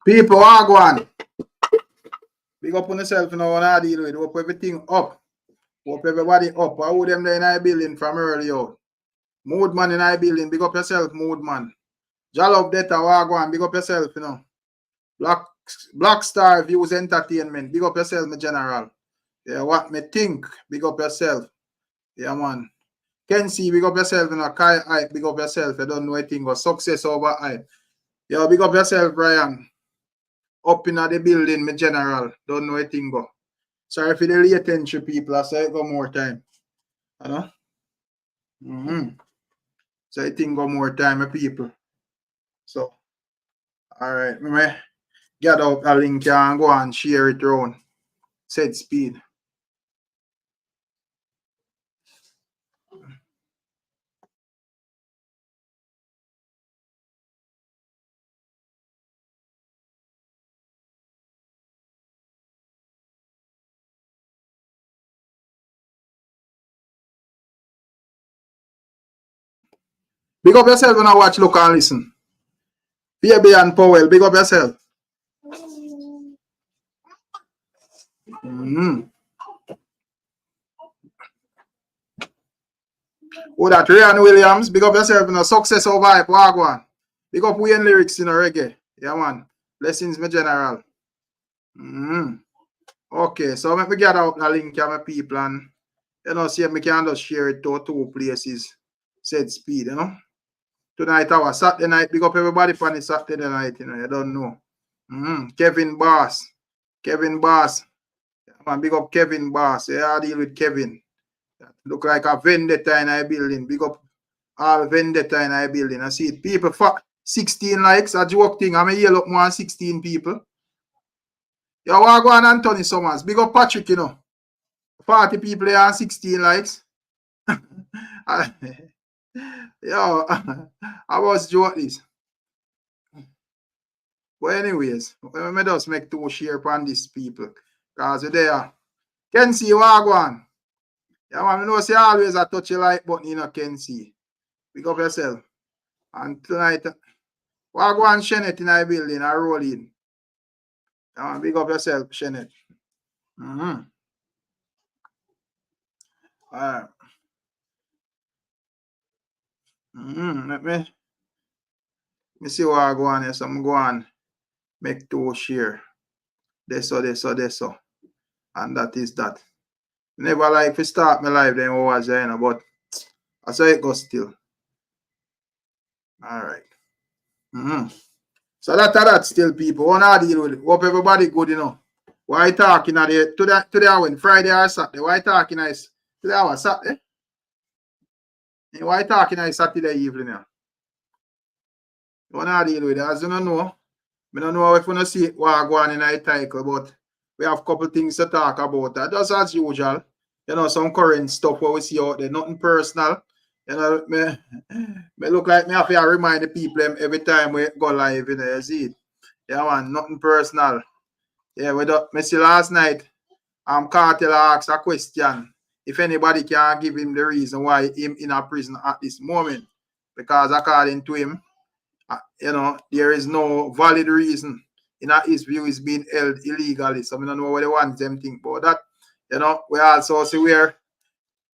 People are going. Big up on yourself, you know, when I deal with. Hope everything up. Hope everybody up. I would them there in our building from earlier. Mood man in our building. Big up yourself, mood man. Jalop Data, Wagwan. Big up yourself, you know. Black Star Views Entertainment. Big up yourself, my general. Yeah, what me think. Big up yourself. Yeah, man. Kenzie, big up yourself, you know. Kai Hype, big up yourself. You don't know anything. Or success over hype. Yo, big up yourself, Brian. Up in the building, my general. Don't know anything. Go. Sorry for the late entry, people. I say it go more time. You know? So I think go more time, my people. So, all right. Me get out a link here and go and share it around. Set speed. Big up yourself when I watch, look and listen. Baby and Powell, big up yourself. Oh, that Ryan Williams, big up yourself, you know, success over hype, Wagwan. Big up Wayne lyrics in a reggae. Yeah, man. Blessings, my general. Okay, so let me get out the link here, my people, and, you know, see if we can just share it to 2 places. Said speed, you know. Tonight, our Saturday night, big up everybody for the Saturday night, you know, you don't know. Kevin Bass. Man, big up Kevin Bass. Yeah, I deal with Kevin. Look like a vendetta in our building. Big up all vendetta in our building. I see it. People, 16 likes. A joke thing. I'm a yell up more than 16 people. Yo, what go on Anthony Summers? Big up Patrick, you know. 40 people here and 16 likes. Yo, I was joke this. But anyways, let me just make 2 share upon these people. Because there. Can see what go on. Yeah, man, you know, say always a touch a like button, you know, can see. Pick up yourself. And tonight, what go on Shenet in our building, I roll in. Yeah, man, big up yourself, Shenet. Alright. Let me see what I go on here. So I'm going on make 2 share. This so. And that is that. Never like to start my life then what was there, you know, but I saw it goes still. Alright. So that still people. What I deal with it. Hope everybody good, you know. Why talking at the today I went Friday or Saturday? Why talking is today I was Saturday? Why talking is Saturday evening now? What I deal with it. As you don't know, I don't know if you don't see what I go on in the title, but we have a couple things to talk about. Just as usual, you know, some current stuff what we see out there, nothing personal. You know, me look like me have to remind the people every time we go live, you know, you see it. Yeah, man, nothing personal. Yeah, me see last night, Kartel asked a question. If anybody can give him the reason why him in a prison at this moment. Because according to him, you know, there is no valid reason in his view is being held illegally. So I don't know what they want them think about that. You know, we also see where,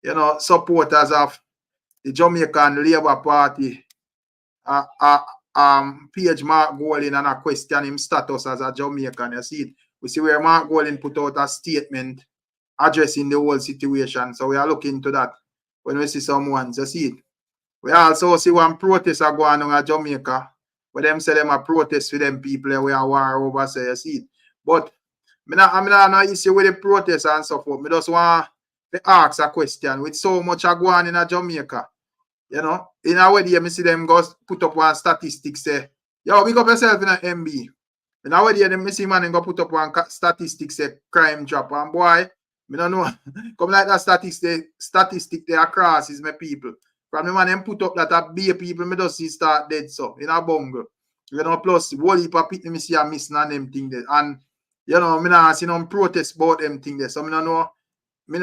you know, supporters of the Jamaican Labour Party page Mark Golding and a question him status as a Jamaican. You see it. We see where Mark Golding put out a statement addressing the whole situation. So we are looking into that when we see someone. You see it. We also see one protest are going on in Jamaica, where them say them a protest for them people we are war over, so you see it. But I'm not issue with the protest and so forth. I just want to ask a question. With so much going on in Jamaica, you know, in a way, you see them go put up one statistics say, yo, big up yourself in an MB. In a way, you see man go put up one statistics say crime drop. And boy, I don't know, come like that statistic there across is my people. From the man them put up that a be people, me just see start dead so in a bungle. You know, plus whole heap of people me see a missing on them thing there. And you know, me not see no protest about them thing there. So me don't know, me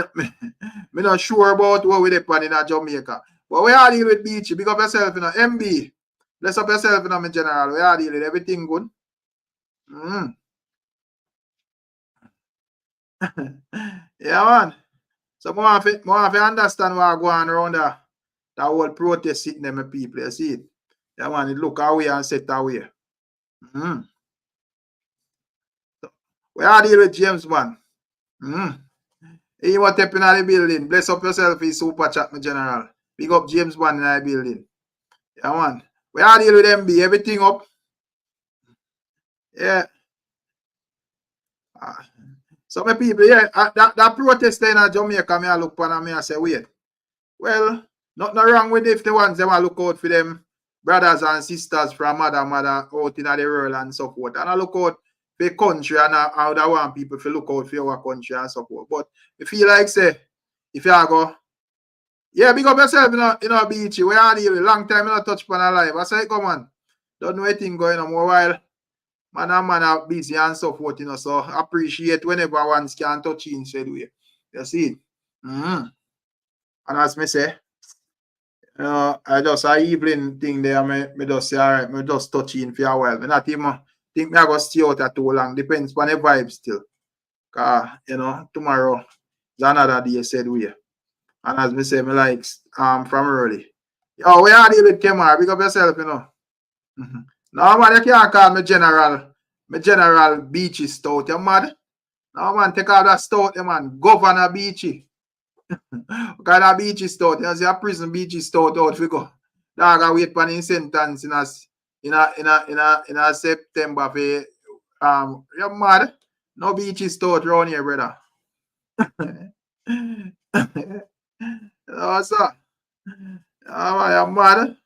not sure about what we depend in Jamaica. But we are dealing with Beachy. Big up yourself, you know, MB. Bless up yourself, you know, my general. We are dealing with everything good. Yeah, man. So more of it understand what going around that whole protest sitting them people. You see it? Yeah, man, it look away and set away. So, we are dealing with James, man. He was tapping in the building. Bless up yourself, he super chat, my general. Big up James Bond in the building. Yeah, man. We are dealing with MB. Everything up. Yeah. So my people, yeah, that protest in Jamaica, me I look upon and me I say, wait. Well, nothing wrong with it if the ones they want to look out for them brothers and sisters from mother out in the world and so forth. And I look out for the country and how I want people to look out for our country and so forth. But I feel like say, if you go, yeah, big up yourself, you know, beachy. We are here a long time, you know, touch upon our life. I say, come on, don't know anything going on more while. Man and man are busy and so forth, you know, so appreciate whenever one can touch in said way. You see it? And as me say, I just a evening thing there, me just say, all right, me just touch in for a while. Me not even think me I go stay out at too long. Depends on the vibe still. Cause, you know, tomorrow is another day said way. And as me say, me like from early. Yo, we are dealing with Kemar, big up yourself, you know. No man, you can't call me general Beachy Stout, you mad? No man, take out that stout, you man. Governor Beachy. Because that Beachy Stout, you see a prison Beachy Stout out we go. Dog I wait for the sentence in a September for you mad? No Beachy Stout around here, brother. No, sir. Oh, you mad?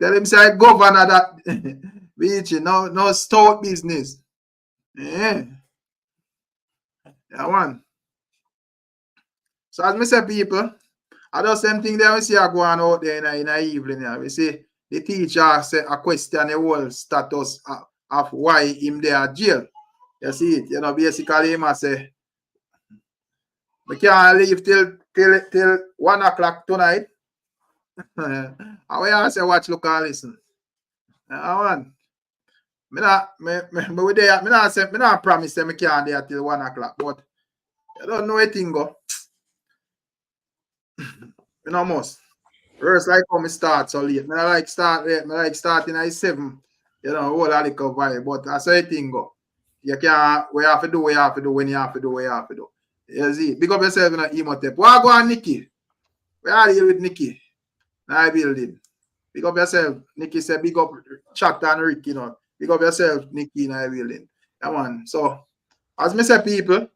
Tell him say governor that Beachy, no stout business. Yeah. Yeah, man. So as me say, people, I do same thing there we see are going out there in the evening. Yeah. We see the teacher say a question the whole status of why him there at jail. You see it, you know, basically him say we can't leave till 1 o'clock tonight. And we all say watch, look and listen. Yeah, man. Me not promise them me can't there till 1 o'clock, but I don't know anything go. You know must. First like how me start so late. Me like start late. Me like starting at 7. You know, whole a little vibe. But that's how thing go. You can't we have to do what you have to do when you have to do what you have to do. You see, big up yourself in a emotep. What go on, Nikki? We are here with Nikki. Now building. Big up yourself. Nikki said big up Chat and Rick, you know. Big up yourself, Nikki, in a building. Come on. So as me say people,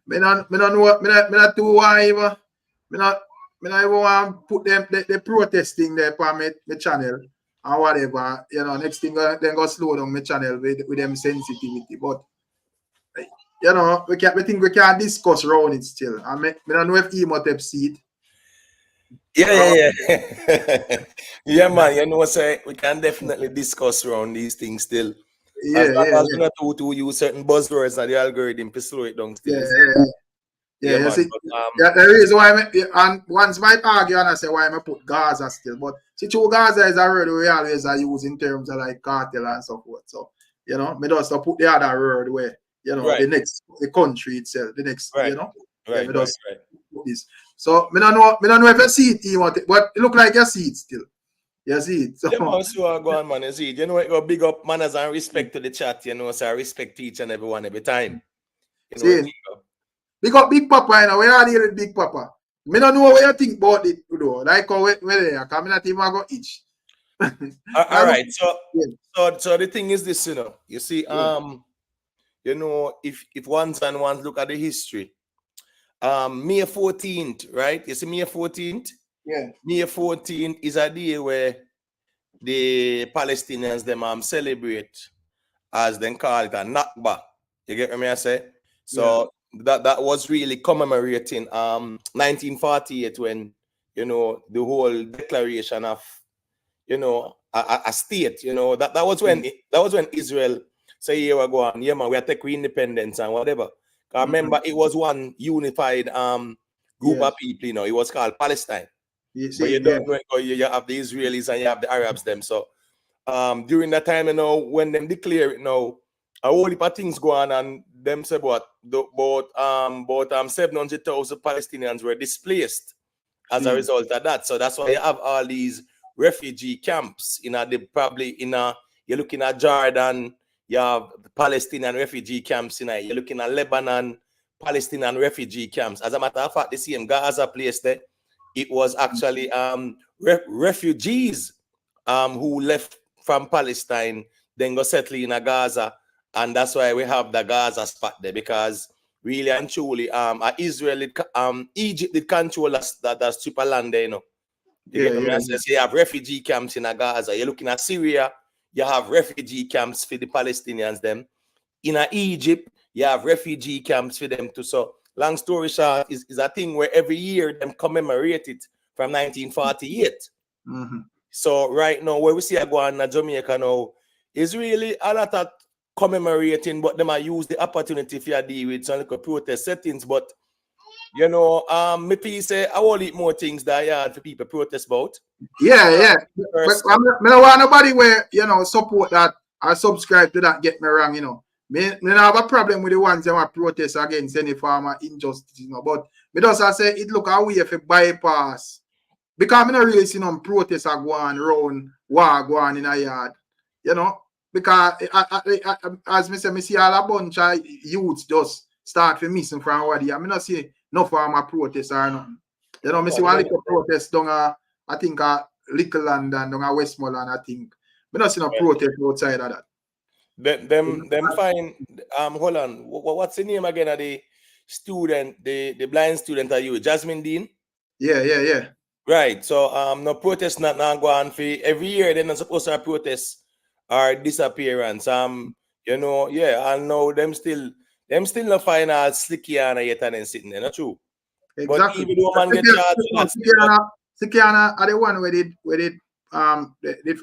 me not too wide. Me not even want to put them the protesting there for my channel or whatever. You know, next thing then go slow down my channel with them sensitivity. But you know, we think we can discuss around it still. I don't know if Emotep see it. Yeah. Yeah, man. You know, say we can definitely discuss around these things still. As long as we not to use certain buzzwords and the algorithm to slow it down still. Yeah, you see, the reason why and once might argue and I say why I put Gaza still, but see, Gaza is a word we always use in terms of like cartel and so forth. So, you know, me just put the other word where, you know, the country itself, the next, you know, put this. So, me don't know if you see it, but it look like you see it still. You see it. So, yeah, man, so go on, man. You see it. You know, it go big up manners and respect to the chat, you know, so I respect each and everyone every time. You know, big up Big Papa, you know, we are here with Big Papa. Me don't know what you think about it, though. Like how we there, come not even go itch. All right, so the thing is this, you know, you see, you know, if ones look at the history, May 14th, right? You see May 14th? Yeah. May 14th is a day where the Palestinians them celebrate, as they call it, a Nakba. You get what I say? So that was really commemorating 1948 when, you know, the whole declaration of, you know, a state, you know, that was when Israel say here we go on, yeah man, we are taking independence and whatever. I remember it was one unified group of people, you know, it was called Palestine. But you don't know, you have the Israelis and you have the Arabs them. So during that time, you know, when them declare it now, a whole heap of things go on, and them say about 700,000 Palestinians were displaced as a result of that. So that's why you have all these refugee camps you're looking at Jordan, you have Palestinian refugee camps you're looking at Lebanon, Palestinian refugee camps. As a matter of fact, the same Gaza place there, it was actually refugees who left from Palestine, then go settle in Gaza, and that's why we have the Gaza spot there, because really and truly, Israel, Egypt did control that strip of land there, you know. So you have refugee camps in Gaza. You're looking at Syria, you have refugee camps for the Palestinians, them. In Egypt, you have refugee camps for them too. So, long story short, is a thing where every year them commemorate it from 1948. So right now, where we see a go on in Jamaica now, is really a lot of commemorating, but them I use the opportunity for deal with some little protest settings. But you know, me say I will eat more things that I had for people protest about. Yeah. But I don't want nobody where, you know, support that or subscribe to that, get me wrong, you know. Me don't have a problem with the ones that want protest against any form of injustice, you know. But me just say it look a way if it bypass. Because I don't really see no protests are going around, war going in a yard, you know. Because as me say, me see all a bunch of youths just start for missing from what I not see no form of protest or nothing. You know, me see one little protest down I think Little London, down Westmoreland, I think. Me not see no protest outside of that. Them fine. Hold on. What's the name again of the student, the blind student are you? Jasmine Dean? Yeah. Right. So no protest not go on for every year. They're not supposed to have protests or disappearance. You know, I know them still no final slicky and yet and then sitting there, not true. Exactly. But even though man get charged, Sikiana are the one where it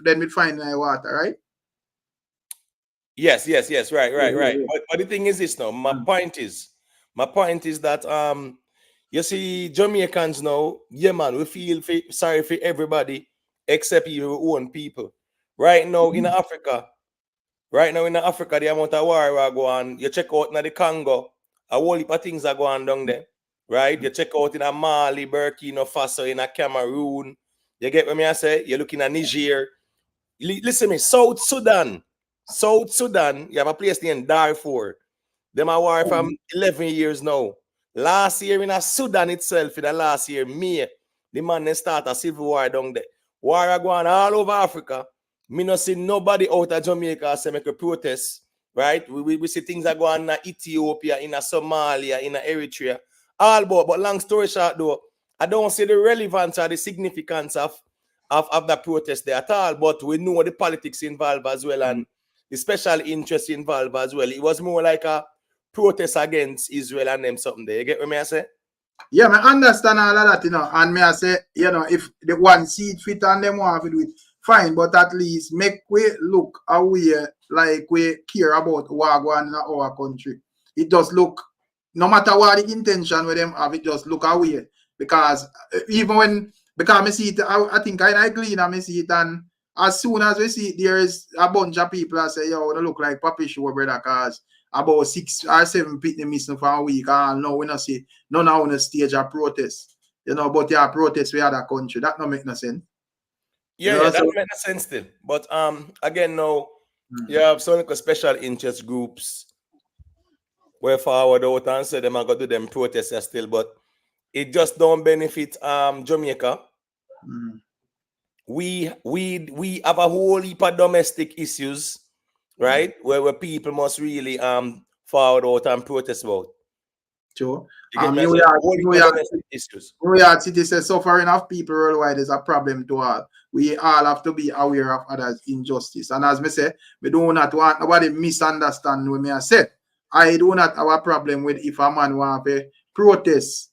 then we find the water, right? Yes, right. But the thing is this now. My point is that you see Jamaicans now, yeah man, we feel sorry for everybody except your own people. Right now in Africa, the amount of war are go on, you check out in the Congo, a whole heap of things are going down there. Right? You check out in a Mali, Burkina Faso, in a Cameroon. You get what me I say? You're looking at Niger. Listen to me, South Sudan, you have a place named Darfur. Them are war from 11 years now. Last year in a Sudan itself, in the last year, May, the man then start a civil war down there. War are going all over Africa. Me not see nobody out of Jamaica say make a protest, right? We see things are going on in Ethiopia, in Somalia, in Eritrea. All but long story short though, I don't see the relevance or the significance of the protest there at all, but we know the politics involved as well and the special interest involved as well. It was more like a protest against Israel and them something there. You get what I say? Yeah, I understand all of that, you know, and me I say, you know, if the one seed fit and them want to do it, fine, but at least make we look away like we care about what going on in our country. It just look, no matter what the intention with them have, it just look away. Because even when, because I see it, I think I agree and I see it, and as soon as we see it, there is a bunch of people that say, yo, they look like Papi Show, brother, because about 6 or 7 people missing for a week, and now we not see none on the stage of protest. You know, but yeah, protest we other country. That don't make no sense. Yeah, you know, that makes no sense still. But again, now you have some special interest groups where forward out and say them are gonna do them protests still, but it just don't benefit Jamaica. We have a whole heap of domestic issues, right? Where people must really forward out and protest about. Sure. New York City says suffering of people worldwide is a problem to all. We all have to be aware of others' injustice. And as me say, we do not want nobody misunderstand what me I say. I do not have a problem with if a man want to protest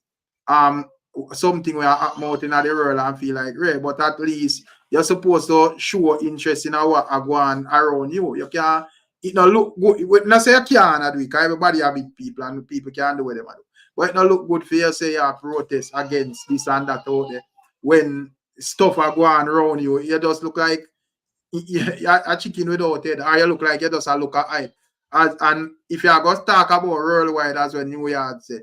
something where I'm out in the world and feel like, right, but at least you're supposed to show interest in what are going around you. You can't, it not look good. Not say you can't do it, because everybody are big people and people can do what they do. But it not look good for you say you protest against this and that out there. When stuff are going around you, you just look like Yeah, a chicken without head, or you look like you just a look at hype. And if you are going to talk about worldwide, as when New Yard say,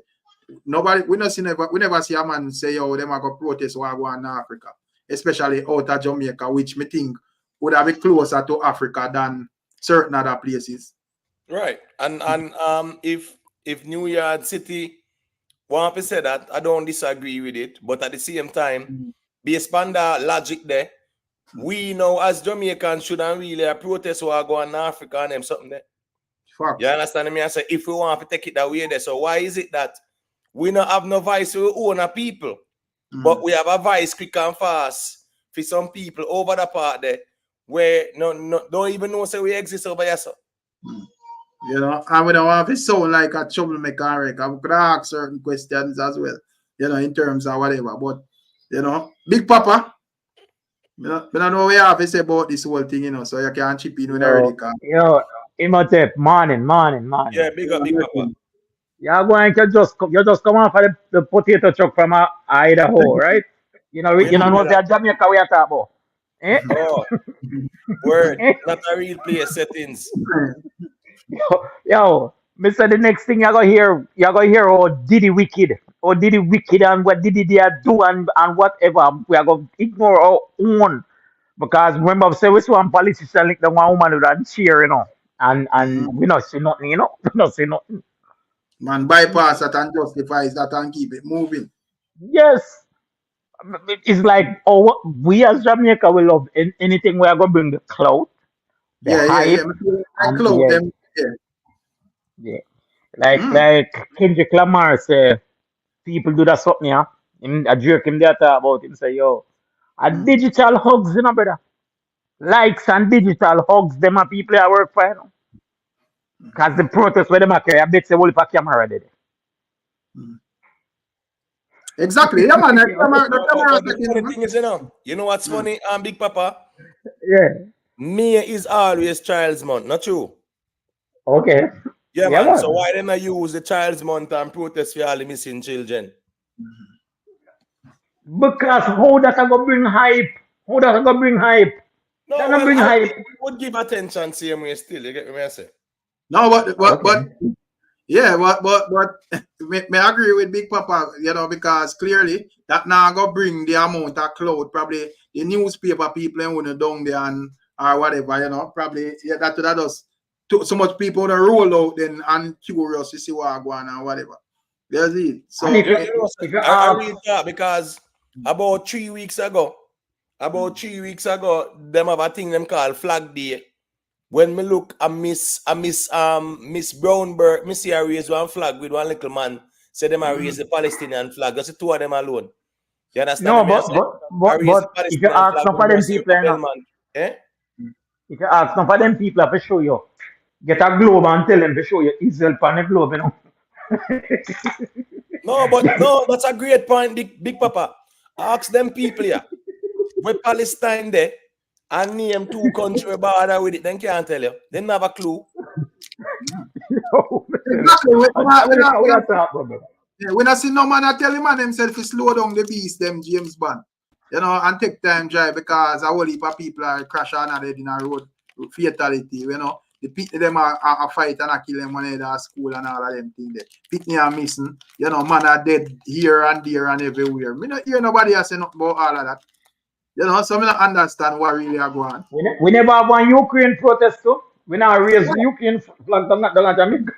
nobody, we never see a man say, yo, them are going to protest what go on in Africa, especially out of Jamaica, which me think would have been closer to Africa than certain other places. Right. And if New York City want to say that, I don't disagree with it, but at the same time, based on the logic there, we know as Jamaicans shouldn't really protest what go on in Africa and them something there. Fuck. You understand me? I say if we want to take it that way there, so why is it that we don't have no voice for our own people, but we have a voice quick and fast for some people over the part there where no don't even know say we exist over here, so. You know, and we don't want to sound like a troublemaker. I could ask certain questions as well, you know, in terms of whatever. But, you know, Big Papa, I don't know what you have to say about this whole thing, you know, so you can chip in when you're ready. Yo, Imhotep, morning. Yeah, big up, Big Papa. You're going to just come off of the potato truck from Idaho, right? You know what Jamaica we are talking about. Eh? Oh, word, not a real place settings. Yo, Mister, the next thing you're gonna hear, oh Diddy wicked, and what Diddy there do and whatever. We are gonna ignore our own because remember, say we saw one politician like the one woman with that cheer, you know, and we not see nothing, you know, we not see nothing. Man, bypass that and justifies that and keep it moving. Yes, it's like we as Jamaica will love anything we are gonna bring the clout, the hype, and clout them. Yeah. Like Kendrick Lamar say, people do that something, yeah. I jerk him there talk about him say, yo, a digital hugs, you know, brother. Likes and digital hugs, them are people that work for, you know. Because the protest where them are carry, I bet say, well, if a camera there. Exactly. Yeah, man. The funny thing is, you know what's funny, Big Papa? Yeah. May is always Child's Month, not true? Okay. Yeah, man. So why then I use the Child's Month and protest for all the missing children? Because how that I go bring hype? No, I would give attention same way still. You get me I say? No, but yeah, but may agree with Big Papa, you know, because clearly that now go bring the amount of cloud, probably the newspaper people and when down there and or whatever, you know, probably that does. So much people that roll out then and curious to see what go on and whatever. There's it. So I read that because about 3 weeks ago, them have a thing them called Flag Day. When me look at Miss Brownberg, Miss here raise one flag with one little man, say them are raise the Palestinian flag. Just the two of them alone. You understand? No, but if you ask some of them people, if you ask some of them people to show you. Get a globe and tell them to show you Israel on the globe, you know. No, that's a great point, Big Papa. Ask them people here. Where Palestine there and name 2 countries border with it, then can't tell you. They never have a clue. Exactly. When I see no man, I tell him man himself to slow down the beast, them James Bond. You know, and take time drive because a whole heap of people are crashing on in a road fatality, you know. The people them are fight and kill them when they're at school and all of them things there. Pitney are missing, you know, man are dead here and there and everywhere. Me not hear nobody say nothing about all of that. You know, so I don't understand what really are going on. We never have one Ukraine protest too. We now raise Ukraine flag down Jamaica.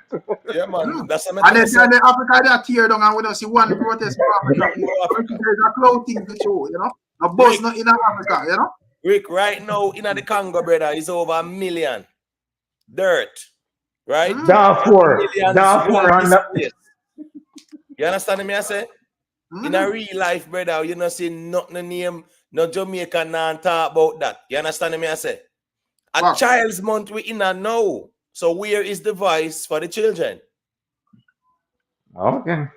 Yeah, man. That's and then the Africa they are tear down and we don't see one protest for Africa. There's a cloud thing to show, you know. A bus not in Africa, you know. Rick, right now in the Congo, brother, is over 1 million. Dirt, right? Darfur. You understand me? I say in a real life, brother, you know, see nothing name, no Jamaican and talk about that. You understand me? I say a Child's Month we in a now. So where is the voice for the children? Okay.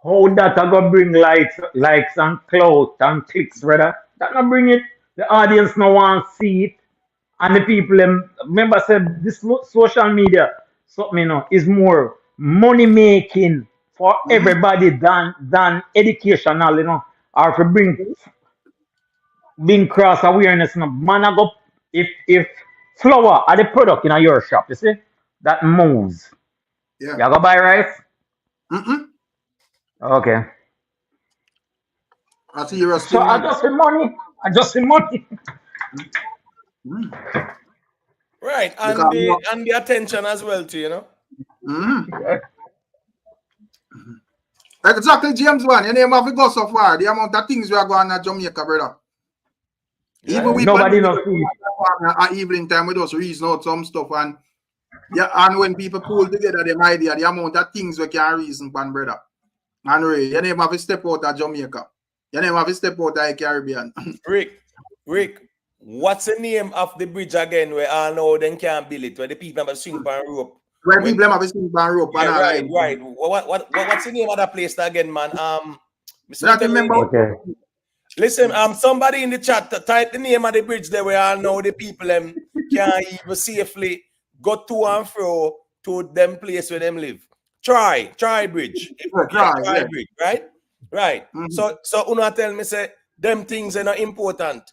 How that I go bring likes and clout and clicks, brother? That not bring it. The audience no want to see it. And the people, remember, said this social media, something, you know, is more money making for everybody than educational, you know, or to bring cross awareness. You know. Man, I go if flour are the product in your shop, you see, that moves. Yeah. You go buy rice? Okay. I see you're So still I just the money. I just the money. Right, because and the attention as well too, you know. Exactly, James one. You name have to go so far. The amount of things we are going to Jamaica, brother. Yeah. Even we Nobody knows. at evening time we just reason out some stuff and and when people pull together them idea, the amount of things we can reason pan, brother. And Ray, you name have to step out of Jamaica. You name have to step out of the Caribbean. Rick, what's the name of the bridge again where I know they can't build it, where the people have to swing pan rope? Where people have to swing pan rope and all right. What's the name of that place again, man? Not remember. Okay. Listen, somebody in the chat type the name of the bridge there where I know the people can even safely go to and fro to them place where them live. Try bridge. Try bridge, right? Right. So Una tell me say them things are not important.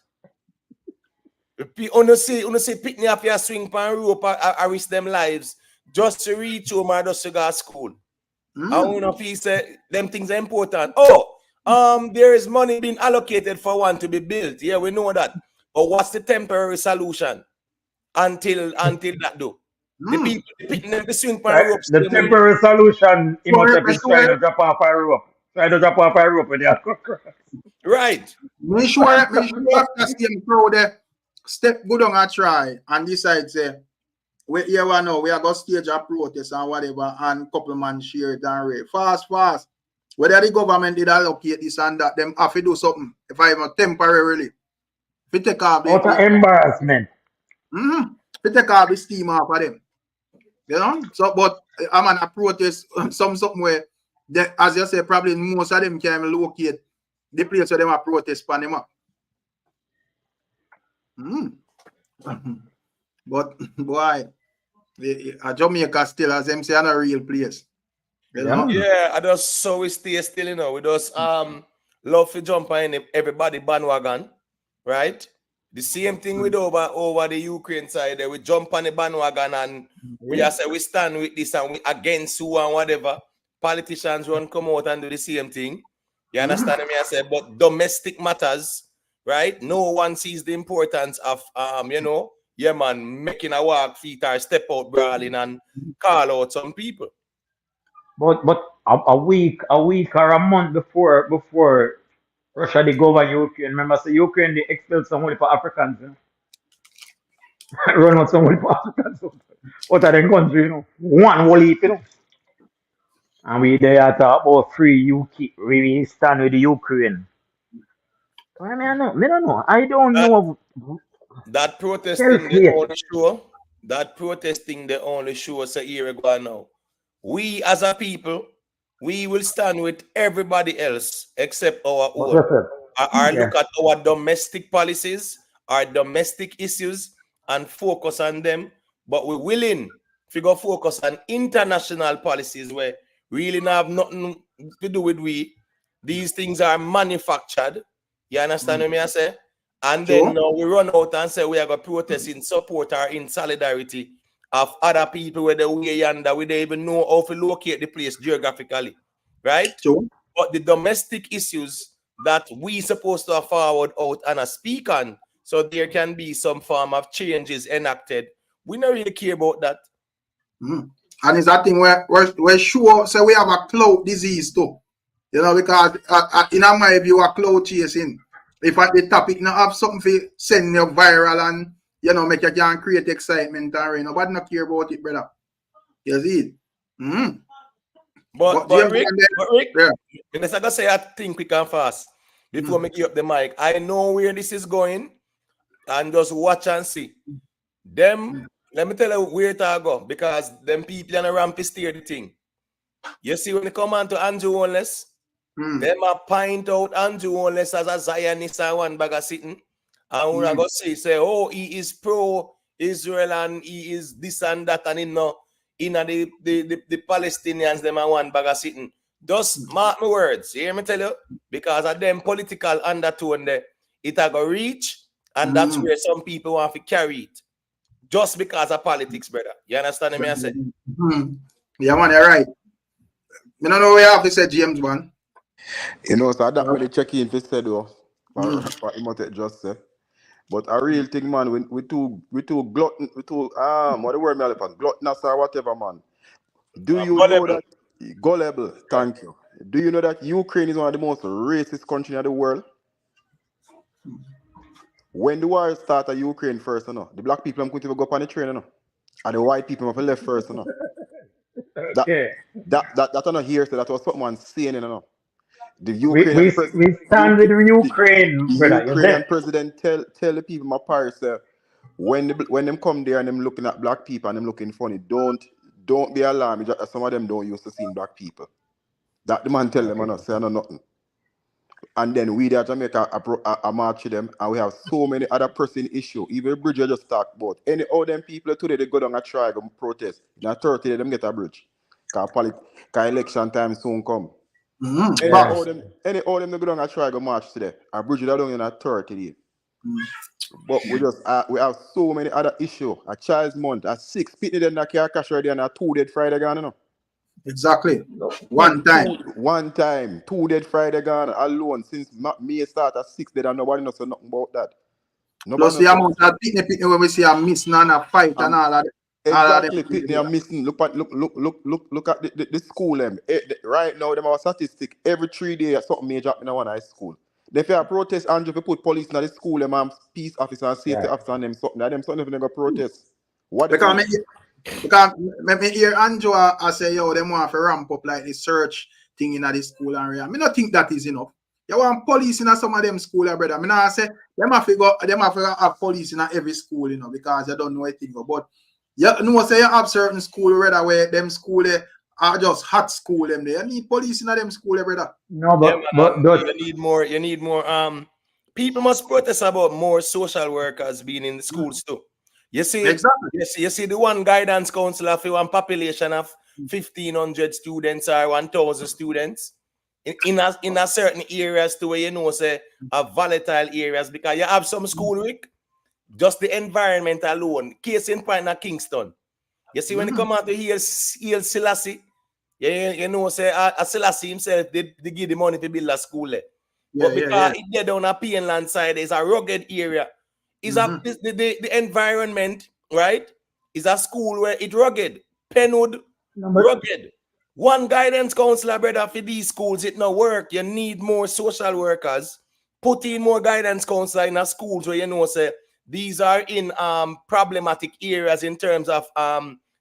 Una see pick me up your swing pan rope I risk them lives just to reach home or just to go to school. I wanna feel say them things are important. There is money being allocated for one to be built. Yeah, we know that. But what's the temporary solution until that do? The people them the swing pan rope. The temporary solution, he must have been trying to drop off a rope. Trying to drop off a rope with the Right. Me sure after same crowd there step good on a try and decide say we here one now we are going to stage a protest and whatever and couple man share it and rate. Fast. Whether the government did allocate this and that, them have to do something. If I even temporarily, if you take off the embarrassment. If you take off the steam off of them. You know? So but I'm on a protest something where they, as you say, probably most of them can locate the place where them are protest for them up. But boy, Jamaica still, as them say, a real place. You know? Yeah, I just so we stay still, you know. We just love to jump in everybody bandwagon, right? The same thing we do over the Ukraine side. We jump on the bandwagon and we say we stand with this and we against who and whatever. Politicians run come out and do the same thing. You understand me? I say, but domestic matters, right? No one sees the importance of making a walk feet or step out brawling and call out some people. But a week or a month before Russia they go over Ukraine. Remember, so Ukraine they expel somebody for Africans, you know? Run out somebody for Africans out of the country, you know. One whole heap, you know. And we there talk about free UK. We stand with the Ukraine. I don't know. I don't know. That protesting the only show us a year ago now. We as a people, we will stand with everybody else except our own. Look at our domestic policies, our domestic issues, and focus on them. But we're willing to go focus on international policies where really have nothing to do with we. These things are manufactured. You understand what I say? And then now we run out and say we are going to protest in support or in solidarity of other people where they way yonder, we don't even know how to locate the place geographically, right? But the domestic issues that we supposed to forward out and speak on, so there can be some form of changes enacted. We don't really care about that. And it's that thing where we're sure, so we have a cloud disease too. You know, because in my view, a cloud chasing. If at the topic now have something for send you viral and make you can create excitement and nobody not care about it, brother. You see it? But Rick, I'm gonna say I think quick and fast before me give up the mic. I know where this is going, and just watch and see. Them, let me tell you where to go, because them people on the ramp steer the thing. You see when they come on to Andrew Onless, them a point out Andrew Onless as a Zionist and one bag of sitting. And when I go say, oh, he is pro-Israel and he is this and that, and the Palestinians, them are one bag of sitting. Just mark my words, you hear me tell you? Because of them political undertone there, it a go reach And that's where some people want to carry it. Just because of politics, brother. You understand me? I say? Yeah, man, you're right. I don't know where you have to say James, man. You know, so that when they check in for said though, what you might just say. But a real thing, man, we too glutton, what the word me gluttonous or whatever, man. Do you know that gullible? Thank you. Do you know that Ukraine is one of the most racist countries in the world? When the war started, Ukraine first, the black people couldn't even go up on the train, and the white people have left first, Okay. That I don't hear, so that was something saying, The We stand with Ukraine, brother. You Ukrainian bet. president tell the people in Paris when them come there and them looking at black people and them looking funny, don't be alarmed. Some of them don't used to seeing black people. That the man tell them and say no nothing. And then we there Jamaica a march to them, and we have so many other pressing issue. Even bridge you just talk about. Any all them people today they go down and try to protest. In a 30 them get a bridge. Cause election time soon come. Any all them they go down and try to march today. A bridge that down in a 30 days. But we have so many other issues. A child's month, a 6 people in that car cash already, and a 2 dead Friday gone. Exactly. One time. 2 dead Friday gone alone since May start at 6 dead, and nobody knows nothing about that. Plus the amount of pitney when we see a missing and a fight and all of that. Exactly, pitney and missing. Look at the school them. Right now, them have a statistic. Every 3 days, something major in one high school. They fear protest, Andrew, if you put police in the school, them have peace officer and safety officer and them something. Them something they go protest. What? Because me hear Andrew I say, yo, them want to ramp up like the search thing in the school area. I don't think that is enough. You want police in some of them school, brother. I mean, I say them have to have police in every school, because you don't know anything. But you know, say you have certain school, brother, where them school are just hot school. Them there. You need police in them school, brother. No, but you need more. People must protest about more social workers being in the schools too. You see, exactly. You see the one guidance counselor for one population of 1,500 students or 1,000 students in a certain areas to where say are volatile areas, because you have some school week, just the environment alone. Case in point at Kingston. You see when they come out to heal Selassie, say Selassie himself they give the money to build a school there. But because it get down a Pienland side, it's a rugged area. The environment, right? Is a school where it's rugged. Penwood, rugged. One guidance counselor, brother, for these schools, it not work. You need more social workers. Put in more guidance counselor in a schools where say these are in problematic areas in terms of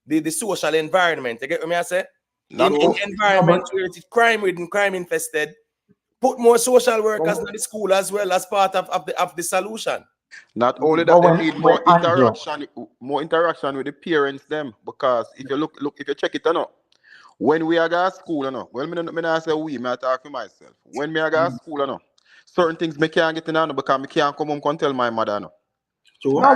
the social environment. You get what I say? In environments where it's crime ridden, crime infested. Put more social workers in the school as well as part of the solution. Not only that, they need more interaction with the parents them, because if you if you check it when we are at school, well, me not say we, I talk for myself. When me are at school, certain things me can't get in because me can't come home and tell my mother No,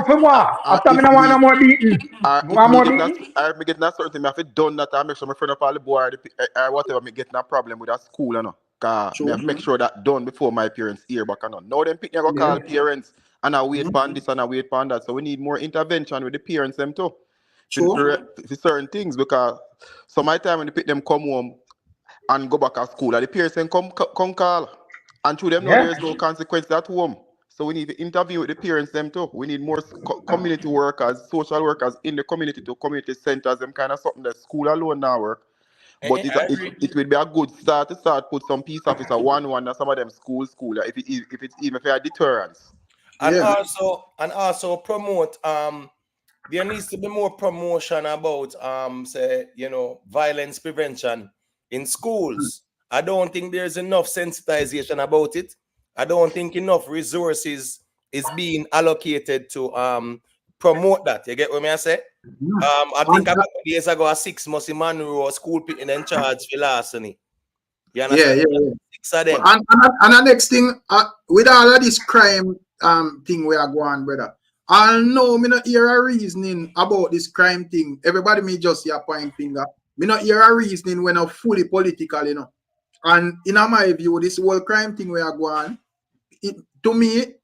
for what? After me, I want no more beating. If me get that certain thing, I have to done that. I make sure my friend up all the boy or whatever. Me get a problem with that school, Cause me have to make sure that done before my parents hear back. Now them pick go call parents and I wait for this and I wait for that. So we need more intervention with the parents them too. For certain things, because some of the time when they pick them come home and go back to school, and the parents then come call, and to them know there is no consequence at home. So we need to interview with the parents them too. We need more community workers, social workers in the community to community centers, them kind of something that school alone now work. But it will be a good start to put some peace officer one and some of them school if it's even for a deterrence. And also promote there needs to be more promotion about violence prevention in schools. I don't think there's enough sensitization about it. I don't think enough resources is being allocated to promote that. You get what I say? I think a couple of years ago, a 6 months in Monroe school put in charge for larceny. You understand? Yeah. 6 of them. And the next thing, with all of this crime thing we are going, brother, I know me not hear a reasoning about this crime thing. Everybody may just see a point finger. Me not hear a reasoning when I'm fully political, And in my view, this whole crime thing we are going, to me,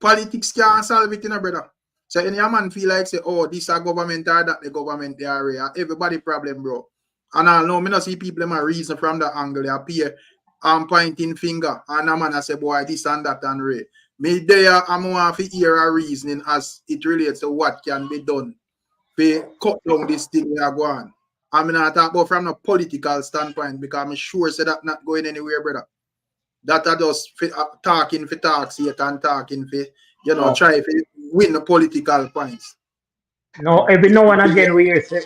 politics can't solve it, brother. So any man feel like say, oh, this a government or that the government they are everybody problem, bro. And I know me not see people them a reason from the angle they appear pointing finger and a man I say, boy, this and that and Ray. Me there I'm want to hear a reasoning as it relates to what can be done to cut down this thing we are going. I mean I talk about from a political standpoint because I'm sure say that not going anywhere, brother. That are just talking for talks here and talking for try to win the political points. No, every now and again we hear say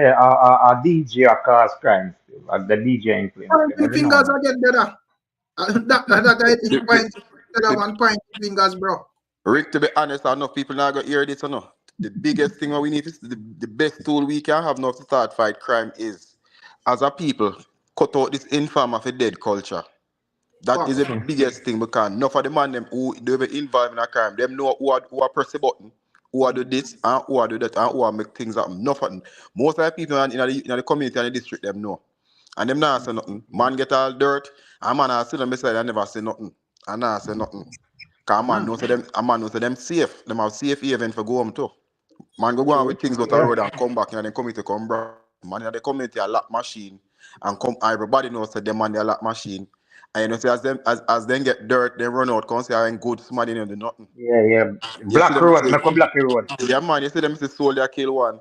a DJ cause crimes, like the DJ influence. Pointing fingers again, brother. That guy think point instead of one pointing fingers, bro. Rick, to be honest, enough people not gonna hear this or no. The biggest thing we need is the best tool we can have now to start fight crime is, as a people, cut out this infam of a dead culture. That is the biggest thing because enough of the man them who they be involved in a crime, them know who are press the button, who are do this and who are do that and who are make things happen. Enough of them. Most of the people in the community and the district them know. And them not say nothing. Man get all dirt, and man I still on my side and never say nothing. And not say nothing. Cause man knows them safe. Them have safe haven for go home too. Man go on with things out the road and come back and then community come back. Man in the community a lock machine and come everybody knows that them man they a lock machine. And you know, say as them get dirt, they run out, come say I'm good, somebody don't do nothing. Yeah. Black road, make a black road. Yeah, man, you see them say soldier kill one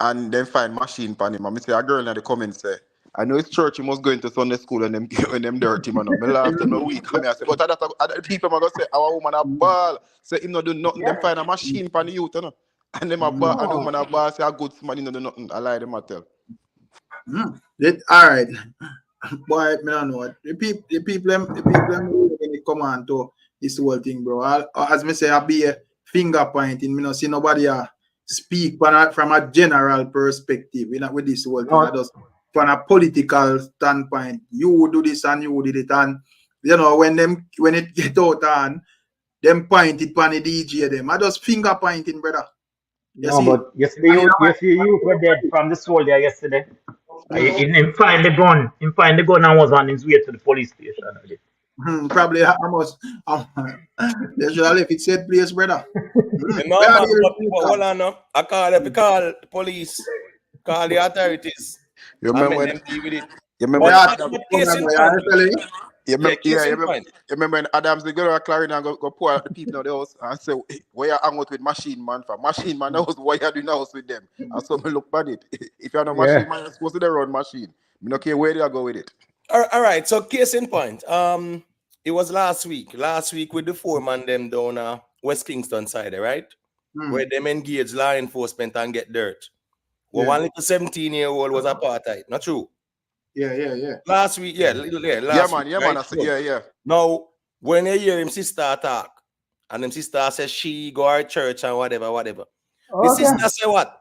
and then find machine pan him. And I say a girl in the comments say, I know it's church, you must go into Sunday school and them when them dirty man. I laugh to no week. I say, but other people are gonna say our woman a ball. Say him not do nothing, them find a machine pan the youth, you know. And them a ball and the woman a ball say a good somebody not do nothing. I lie them a tell. All right. Boy, me don't know. The people them when they come on to this whole thing, bro. As me say, I be a finger pointing. Me not see nobody speak from a general perspective. We not with this whole thing. I just from a political standpoint. You do this and you did it, and you know when it get out and them point it on the DJ them. I just finger pointing, brother. But yesterday you were dead from the soldier yesterday. He find the gun. He find the gun and was on his way to the police station. Probably I must. They should have left it said place, brother. Hold on, no. I call the police, call the authorities. You remember them deal with it. You remember? You remember when Adams they go to Clarin and go pour out the people in the house and say, where you hang out with machine man for? Machine man knows what you do in the house with them. And so me look at it. If you're not machine man, you're supposed to run machine. Me not care where they go with it. All right, so case in point. It was last week with the foreman them down West Kingston side, right? Where them engage law enforcement and get dirt. Well, one little 17-year-old was apartheid. Not true. Yeah. Last week, yeah. Now, when you hear him sister talk, and him sister says she go to church and whatever. The sister say what?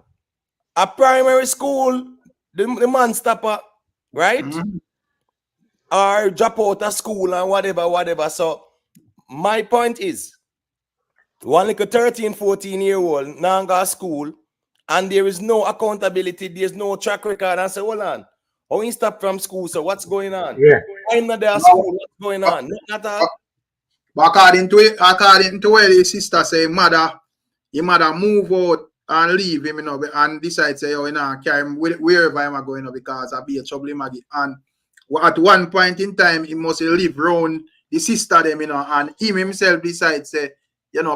A primary school, the man stopper, right? Or drop out of school and whatever. So, my point is, one little 13, 14-year-old now go to school, and there is no accountability, there's no track record, and say, hold on. How he stop from school? So what's going on? Yeah. I'm not there at school. What's going on? Not all. But according to where the sister say, your mother move out and leave him, and decide say, carry him wherever I'm going, because I be a trouble him again. And at one point in time, he must live around the sister them, and him himself decide say,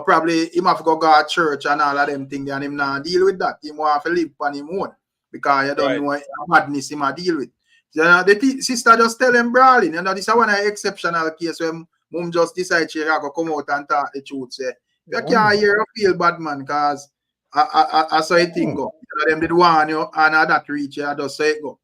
probably he have to go to church and all of them things, and him not deal with that. He want to live on him own. Because you don't know what madness he might deal with. The sister just tell him brawling. This is one exceptional case where mom just decide she go come out and talk the truth. Say, you can't hear or feel bad, man, because I saw it thing go. Them did one you and that reach, I just say it go.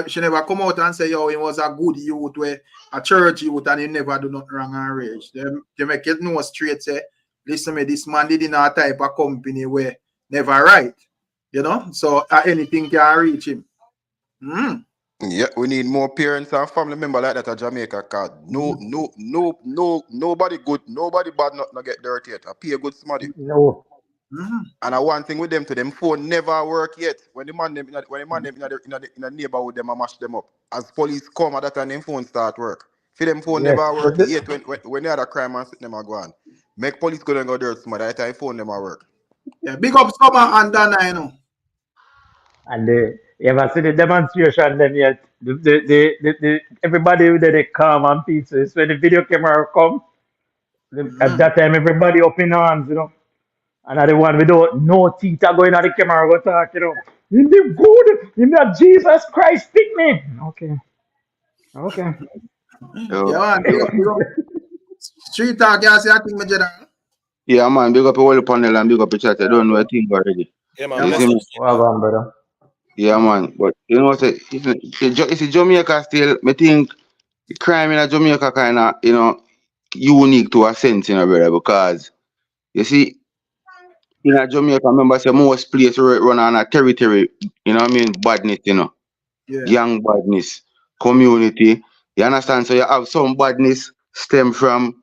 She never come out and say, he was a good youth, where a church youth, and he never do nothing wrong and rage. They make it know straight, say, listen me, this man did in a type of company where never right. So anything can reach him. Yeah, we need more parents and family members like that at Jamaica. Cause nobody good, nobody bad not get dirty yet. I pay a good somebody. No. And one thing with them to them phone never work yet. When the man them in the neighborhood, them a mash them up. As police come at that time, them phone start work. For them phone Yes. never work. Yet when they had a crime and sit them a go on. Make police go and go dirt somebody. That time phone never work. Yeah, big up Summer and Dana, you know. And you ever see the demonstration then yet? Everybody with they calm and peaceful. When the video camera come, at that time everybody up in arms, you know. And the one without no teeth are going at the camera go talk, you know. In the good, in the Jesus Christ, pick me. Okay. Okay. Yeah, man, big up. Street talk, you see, I think, my general. Yeah, man, big up all the panel and big up the chat. I don't know a thing already. Yeah, man. You Bless see me? up. Well done, brother. Yeah, man. But you know, say, it's Jamaica still, I think the crime in Jamaica kind of, you know, unique to a sense, you know, brother, because you see, in Jamaica, remember, say most places run on a territory, you know what I mean, badness, you know, Yeah. young badness, community. You understand? So you have some badness stem from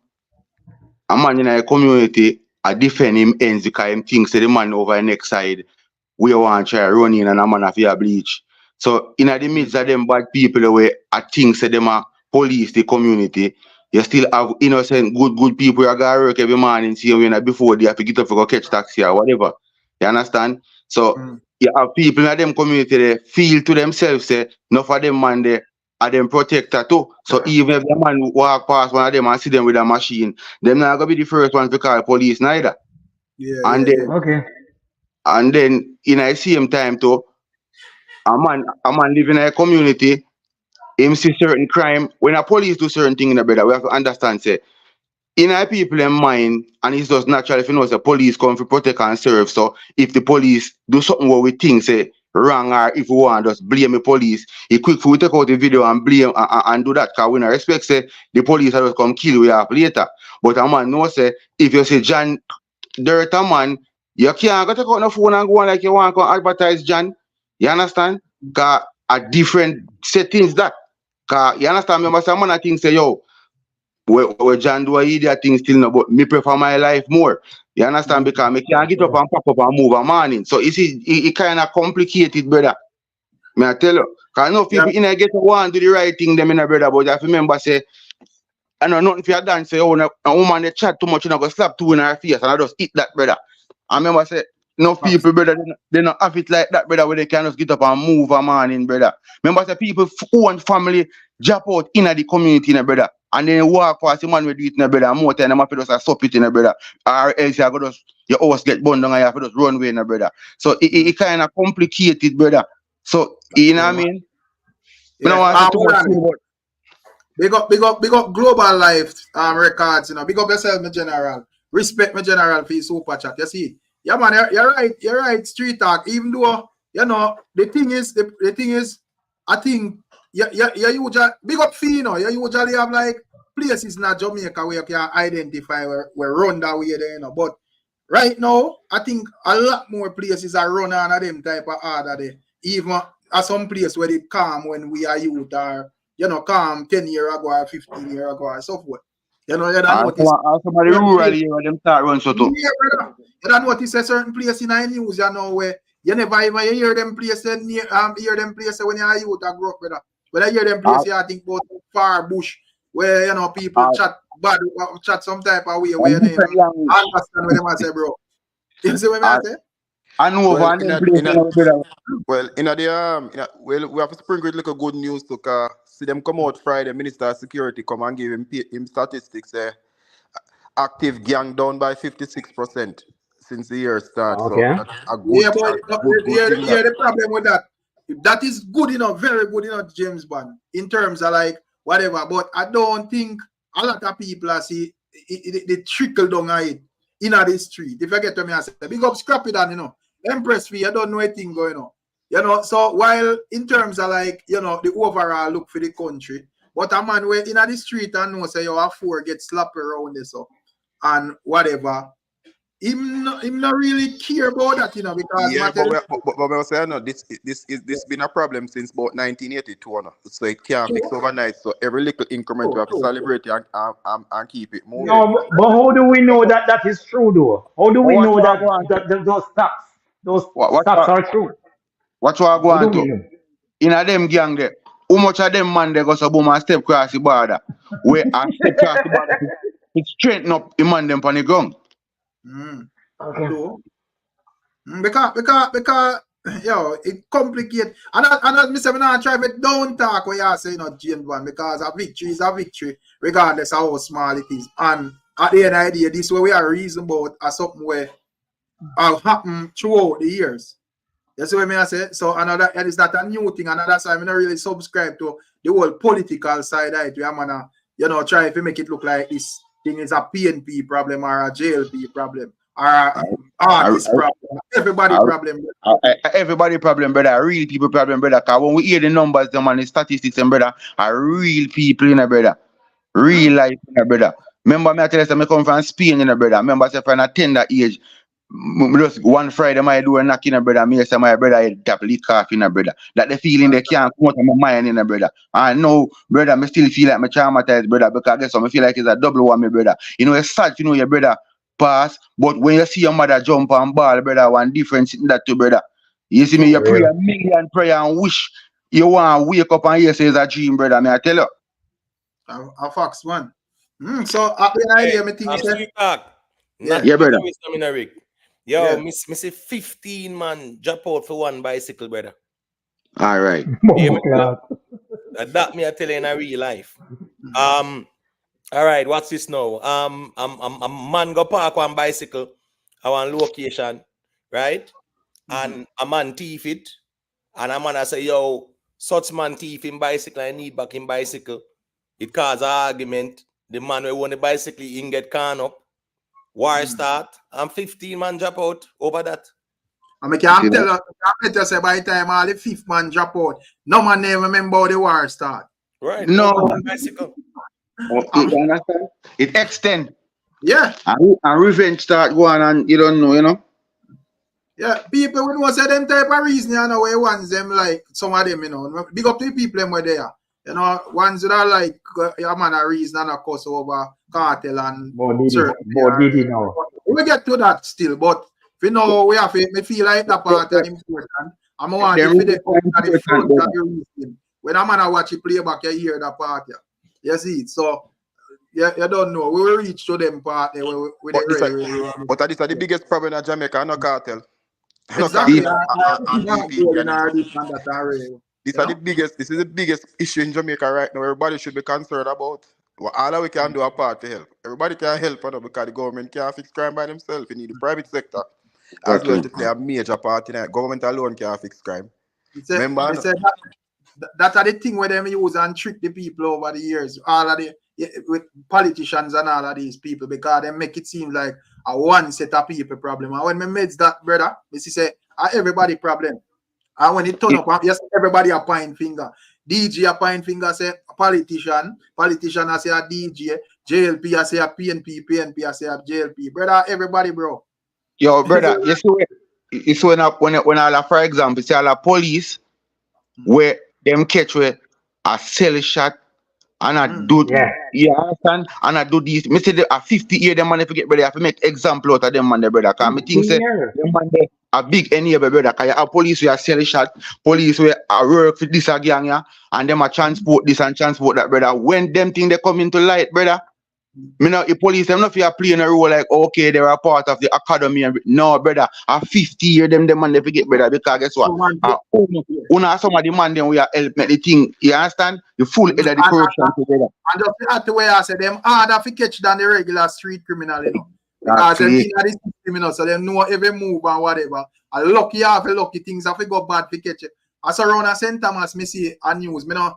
a man in a community, I defend him ends because him thinks the man over the next side, we want to try run in and a man of your bleach. So in the midst of them bad people the way I think say them are police the community, you still have innocent, good people who go work every morning, see when before they have to get up to go catch taxi or whatever. You understand? So you have people in them community they feel to themselves say, enough of them man they are them protector too. So even if the man walk past one of them and see them with a machine, them not gonna be the first one to call police neither. Yeah, And yeah, then Okay. and then in the same time too, a man living in a community, him see certain crime. When a police do certain thing in the brother, we have to understand say in our people in mind, and it's just natural if you know the police come to protect and serve. So if the police do something what we think say wrong or if we want just blame the police, it quick for we take out the video and blame and do that because we not respect say the police are just come kill we up later. But a man know say if you say John dirt a man, you can't go take out the phone and go on like you want to advertise John. You understand? Cause a different settings that. Cause you understand? Remember some man I think say yo. Where John do a idiot thing still no, but me prefer my life more. You understand? Because me can't get up and pop up and move a morning. So you see, it kind of complicated, brother. Me I tell you. Because I know people in a get to want to do the right thing, them in a brother, but I remember say, I know nothing for your dance, say, oh, a woman they chat too much, you know, go slap two in her face, and I just eat that, brother. I remember say, no people, brother, they don't have it like that, brother, where they can just get up and move a morning, brother. Remember say, people who want family drop out in the community, brother. And then walk past the man we do it in a brother, and more time, I'm have to just stop it in a brother. Or else you go just, your house get burned down and you have to just run away in a brother. So it kind of complicated, brother. So, you know what I mean? Yeah. I don't want to say too much. Big up global life records, you know. Big up yourself, my general. Respect my general for your super chat. You see? Yeah, man, you're right, street talk. Even though, you know, the thing is, I think you usually big up fee, you know, you usually have like places in Jamaica where you can identify where run that way there, you know. But right now, I think a lot more places are run on them type of order there. Even at some place where they calm when we are youth or you know, calm 10 years ago or 15 years ago or so forth. You know, you don't notice. Somebody rural here where them start run so too. Yeah, brother. You don't notice a certain place in the news, you know, where you never even hear them places when you are youth or grow up, brother. When I hear them places, I think about far bush where, you know, people chat some type of way where you know, understand what they say, bro. You see what I say? I know well, we have to spring with little good news to see them come out Friday. Minister of Security come and give him statistics. Active gang down by 56% since the year starts. Okay. So that's a good, good thing. The problem with that is good enough, very good enough, James Bond, in terms of like whatever. But I don't think a lot of people are see the trickle down it in the street. If you get to me, I say, big up scrap it and you know. Empress fee, I don't know anything going on. You know, so while in terms of like, you know, the overall look for the country, but a man where in the street and know say you have four get slapped around this up and whatever. Him not really care about that, you know, because but I say no, this been a problem since about 1982, no? So it can't fix overnight. So every little increment we have to celebrate and keep it moving. No, but how do we know that is true though? How do we know that those stats are true? What you are How do going we to? know? In a them gang there, how much of them man they go so boom and step across the border? Where I step across the border to straighten up the man them on the ground. Okay. So, because yo, it complicate. And as me say, me not try to don't talk what you say, James one, because a victory is a victory, regardless of how small it is. And at the end of the day, this way we are reason about as something where happen throughout the years. You see what I say? So another is that a new thing, another side, I don't really subscribe to the whole political side of it. We are try to make it look like this thing is a PNP problem or a JLP problem or a artist problem. Everybody problem. Everybody problem, brother. Real people problem, brother. Because when we hear the numbers, them and the statistics, and brother, are real people, brother. Real life, brother. Remember me I tell you, I come from Spain, brother. Remember I say from a tender age. Just one Friday, my do a knock in a brother. Me say my brother head tap lick off in a brother. That the feeling they can't come out of my mind in a brother. And no, brother, me still feel like me traumatized, brother, because I guess I feel like it's a double one, me brother. It's sad, your brother pass, but when you see your mother jump and ball, brother, one difference in that too, brother. You see me, you pray a million prayer and wish you want to wake up and hear say it's a dream, brother. Me I tell you. A facts, man. So at the idea, me think yeah, brother. Yo, miss 15 man drop out for one bicycle, brother. All right. That me I tell you in a real life. All right, what's this now? A man go park one bicycle at one location, right? And a man thief it, and a man I say, yo, such man thief in bicycle, I need back in bicycle. It cause an argument. The man who won the bicycle, he can get can up. War start, and 15 man drop out over that. And I can tell you, say by the time all the 5th man drop out, no man never remember how the war start. Right. No. Bicycle. You understand? It extend. Yeah. And revenge start going and you don't know, Yeah, people when was say them type of reason, where ones them like some of them, big up to the people them were there. Ones that are like a man a reason and a cuss over cartel and we get to that still, but we have to me feel like that part is important. I'm want to the front of the reason. When a man watch it play back, you hear that part. You see it. So you don't know. We will reach to them part there but this is the biggest problem in Jamaica, no cartel. Exactly. This is the biggest issue in Jamaica right now. Everybody should be concerned about. Well, all that we can do a part to help. Everybody can help because the government can't fix crime by themselves. You need the private sector as well to play a major part in it. Government alone can't fix crime. Remember? That's the thing where them use and trick the people over the years. All of the with politicians and all of these people, because they make it seem like a one set of people problem. And when me made that, brother, this is everybody problem. And when it turn up, yes, everybody a point finger. DJ a point finger say a politician a say a DJ, JLP a say a PNP a say a JLP. Brother, everybody, bro. Yo, brother, you see when all for example, say all the police where them catch where a sell shot and I do you understand? And I do this. Me say a 50 year them man if you get brother, I have to make example out of them man, brother. Cause me think say them man they a big enable, brother. Cause you have police where sell shot, police where work for this gang, and them a transport this and transport that, brother. When them thing they come into light, brother. The police them not feel playing a role like okay, they're a part of the academy. No, brother, a 50 year them man they forget, brother, because guess what? Some of the man them we are help make the thing, you understand? The full head of the corruption together. And just at the way I say them harder to catch than the regular street criminal, Because them in the system, so they know every move and whatever. A lucky things have to go bad to catch it. As around a St. Thomas, me see a news, me no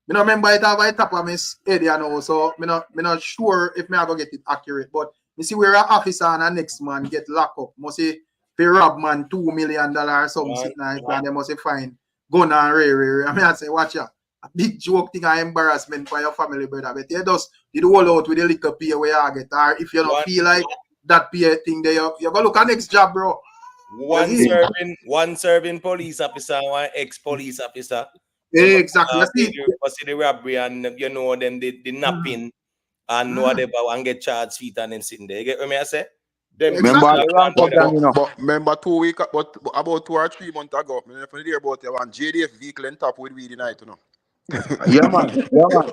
remember it have a top of my head, so me not sure if me I go get it accurate. But me see where an officer and a next man get locked up. Must say they rob man $2 million or something and they must find gun and rare. I mean I say watch ya. A big joke thing and embarrassment for your family, brother. But you just did roll out with a little pay where you get. Or if you don't feel like that pay thing there, you go look at next job, bro. One serving police officer, one ex-police officer. Exactly. See the robbery and them the napping and whatever and get charged feet and then sitting there. You get what I say? Remember 2 weeks, but about 2 or 3 months ago, I hear about one JDF vehicle in top with weed tonight, Yeah, man. Yeah, man.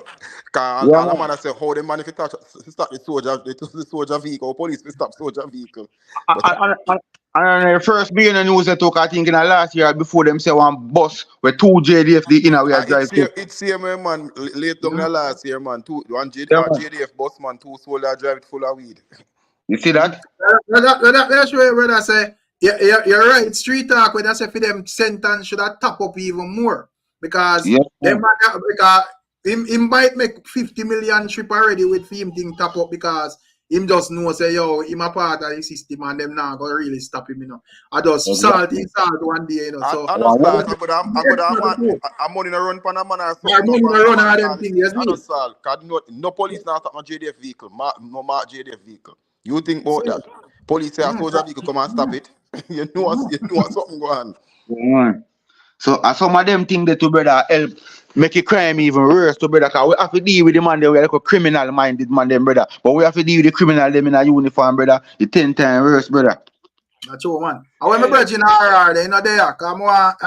Cause Yeah, all the man. man say how the man if you touch stop the soldier vehicle, police will stop soldier vehicle. But And the first being a news they took, I think, in the last year before them say one bus with 2 JDF the inner we are drive to. it's same man late down the last year, man. One Yeah, man. JDF bus man, 2 soldier drive it full of weed. You see that? That's where brother say, you're right. Street talk when I say for them sentence should have top up even more because Yeah. them because him might make 50 million trip already with him thing top up because him just know say yo him a part of the system and them now gonna really stop him, you know. I just salt one day, you know. So I know salt. I'm money to run pan a man or something. money to run all them things, yes, I know salt. Cause no police now stop no JDF vehicle. No mark JDF vehicle. You think about that? Police say a soldier vehicle come and stop it. you know something go on. Yeah. So some of them think that to brother help make a crime even worse to brother, cause we have to deal with the man there, we like a criminal minded man them brother. But we have to deal with the criminal them in a uniform, brother. The 10 times worse, brother. That's true, man. I want my brother in RR, they know there. Cause I want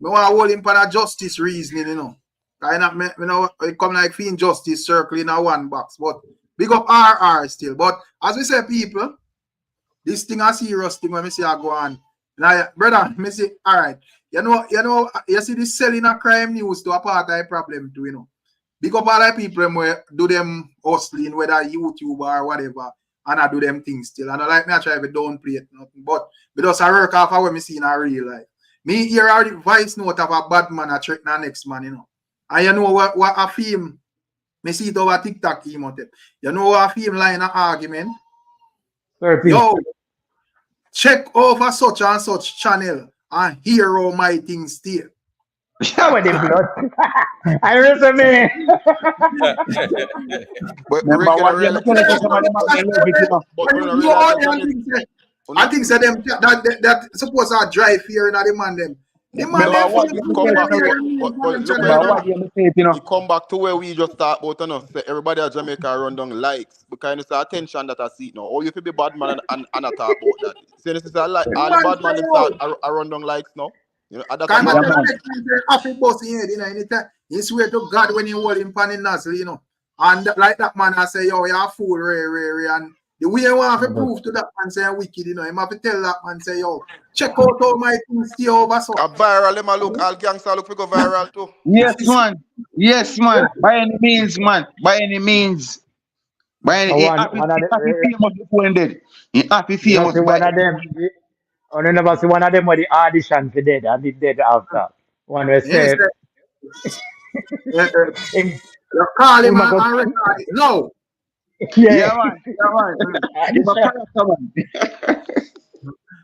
to hold him for a justice reasoning, you know. It come like fiend justice circle in a one box. But big up RR still. But as we say, people, this thing a serious thing when we see I go on. Now, brother, me say, all right. You see this selling a crime news to a part of the problem too, you know. Big up all the people where do them hustling, whether YouTube or whatever, and I do them things still. And I like me, I try to downplay it, nothing. But because I work off of what me see in a real life. Me hear a voice note of a bad man, a threaten the next man, you know. And you know what I film, me see it over TikTok, you know what I film line of argument? Yo, check over such and such channel and hear how my things stay. Shower the blood. I resume. But Remember what them I think so them that suppose I drive here in the man them. The man you come back to where we just start about, you know, say everybody at Jamaica run down likes because it's the attention that I see now. Or you feel be bad man and I talk about that. See, this is like all the bad man start I run down likes now. You know, that's happy boss in here, you know, anytime. He swear to God when you hold him pan in nozzle, you know. And like that man, I say, yo, you're a fool, Ray. And the way you want to prove to that man say wicked, you know, him have to tell that man, say, yo, check out all my things stay over. So a viral, him a look, all gangster look to go viral too. Yes, man. Yes, man. By any means, man. By any means. By any happy famous before him dead. Happy famous. One of them. I never see one of them where the audition for dead and the dead after. One was said. Call him and record it. No. Yeah, man.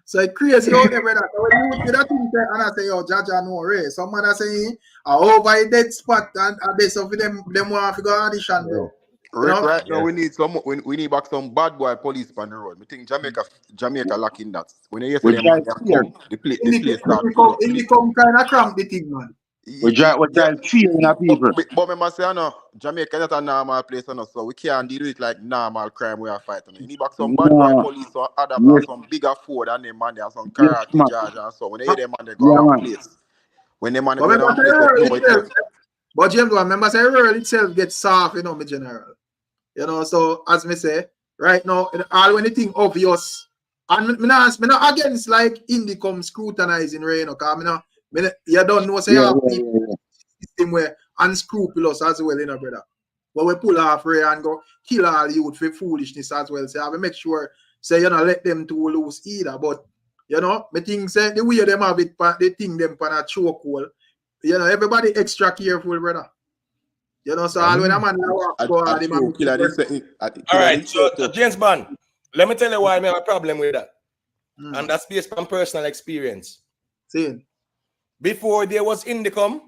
So it's crazy out there, brother. So when you see that thing and I say, yo, Jaja no Ray. Some man are saying, over a dead spot and they so for them want to go audition, bro. Right now we need back some bad boy police on the road. We think Jamaica lacking that. When you hear them man come, the place come kind of cramp the thing, man. We drive fear in our people. But remember say no, Jamaica is not a normal place, so we can't deal with it like normal crime we are fighting. You need back some bad boy police or other some bigger Ford and them man there some karate judge and so when they hear them man they go around place. When them man go around place, but James, remember say rural itself gets soft, you know, me general. You know, so as me say, right now, all anything obvious, and me not against like indie come scrutinizing, right? You know, cause you don't know, say you have people system where unscrupulous as well, you know, brother. But we pull off Ray and go kill all youth for foolishness as well. So I have to make sure, say, you know, let them too loose either. But, you know, me think, say, the way them have it, they think them pan a chokehold. You know, everybody extra careful, brother. You know, so all when a man walk go out, all right, so James Bond, let me tell you why I have a problem with that. And that's based on personal experience. See? Before there was Indicom,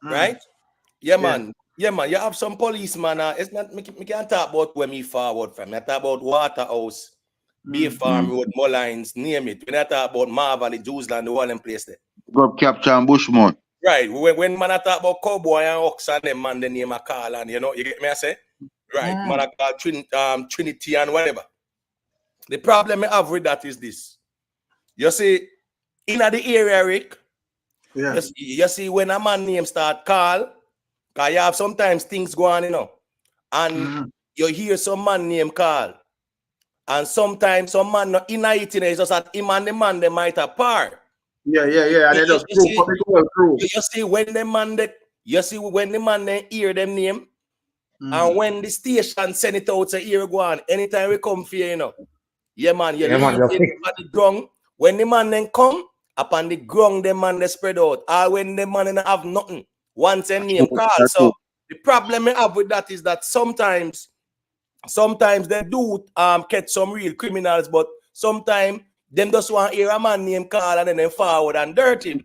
right? Yeah, man. You have some policeman. It's not me can't talk about where me forward from. I talk about Waterhouse, Bay Farm Road, Mullines, name it. When I talk about Marvally, Jewsland, the one in place there. Grub Capture and Bushmore. Right. When man I talk about Cowboy and Ox and them man, the name I call and you know, you get me I say? Right. Man I call Trinity and whatever. The problem I have with that is this. You see, in the area, Rick, you see when a man name start call, Because you have sometimes things go on, you know, and you hear some man name call. And sometimes some man not in it, it's just that him and the man they might apart. Yeah. And they just you see when the man they hear them name, and when the station send it out to hear go on, anytime we come here, you know. Yeah, man, you leave him at the ground. When the man then come upon the ground, the man they spread out. Or when the man then have nothing, once a name call. So the problem I have with that is that sometimes they do catch some real criminals, but sometimes them just want to hear a man name call and then they forward and dirty.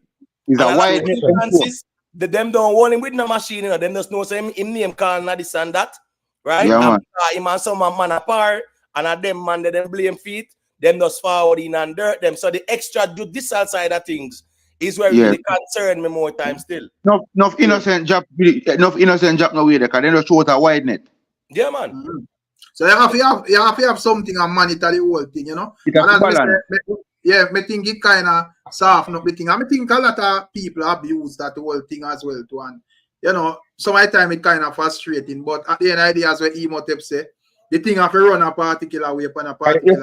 Is a wide chances them don't want him with no machine, you know, them just know him name call and this and that, right? Yeah, man. Him and some man apart, and at them man they them blame feet, them just forward in and dirt them. So the extra judicial side of things is where really concern me more time still. Enough innocent job no way, because they don't show it a wide net. Yeah, man. So you have to have something and monitor the whole thing, you know. I think it kind of soften up the thing. I think a lot of people abuse that whole thing as well too, and you know, some of the time it kind of frustrating. But at the end of the day, as what Imhotep say, the thing have to run a particular way upon a particular.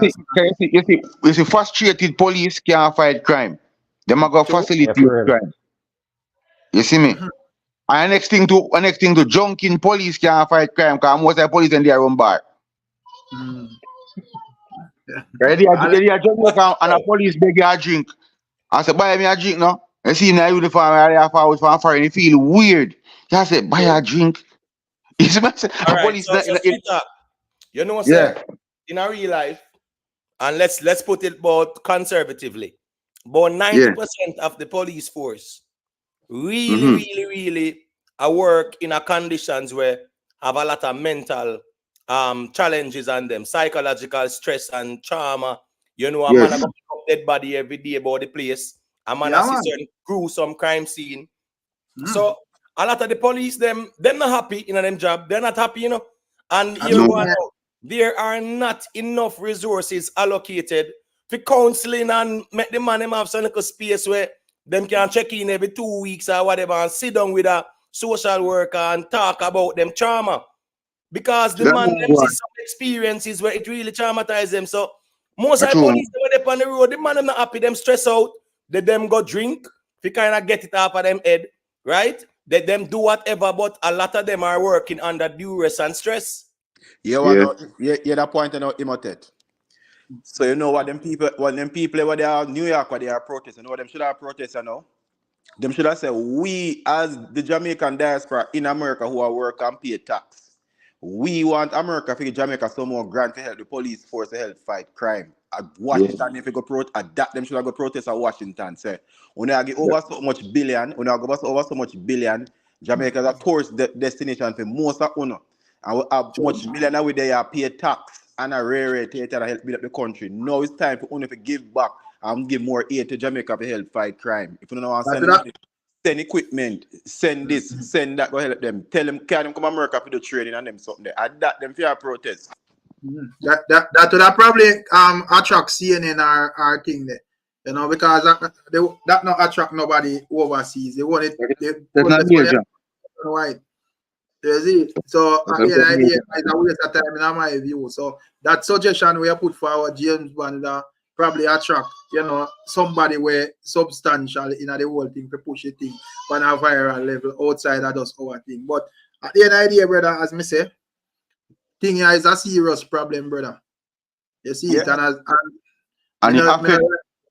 You see, frustrated police can't fight crime. They might go facilitate crime. You see me? And next thing to junking police can't fight crime because most of the police in their own bar. Ready? They are Jamaica and a police beg you a drink. I said, buy me a drink now. You see my uniform, I have forward from foreign. You feel weird. I said, buy a drink. You see, police. You know what I'm saying? In a real life, and let's put it about conservatively, about 90% of the police force really work in a conditions where have a lot of mental challenges on them, psychological stress and trauma. You know, a man pick up dead body every day about the place. A man see certain gruesome crime scene. So a lot of the police, they're not happy in them job. They're not happy, you know. And there are not enough resources allocated for counseling and make the man have some little space where them can check in every 2 weeks or whatever and sit down with a social worker and talk about them trauma. Because the man them see some experiences where it really traumatizes them. So most of the police when they on the road, the man them not happy, them stress out, they them go drink, if kind of get it off of them head, right? They them do whatever, but a lot of them are working under duress and stress. That point I know Imhotep. So you know what them people where they are New York where they are protesting, you know what them should have protested now? Them should have said, we as the Jamaican diaspora in America who are work and pay tax, we want America to give Jamaica some more grant to help the police force to help fight crime. At Washington, if you go protest, them should have go protest at Washington. Say, when I get over so much billion, Jamaica is a tourist destination for most of us. And we have much million away there pay tax and a rare rate to help build up the country. Now it's time for only to give back and give more aid to Jamaica to help fight crime. If you don't want to send equipment, send this, send that, go help them. Tell them, can them come to America for the training and them something there. And that them fear protest. That would probably attract CNN our thing there. You know, because that not attract nobody overseas. They want it. Right. You see? So the idea is a waste of time in my view. So that suggestion we put forward, James Bond, probably attract, you know, somebody where substantial in the whole thing to push the thing on a viral level outside of just our thing. But at the end of the day, brother, as me say, thing here is a serious problem, brother. You see it, and it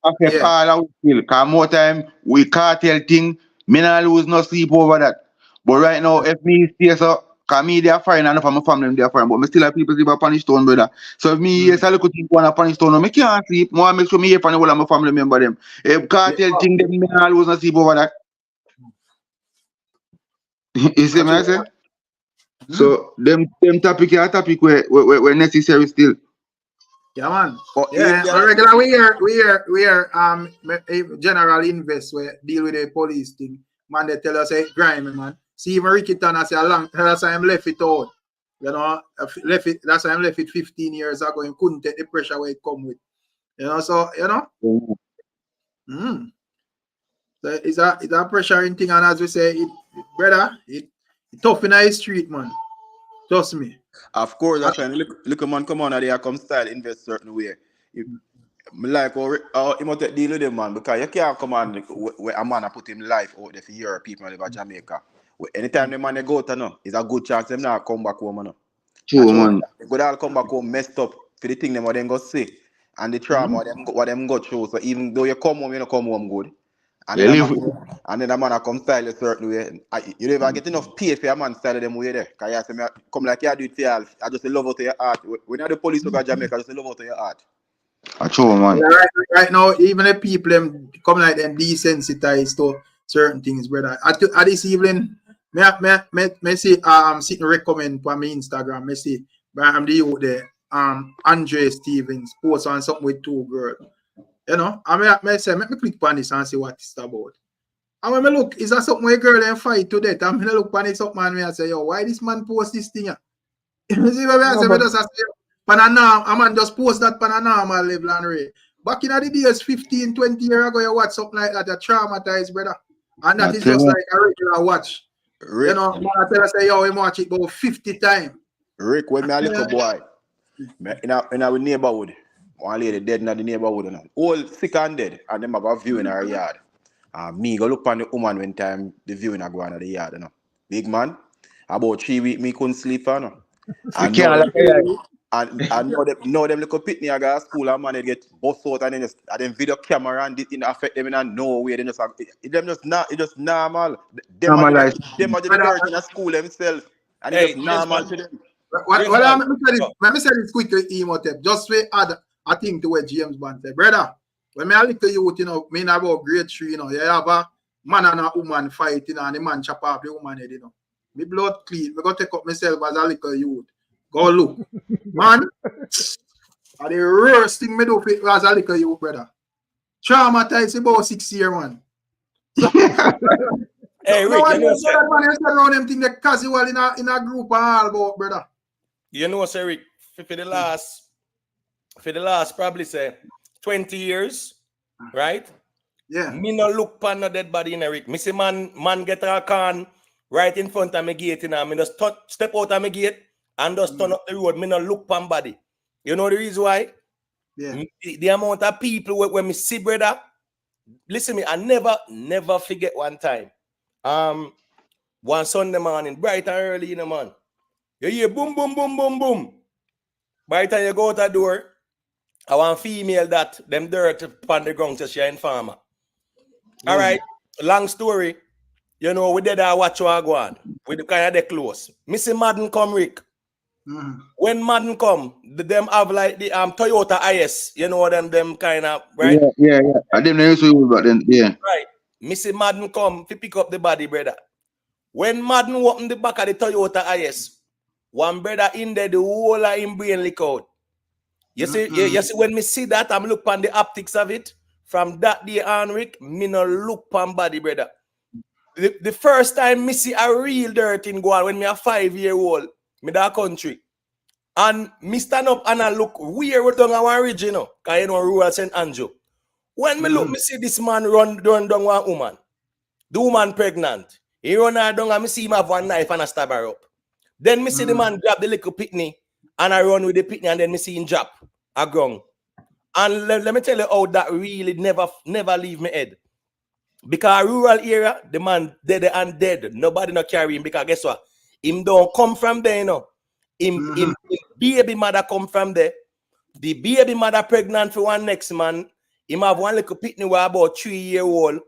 affect all our skill. Because more time we cartel thing, me not lose no sleep over that. But right now, if me stay so, because me they are foreign and for my family they are foreign, but me still have people live up on the stone, brother. So if me yes, I look at things on a stone, I can't sleep. More make sure me here for the whole of my family member them. If cartel thing, them me not lose no sleep over that. You see me I say? So them topic are topic where necessary still. Yeah, man. Regular we hear general invest where deal with the police thing. Man, they tell us, hey, grimy, man. See, even Ricky Tanner say that's why I'm left it out. You know, that's why I'm left it 15 years ago and couldn't take the pressure where it come with. You know, so, you know. So it's a pressuring thing, and as we say, brother, Tough in the street, man. Trust me. Of course, that's when look a man come on and they come style invest certain way. Me like how you must deal with them, man, because you can't come on where a man put him life out there for your people live in Jamaica. Anytime the man they go to no, it's a good chance them not come back home. No. True, man. They could all come back home messed up for the thing them what them go see and the trauma what them go through. So even though you come home, you don't come home good. And then a man come style a certain way. You never get enough pay for a man style them way there. Because you say, come like you do it for you. I just love out of your heart. When you're the police over Jamaica, I just love out of your heart. True, man. Right now, even the people them come like them desensitized to certain things, brother. At this evening, me see sitting recommend on my Instagram. Me see I'm the youth there. Andre Stevens post on something with 2 girls. You know, I may say, let me click on this and see what it's about. And when I look, is that something where a girl and fight to death? I'm gonna look on it up, man, and I say, yo, why this man post this thing? You see what I say? I say, a man just post that on a normal level and rate. Back in the days, 15, 20 years ago, you watch something like that, you're traumatized, brother. And that is just like a regular watch. Rick, you know, man, I tell us, say, yo, we watch it about 50 times. Rick, when me a little boy, in our neighborhood, one lady dead in the neighborhood, and all sick and dead, and them have a view in her yard. Me go look on the woman when time the viewing are going to the yard, you know. Big man, about 3 weeks me couldn't sleep, you know. And know them little pitney I got school and man they get bust out and then video camera and it affect them in no way. They just it just normal. Them are the dirt in a school themselves and it's just normal to them. Let me say this quickly, Emotep. Just to add a thing to what James Bond said. Brother, when I look to you, you know, mean about grade 3, you know, you have a man and a woman fighting and the man chop off the woman head, you know. Me blood clean. I go take up myself as a little youth. Go look. Man, and the worst thing me do as a little youth, brother. Traumatized about 6 years, man. Hey, Rick, you know, sir. Man, you around them thing that casual in a group and all about, brother. You know, sir, Rick, for the last probably say 20 years, right? Yeah. Me no look pan no dead body in a Rick. Me see man get a can right in front of my gate, you know. Me just step out of my gate and just turn up the road. Me no look pan body. You know the reason why? Yeah. The amount of people when me see, brother, listen me, I never forget one time. One Sunday morning, bright and early in the man. You hear boom, boom, boom, boom, boom. By the time you go out the door, I want female that them dirt upon the ground to share in farmer. All right, long story. You know, we did watch what go on. We kind of they close. Missy Madden come, Rick. When Madden come, them have like the Toyota IS. You know them kind of right. Yeah. I didn't know you about them. Yeah. Right. Missy Madden come to pick up the body, brother. When Madden open the back of the Toyota IS, one brother in there, the whole of him brain leak out. You see, you see, when me see that, I'm look on the optics of it. From that day on, Rick, me no look on body, brother. The first time me see a real dirt in go on when me a 5-year-old, me that country. And me stand up and I look weird down our original, because you know rural St. Andrew. When me look, me see this man run down one woman. The woman pregnant. He run her down and me see him have one knife and I stab her up. Then me see the man grab the little pitney and I run with the pitney and then me see him drop a ground. And let me tell you how that really never leave me head. Because rural area, the man dead and dead. Nobody not carry him because guess what? Him don't come from there, you know. Him baby mother come from there. The baby mother pregnant for one next man. Him have one little pitney who about 3-year-old.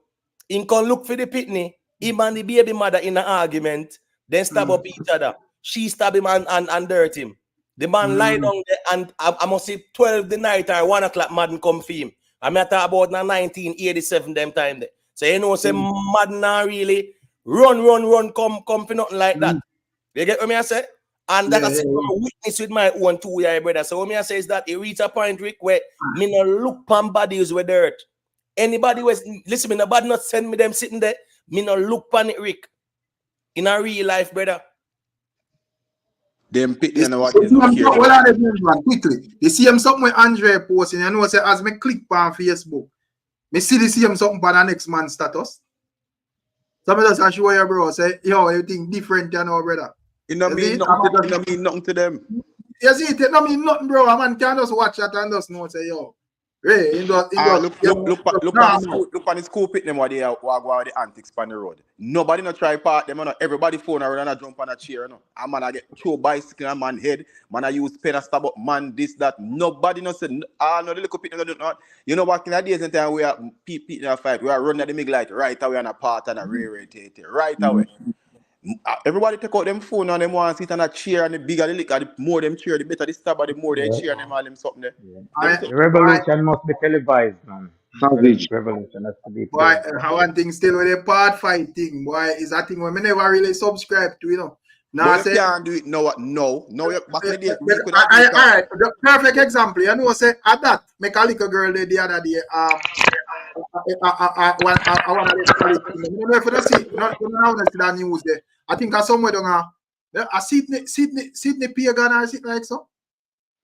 Him can look for the pitney. Him and the baby mother in an argument. Then stab up each other. She stab him and dirt him. The man lie down there and I must say 12 the night or 1 o'clock Madden come for him. I mean, I talk about 1987 them time there. So you know, say Madden really run, come for nothing like that. You get what I say? And that I say witness with my own 2-year brother. So what I say is that it reach a point, Rick, where me no look pan bodies with dirt. Anybody was listen, me nobody not send me them sitting there. Me no look pan it, Rick. In a real life, brother. Them pitney and what they don't care. What are they doing, man? Quickly. You see him something with Andre posting. You know, say as me click on Facebook, me see the same something by the next man status. Some of us are show you, bro. Say, yo, you think different, you know, brother. It don't mean nothing to them. You see, it don't mean nothing, bro. A man can just watch that and just know, say, yo, Ray, Look on the school pit them what they walk the antics on the road. Nobody no try part them, no. Everybody phone around and jump on a chair, no. A man I get throw bicycle on man head, man I use pen and stab up man, this, that. Nobody no say, no, the little pit no do not. You know what in the days and time we are people in a fight, we are running at the big light right away on a part and a right away. Everybody take out them phone and them want to sit on a chair and the bigger the liquor, the more them chair, the better the stab, the more they cheer and them all them something there. The revolution must be televised, man. Savage. Revolution has to be boy, televised. one thing still with the part fight thing, boy, is that thing when me never really subscribe to, you know. Now you can't do it no. You back in the day, we could have alright, the perfect example, you know, say at that, make a little girl the other day, I want to you know if you don't see, not that news there. I think I somewhere down a Sydney Pagan or something like so.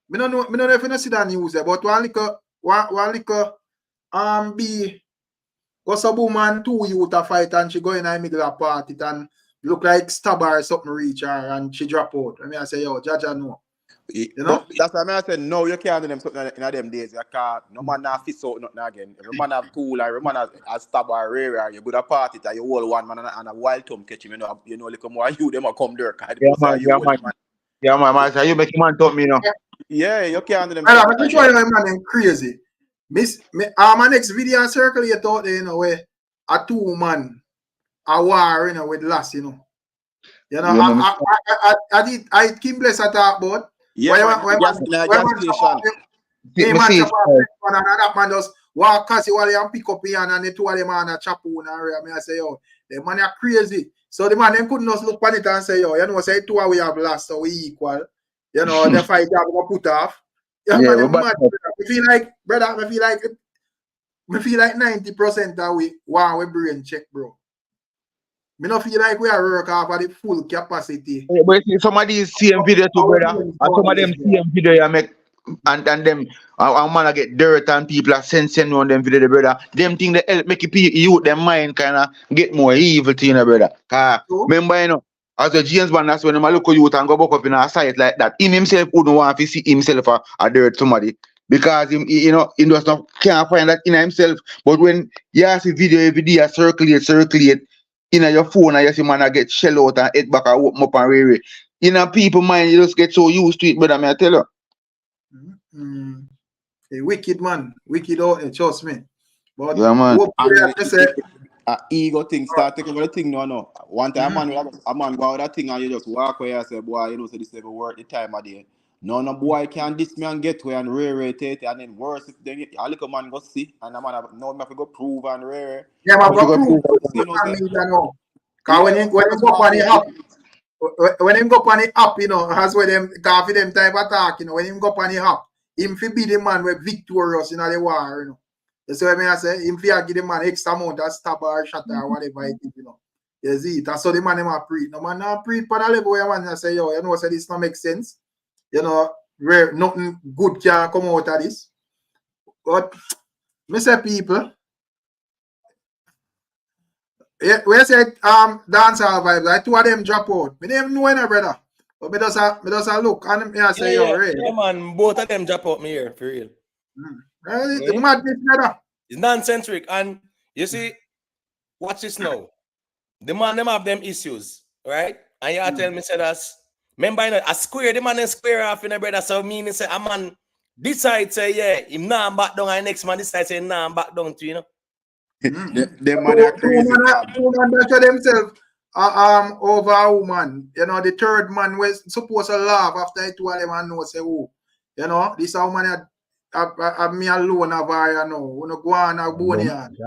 Me don't know if you don't see that news there, but one little be was a woman, 2 youth a fight and she go in the middle of party and look like stab her or something reach her and she drop out. I mean I say, yo, Jaja no. You know? That's why I said no, you can't do them something in them days. You can't. No man have fist out nothing again. Every man have tool, every man has stab or rare. You go to party that you hold one man and a wild thumb catch him. You know, like more you them a come there. Yeah, man. So you make him man talk me now. Yeah, you can't do them. I'm going to show you man crazy. My next video circulate out there, you know, where a 2 man a war, you know, with last, you know. You know, I Kim Bless I talk about. Yeah, when that man just walk casually and pick up here and the 2 of them and a chop on and I say, yo, the man are crazy. So the man them couldn't just look on it and say, yo, you know, say 2 we have lost, so we equal. You know, the fight have to put off. Yeah, man, mad. I feel like, brother, I feel like 90% that we brain check, bro. Me not feel like we are work off at the full capacity. Yeah, but see, some of these same video too, brother. And some of them same video you make and them man get dirt and people are sensing on them video, brother. Them thing they help make you them mind kinda get more evil to you, brother. Remember, you know, as a James Bond, that's when him look at youth and go back up in a site like that. Him himself wouldn't want to see himself a dirt somebody. Because him, you know, he just not can't find that in himself. But when you see video every day circulate in your phone and you see man get shell out and head back and open up and rare. In a people mind, you just get so used to it, brother, may I tell you. A wicked man, wicked out, trust me. But yeah, man. Ego thing start taking the thing no. One time a man go out that thing and you just walk away and say, boy, you know, so this never work the time of day. No boy can diss me and get away and rare-rate and then worse if they a little man go see and a man have to go prove and rare. Yeah, but go prove because when him go on the app, you know, has where them coffee them type attack, you know, when him go on the app, him fi be the man with victorious in the war, you know. That's what I say, him fi give the man extra amount of stab or shot or whatever it is, you know. You see, that's so the man him a preach. No man not preach for the level where man say, yo, you know, say this no make sense. You know, where nothing good can come out of this. But me say people, yeah, we say dancehall vibes, like 2 of them drop out. Me don't know any brother. But me just a look and me say, yo, Ray. Yeah, man, both of them drop out me here, for real. It's madness, brother. It's nonsensical. And you see, watch this now. The man them have them issues, right? And you tell me say that's remember, you know, a square, the man is square off in the brother. So meaning say a man decide say, yeah, him now back down, and next man decide say nah back down to, you know. Them man are crazy. Woman better themselves over a woman. You know, the 3rd man was supposed to laugh after 2 of them and know say, oh, you know, this a woman have me alone of her, you know. We no go on a boneyard.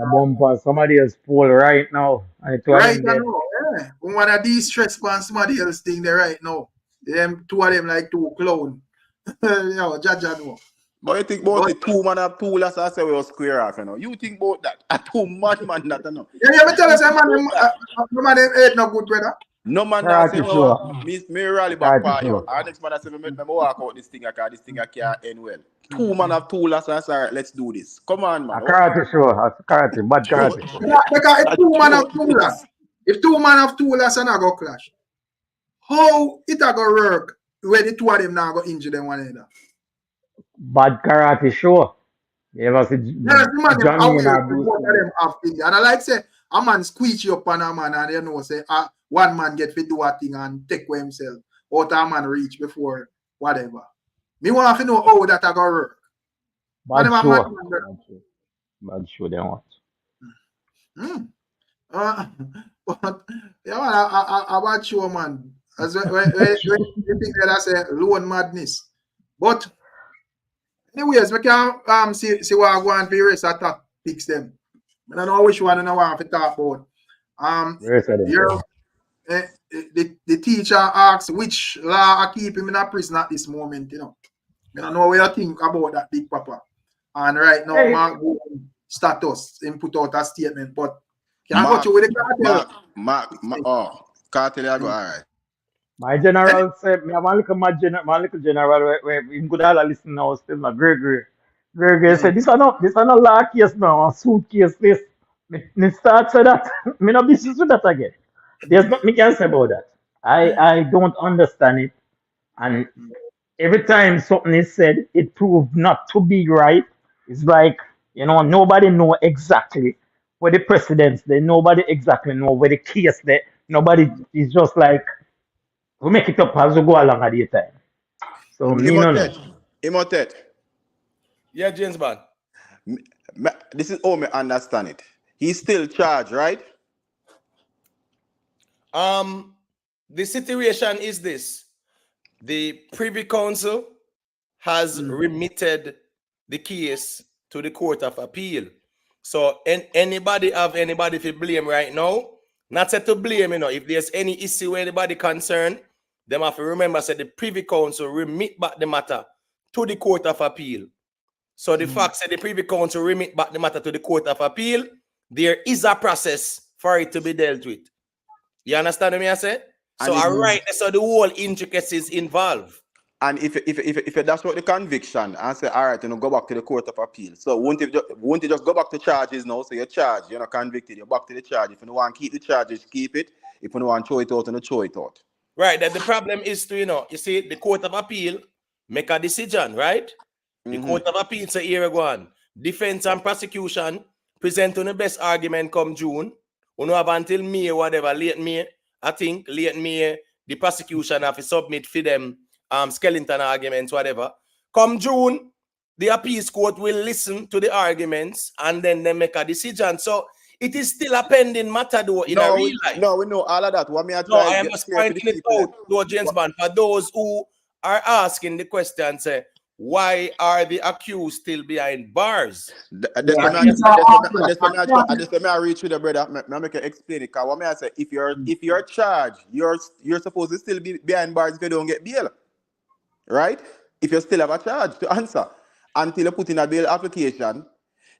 Somebody else pull right now. Right now, yeah. We want to de-stress on somebody else thing there right now. Them 2 of them like 2 clown. You know, Jaja know. But you think about the 2 man have 2 last I say we will square off, you know. You think about that? A 2 mad man that, you know. Yeah, me tell you, say man ain't no good, brother. No man that say, well, me rally back for you. And next man that say, me walk out this thing, this thing I can't end well. 2 man have 2 last I say, let's do this. Come on, man. Karate show, karate, bad karate. Because it's 2 man have 2 last. If two man have two less and I go clash, how it a go work when the two of them now go injure them one another? Bad karate show. You ever see Yes, the man them Johnny and aware Bruce both of Lee? them have things. And I like say a man squeeze you up on a man and you know say one man get to do a thing and take for himself. Or a man reach before whatever. Me want to know how that a go work. Bad Whatever show. man, Bad show they want. but yeah, man, I watch you, man. As when you think that I say loan madness. But anyways, we can see what I go on for the rest of topics them. I don't know which one I want to talk about. The teacher asks which law I keep him in a prison at this moment, you know. I don't know what you think about that, Big Papa. And right now, Mark status and put out a statement, but can I go to with the cartel? Cartel, I go, all right. My general said, me have one little general where him could all listen now still my Gregory said, this are not law case now, a suitcase this. Me start say that, me no business with that again. There's not me can say about that. I don't understand it. And every time something is said, it proved not to be right. It's like, you know, nobody know exactly where the precedents there, nobody exactly know where the case there, nobody is just like, we make it up as we go along at the time. So me no know. Imotet. Yeah, James Bond. This is how me understand it. He's still charged, right? The situation is this. The Privy Council has remitted the case to the Court of Appeal. So anybody to blame right now, not set to blame, you know, if there's any issue where anybody concerned, them have to remember that the Privy Council remit back the matter to the Court of Appeal. So the fact that the Privy Council remit back the matter to the Court of Appeal, there is a process for it to be dealt with. You understand what I say? So so the whole intricacies involved. And if that's what the conviction and say, all right, you know, go back to the Court of Appeal. So won't you just go back to charges now? So you're charged, you're not convicted, you're back to the charge. If you don't want to keep the charges, keep it. If you don't want to throw it out, then throw it out. Right. That the problem is to, you know, you see, the Court of Appeal make a decision, right? The Court of Appeal say, here go on. Defense and prosecution present on the best argument come June. You know, have until May, whatever, late May, the prosecution have to submit for them skeleton arguments, whatever. Come June, the appeals court will listen to the arguments and then they make a decision. So it is still a pending matter though in a real life. No, we know all of that. I am just pointing it out, though, James Bond, for those who are asking the question, say, why are the accused still behind bars? I just reach with the brother. I make you explain it. Because what I say, if you're charged, you're supposed to still be behind bars if you don't get bail. Right? If you still have a charge to answer until you put in a bail application,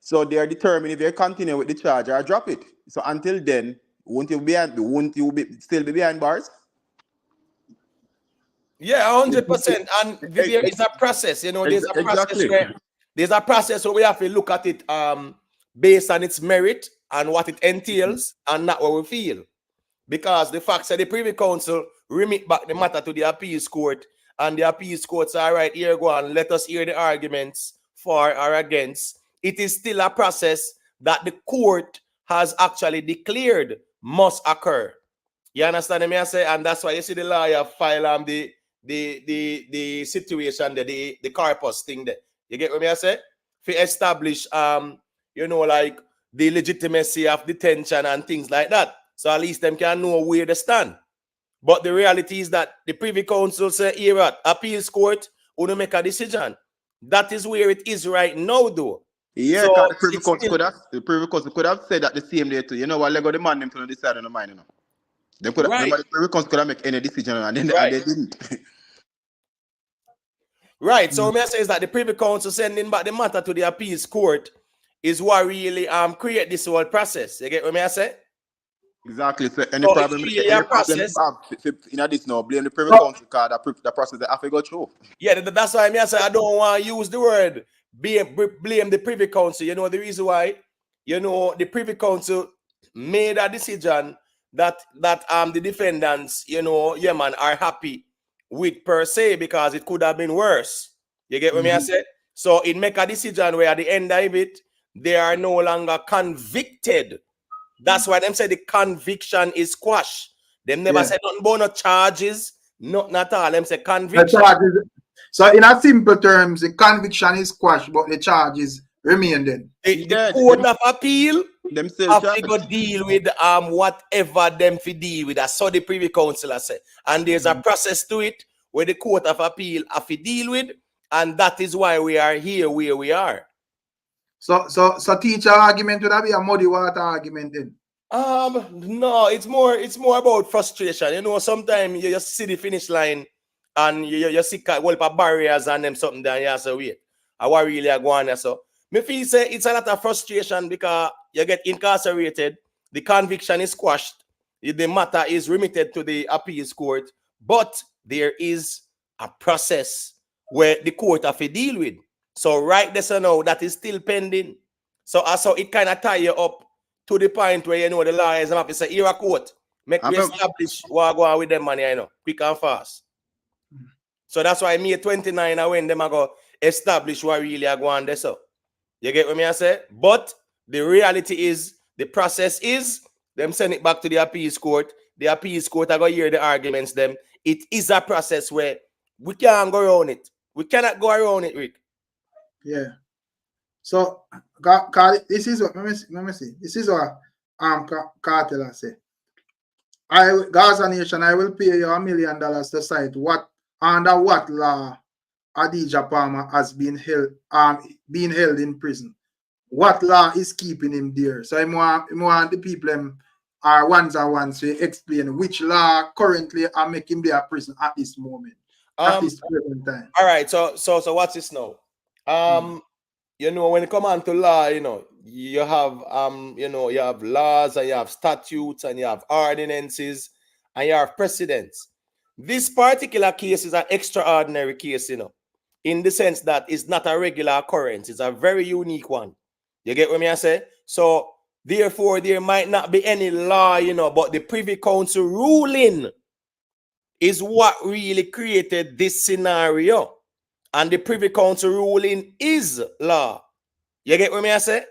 so they are determined if you continue with the charge or drop it. So until then, won't you still be behind bars? Yeah, 100%. And there is a process, you know. There's a process where we have to look at it based on its merit and what it entails, and not what we feel. Because the fact that the Privy Council remit back the matter to the appeals court, and the appeals courts are right here, go on, let us hear the arguments for or against. It is still a process that the court has actually declared must occur. You understand me? I say, and that's why you see the lawyer file the situation there, the corpus thing there. You get what I say? To establish you know, like the legitimacy of detention and things like that. So at least them can know where they stand. But the reality is that the Privy Council say here at appeals court will make a decision. That is where it is right now, though. Yeah, so the Privy Council could have said that the same day too. You know what? Let go demand them to decide on the mind, you know. They could have, the Privy Council could have make any decision and then and they didn't. Right. So what I say is that the Privy Council sending back the matter to the appeals court is what really create this whole process. You get what I say? Exactly. So any problem in this now, blame the Privy Council because the process they have to go through. Yeah, that's why I say I don't want to use the word blame the Privy Council. You know the reason why? You know, the Privy Council made a decision that the defendants, you know, yeah man, are happy with per se, because it could have been worse. You get what me I say? So it make a decision where at the end of it, they are no longer convicted. That's why them say the conviction is quashed. Them never said nothing about no charges, not at all. Them say conviction. So in a simple terms, the conviction is quashed, but the charges remain then. The court of appeal them still have to go deal with whatever them fi deal with. That's so the Privy Council say. And there's a process to it where the court of appeal have to deal with, and that is why we are here where we are. So teacher argument would that be a muddy water argument then? No, it's more about frustration. You know, sometimes you just see the finish line and you see a whole of barriers and them something there, you say, wait, I really are going there. So me feel say it's a lot of frustration because you get incarcerated, the conviction is quashed, the matter is remitted to the appeals court, but there is a process where the court have to deal with. So right there, so now that is still pending. So it kind of tie you up to the point where, you know, the lawyers have to say, here a court, make we establish what go on with them money, you know, quick and fast. So that's why me 29 I when them I go establish what really are going there. So you get what me I say? But the reality is, the process is them send it back to the appeals court. The appeals court are going to hear the arguments them. It is a process where we can't go around it. We cannot go around it, Rick. Yeah. So this is what let me see. This is what Kartel say. Gaza Nation, I will pay you $1 million to cite what under what law Adidja Palmer has been held in prison. What law is keeping him there? So I want the people ones to explain which law currently are making him there prison at this moment. At this present time. All right, so what's this now? You know, when it comes on to law, you know, you have you have laws and you have statutes and you have ordinances and you have precedents. This particular case is an extraordinary case, you know, in the sense that it's not a regular occurrence. It's a very unique one. You get what I say? So therefore, there might not be any law, you know, but the Privy Council ruling is what really created this scenario. And the Privy Council ruling is law. You get what I say?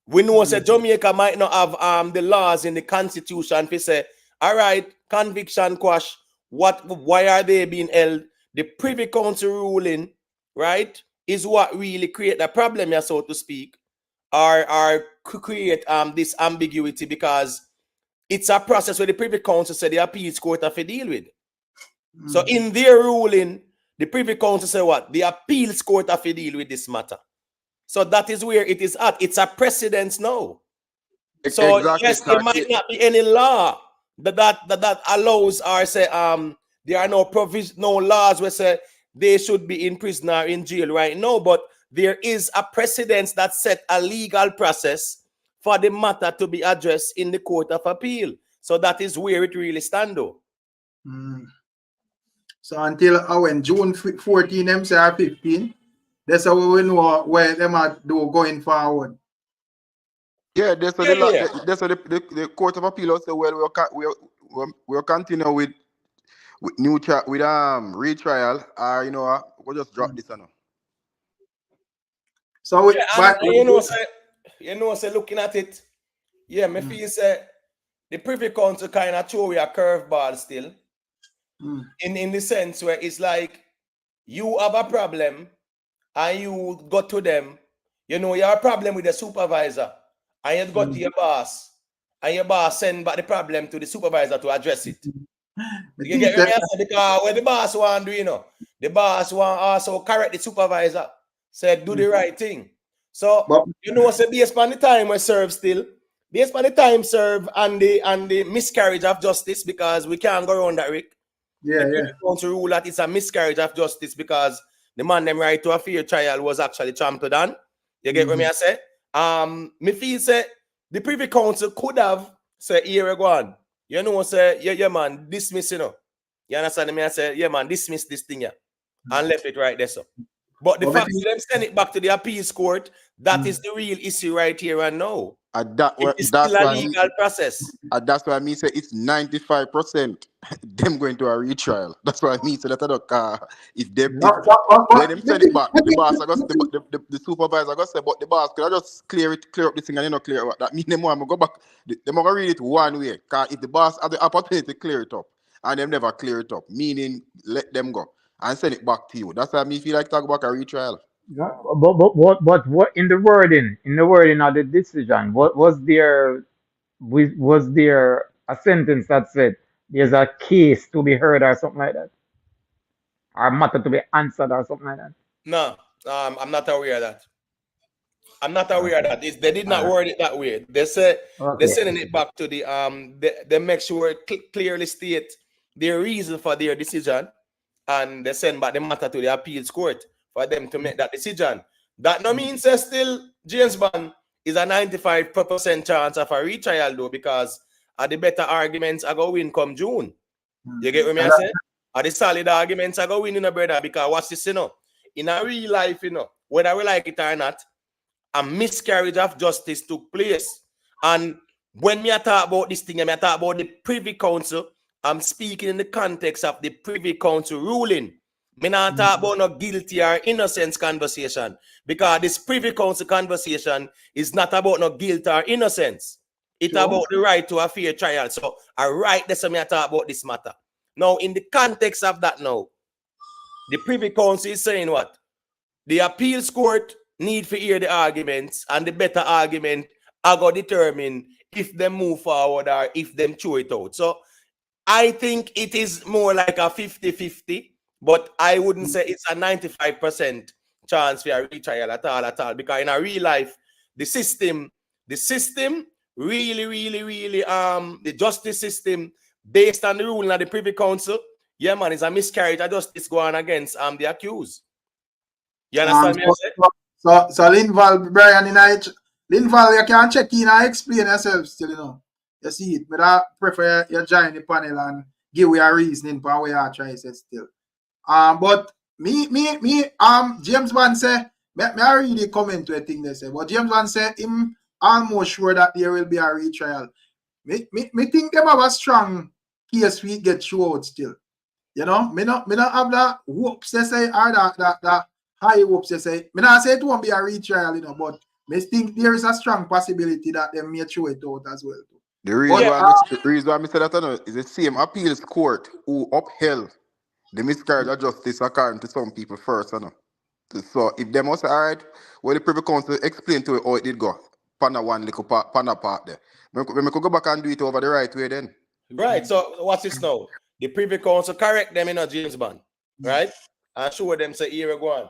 We know that Jamaica might not have the laws in the constitution to say, all right, conviction quash, why are they being held? The Privy Council ruling, right, is what really create the problem here, so to speak, or create this ambiguity, because it's a process where the Privy Council said the appeals court have to deal with. So in their ruling, the Privy Council say what? The appeals court have to deal with this matter. So that is where it is at. It's a precedence now. So exactly, yes, there might not be any law that allows or say there are no laws where say they should be in prison or in jail right now, but there is a precedence that set a legal process for the matter to be addressed in the Court of Appeal. So that is where it really stands. So until when June 14, them say 15, that's how we know where them are going forward. Yeah, that's what the Court of Appeal also we'll continue with new retrial, or you know, we'll just drop this one. So say looking at it, yeah, me feel say the Privy Council kind of throw a curveball still. In the sense where it's like you have a problem and you go to them, you know, you have a problem with the supervisor and you go to your boss and your boss send back the problem to the supervisor to address it. You get me? Because when the boss want to do, you know, the boss want also correct the supervisor, say do the right thing. So you know, say based on the time we serve still, based on the time served and the miscarriage of justice, because we can't go around that, Rick. The Council rule that it's a miscarriage of justice because the man them right to a fair trial was actually trampled on. You get what me I say? Me feel say the Privy Council could have said, here we go on. You know, say, yeah man, dismiss, you know. You understand me? I say, yeah man, dismiss this thing here. And left it right there, so. But the fact is them send it back to the appeals court, That is the real issue right here and now. That's Still a legal process. That's why I mean say it's 95% them going to a retrial. That's why I mean say that I don't if they when them send it back, the boss I got the supervisor I got say, but the boss could I just clear up this thing and you know clear up. That mean them want to go back. Them gonna read it one way. Cause if the boss had the opportunity to clear it up and them never clear it up, meaning let them go and send it back to you. That's why I mean feel like talk about a retrial. But what in the wording of the decision, was there a sentence that said there's a case to be heard or something like that, or a matter to be answered or something like that? No, I'm not aware of that. I'm not aware of that. They did not word it that way. They said they're sending it back to the they make sure it clearly state their reason for their decision, and they send back the matter to the appeals court for them to make that decision. That no means still James Bond is a 95% chance of a retrial though, because the better arguments are going to win come June. You get what I say? The solid arguments are going to win, brother, because what's this, in a real life, whether we like it or not, a miscarriage of justice took place. And when me talk about this thing, I talk about the Privy Council, I'm speaking in the context of the Privy Council ruling. Me not talk about no guilty or innocence conversation, because this Privy Council conversation is not about no guilt or innocence. It's about the right to a fair trial. So I right that's me talk about this matter. Now, in the context of that now, the Privy Council is saying what? The appeals court need to hear the arguments, and the better argument are going to determine if they move forward or if them throw it out. So I think it is more like a 50-50, but I wouldn't say it's a 95% chance for a retrial at all, because in a real life, the system really, the justice system, based on the ruling of the Privy Council, yeah, man, it's a miscarriage of justice going against the accused. You understand me? So Linval, Brian, Linval, you can check in and explain yourself still, You see it, but I prefer you join the panel and give you a reasoning for what you try to say still. But me, James Bond say, I really comment to a thing they say, but James Bond say him almost sure that there will be a retrial. Me think them have a strong case we get through out still. Me not have that hopes they say, or that high hopes they say. Me not say it won't be a retrial, but me think there is a strong possibility that they may throw it out as well. The reason why I say that is the same appeals court who upheld the miscarriage of justice according to some people first, So if them was all right, well, the Privy Council explain to it how it did go. Pana one little part there. We could go back and do it over the right way then. Right. So what's this now? The Privy Council correct them in James Bond, right? And show them say here go on.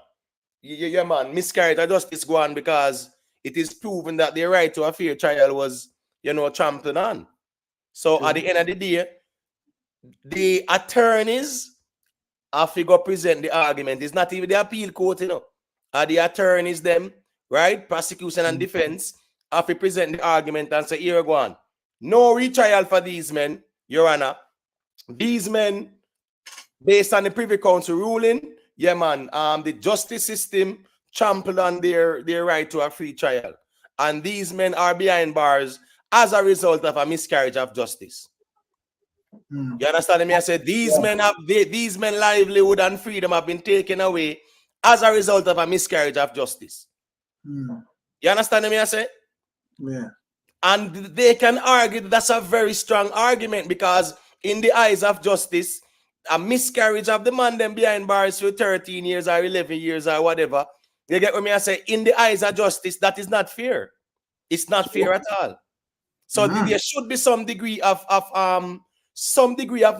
Yeah, man, miscarriage of justice go on because it is proven that their right to a fair trial was, trampled on. So at the end of the day, the attorneys have to go present the argument. It's not even the appeal court, The attorneys them, right? Prosecution and defense have to present the argument and say, here go on. No retrial for these men, Your Honor. These men, based on the Privy Council ruling, yeah, man, the justice system trampled on their right to a free trial. And these men are behind bars as a result of a miscarriage of justice. You understand me? I said these men livelihood and freedom have been taken away as a result of a miscarriage of justice. You understand me? I say? Yeah. And they can argue that's a very strong argument, because in the eyes of justice, a miscarriage of the man them behind bars for 13 years or 11 years or whatever, you get what I say? In the eyes of justice, that is not fair. It's not fair at all. So there should be some degree of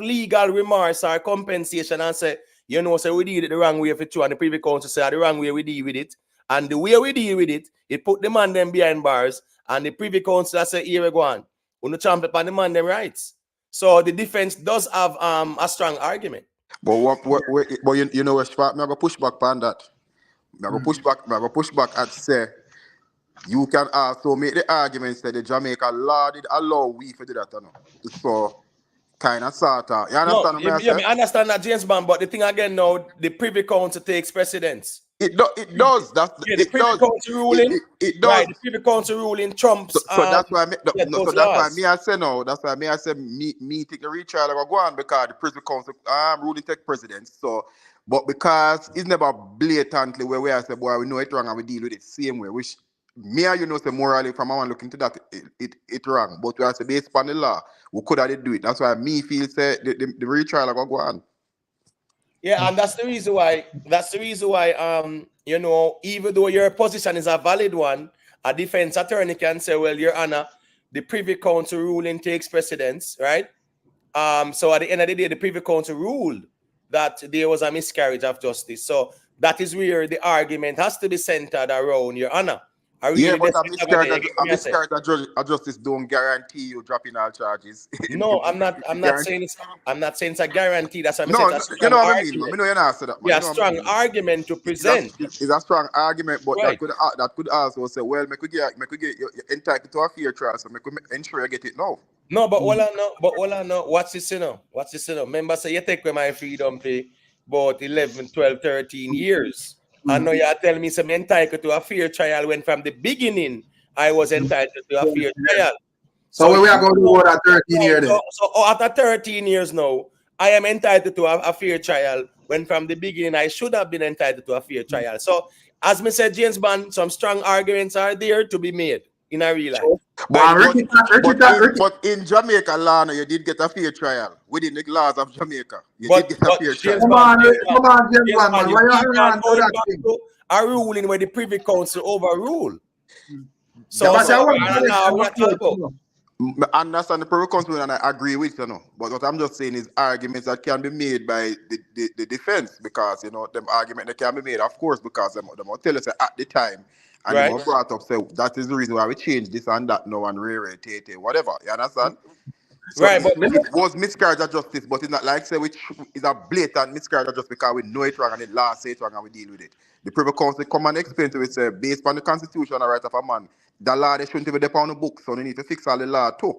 legal remorse or compensation, and say, say we did it the wrong way for two, and the Privy Council say the wrong way we deal with it. And the way we deal with it, it put the man them behind bars, and the Privy Council say, here we go on. We don't trample upon the man them rights. So the defense does have a strong argument. But you know what, I'm going to push back on that. I'm going to push back and say, you can also make the argument that the Jamaica law did allow we to do that. So kind of sort of. You No, understand what I say? I understand that, James Bond, but the thing again now, the Privy Council takes precedence. It does. That's Yeah, the it Privy does. Council ruling. It does. Right, the Privy Council ruling trumps. So that's why those that's why laws. me I say no. That's why me I say me take the retrial I go on because the Privy Council ruling take precedence. So, but because it's never blatantly where we I say boy we know it wrong and we deal with it same way. Which me and you know say morally from I want look into that it wrong. But we have to based upon the law we could have do it. That's why me feel say the retrial I go on. Yeah, and that's the reason why. You know, even though your position is a valid one, a defense attorney can say, "Well, Your Honor, the Privy Council ruling takes precedence, right?" So at the end of the day, the Privy Council ruled that there was a miscarriage of justice. So that is where the argument has to be centered around, Your Honor. Yeah, but a miscarriage of justice don't guarantee you dropping all charges. No, I'm not saying it's a guarantee. That's what I'm saying. You know what I mean? I know you're not saying that. Yeah, strong argument to present. It's a strong argument, but right. that could also say, well, make we get you're entitled to a fair trial, so make we ensure you get it now. No, but all I know, watch this, you know. Remember, say you take away my freedom for about 11, 12, 13 years. I know you're telling me some entitled to a fair trial when from the beginning I was entitled to a fair trial. So we are going to go at 13 years. So after 13 years now, I am entitled to a fair trial when from the beginning I should have been entitled to a fair trial. So as me said, James Bond, some strong arguments are there to be made in a real life. But in Jamaica law, you did get a fair trial within the laws of Jamaica. You did get a fair trial. Come on, James Bond, man. Why you hanging on to that thing? A ruling where the Privy Council overruled. So I understand the Privy Council and I agree with you know. But what I'm just saying is arguments that can be made by the defense because you know them arguments that can be made, of course, because them will tell us at the time. And right. They brought up, say that is the reason why we change this and that now and rare, whatever. You understand? So right, but it was miscarriage of justice, but it's not like say which is a blatant miscarriage of justice because we know it wrong and the law say it wrong and we deal with it. The Privy Council come and explain to it, say based on the constitution and right of a man, the law they shouldn't be there on the book, so they need to fix all the law too.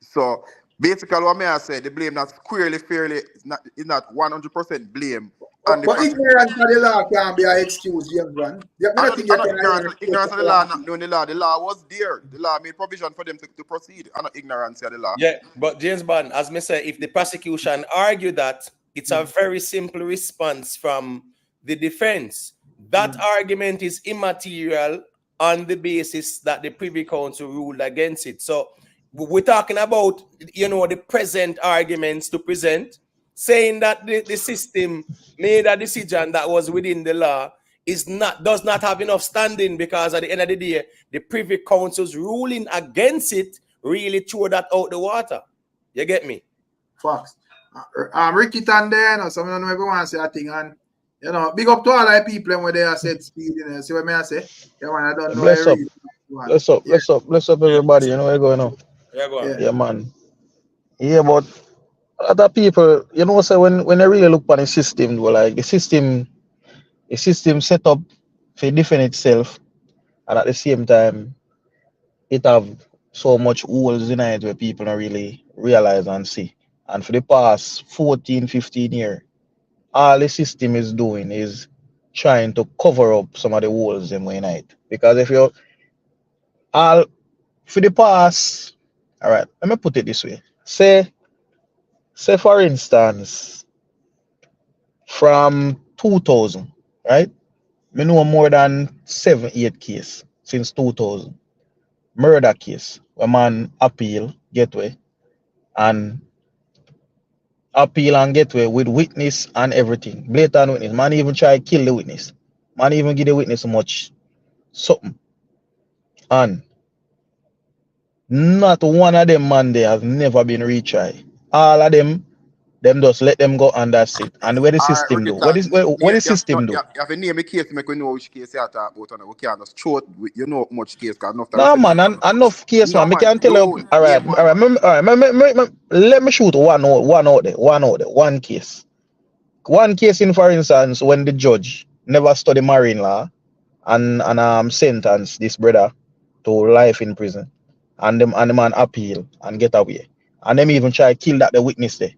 So basically what I say, the blame that's fairly, is not 100% blame. But ignorance of the law can't be an excuse, James Bond. Ignorance of the law, not doing the law. The law was there. The law made provision for them to proceed. And not ignorance of the law. Yeah, but James Bond, as me say, if the prosecution argue that, it's a very simple response from the defense. That argument is immaterial on the basis that the Privy Council ruled against it. So we're talking about, you know, the present arguments to present, saying that the system made a decision that was within the law does not have enough standing because at the end of the day, the Privy Council's ruling against it really threw that out the water. You get me? Facts. Ricky Tande, no, some of them want to say a thing, and you know, big up to all the people when they are said speed, you know. See what I say? Yeah, man, I don't know. Bless up, everybody. You know where going on? Yeah, man. Yeah, but other people, you know, so when I really look at the system, well, like the system set up to defend itself, and at the same time, it have so much holes in it where people don't really realize and see. And for the past 14, 15 years, all the system is doing is trying to cover up some of the holes in it. Because if you're all for the past, all right, let me put it this way. Say for instance, from 2000, right? We know more than 7-8 cases since 2000. Murder case, where man appeal, get way, and with witness and everything. Blatant witness. Man even try to kill the witness. Man even give the witness much something. And not one of them man they have never been retried. All of them just let them go and that's it. And where the system do? What the system do? You have to name a case to make we know which case you are talking about. We can't just show it, you know much case. No man, enough case man. I can tell you. All right. Let me shoot one case. One case in, for instance, when the judge never studied marine law and sentenced this brother to life in prison, and the man appeal and get away. And them even try to kill that the witness there.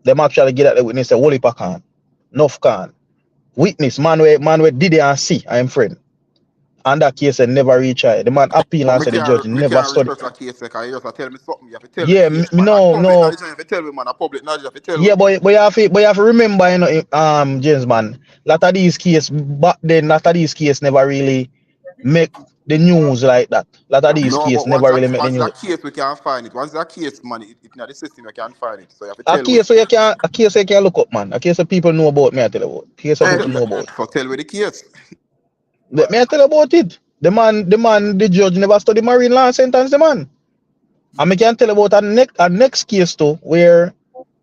Them actually get at the witness the whole heap of can. Enough can. Witness, man where did it and see, I am friend. And that case they never retry. The man appeal and say the judge never study. Research a case like you just tell me something. You have to tell Yeah, me. no. You have to tell me, man. A public knowledge, you have to tell me. Yeah, but you have to remember, you know, James, man. Lot of these cases back then, lot of these cases never really make the news like that. Lot of these cases never really make the news. Once that case we can find it. Once that case, man, it's not the system you can find it. So you have to A tell case you can look up, man. A case that people know about, me I tell you about. Case that people know about. So tell me the case. Let me tell you about it. The judge never study marine law and sentence the man. And I can tell you about a next case too,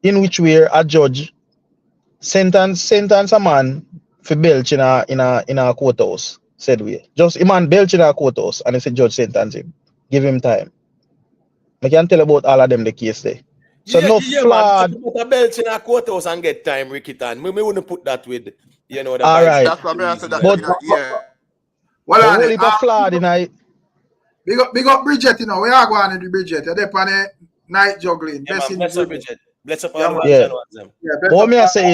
in which a judge sentence a man for belch in a courthouse. Said we. Just a man belch in a courthouse and it's a judge sentence him. Give him time. I can tell you about all of them the case there. So flawed. Man, put a belch in a courthouse and get time, Rickitan. We wouldn't put that with, you know, the all right. That's what I said that. But, yeah. Well, the whole heap of flawed in I. Big up Bridget, you know. We are going to do Bridget. They're on a night juggling. Yeah, bless up, Bridget. Bless up all them. What me I say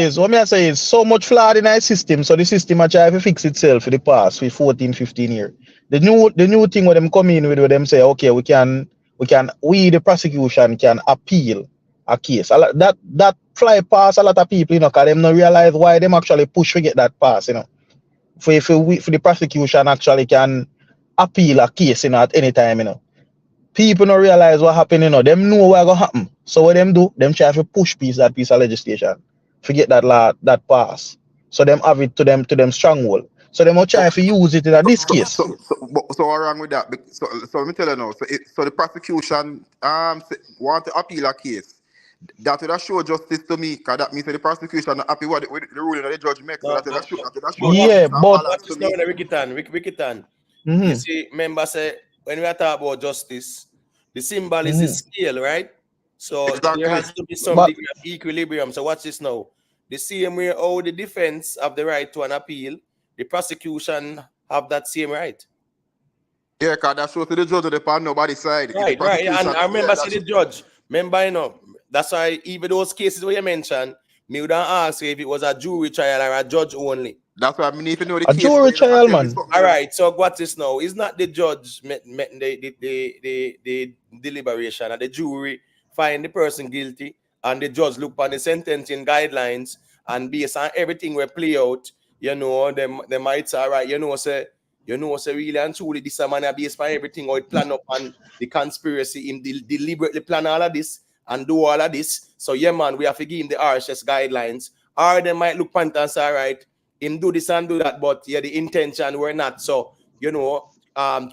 is so much flawed in our system. So the system I try to fix itself for the past 14, 15 years. The new thing where them come in with where them say, okay, we the prosecution can appeal a case. That fly past a lot of people, you know, because them not realize why them actually push to get that pass, you know. For the prosecution actually can appeal a case, you know, at any time, you know. People don't realize what happened, you know. Them know what gonna happen. So what them do, them try to push that piece of legislation. Forget that pass. So them have it to them stronghold. So them will try to use it in this case. So what's wrong with that? So let me tell you now. So the prosecution want to appeal a case. That would have show justice to me, because that means that the prosecution not happy with the ruling that the judge makes. So that would have show yeah, but Rickitan. You see, member say when we are talking about justice, the symbol is the scale, right? So there has to be some degree of equilibrium. So watch this now. The same way how the defense have the right to an appeal, the prosecution have that same right. Yeah, because that shows to the judge on nobody's side. Right. And I remember see the judge. Remember, you know, that's why even those cases where you mentioned, me would ask if it was a jury trial or a judge only. That's why I mean, if you know the a case, jury trial, man. All right, so what is now? It's not the judge the deliberation, and the jury find the person guilty, and the judge look on the sentencing guidelines, and based on everything we play out, you know, they might say, all right, say really and truly this man based on everything or it plan up on the conspiracy, him deliberately plan all of this and do all of this. So yeah, man, we have to give him the RSS guidelines. Or they might look pan and say, all right, him do this and do that, but yeah, the intention were not so, you know,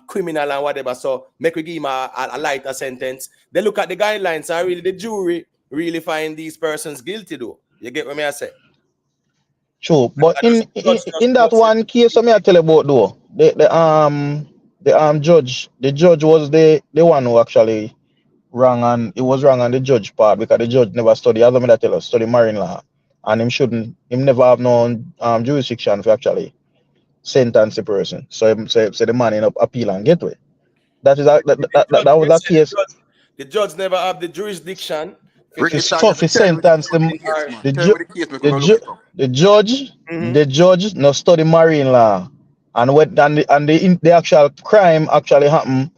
criminal and whatever. So make we give him a lighter sentence. They look at the guidelines and really the jury really find these persons guilty though. You get what me I say? True, but in that one case, I tell you about though, the judge was the one who actually wrong, and it was wrong on the judge part because the judge never study, as I tell us, study marine law, and him never have no jurisdiction for actually sentence the person. So the man end up appeal and get away. That was that case. The judge never have the jurisdiction. It's tough to sentence them. The judge no study marine law, and the actual crime actually happened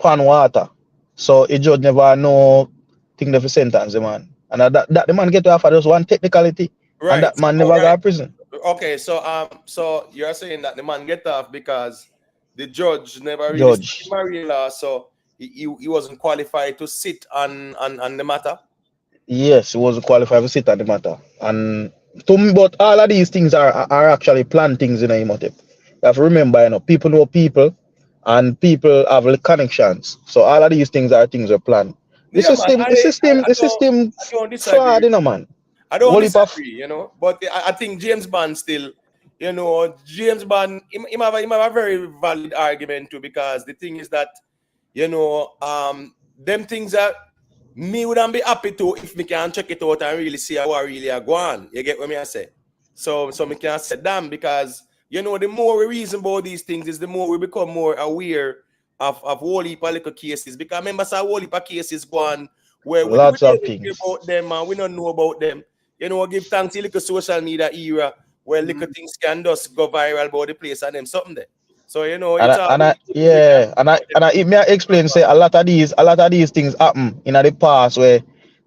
pan water. So a judge never know thing to sentence the man, and that the man get to offer just one technicality, right. And that man never got to prison. Okay, so you're saying that the man get off because the judge never really studied marine law, so he wasn't qualified to sit on the matter. Yes, he wasn't qualified to sit on the matter, and but all of these things are actually planned things in a motive. You have to remember, you know, people know people, and people have connections. So all of these things are things we plan. The system fraud, you know, man. I don't disagree, you know, but I think James Bond still, you know, James Bond, he have a very valid argument too, because the thing is that, you know, them things that me wouldn't be happy to if me can check it out and really see how I really are going. You get what me I say? So me can say damn, because you know, the more we reason about these things is the more we become more aware of whole heap of little cases. Because remember, a whole heap of cases go on where we Lots of don't hear things. about them and we don't know about them. You know, give thanks to the social media era where little things can just go viral about the place and them something there. So you know, it's it may explain say a lot of these things happen in the past where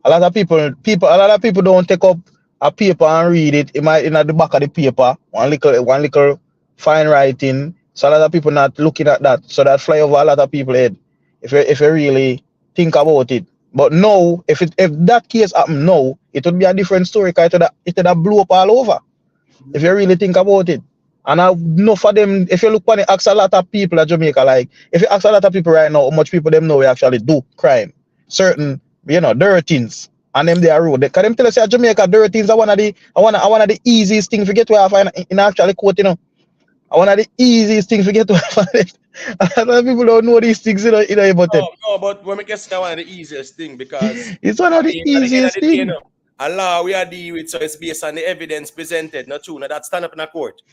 a lot of people don't take up a paper and read it. It might in at the back of the paper, one little fine writing. So a lot of people not looking at that. So that fly over a lot of people's head if you really think about it. But no, if that case happened now, it would be a different story because it would have blew up all over. If you really think about it. And I know for them, if you look on it, ask a lot of people at Jamaica, like if you ask a lot of people right now, how much people them know we actually do crime, certain, you know, dirty things, and them they are rude. Because them tell us at Jamaica, dirty things are one of the easiest things to get to have in actually court, you know. One of the easiest things to get to have. A lot of people don't know these things, you know, about it. No, but when we get to one of the easiest thing because it's one of the easiest things. You know, a law we are dealing with, so it's based on the evidence presented, not true. Now that stand up in a court.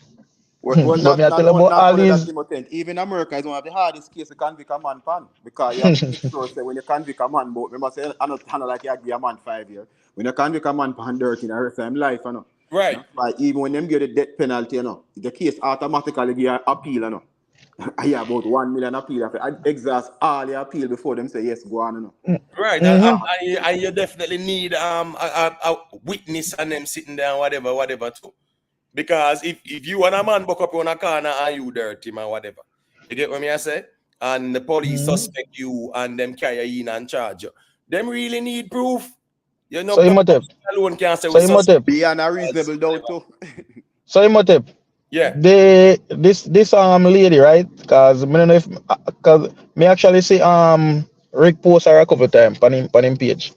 Well, not only that, even America is one of the hardest cases to convict a man pan because you have to make sure say when you convict a man, but remember say I not like you agree a man 5 years. When you convict a man pan dirty in the rest of his life, you know. Right. Like even when them get the death penalty, you know, the case automatically get appeal, you know. I hear about 1 million appeal. I exhaust all your appeal before them say yes, go on, you know. Right, and you definitely need a witness and them sitting there, whatever too. Because if you want a man buck up on a corner and you dirty man, whatever, you get what I say? And the police suspect you and them carry you in and charge you, them really need proof. You know, so alone can't say beyond a reasonable doubt too. So Imhotep, yeah, this lady, right? Because I don't know if because me actually see Rick post her a couple times on him page,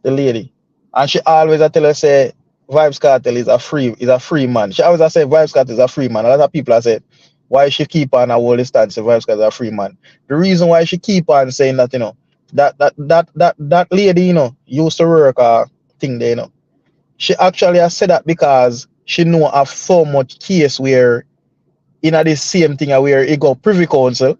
the lady, and she always tell her say Vybz Kartel is a free man. She always say Vybz Kartel is a free man. A lot of people are saying why she keep on a whole stance say Vybz Kartel is a free man. The reason why she keep on saying that, you know, that lady, you know, used to work a thing there, you know. She actually has said that because she know of so much case where in the same thing where it go Privy Council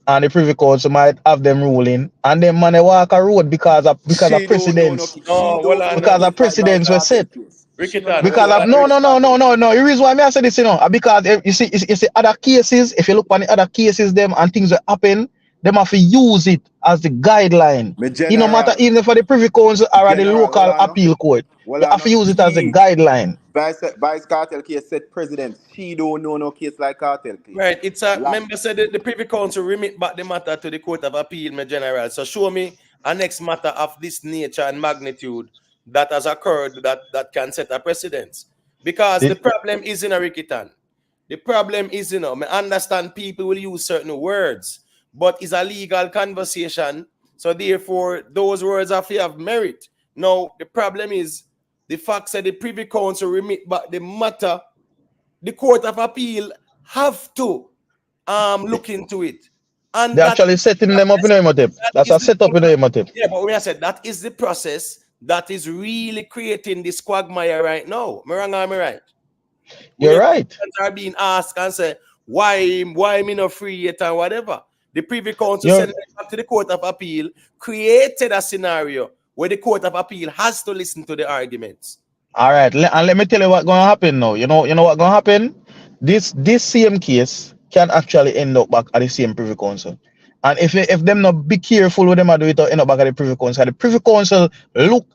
and the Privy Council might have them ruling and then man they walk a road because of precedents. Because of precedents were set. Because of no. The reason why I say this, you know, because you see other cases, if you look on the other cases them and things that happen, them have to use it as the guideline. It no matter even for the Privy Council or the local appeal court. You have to use it as a guideline. Vybz Kartel case said president. She don't know no case like Kartel case. Right. It's a member said that the Privy Council remit back the matter to the Court of Appeal, my general. So show me a next matter of this nature and magnitude that has occurred that can set a precedence. Because the problem is in a Rickitan. The problem is, you know, I understand people will use certain words, but it's a legal conversation. So therefore, those words have to have merit. Now, the problem is the fact that the Privy Council remit back the matter, the Court of Appeal have to look into it. And they're actually setting them up in a motive. That's a setup in a motive. Yeah, but we have said that is the process that is really creating this quagmire right now. Am I wrong or am I right? You're right. Are being asked and say, why me not free yet and whatever. The Privy Council sent them back to the Court of Appeal, created a scenario where the Court of Appeal has to listen to the arguments. All right, and let me tell you what's going to happen now. You know what's going to happen? This same case can actually end up back at the same Privy Council. And if them not be careful with them do it or end up back at the Privy Council, the Privy Council look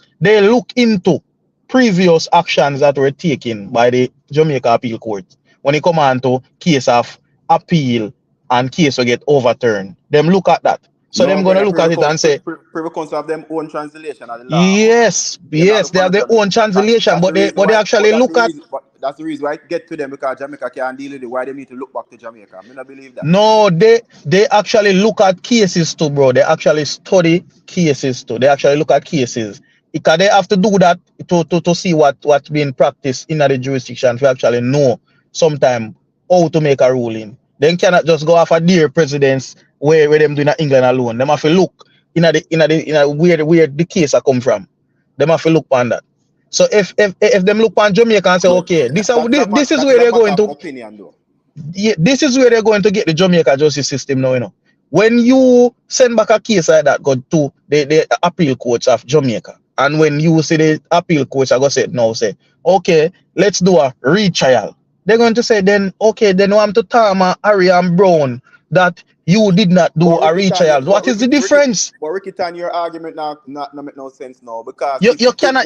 into previous actions that were taken by the Jamaica Appeal Court when it come on to case of appeal and case will get overturned. Them look at that. So them gonna look at it and say Privy Council have their own translation of the law. Yes, they have their own translation, but they actually look at. That's the reason why I get to them because Jamaica can't deal with it. Why they need to look back to Jamaica? I don't believe that. No, they actually look at cases too, bro. They actually study cases too. They actually look at cases. Because they have to do that to see what's being practiced in the jurisdiction to actually know sometime how to make a ruling. They cannot just go off a dear presidents where them doing England alone. They have to look in where the case come from. They have to look on that. So if them look on Jamaica and say, okay, this is where they're going to. Yeah, this is where they're going to get the Jamaica justice system now, you know. when you send back a case like that go to the appeal courts of Jamaica, and when you see the appeal courts are going to say no, say, okay, let's do a retrial. They're going to say then, okay, then we have to Tama, Harry and Brown that you did not do a retrial. What is the difference? But Ricky Tan, your argument not make no sense now, because You cannot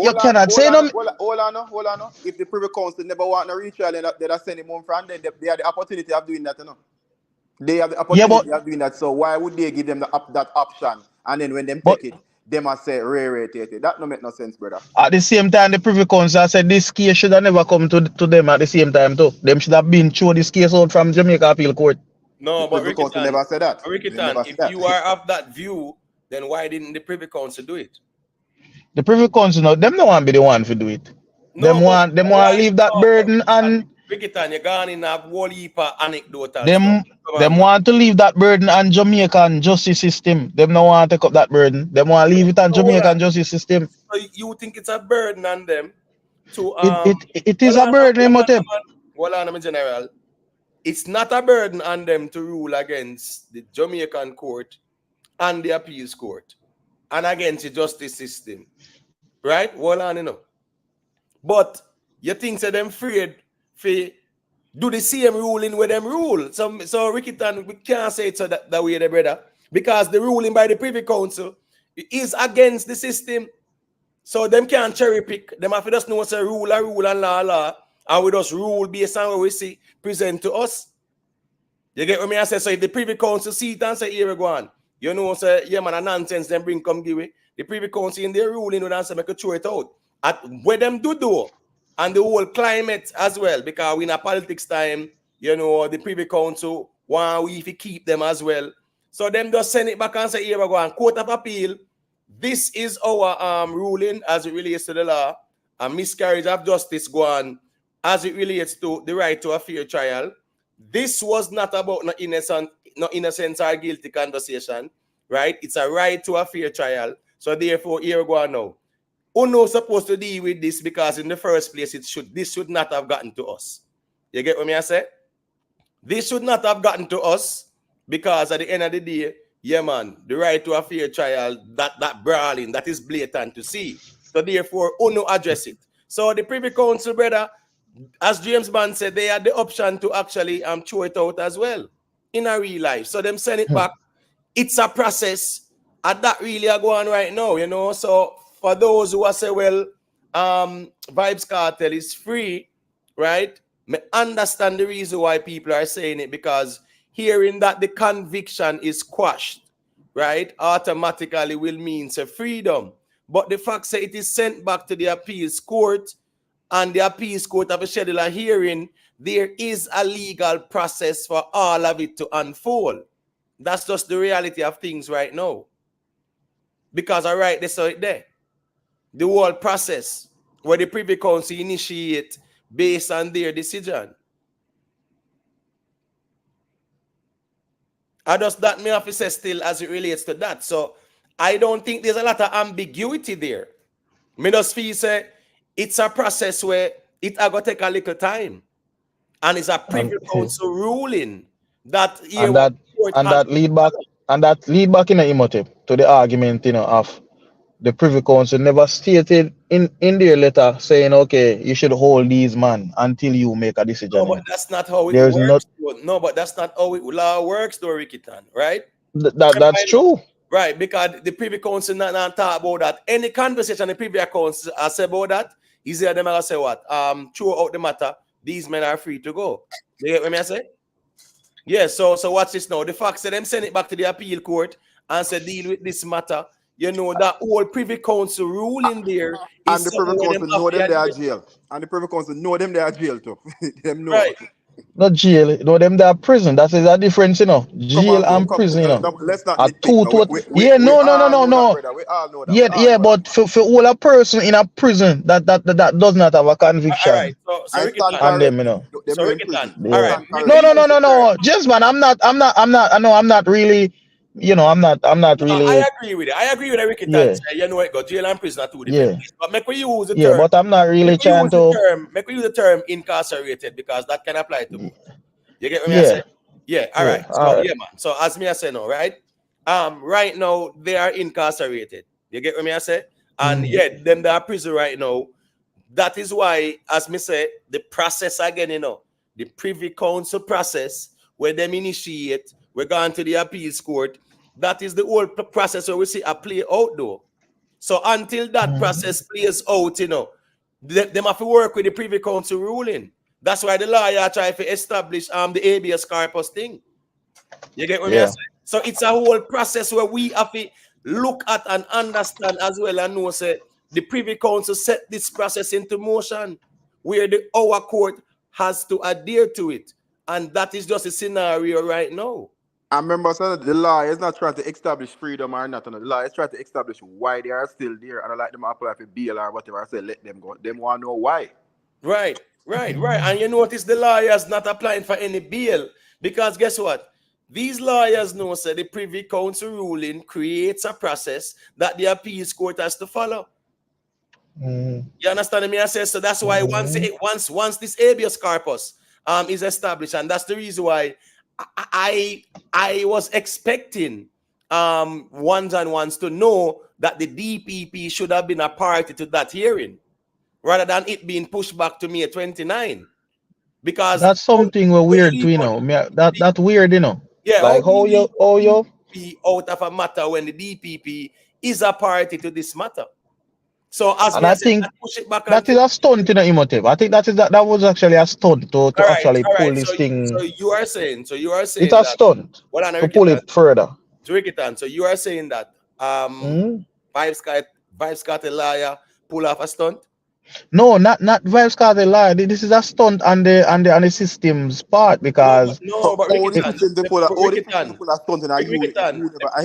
say no. Hold on. If the Privy Council never want a retrial, then they send him home from then they have the opportunity of doing that, you know. They have the opportunity of doing that. So why would they give them that option? And then when them take it, they must say take it. That don't make no sense, brother. At the same time, the Privy Council said this case should have never come to them at the same time too. Them should have been through this case out from Jamaica Appeal Court. No, but Ricky Tan never said that. Ricky Tan, if you are of that view, then why didn't the Privy Council do it? The Privy Council, no, them no want be the one to do it. No, them want leave that burden on. Ricky Tan, you gone in a whole heap of anecdotal them want to leave that burden on Jamaican justice system. Them no want to take up that burden. Them want to leave it on Jamaican justice system. So you think it's a burden on them to it is a burden, Hold on, General. It's not a burden on them to rule against the Jamaican court and the appeals court and against the justice system. Right? Hold on, you know. But you think that them afraid for do the same ruling with them rule. So Ricky Tan, we can't say it so that way, the brother, because the ruling by the Privy Council is against the system. So them can't cherry pick. Them have to just know what's a rule and law, and we just rule based on what we see present to us. You get what I say? So if the Privy Council see it and say, here we go on, you know, say, yeah, man, a nonsense, them bring come give it. The Privy Council in their ruling would answer, make a throw it out. At where them do, and the whole climate as well, because we in a politics time, you know, the Privy Council want we to keep them as well. So them just send it back and say, here we go on, Court of Appeal, this is our ruling as it relates to the law, and miscarriage of justice go on as it relates to the right to a fair trial. This was not about no innocence or guilty conversation, right? It's a right to a fair trial. So therefore, here we go on now. Uno supposed to deal with this because in the first place, this should not have gotten to us. You get what I say? This should not have gotten to us because at the end of the day, yeah, man, the right to a fair trial, that brawling, that is blatant to see. So therefore, Uno address it. So the Privy Council, brother, as James Bond said, they had the option to actually throw it out as well in a real life. So them send it back. It's a process, and that really are going on right now, you know. So for those who are say, well, Vybz Kartel is free, right? I understand the reason why people are saying it, because hearing that the conviction is quashed, right, automatically will mean freedom. But the fact that it is sent back to the appeals court, and the appeals court have a schedule a hearing, there is a legal process for all of it to unfold. That's just the reality of things right now. Because I write this out there. The whole process where the Privy Council initiate based on their decision. I just that me have to say still as it relates to that. So I don't think there's a lot of ambiguity there. Me just feel say it's a process where it are going to take a little time. And it's a Privy Council ruling that lead back in the emotive to the argument, you know, of the Privy Council never stated in their letter saying, okay, you should hold these man until you make a decision. No, but that's not how it works. No, but that's not how law works, though, Ricky Tan, right? That's true. Right, because the Privy Council not talk about that. Any conversation the Privy Council say about that, is there them gonna say what? Throw out the matter, these men are free to go. You get what I say? Yeah, so watch this now. The fact that them send it back to the appeal court and say deal with this matter, you know, that whole Privy Council ruling there is, and the Privy Council know them they are jail. And the Privy Council know them they are jail too. Them know. Right. Not jail, no, them they are prison. That is a difference, you know. Jail and prison, you know. Let's not no. We all know that. Yeah, but for all a person in a prison that does not have a conviction. All right, so Ricky Tan, and them, you know. So Ricky Tan, yeah. All right. No. Just man, I'm not really. You know, I'm not really. I agree with it. I agree with Ricky Tan. You know, it got jail and prison are two different things. But make we use the term. Yeah, but I'm not really trying to. Make we use the term incarcerated because that can apply to both. You get what I say? Yeah, all right. So yeah, man. So as me I say now, right? Right now they are incarcerated. You get what me I say? And yeah, them they are prison right now. That is why, as me say, the process again, the Privy Council process where them initiate, we're going to the appeals court. That is the whole process where we see a play out though. So until that process plays out, they have to work with the Privy Council ruling. That's why the lawyer try to establish the habeas corpus thing. You get what I'm saying? So it's a whole process where we have to look at and understand as well and know say the Privy Council set this process into motion where our court has to adhere to it. And that is just a scenario right now. I remember saying the law is not trying to establish freedom or not. The law is trying to establish why they are still there. And I like them apply for bail or whatever. I say let them go. Them want to know why. Right. And you notice the lawyers not applying for any bail because guess what? These lawyers know say the Privy Council ruling creates a process that the appeals court has to follow. You understand me? I say so. That's why once this habeas corpus is established, and that's the reason why I was expecting ones to know that the DPP should have been a party to that hearing, rather than it being pushed back to May 29. Because that's something weird, That's weird, Yeah, like how you be out of a matter when the DPP is a party to this matter. So as and I think push it back that is a stunt in emotive. I think that was actually a stunt to actually pull this thing. So you are saying it's a stunt to pull it further. So you are saying that Vybz Kartel liar pull off a stunt? No, not Vybz Kartel lie. This is a stunt on the system's part because the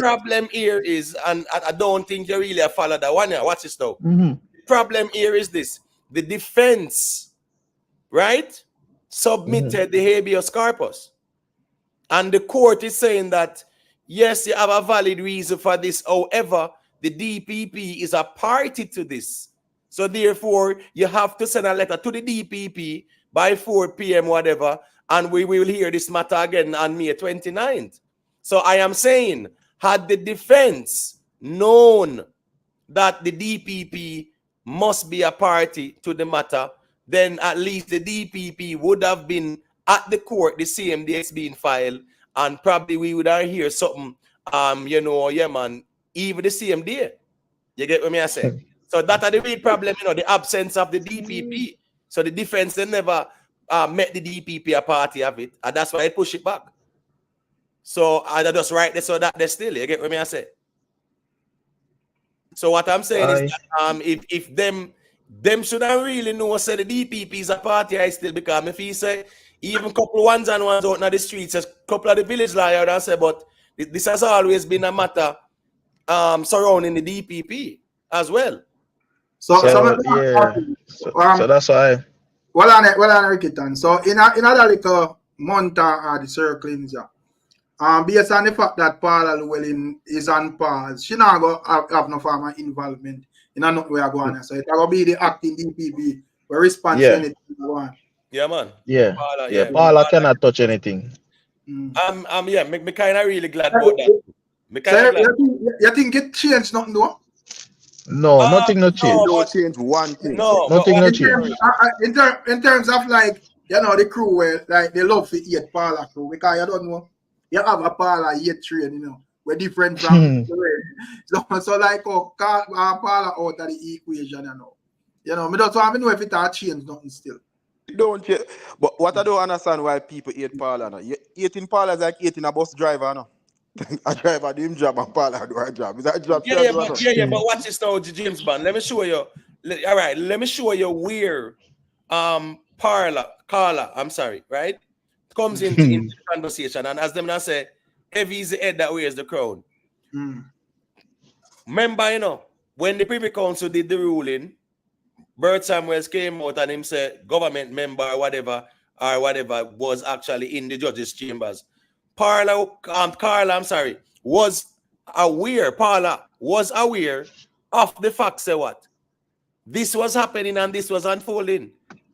problem here is, and I don't think you really follow that one here. Watch this though. The problem here is this: the defense, right, submitted the habeas corpus, and the court is saying that yes, you have a valid reason for this. However, the DPP is a party to this. So therefore, you have to send a letter to the DPP by 4 p.m. whatever, and we will hear this matter again on May 29th. So I am saying, had the defense known that the DPP must be a party to the matter, then at least the DPP would have been at the court the same day it's being filed, and probably we would have hear something, even the same day. You get what I say? So that are the real problem, the absence of the DPP. So the defense, they never met the DPP a party of it, and that's why they push it back. So I just write this so that they're still. You get what I say? So what I'm saying is that if them shouldn't really know say the DPP is a party, I still because if he say even couple ones out on the streets, a couple of the village liars and say, but this has always been a matter surrounding the DPP as well. So that's why. Well, on Ricketton. So in a little month the circlings, based on the fact that Paula Llewellyn is on pause, she not go have no form of involvement in a we are going. So it will be the acting DPP where response to anything you want. Yeah, man. Yeah. Paula cannot touch anything. Me kind of really glad about that. You think it changed nothing, though? No, nothing no change. No change one thing. No, nothing no change. In terms of like, the crew where like they love to eat Paula crew because you don't know, you have a Paula eat train, we're different from so like Paula out of the equation, me don't want to know if it has changed nothing still. Don't you? But what I don't understand why people eat Paula now. Eating Paula is like eating a bus driver now. A driver do him job and Paula do her job. Is that job? But watch this now, James Bond. Let me show you. All right, let me show you where Carla, I'm sorry, right? Comes into the conversation, and as them now say, heavy is the head that wears the crown. Remember, when the Privy Council did the ruling, Bert Samuels came out and him said government member or whatever was actually in the judges' chambers. Paula was aware of the fact, say what? This was happening and this was unfolding,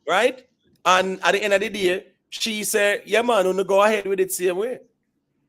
right? And at the end of the day, she said, yeah, man, wanna go ahead with it same way.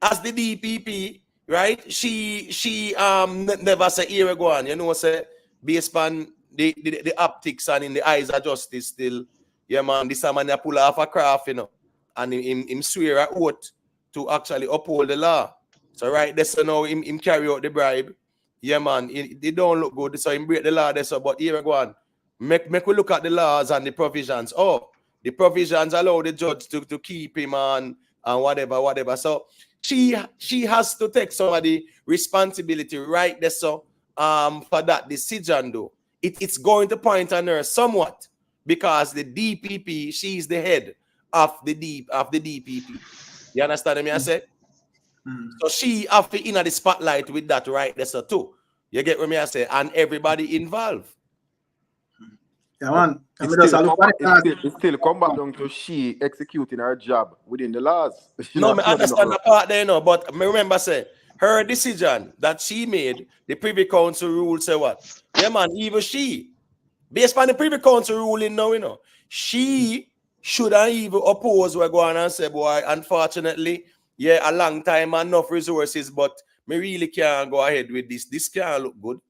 As the DPP, right? She never say here we go on, you know, say based on the optics and in the eyes of justice still, yeah, man, this man pull off a craft, you know, and him swear an oath to actually uphold the law. So right there, so now him carry out the bribe. Yeah, man, they don't look good, so him break the law there, so but here we go on. Make we look at the laws and the provisions. Oh, the provisions allow the judge to keep him on and whatever. So she has to take some of the responsibility right there, so for that decision though. It's going to point on her somewhat because the DPP, she's the head of the DPP. You understand me? I say? So she have to in the spotlight with that right there, so too. You get what me I say? And everybody involved. Yeah, man. It still come back down to she executing her job within the laws. No, I understand the part there, no, but me remember say her decision that she made, the Privy Council rule say what? Yeah, man, even she, based on the Privy Council ruling now, you know, she shouldn't even oppose what go on and say, boy, unfortunately, yeah, a long time, enough resources, but me really can't go ahead with this. This can't look good.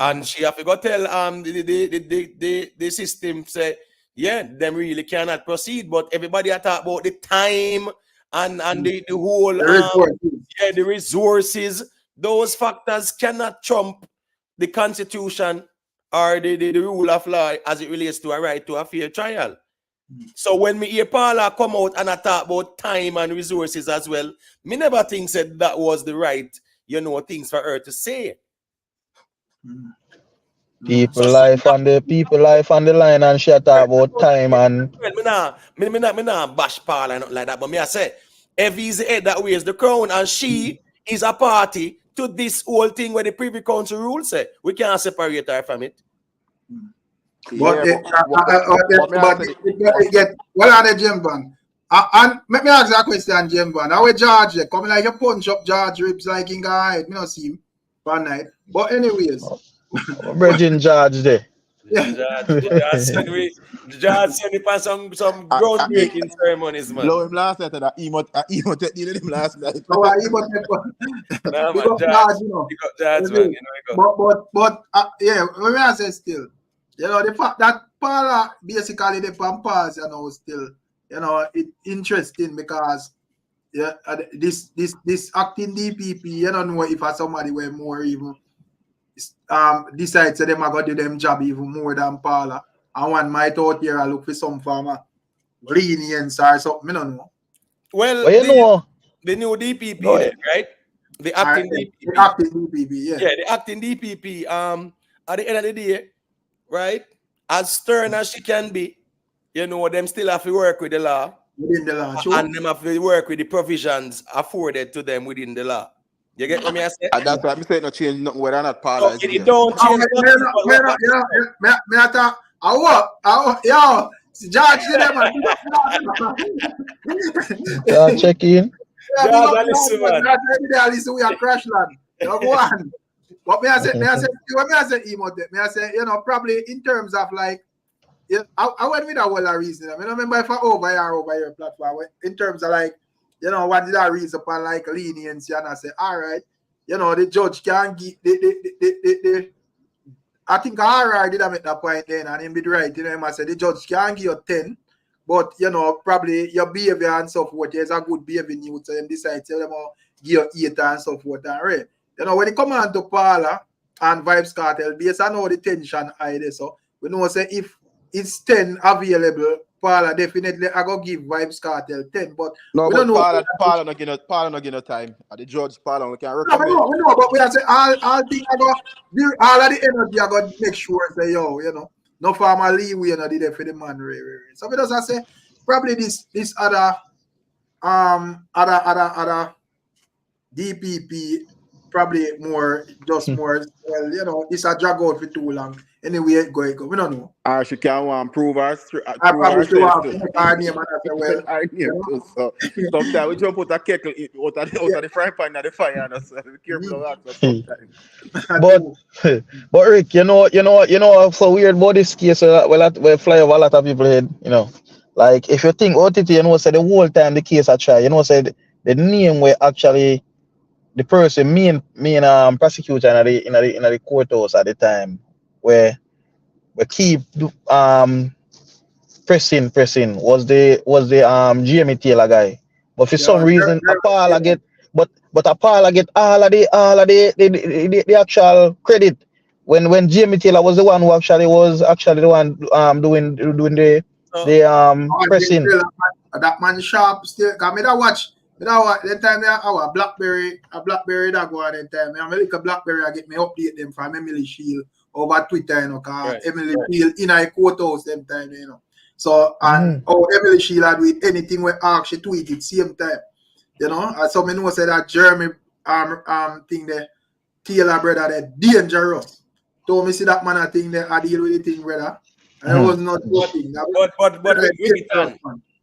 And she have to go tell the system say, yeah, them really cannot proceed, but everybody talk about the time and the whole the resources. Those factors cannot trump the constitution or the rule of law as it relates to a right to a fair trial. So when me hear Paula come out and I talk about time and resources as well, me never think said that was the right, you know, things for her to say. People life on the line, and she talk about time and. Me nah bash Paula and nothing like that, but me I say, if he's the head that wears the crown and she is a party to this whole thing where the Privy Council rule say, we can't separate her from it. But well on the Jim Van. And let me ask you a question, Jim Van. How George coming like a punch up George ribs like in guy? Me not see him one night. But anyways. Virgin George there. Yeah. George send me for some groundbreaking ceremonies, man. Blow him last night that emo deal him last night. Oh, nah, man, George, you know. George, man, you know. But yeah, let me say still. You know, the fact that Paula basically the pampas, you know, still, you know, it's interesting because yeah, this acting DPP, you don't know if somebody were more even decides that them are gonna do them job even more than Paula. And one might out here look for some form of lenience or something, I don't know. Well, you know, the new DPP, right? The acting DPP. The acting DPP, yeah. Yeah, the acting DPP, at the end of the day, right? As stern as she can be, you know, them still have to work with the law. Within the law, sure. And them have to work with the provisions afforded to them within the law. You get what I say? And that's why I'm saying no change nothing whether or not Paula is it don't change yo, George did them. check in. Listen, we are crash land. You go on. But me I say, you know, probably in terms of like, yeah, I went with a whole reason. I mean, I remember if I over your platform, in terms of like, you know, what did I reason upon like leniency, and I say, all right, you know, the judge can give I think RR did make that point then, and him be right, you know, I said the judge can give you 10, but you know, probably your behavior and so forth, there's a good behavior new, so them decide to them give you 8 and so forth and right. You know, when it come on to Paula and Vybz Kartel, based on all the tension high there, so we know say if it's 10 available, Paula definitely I go give Vybz Kartel 10, but no, we but don't know. Paula not give no time. At the judge, Paula, we can recommend. No, we know, but we are say all things I go all of the energy I go make sure say yo, you know, no farmer leeway, you know, did it for the man. So we just say probably this other DPP probably more well, you know, this a drag out for too long. Anyway, it go. We don't know. Or she can prove her. I probably should have our name and I say, well, our name too. So sometimes we jump out a kettle out of the frying pan and the fire, and so be careful of that sometimes. But Rick, you know, so weird about this case. Well, fly over a lot of people head, you know. Like if you think about it, you know, say the whole time the case I try, you know, say the name were actually the person, me and prosecutor in the courthouse at the time, where we keep pressing was the Jamie Taylor guy. But for some reason Apala get but Apala get all of the actual credit when Jamie Taylor was the one who actually was the one doing the pressing. That man sharp still. Cause me that watch. That time I Blackberry that go on that time. I make a Blackberry. I get me update them from Emily Shield over Twitter, you know. Cause Emily Shield in a courthouse them time, you know. So and Emily Shield had with anything we ask, she tweeted same time, you know. And so me know say that Jeremy thing there, Taylor brother, that dangerous. Told me see that man a thing there, I deal with the thing, brother. And it was not your thing.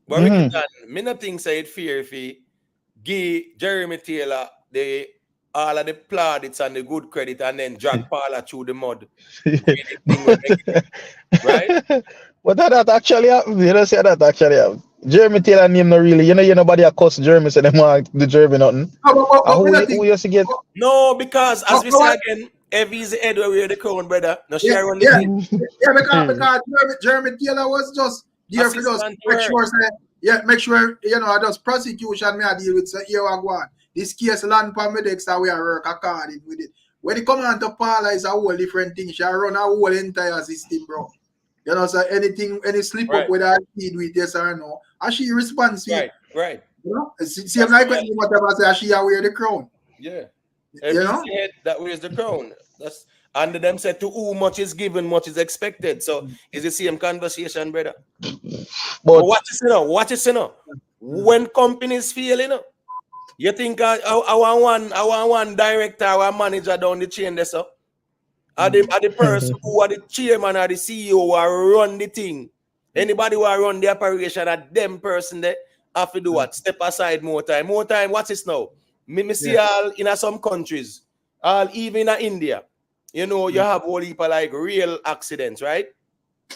But Ricky, me not think say it fair if he give Jeremy Taylor all of the plaudits and the good credit and then drag Paula through the mud. Right? But that actually happened. You don't say that actually happened. Jeremy Taylor name not really. You know nobody a cuss Jeremy say them want the Jeremy nothing. Who used to get? No, because as we say again, Evie's the head where the crown, brother. No share on the thing. Because Jeremy Taylor was just there for us. Make sure you know I just prosecution me I deal with so here I go on. This case land for me next that we are work according with it. When it come on to Paula is a whole different thing. She run a whole entire system, bro. You know, so any slip up with her kid with yes or no, and she responds. Right. You know, same like when whatever say she wear the crown. Yeah. You know, head that wears the crown. That's under them said to whom much is given, much is expected. So it's the same conversation, brother. But watch it, you know. When companies fail, you know, you think I want one director or manager down the chain there, so are the person who are the chairman or the CEO who run the thing. Anybody who run the operation at them person there have to do what? Step aside more time. What's this now? Me see all in some countries, all even in India, you know, you have all people like real accidents, right?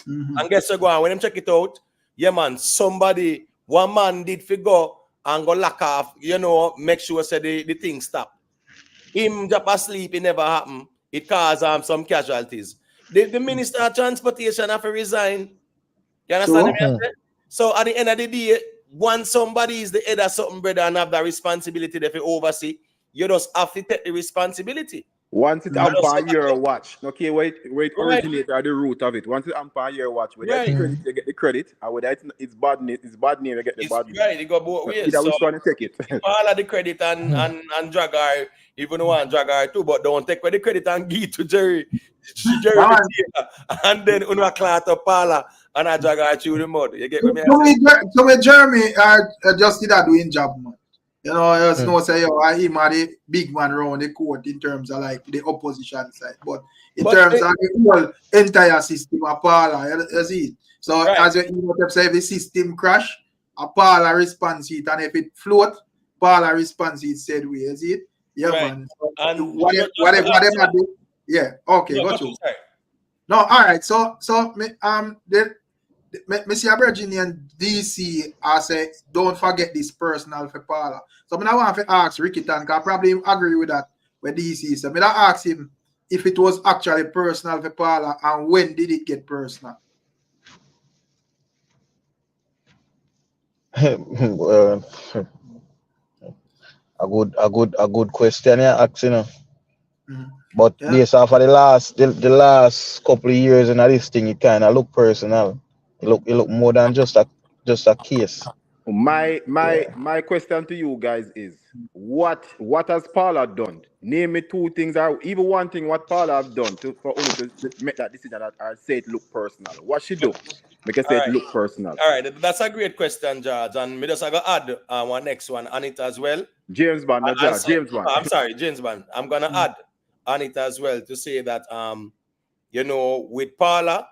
And guess what go on when them check it out, yeah man, one man did figure and go lock off, you know, make sure say the thing stop. Him just asleep, it never happened. It caused some casualties. The Minister of Transportation have to resign. You understand what I'm saying? So at the end of the day, once somebody is the head of something, brother, and have the responsibility to oversee, you just have to take the responsibility. Once it on your watch, okay, wait, originate at the root of it. Once it on your watch, whether it's credit, you get the credit, and whether it's bad name, you get the bad name. Right, you go both ways. So, which one to take it? All of the credit and drag her, even one drag her too, but don't take away the credit and give it to Jerry. And then una clat up Paula and I drag her through the mud. You get me? So Jeremy just did that doing job, man. You know, there's no say, him are the big man around the court in terms of like the opposition side. But in terms of the whole entire system, a Paula, you see it. So as you say, if the system crash, a Paula response it, and if it float, Paula response it said we, you see it? Yeah, man. So and whatever do, yeah, okay, go to. No, all right. So Mr. Virginian DC, I say, don't forget this personal for Paula. So I want to ask Ricky Tan, I probably agree with that with DC. So I ask him if it was actually personal for Paula and when did it get personal? Well, a good question you're asking. But based off of the last couple of years in this thing, it kind of look personal. It look more than just a case. My question to you guys is what has Paula done? Name me two things or even one thing what Paula have done for only to make that decision that I say it look personal. What she do? Because it look personal. All right, that's a great question, George. And me just I gonna add one next one on it as well. James Bond, James Bond. I'm sorry, James Bond. I'm gonna add on it as well to say that you know, with Paula,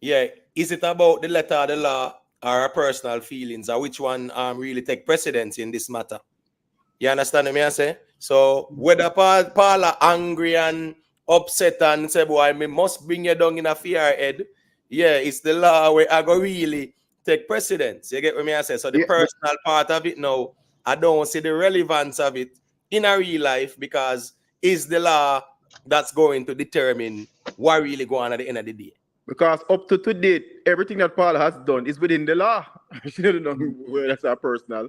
is it about the letter of the law or her personal feelings, or which one really take precedence in this matter? You understand what I say? So whether Paula angry and upset and say, boy, I must bring you down in a fear head, it's the law where I go really take precedence. You get what I say? So the personal part of it now, I don't see the relevance of it in a real life because it's the law that's going to determine what really going on at the end of the day. Because up to today, everything that Paul has done is within the law. She didn't know where that's our personal.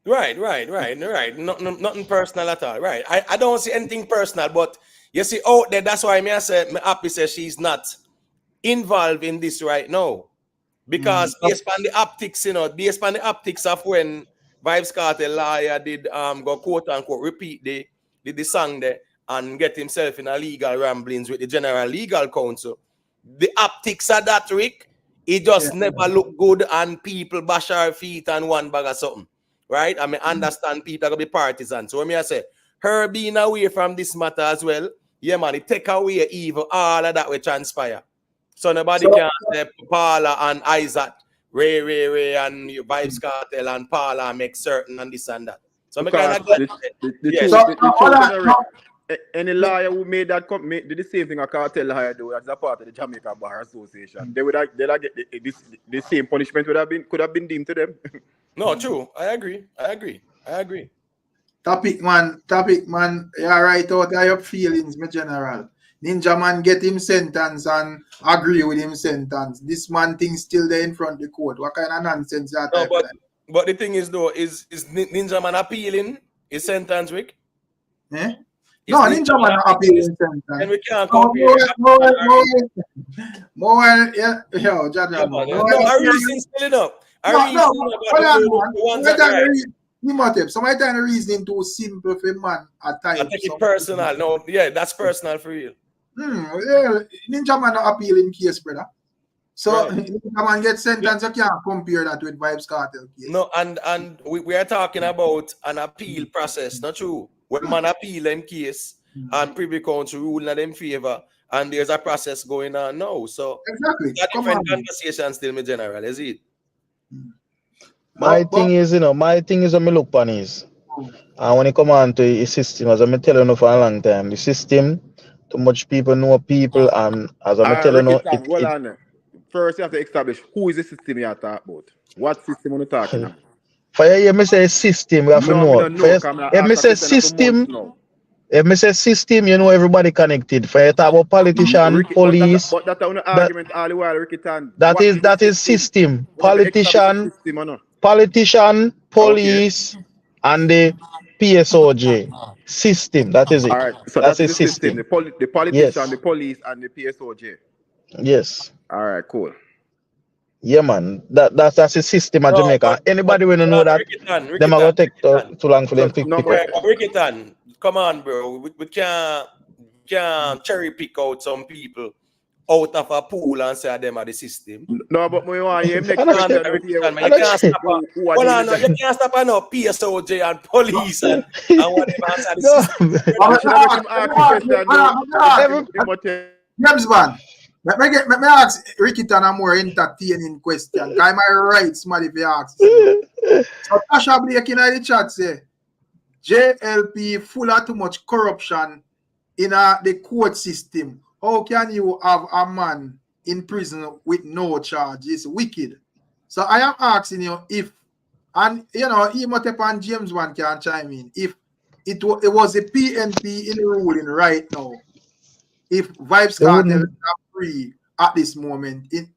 Right. Nothing personal at all. Right. I don't see anything personal, but you see out there, that's why I say my happy says she's not involved in this right now. Because based on the optics, based on the optics of when Vybz Kartel lawyer did go quote unquote repeat the song there and get himself in a legal ramblings with the General Legal Counsel. The optics of that, Rick, it just never look good and people bash our feet and one bag of something. Right? I mean, understand people are going to be partisans. So when I say, her being away from this matter as well, yeah, man, it take away evil, all of that will transpire. So nobody can say Paula and Isaac, Ray, and Vybz Kartel and Paula make certain and this and that. So I kind of any lawyer who made that did the same thing a cartel lawyer do as a part of the Jamaica Bar Association. They would have get the same punishment could have been deemed to them. No, true. I agree. Topic man, you right out of your feelings, my general. Ninja man get him sentence and agree with him sentence. This man thing still there in front of the court. What kind of nonsense that? No, but the thing is though, is Ninja man appealing his sentence, Rick? Eh? No, Ninja man appealing sentence. And we can't compare. More, yeah, yo, Jada. No, I reason still enough. Somebody trying to reason too simple for man at times. I take it personal. No, yeah, that's personal for real. Yeah, Ninja man appealing case, brother. So Ninja man get sentence, you can't compare that with Vybz Kartel case. No, and we are talking about an appeal process, not true. When man appeal them case and Privy Council rule in them favor, and there's a process going on now. So exactly, a different conversation still, my general, is it? My thing is when me look on is, and when it come on to a system, as I'm telling you for a long time, the system, too much people know people, and as I'm telling you, first you have to establish who is the system you are talking about. What system are you talking about? For you, me say system, we have to know. If me say system, you know everybody connected. For you talk about politician, police. But that's an argument all the while, Ricky-tan. That is system. Politician, police, and the PSOJ system. That is it. All right. So that's the system. The politician, the police, and the PSOJ. Yes. All right. Cool. Yeah, man. That's the system of Jamaica. Anybody will know that. Them are going to take too long for them to pick up. Ricky-tan, come on, bro. We can't cherry pick out some people out of a pool and say them are the system. No, but we want him next time. You can't stop no PSOJ and police and whatever answer the Let me ask Ricky-tan a more entertaining question. I might right, somebody if you ask. So Tasha Blake in the chat say JLP full of too much corruption in the court system. How can you have a man in prison with no charge? It's wicked. So I am asking you if, and you know, Imhotep and James one can chime in, if it was a PNP in the ruling right now, if Vybz Kartel is free at this moment, it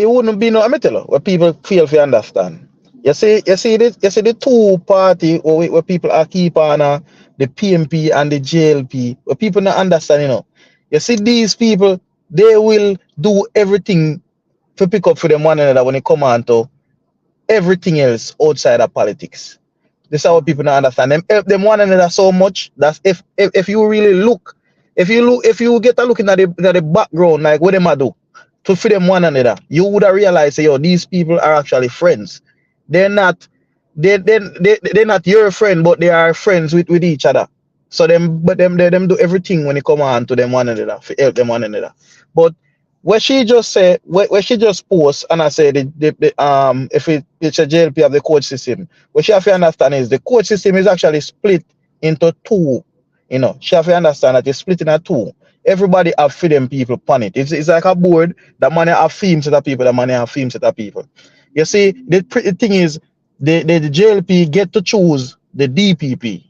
wouldn't be no, I tell you, what people feel to understand. You see the two party where people are keep on the PNP and the JLP, where people not understand, you know. You see these people, they will do everything to pick up for them one another when it come on to everything else outside of politics. This is how people not understand. Them help them one another so much that if you really look, if you get a look into the background, like what them a do to feed them one another, you would have realized, yo, these people are actually friends. They're not your friend, but they are friends with each other. So them do everything when it come on to them one another, to help them one another. But what she just said, where she just post, and I said if it's a JLP of the court system, what she have to understand is the court system is actually split into two. You know, she have to understand that it's split into two. everybody have freedom people on it. It's like a board, that money have theme set of people, that money have theme set of people. You see, the thing is, the JLP get to choose the DPP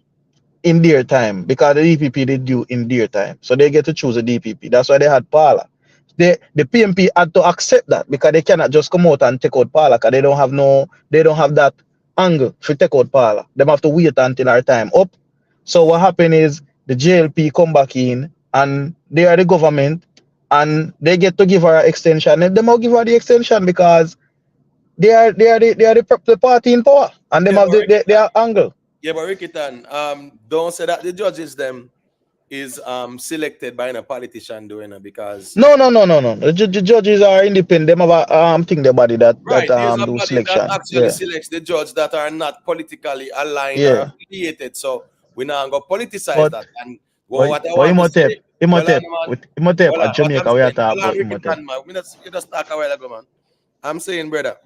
in their time, because the DPP they do in their time. So they get to choose a DPP. That's why they had Parla. The PMP had to accept that, because they cannot just come out and take out Parla, because they don't have that angle to take out Parla. They have to wait until our time up. So what happened is the JLP come back in and they are the government and they get to give her an extension, and they will give her the extension because they are the party in power, and they have their angle. Yeah, but Rickitan, don't say that the judges them is selected by a politician doing it, because No. The judges are independent. They have a thing the body that right, there's a do body selection. that actually selects the judge that are not politically aligned or affiliated. So we now go politicize that. And what I want to say, Imhotep at Jamaica, we are talking about Imhotep. You just talk a while ago, man. I'm saying, brother,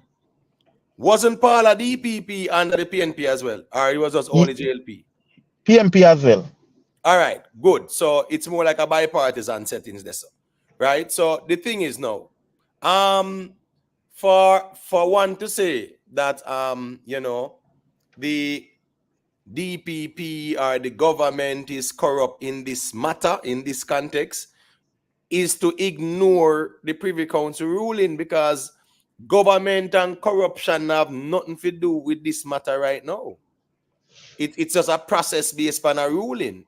wasn't Paula DPP under the PNP as well, or it was just only JLP? PNP as well. All right, good. So it's more like a bipartisan settings there, right? So the thing is now, for one to say that you know, the DPP or the government is corrupt in this matter, in this context, is to ignore the Privy Council ruling, because government and corruption have nothing to do with this matter right now. It's just a process based on a ruling.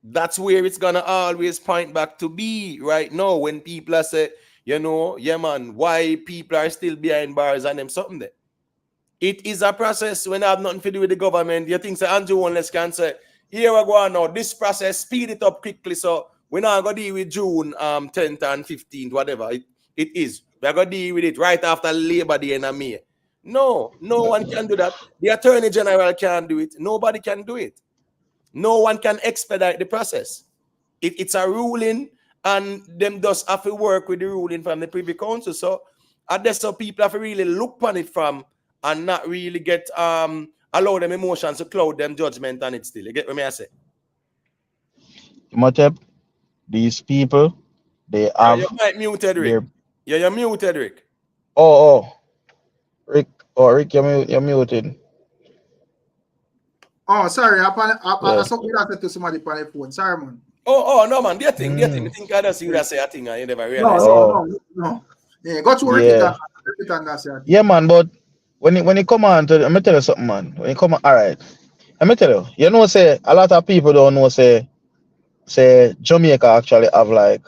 That's where it's gonna always point back to be right now, when people are say, you know, yeah man, why people are still behind bars and them something there. It is a process when I have nothing to do with the government. You think Andrew Wallace can say, here we go now, this process, speed it up quickly, so we're not gonna deal with June 10th and 15th, whatever it is. We're gonna deal with it right after Labor Day in May. No one can do that. The Attorney General can't do it. Nobody can do it. No one can expedite the process. It's a ruling, and them just have to work with the ruling from the Privy Council. So I guess so people have to really look on it from, and not really get allow them emotions to cloud them judgment on it still. You get what I say? Imhotep, these people, they have. You might muted, Rick. You're muted, Rick. Rick, you're muted. Oh, sorry. I saw that to somebody on the phone. Sorry, man. Oh, no, man. I think I don't see you say a thing and you never realize. No. Yeah, go to Rick and that's it. Yeah, man, but when you come on to, let me tell you something, man. When you come on, all right. Let me tell you, say a lot of people don't know, say Jamaica actually have like,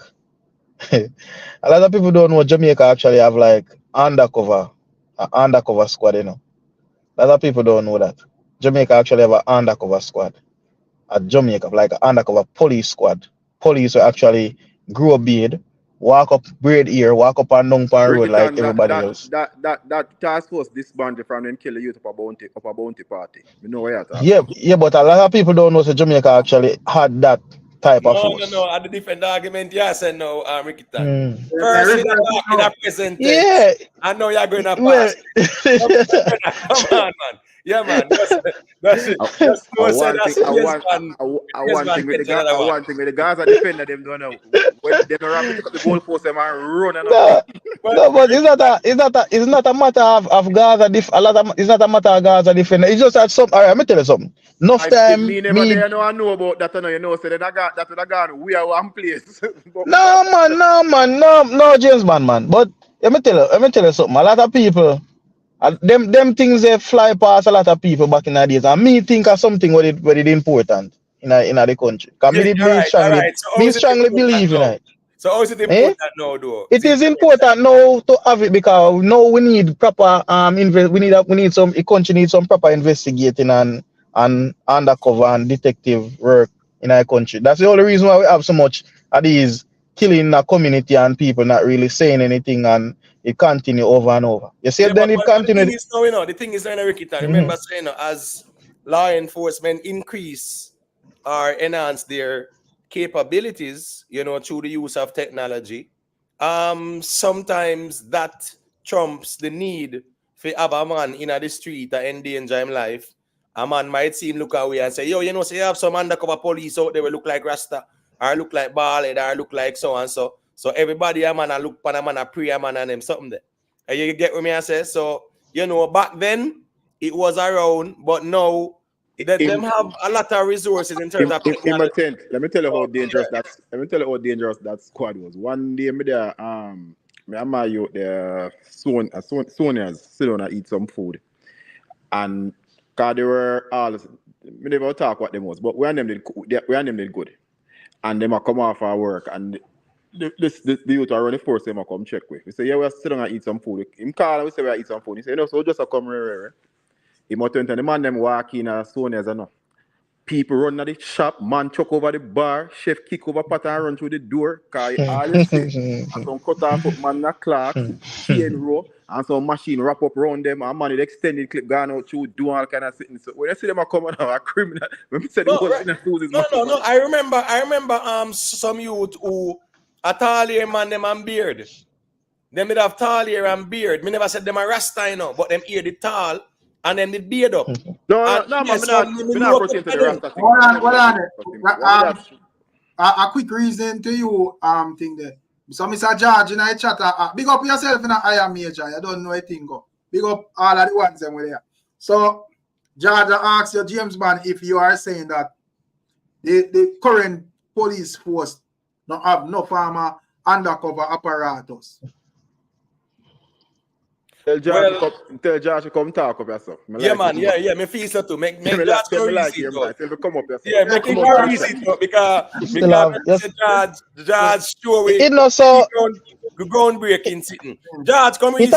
a lot of people don't know Jamaica actually have like undercover squad, you know. A lot of people don't know that. Jamaica actually have an undercover squad at Jamaica, like an undercover police squad. Police will actually grow a beard, walk up braid ear, walk up and down pan road like everybody else. That task force disbanded from them kill the youth up a bounty party. You know where you're talking. Yeah, but a lot of people don't know that Jamaica actually had that type of force. No, I defend the argument. Yes, and no, Rickitan. First, in the present tense, yeah, I know you're going to pass. Come on, man. Yeah, man. That's it. One thing with the Gaza defender, them don't know. When they don't pick up the goal post, them and run. No, but it's not a matter of Gaza. It's not a matter of Gaza defender. It's just that some. All right, let me tell you something. Enough time. I know about that. You know, so that would have gone. We are one place. No, James man. But let me tell you something. A lot of people. Them things they fly past a lot of people back in the days, and me think of something what it important in the country. Because strongly believe in it. So how is it important now, though? It is important now to have it, because now we need proper we need some. The country needs some proper investigating and undercover and detective work in our country. That's the only reason why we have so much of these killing the community and people not really saying anything, and it continue over and over. You see, then it continues. The thing is, Rickitan, remember saying, as law enforcement increase or enhance their capabilities, through the use of technology, sometimes that trumps the need for have a man in the street that endanger his life. A man might see him look away and say, say you have some undercover police out there will look like Rasta. or look like bald, or look like so and so. So everybody a man a look pan a man a pray a man and them something there. And you get what me I say? So you know back then it was around, but now that them have a lot of resources in terms of technology. Let me tell you how dangerous that's. Let me tell you how dangerous that squad was. One day, me there, me and my youth there, Sonia's sit down and eat some food, and cause they were all. Me never talk what them was, but we and them did good, and them a come off our work, and the youth are running force them a come check with. We say yeah, we are sit down and eat some food. Him call and we say we are eat some food. He say no, so just a come here. He must turn to the man them walk in Sonia's and no. People run at the shop, man chuck over the bar, chef kick over pot and run through the door. Cause all you see, and some cut off up man na clock, chain row, and some machine wrap up around them, and man with extended clip gone out through doing all kind of sitting. So when I see them coming out, a criminal. When we said no, no. I remember some youth who a tall hair man them and beard. Them did have tall hair and beard. Me never said them a rasta, you know, but them ear the tall. And then the beard up. No, man, I'm not proceeding to the Rasta thing. Hold on. A quick reason to you, thing there. So, Mr. George, in a chat, big up yourself in a higher major. I don't know anything. Big up all of the ones them there. So, George asks you, James Bond, if you are saying that the current police force don't have no farmer undercover apparatus. Tell Josh to come talk up yourself. Yeah, man. Yeah. Me feel so too. Make Josh come easy. Come up yourself. Yeah, make it more easy because Josh show we. It not so groundbreaking sitting. Josh come easy.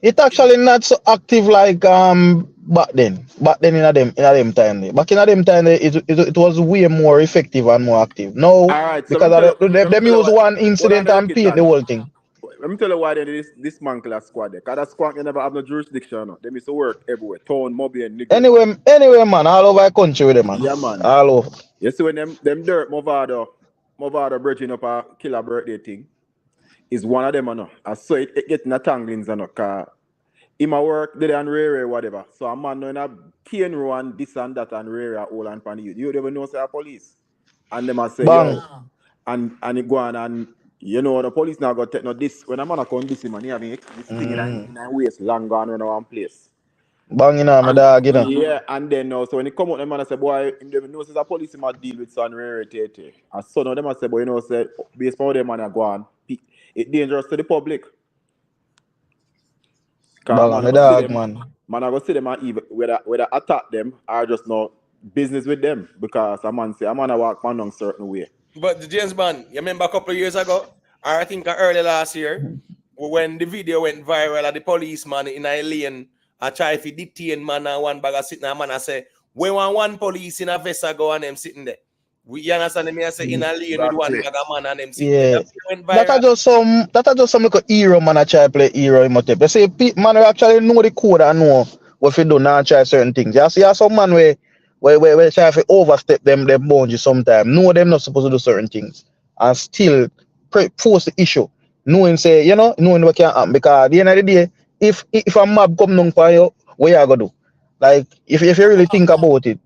It actually not so active like back then. Back then in them time. Back in them time it was way more effective and more active. No, right, so because them use one incident and paint the whole thing. Let me tell you why they did this man class squad there. Because that squad you never have no jurisdiction. No. They used to work everywhere. Town, Moby, and Nick. Anyway, man, all over the country with them, man. Yeah, man. All over. You see when them dirt Movado bridging up a killer birthday thing is one of them, no. I saw it getting a tanglings, no. Because in my work, they and rare whatever. So a man in a cane row and this and that and rare all and pan you never know say a police. And them a say, yo, and it go on and you know, the police now got take no this. When a man come this man, he having this thing in a waist long gone around one place. Banging on my dog, you know. Yeah, and then so when he come out, the man say, boy, him never knows a police might deal with some rarity. And so now them say, boy, you know, say based on them man go on, it's dangerous to the public. Bang my dog, man. Man, I go see them and even whether attack them or just no business with them because a man say a man walk man on certain way. But the James Bond, you remember a couple of years ago, or I think early last year, when the video went viral of the policeman in a lane, I try to detain man and one bag of sitting and man I say, we want one police in a vest go and them sitting there. You understand me? I say in a lane with one bag of man and them sitting there. That are just some like a hero man I try to play hero in my tape. They say man we actually know the code and know what if you do not try certain things. You see some man where try to overstep them boundaries sometimes. Know them not supposed to do certain things and still force the issue. Knowing what can happen because at the end of the day, if a mob come down for you, what you gonna do? Like if you really think about it,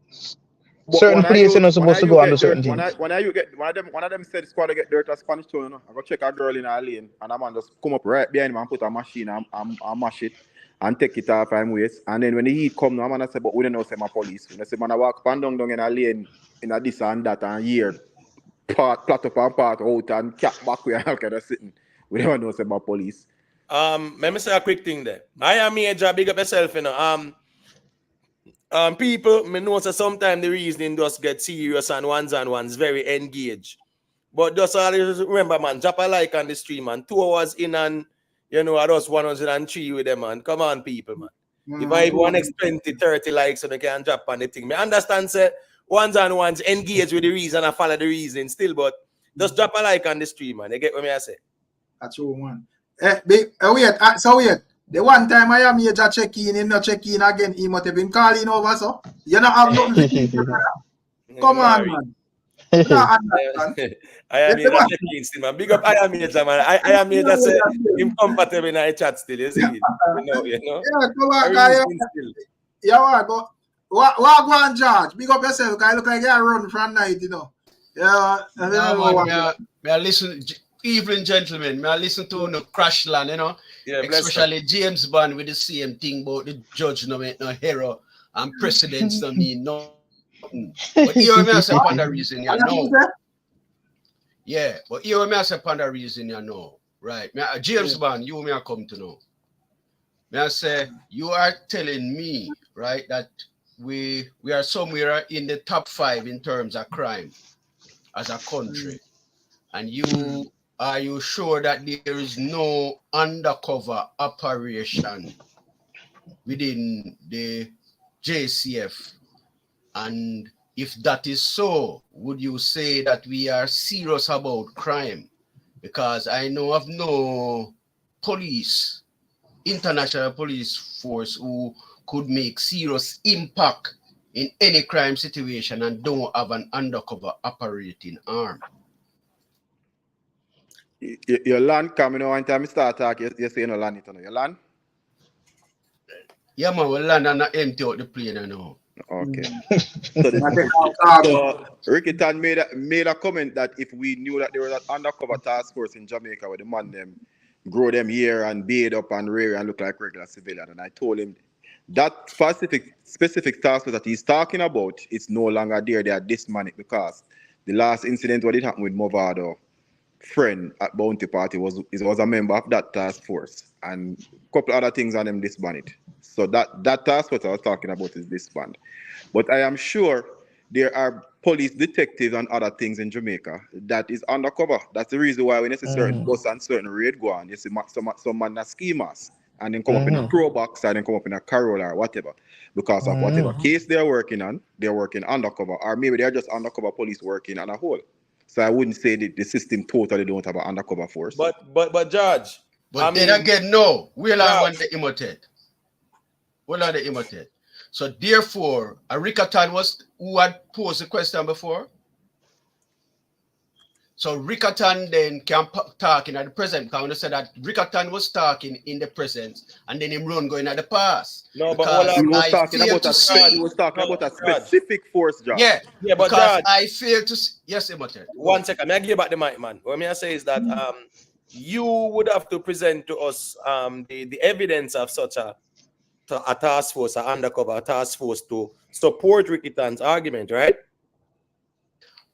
certain places you're not supposed to go and do certain things. One of them said squad to get dirt at Spanish town, you know. I go check a girl in a lane and a man just come up right behind him and put a machine and mash it. And take it off and waste. And then when the heat come, no man I say, but we don't know say my police. When I say man I walk down in a lane in a this and that and here plot up and part out and cap back where I kind of sitting. We don't know say my police. Let me say a quick thing there. I am major, big up yourself, you know. People may know that sometimes the reasoning does get serious and one's very engaged. But just always remember, man, drop a like on the stream, man. 2 hours in and you know, I just 103 with them, man. Come on, people, man. If I want to 20, 30 likes so they can drop on the thing. I understand, say, ones engage with the reason and follow the reason still, but just drop a like on the stream, man. You get what I say? That's true, man. Wait. The one time I am here to check in, him not check in again, he must have been calling over, so you don't have nothing to do. Come on, man. I am here to check in still, man. Big up, I am here, man. I am here to say him compatible in our chat still, you see it? You know? Yeah, come on, guys. Yeah, what go on, George? Big up yourself, because I look like you run from night, you know. Yeah, may I listen, evening gentlemen, may I listen to no Crashland, you know, Yeah, especially James Bond with the same thing about the judge no make no hero and precedents no mean nothing. But here me I say upon the reason you know. Yeah, but here me I say upon the reason you know. Right. James Bond, you may come to know. May I say you are telling me, right, that we are somewhere in the top 5 in terms of crime as a country. And are you sure that there is no undercover operation within the JCF? And if that is so, would you say that we are serious about crime? Because I know of no police, international police force who could make serious impact in any crime situation and don't have an undercover operating arm. Your land coming on one time you start talking, you say no land it on your land? Yeah, man, we land and not empty out the plane and now. Okay. So Ricky Tan made a comment that if we knew that there was an undercover task force in Jamaica where the man them grow them here and beard up and rear and look like regular civilian, and I told him that specific task force that he's talking about, it's no longer there. They are dismantled because the last incident what it happened with Movado friend at Bounty Party was a member of that task force, and a couple other things on them disbanded. So that task force I was talking about is disbanded. But I am sure there are police detectives and other things in Jamaica that is undercover. That's the reason why when you see certain bus and certain raid go on, you see some man that schemas and then come up in a pro box and then come up in a Corolla or whatever. Because of whatever case they're working on, they're working undercover, or maybe they're just undercover police working on a whole. So I wouldn't say that the system totally don't have an undercover force. But Judge. But then again, no. We'll have one the imitated. We'll have the imitated. So therefore, Rickatan was who had posed the question before. So Rickatan then can talk in at the present. Because I said that Rickatan was talking in the present and then him run going at the past. No, but he was talking about a specific force job. Yeah, but because Judge, I failed to see. Yes, Imhotep. 1 second. May I give back the mic, man? What I say is that you would have to present to us the evidence of such a task force, an undercover task force to support Rickitan's argument, right?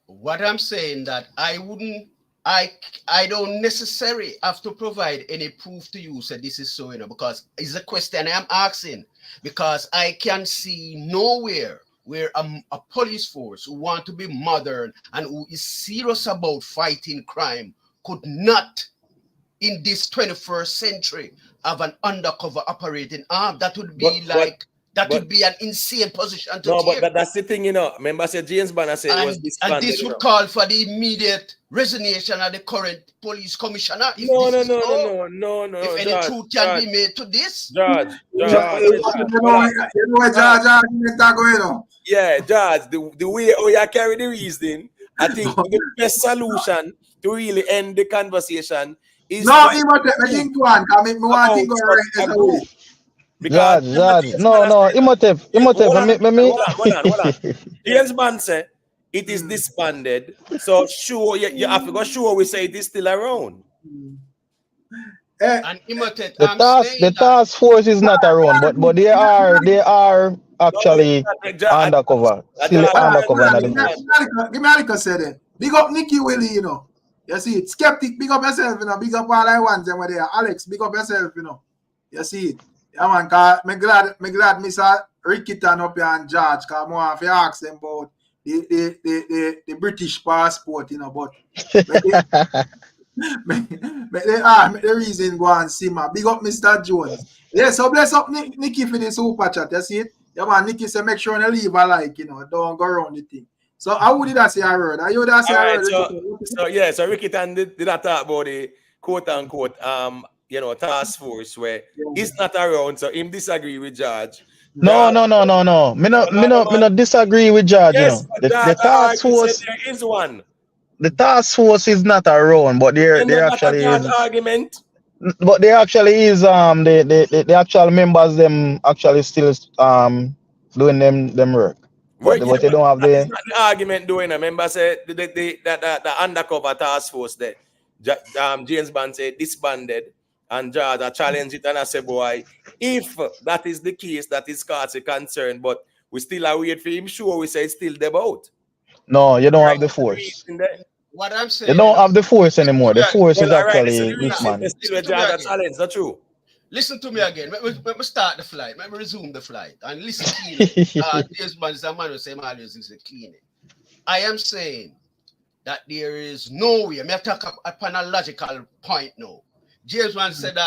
What I'm saying that I don't necessarily have to provide any proof to you that this is so, because it's a question I'm asking, because I can see nowhere where a police force who want to be modern and who is serious about fighting crime could not, in this 21st century, have an undercover operating arm. That would be would be an insane position to take. But that's the thing, Remember, I said James Banner said it was disbanded. And this would call for the immediate resignation of the current police commissioner. No. If any truth can be made to this. Judge. Yeah, Judge, the way you carry the reasoning, I think the best solution to really end the conversation is Judge, no, Imhotep, hold on. James Bond said it is disbanded, so sure you have to go sure we say it is still around. And Imhotep, the task force is not around, but they are actually undercover. Still undercover. Give me a little say then. Big up Nicky Willie, You see it. Skeptic, big up yourself, Big up all I want them were there. Alex, big up yourself, You see it. Yeah, man, cause me glad Mr. Rickatan up here and George, cause I want to ask them about the British passport, but the reason go and see ma. Big up Mr. Jones. Yeah, so bless up Nicky for the super chat. You see it? Yeah, man, Nicky say make sure you leave a like, don't go around the thing. So how would I say a word? Are you that say a word? So Rickatan did not talk about the quote unquote task force where he's not around, so him disagree with George. No. Me not disagree with George. Yes, the task force there is one. The task force is not around, but there actually is argument. But there actually is the actual members them actually still doing them work. But they don't have the argument doing. Remember, say the undercover task force there. James Bond said disbanded, and George challenged it, and I said, boy, if that is the case, that is cause a concern, but we still are waiting for him. Sure, we say it's still about. No, you don't have the force. What I'm saying, you don't have the force anymore. The force is actually this man. Challenge, that's true. Listen to me again. Let me start the flight. Let me resume the flight. And listen clean. This man is a man who say always is cleaning. I am saying that there is no way. I talk upon a logical point now. James Bond said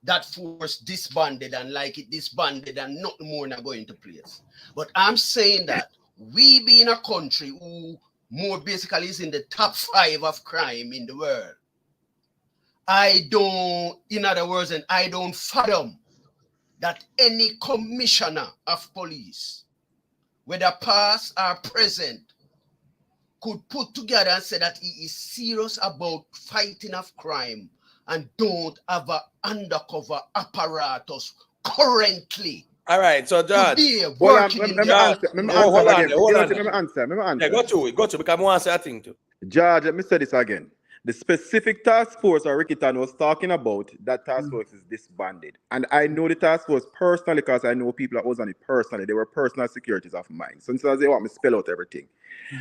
that force disbanded and like it disbanded and nothing more not going to place. But I'm saying that we being a country who more basically is in the top 5 of crime in the world. In other words, and I don't fathom that any commissioner of police, whether past or present, could put together and say that he is serious about fighting of crime and don't have an undercover apparatus currently. All right, so George, let me answer. Yeah, go to because I want to say a thing too. George, let me say this again. The specific task force Ricstorm was talking about, that task force is disbanded. And I know the task force personally because I know people that was on it personally. They were personal securities of mine. So they want me to spell out everything.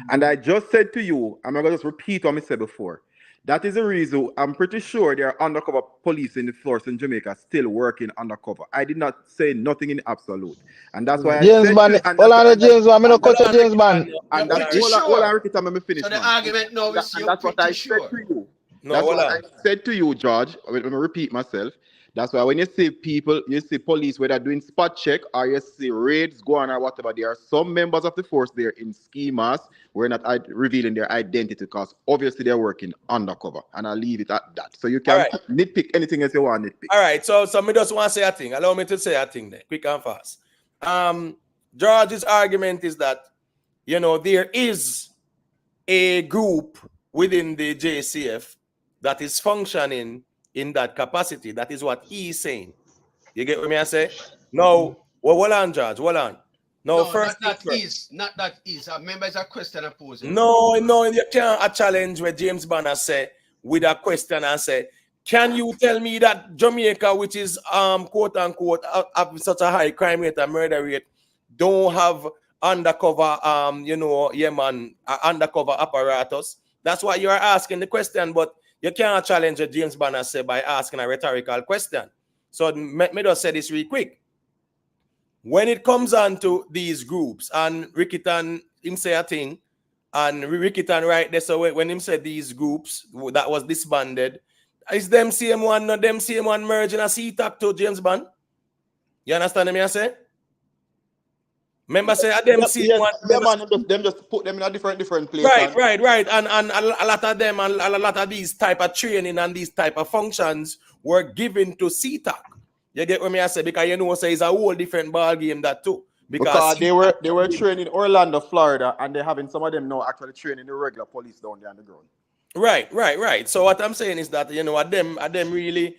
And I just said to you, I'm going to just repeat what I said before. That is the reason I'm pretty sure there are undercover police in the force in Jamaica still working undercover. I did not say nothing in absolute. And that's why James Bond, hold on, James Bond, I'm not cut James Bond. And that's all I Ricstorm, let me finish. So the argument now is that's what I said to you. That's what I said to you, George. Let me repeat myself. That's why when you see people, you see police, whether doing spot check or you see raids go on or whatever, there are some members of the force there in schemas. We're not revealing their identity because obviously they're working undercover. And I'll leave it at that. So you can nitpick anything else you want to nitpick. All right. So me just want to say a thing. Allow me to say a thing there, quick and fast. George's argument is that, there is a group within the JCF that is functioning in that capacity. That is what he's saying. You get what I say? No, hold on, George, hold on. No, first not that is. I remember it's a question I posed. No, you can't challenge where James Banner say with a question and say, can you tell me that Jamaica, which is quote unquote have such a high crime rate and murder rate, don't have undercover undercover apparatus? That's why you are asking the question, but you can't challenge what James Banner said by asking a rhetorical question. So me just say this real quick. When it comes on to these groups, and Ricstorm him say a thing, and Ricstorm right there, so when him said these groups that was disbanded, is them same one, not them same one merging a CTAC to James Bond? You understand me I say? Remember say them same one. Them just put them in a different place. Right. And a lot of them and a lot of these type of training and these type of functions were given to CTAC. You get what I say? Because say it's a whole different ball game that too. Because they were training in Orlando, Florida, and they're having some of them now actually training the regular police down there on the ground. Right. So what I'm saying is that them really,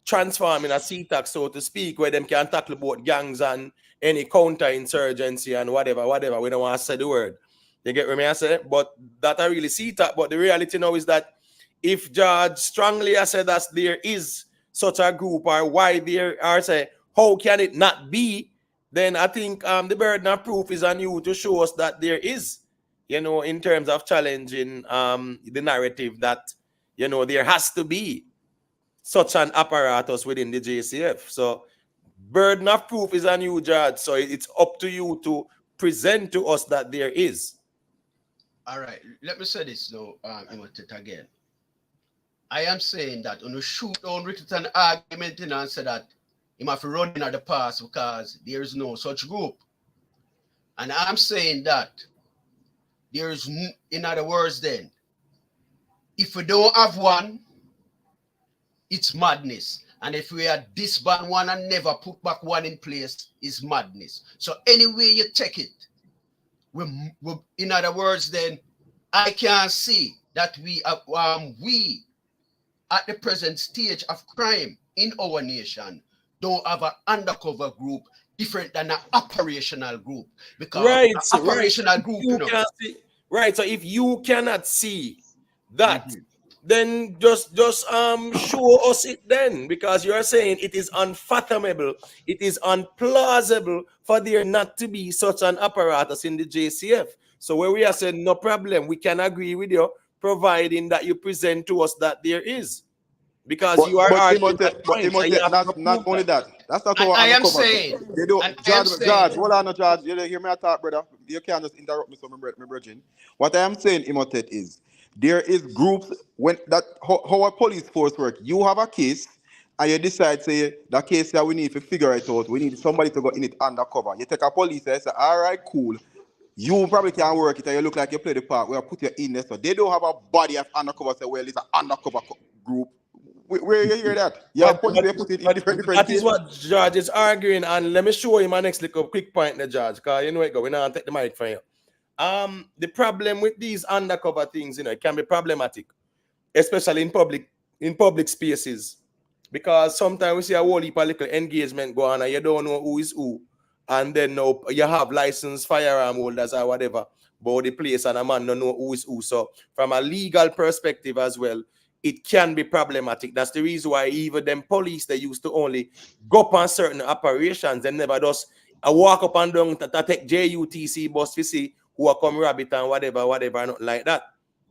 transforming a CTAC, so to speak, where them can tackle both gangs and any counter-insurgency and whatever. We don't want to say the word. You get what I say? But that I really see that. But the reality now is that if George strongly has said that there is such a group, or why there are say, how can it not be? Then I think the burden of proof is on you to show us that there is, in terms of challenging the narrative that, there has to be such an apparatus within the JCF. So burden of proof is on you, Judge. So it's up to you to present to us that there is. All right. Let me say this now, again. I am saying that when you shoot down Ricstorm argument and say that he must run in the past because there is no such group. And I'm saying that there is, in other words, then, if we don't have one, it's madness. And if we are disband one and never put back one in place, it's madness. So anyway you take it, in other words, then, I can see that we at the present stage of crime in our nation don't have an undercover group different than an operational group. Because Right, an so, operational right. group, You you know. can't see, right. So if you cannot see that, then just show us it then, because you are saying it is unfathomable, it is unplausible for there not to be such an apparatus in the JCF. So where we are saying no problem, we can agree with you, providing that you present to us that there is. Because you are arguing that point, so you have to not only that. That's not And what I am undercover. saying, They do. and I am George, saying, hold on, George. You hear me talk, brother? You can't just interrupt me, so my brethren. What I am saying, Imhotep, is there is groups when that how a police force work. You have a case, and you decide say the case that we need to figure it out. We need somebody to go in it undercover. You take a police and say, all right, cool. You probably can't work it, and you look like you play the part. We'll put you in there. So they don't have a body of undercover. Say, well, it's an undercover group. Where you hear that? Yeah, police they put it in different that cases. is what George is arguing, and let me show you my next little quick point there, George, because you know it go. We now take the mic from you. The problem with these undercover things, you know, it can be problematic, especially in public spaces, because sometimes we see a whole heap of little engagement go on and you don't know who is who, and then no, you have licensed firearm holders or whatever about the place, and a man don't know who is who. So from a legal perspective as well, it can be problematic. That's the reason why even them police, they used to only go up on certain operations and never just walk up and down to take JUTC bus to see who are come rabbit and whatever, not like that.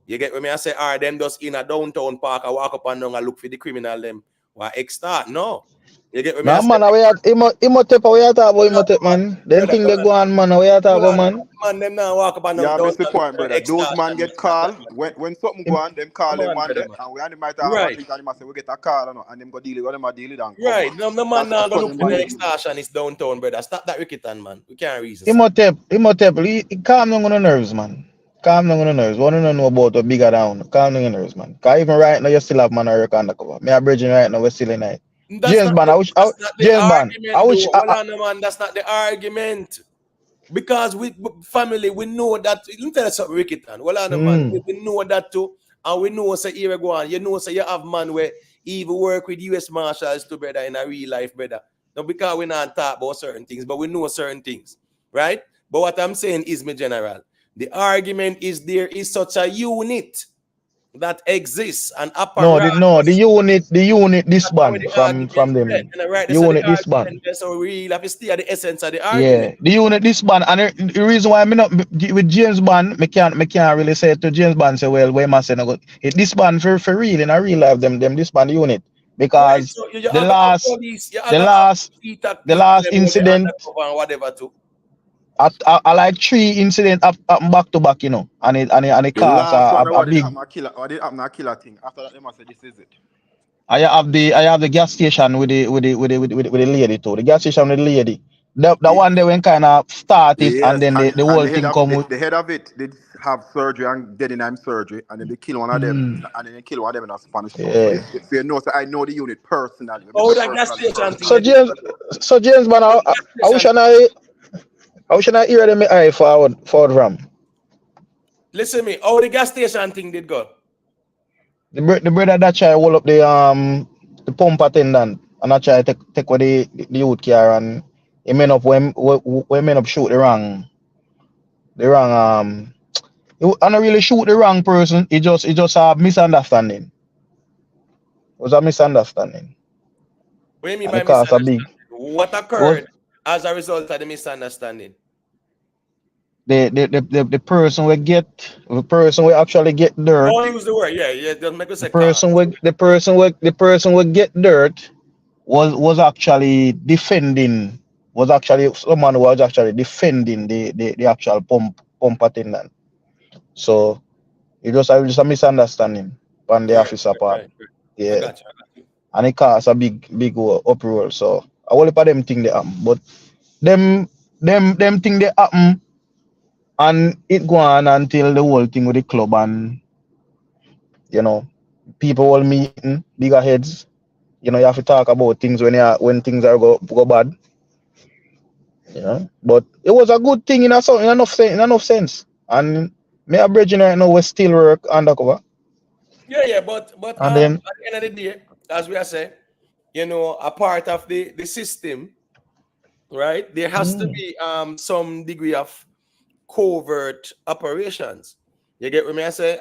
You get what me I say? Are them just in a downtown park, I walk up and down and look for the criminal them or extort? No. You get what me I Nah, say? man, we are Imhotep, we are talking about Imhotep, man. Them thing they go on, man, we are talking about, man. Man, them now walk up and Yeah, down. miss the point, brother. Those Extort man and get stuff called like when something go on, them call Come them on, man brother, there, man. and we might have Right. a drink and they say we get a call and them go deal it, them deal it and come Right. back. No man now That's go look funny, for the man. extortionist downtown, brother. Stop that ricketing, man. We can't reason. Sir. Imhotep, calm down on the nerves, man. Calm down on the nerves. What do you know about a bigger down? Calm down on the nerves, man. Because even right now, you still have man on your undercover. Me a bridging right now, we're still in it. James Bond, That's not the argument, though. Well, no, man, that's not the argument. Because we family, we know that. Let me tell you something, Ricketon. Well, no, man, we know that too. And we know, say, here we go on. You know, say, you have man where even work with US Marshals too, brother, in a real life, brother. Not because we not talk about certain things, but we know certain things, right? But what I'm saying is, my general, the argument is there is such a unit that exists and apparatus. the unit disband from them. Right, Unit disband. So we have to stay at the essence of the Yeah, argument. the unit disband, and the reason why I'm not with James Bond, me can't really say to James Bond say, well, where must I go? It disband for real in a real life them disband the unit because Right, so the last incident. Whatever too. I like 3 incidents up back to back, you know, and it The caused last one, a big. what did happen a killer thing? After that, they must say this is it. I have the gas station with the lady too. The gas station with the lady. The one they went kind of started, Yes, and then the whole thing come with. The head of it did have surgery and dead in surgery, and then they kill one of them, and then they kill one of them in a Spanish town. Yeah. So you know, so I know the unit personally. Oh, that gas station thing. So James, man, how should I hear them eye forward from? Listen me, how the gas station thing did go? The brother that try hold up the pump attendant and I try take away the youth car, and he men up shoot the wrong and I really shoot the wrong person. It just a misunderstanding. It was a misunderstanding. What do you mean by misunderstanding? What occurred as a result of the misunderstanding? The person will actually get dirt. Don't use the word, yeah. Don't make us say the person will get dirt was actually defending. Was actually someone who was actually defending the actual pump attendant. So it was just a misunderstanding on the officer part. Right. Yeah. I got you. And it caused a big uproar. So I will put them thing they happen. But them thing they happen, and it go on until the whole thing with the club, and you know, people all meeting, bigger heads. You know, you have to talk about things when things are go bad. You know, but it was a good thing in enough sense. And me a bridging right now we still work undercover. Yeah, but and then, at the end of the day, as we are saying, you know, a part of the system right? There has to be some degree of covert operations. You get what me I say?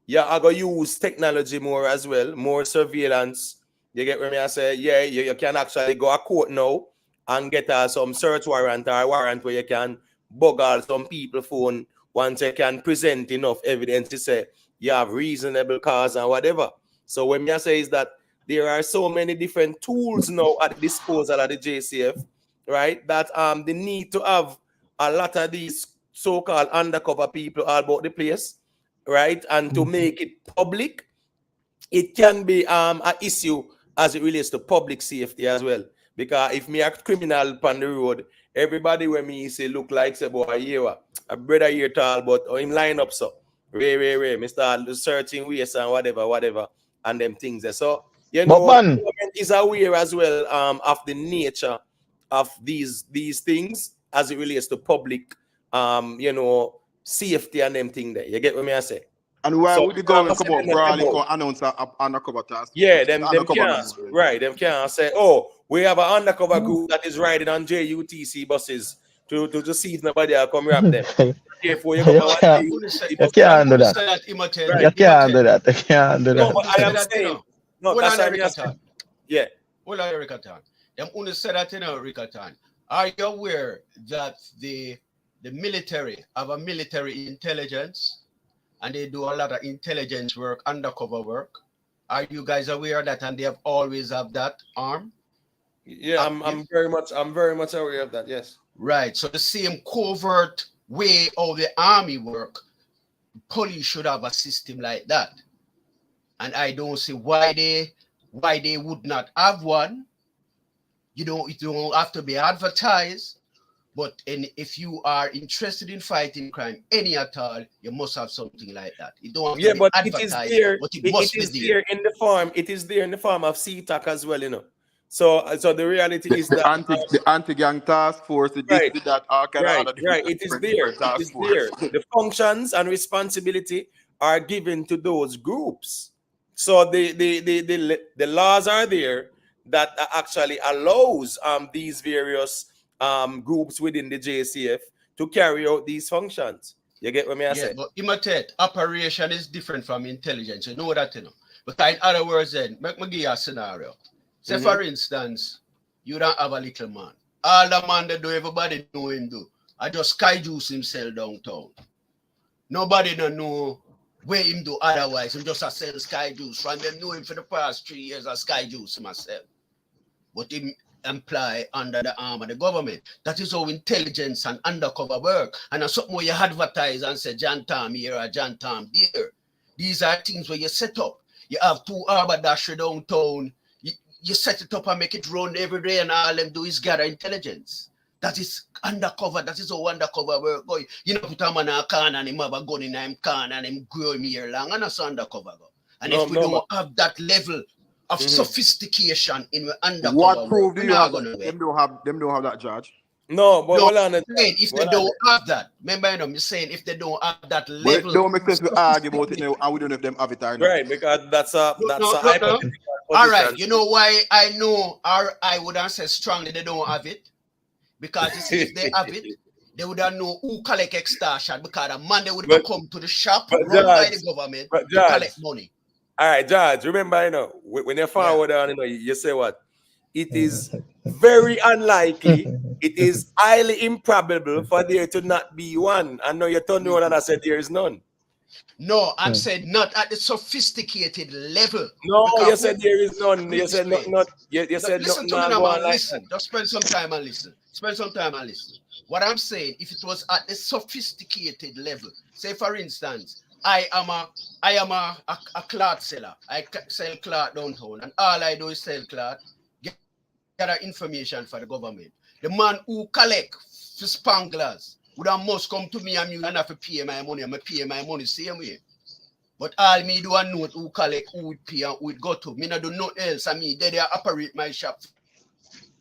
Yeah, I go use technology more as well, more surveillance. You get what me I say? Yeah, you can actually go to court now and get some search warrant or warrant where you can buggle some people phone once you can present enough evidence to say you have reasonable cause and whatever. So what me I say is that there are so many different tools now at the disposal of the JCF, right? That they need to have a lot of these so-called undercover people all about the place, right? And to make it public, it can be an issue as it relates to public safety as well. Because if me a criminal on the road, everybody when me say look like say boy here, a brother here tall, but him line up so Ray, Mr. Searching ways and whatever, and them things there. So you know, the government is aware as well of the nature of these things as it relates to public you know, safety and them thing there. You get what me I say? And why would the government come out broadly and announce an undercover task? Yeah, them can't, right, them can't say, oh, we have an undercover group that is riding on JUTC buses to see if nobody will come wrap them. Careful, you can't do that. You can't do that. You can't do that. No, but I am saying, no, that's what I'm saying. Yeah. Well, Ricatan. Them only said that, you know, Ricatan. Are you aware that the military have a military intelligence and they do a lot of intelligence work, undercover work? Are you guys aware of that? And they have always have that arm? Yeah, I'm very much aware of that. Yes. Right. So the same covert way of the army work, police should have a system like that. And I don't see why they would not have one. It don't have to be advertised. But if you are interested in fighting crime, any at all, you must have something like that. You don't have to be advertised, but it must be there. In the form. It is there in the form of CTAC as well, you know. So the reality is that the anti-gang task force, that all kind of right. It is there. It is there. The functions and responsibility are given to those groups. So the laws are there that actually allows these various groups within the JCF to carry out these functions. You get what I say? But imitate operation is different from intelligence. You know that, you know. But in other words, then make me give you a scenario. Say for instance, you don't have a little man. All the man that do, everybody know him do. I just sky juice himself downtown. Nobody don't know where him do otherwise. Him just a sell sky juice. From them know him for the past 3 years as sky juice myself. But him employ under the arm of the government. That is how intelligence and undercover work. And that's something where you advertise and say John Tom here or John Tom there. These are things where you set up. You have 2 haberdashery downtown. You set it up and make it run every day, and all them do is gather intelligence. That is undercover. That is how undercover work going. You know, put a man in a can and him have a gun in him can and him grow him here long, and that's undercover go. And if we don't have that level of sophistication in the undercover, what proof do you have? Them don't have that, Judge. No, but hold on. If they don't have that, remember, you know, I'm saying if they don't have that level, but it don't make sense to argue about it now, and we don't know if them have it or not. Right, because that's a hypothetical. All right, you know why I know, or I would answer strongly they don't have it? Because you see, if they have it, they would not know who collect extortion, because the man they would come to the shop run by the government to collect money. All right, George, remember, you know, when you're forward on, you know, you say what? It is very unlikely, it is highly improbable for there to not be one. I know you turned around and I said there is none. No, I'm saying not at the sophisticated level. No, you said there is none. You said not. You said listen to me now, man. Listen. Just spend some time and listen. Spend some time and listen. What I'm saying, if it was at the sophisticated level, say for instance, I am a cloth seller. I sell cloth downtown, and all I do is sell cloth, gather information for the government. The man who collect for spanglers would have must come to me and you and have to pay my money. I'm pay my money same way. But all me do a note who collect, who would pay and who would go to. Me not do nothing else. I mean, they operate my shop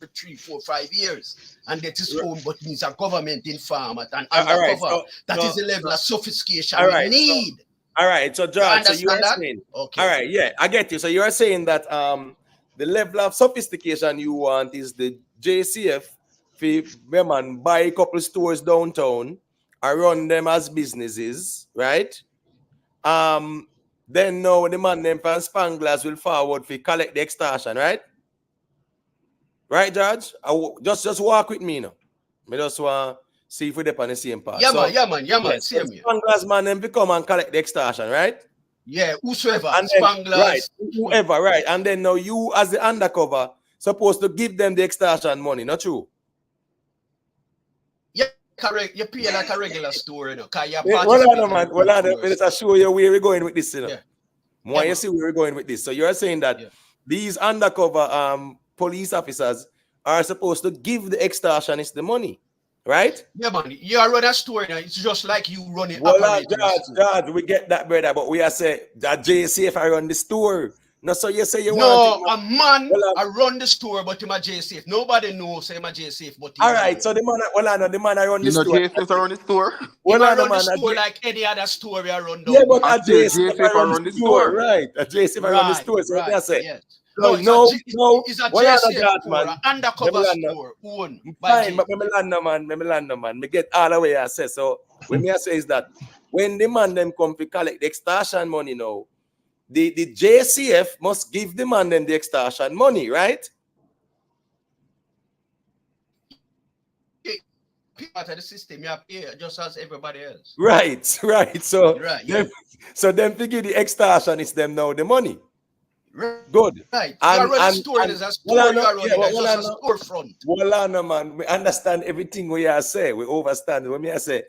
for 3, 4, 5 years. And that is owned, but means a government informer and undercover. That is the level of sophistication we need. All right, so John, so you are saying, okay. All right, yeah, I get you. So you are saying that the level of sophistication you want is the JCF man buy a couple stores downtown and run them as businesses, right? Then now the man them from Spanglers will forward for collect the extortion, right? Right, George? Just walk with me now. I just want to see if we're on the same path. Yeah, man. Yes, Same here. Spanglers man them become and collect the extortion, right? Yeah, whosoever, And then, Spanglers. right, whoever, right. And then now you as the undercover supposed to give them the extortion money, not true? Yeah, correct. You pay like a regular store, you know. Well, let's show you where we're going with this, you know. Yeah. Why you see where we're going with this? So you're saying that these undercover police officers are supposed to give the extortionists the money, right? Yeah, man. You run a store now. It's just like you run it. Well, George, we get that, brother, but we are saying that JCF I run the store. No, so you say you want a man I run the store, but him a JCF. Nobody knows say him a JCF, but all right, so the man I run the store. JCF I run the store. Well, I run the store like any other store I run down. Yeah, but a JCF I run the store, right? A JCF I run the store, so that's it. Yes. No, it's a JCF store, an undercover store owned by fine, but me land man. Me get all the way I say. So when me say is that when the man them come to collect the extortion money now, the JCF must give the man them the extortion money, right? Part of the system, you have here just as everybody else. Right. So them figure the extortion is them now the money. Good. Right. And a store is a store. A storefront. Well, no, man. We understand everything we are say. We understand when I say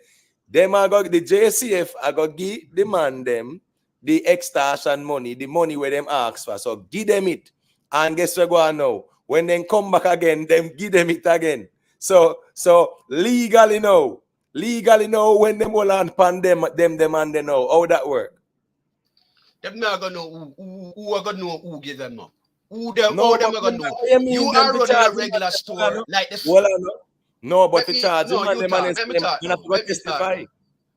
them are the JCF are going to give the man them the extortion money, the money where them ask for. So give them it. And guess what go now? When they come back again, them give them it again. So legally now when them will land pan them demand they know how that work. Them not gonna know who are gonna know who give them up. Who them are gonna know. You are running a regular store like this. Well, no, but the charge them to testify.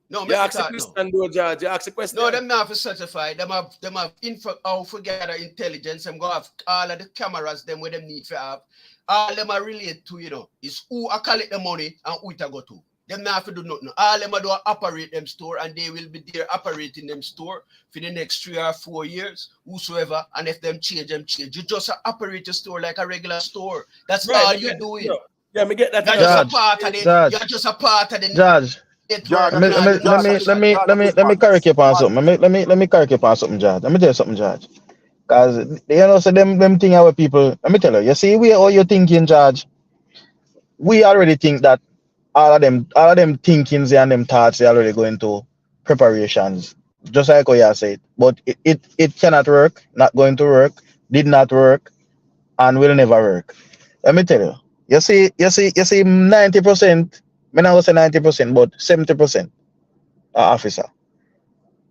No, you ask a question, though, Judge. You ask a question. No, them not for certify. Them have gather intelligence. Them go have all of the cameras them where them need to have. All them are relate to, is who are collect the money and who it a go to. Them not have to do nothing. All them are do operate them store and they will be there operating them store for the next 3 or 4 years, whosoever. And if them change, them change. You just operate your store like a regular store. That's all you're doing. Yeah, me get that. You're just a part of it. You're just a part of the Judge. Let me correct you on something. Let me correct you on something, Judge. Let me tell you something, Judge. Because so them thing our people. Let me tell you. You see, we all you're thinking, Judge. We already think that all of them thinkings and them thoughts they already go into preparations. Just like what you said. But it cannot work, not going to work, did not work, and will never work. Let me tell you. You see 90%. I don't say 90%, but 70% officer.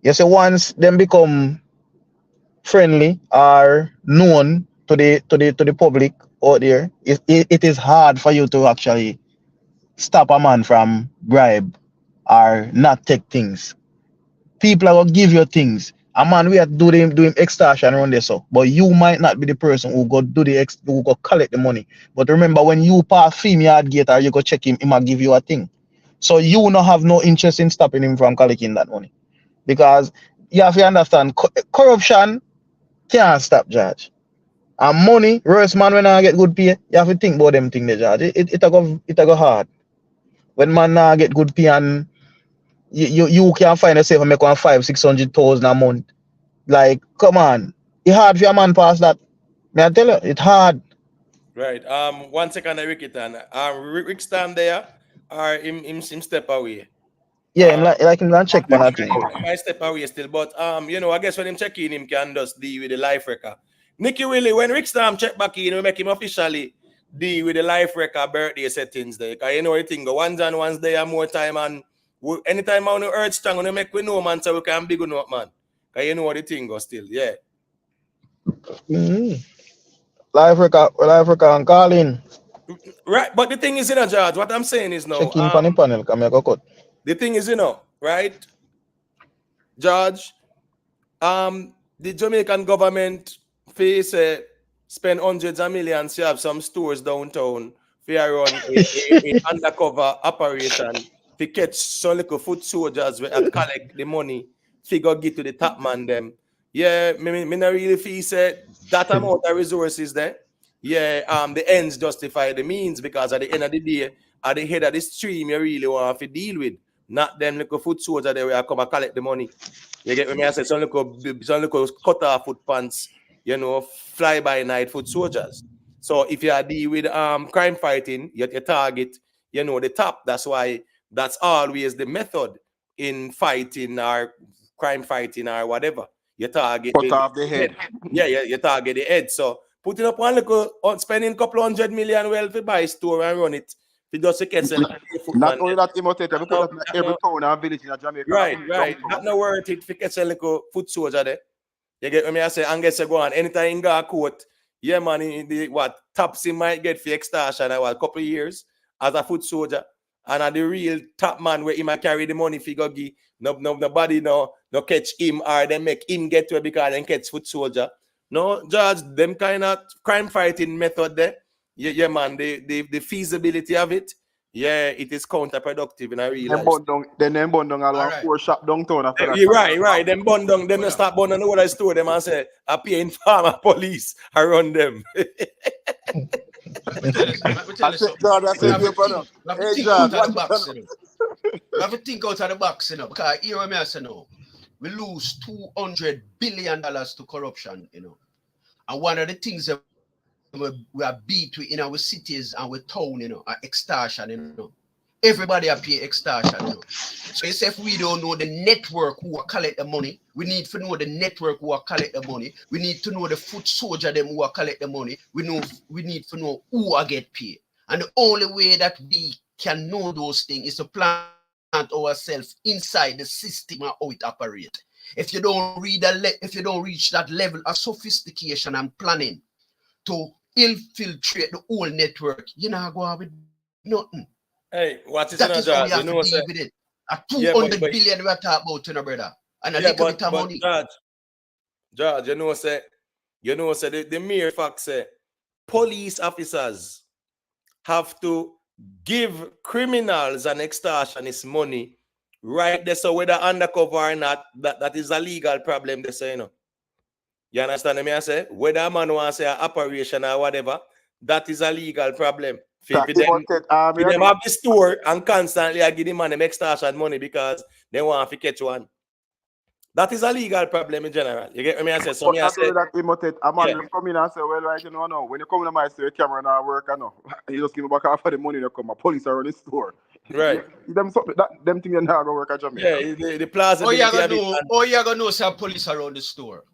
You see, once them become friendly or known to the public out there, it is hard for you to actually stop a man from bribe or not take things. People are gonna give you things. A man we have to do him extortion around there, so but you might not be the person who go who go collect the money. But remember, when you pass film yard gate or you go check him might give you a thing. So you not have no interest in stopping him from collecting that money. Because you have to understand corruption can't stop, Judge. And money, worse man when I get good pay, you have to think about them thing there, Judge. It go hard. When man get good pay and you can find yourself and make 500,000-600,000 a month. Like, come on. It's hard for a man pass that. May I tell you, it's hard. Right. 1 second, Rickitan. Rick stand there or him step away. Yeah, like him gonna check man. I step away still, but I guess when him check in, him can just deal with the life record. Nicky Willie, when Rickstorm check back in, we make him officially deal with the life record birthday settings there. Because the thing go one's and one's there more time and anytime I want to urge strong, we make we know man so we can big enough man. Because the thing go still, yeah. Life record and calling. Right, but the thing is, George, what I'm saying is now. Check in for the panel, come here, go cut. The thing is, right, George, the Jamaican government spend hundreds of millions to have some stores downtown fear run a undercover operation to catch some little foot soldiers where collect the money, figure get to the top man them. Yeah, me not really feel say that amount of resources there. Yeah, the ends justify the means, because at the end of the day, at the head of the stream, you really want to deal with, not them little foot soldiers there where come and collect the money. You get me? I say some little cut off foot pants, you know, fly by night foot soldiers. So if you are deal with crime fighting, you target, you know, the top. That's why that's always the method in fighting or crime fighting or whatever. You target the head. Yeah, you target the head. So putting up one little, spending a couple $100 million well to buy a store and run it. Not only that, imitate, we put up every town and village in Jamaica. Right. Not no worth it. If you get a little foot soldier there. You get me? I say, and guess you go on. Anytime you go court, yeah, man, tops he might get for extortion a couple of years as a foot soldier. And the real top man where he might carry the money figure give. Nobody no catch him or they make him get to it because they catch foot soldier. No, judge, them kind of crime fighting method there. Yeah, man, the feasibility of it, yeah, it is counterproductive in a real life. Then them bond down all right. 4 shop downtown after that. Right. Them bond down, them start bond on the other store, them and say, I pay informer police around them. Have to think out of the box, you know, because here I say no, we lose $200 billion to corruption, you know. And one of the things that we are beat in our cities and our town, you know, are extortion, you know. Everybody are pay extortion, you know. So if we don't know the network who are collect the money, we need to know the network who are collect the money. We need to know the foot soldier them who are collect the money. We need to know who are get paid. And the only way that we can know those things is to plant ourselves inside the system and how it operates. If you don't reach that level of sophistication and planning to infiltrate the whole network, you're not going with nothing. Hey, what is that is how we have to deal with it. A 200 billion we are talking about, you know, brother. And a little bit of money. Judge, you know, the mere fact say police officers have to give criminals and extortionists money right there. So whether undercover or not, that is a legal problem, they say, you know. You understand me? I say, whether a man wants to say an operation or whatever, that is a legal problem. Them have the store and constantly I give the man them extortion money because they want to catch one. That is a legal problem in general. You get me? I say, so me I say, a man come in and say, well, right, you know, no, when you come to my store, camera now work, I know. You just give me back half of the money, you come, police are on the store. Right. Them things are not going to work at Jamaica. Yeah, the plausibility. You gonna know some police around the store.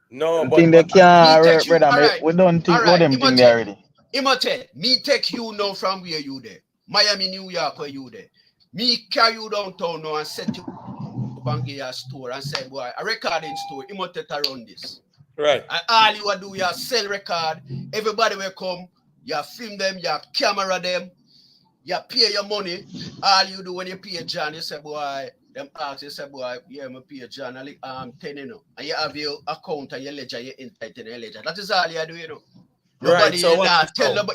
No, but they can't work, brother. Right. We don't think what them thing there already. Immaturity, me take you now from where you there. Miami, New York, where you there. Me carry you downtown now and set you up and give you a store and say, boy, a recording store, Immaturity around this. Right. And all you do, you sell record. Everybody will come, you film them, you camera them, you pay your money. All you do when you pay John, you say, boy, them ask you say, boy, yeah, I pay John, 10, you know. And you have your account and your ledger, you enter in your ledger. That is all you do, you know. Nobody, right, so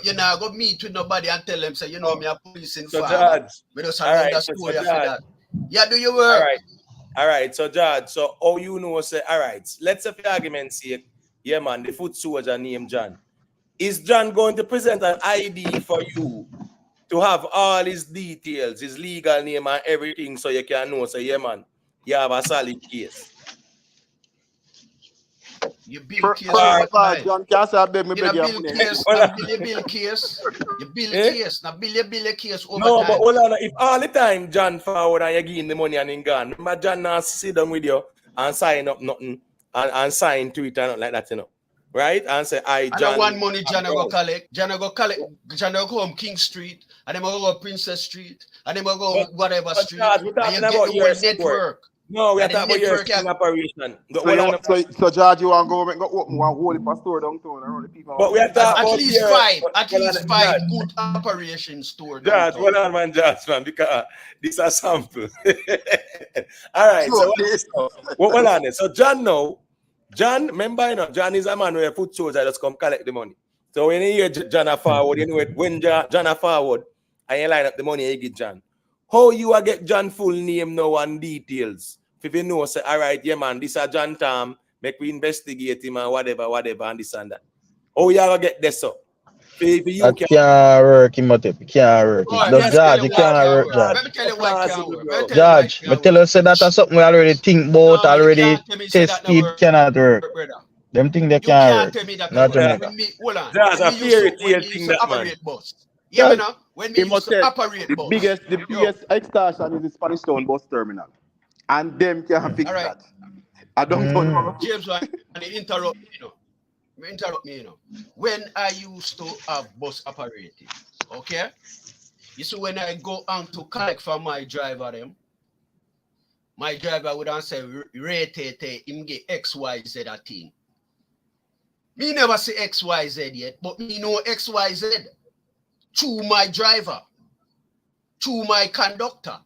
you're not going to meet with nobody and tell them, say, you know, me a police in farm. We just have that story after that. Yeah, do your work. All right, so Judge, so all you know, say, all right, let's have the argument say, yeah, man, the foot soldier named John. Is John going to present an ID for you to have all his details, his legal name and everything, so you can know, say, yeah, man, you have a solid case? You build case. John Cashapp, you build case. You build case. Now build a case over no, time. But hold on. If all the time John forward and you give him the money and then gone, remember John now sit down with you and sign up nothing and sign to it and nothing like that, you know. Right? And say, John. I want money John go collect. John go home King Street, and then go Princess Street, and then go whatever street. We're talking about your network. No, we are talking about your operation. So George, you want to go open one whole store downtown around the people. But we are talking at least five good operation store. George, hold on, man, because this is a sample. All right, so hold on. So John, remember, you know, John is a man where foot soldier just come collect the money. So when you hear John forward, you know it, when John forward, and you line up the money you get John. How you a get John full name now and details? If you know, say, all right, yeah, man, this is John Tam, make we investigate him and whatever, and this and that. How you gonna get this up? That can't work, Imhotep. It can't work. The Judge, it can't work, Judge. Let me tell you why it can't work. Judge, but tell us that that's something we already think about, already tested, cannot work. Them things they can't work. Tell me that Not Jamaica. Hold on. That's a fairy tale thing that man. Yeah, man. When we used to operate the bus. biggest extortion is the Spanish Town bus terminal. And them can fix that. I don't know. James, interrupt me, you know. When I used to have bus operating, okay? You see, when I go on to collect from my driver, my driver would answer, rate him get XYZ a thing. Me never say XYZ yet, but me know XYZ through my driver, through my conductor.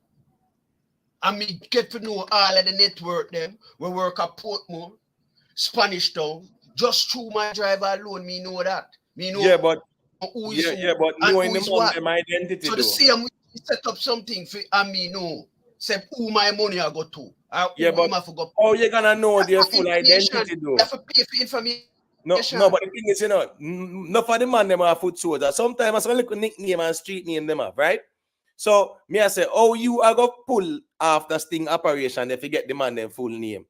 And me get to know all of the network them. We work at Portmore, Spanish Town. Just through my driver alone, me know that. Me know but who is but knowing the money, my identity. So the same we set up something for and me know. Say who my money I go to. But how you gonna know their full identity though? You have to pay for information. No, but the thing is, you know, not for the man them are foot soldiers. Sometimes I look nickname and street name them up, right? So me I say, oh, you are gonna pull after sting operation if you get the man them full name.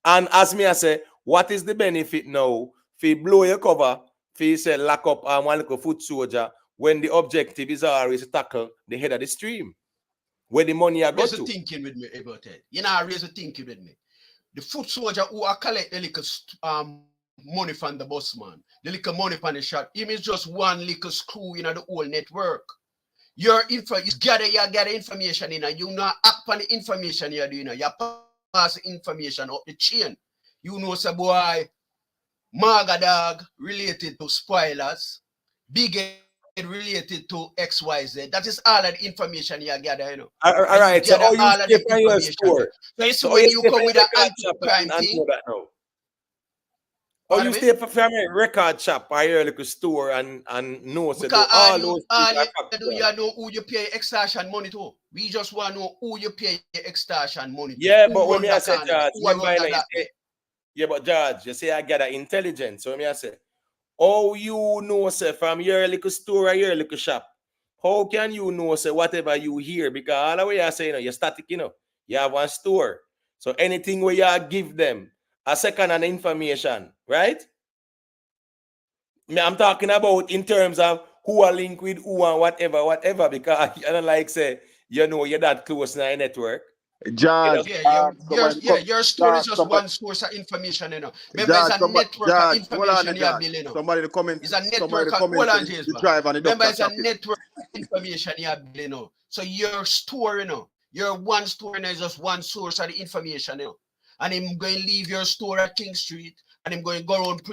And as me I say, what is the benefit now? If you blow your cover, if you say lock up one little foot soldier when the objective is always to tackle the head of the stream, where the money are going to. Thinking with me about it. You know, raise a thinking with me. The foot soldier who are collect the little money from the boss man, the little money from the shop, him is just one little screw in the whole network. Your info is gather information in, you know, act on the information you're doing, you pass the information up the chain. You know, say boy, Maga dog related to spoilers, Big Ed related to XYZ. That is all of the information you gather, you know. All right, so all you step on your store. So you see when you come with an anti-crime thing. Or you stay from a record shop or your little store and know so all those do you know who you pay extortion money to? We just want to know who you pay extortion money to. Yeah, but when I say George, but George, you say I gather intelligence. So when I say, oh, you know, say from your little store or your little shop, how can you know, say whatever you hear? Because all the way I say, you know, you're static, you know, you have one store. So anything where you give them a second hand information, right? I'm talking about in terms of who are linked with who and whatever, because I don't like say, you know, you're that close in a network. Judge, your store is just one source of information, you know. Remember, it's a network of information you have, you know. Somebody to comment. It's a network of remember, it's a network of information you have, you know. So your store, you know, your one store, you know, is just one source of the information, you know. And I'm going to leave your store at King Street, and I'm going to go around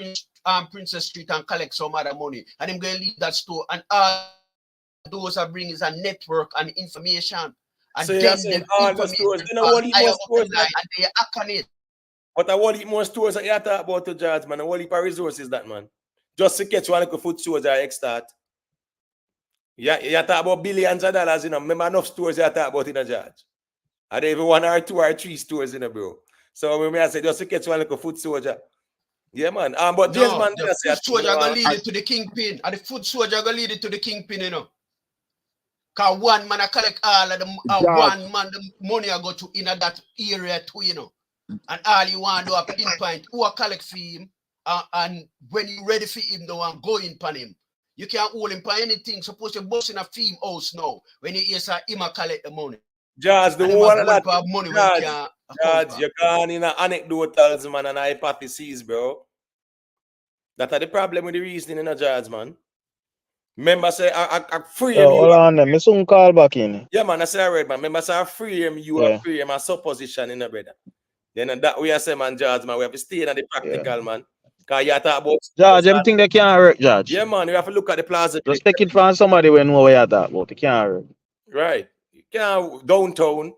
Princess Street and collect some other money. And I'm going to leave that store, and all those I bring is a network and information. And so you're saying all the stores, then I want more stores, and they act on it. But I want more stores that you talk about to George, man. I want more resources that, man. Just to catch one little food stores that extort. Yeah, you talk about billions of dollars, you know. Remember enough stores you talk about in a George. Are there even 1 or 2 or 3 stores in a bro? So when I say just to catch one like a foot soldier. Yeah, man. But no, James, man, the foot soldier gonna lead it to the kingpin. And the foot soldier gonna lead it to the kingpin, you know. Cause one man I collect all of the one man the money I go to in that area too, you know. And all you want to do a pinpoint who I collect for him. And when you ready for him, the one go in pan him. You can't hold him for anything. Suppose you're bossing a theme house now. When you hear say him collect the money. Judge, the one that money Judge, you're gone in anecdotals, man, and hypotheses, bro. That's the problem with the reasoning in a Judge, man. Remember, say, I free him. Hold on, me soon call back in. Yeah, man, I say, I read, man. Remember, say, I free him, you are free him, a supposition in a brother. Then that way I say, man, Judge, man, we have to stay in the practical, man. Because you talk about... Judge, everything they can't work, Judge. Yeah, man, you have to look at the plaza. Just take it from somebody when know what you talk about. It can't work. Right. You can't downtown.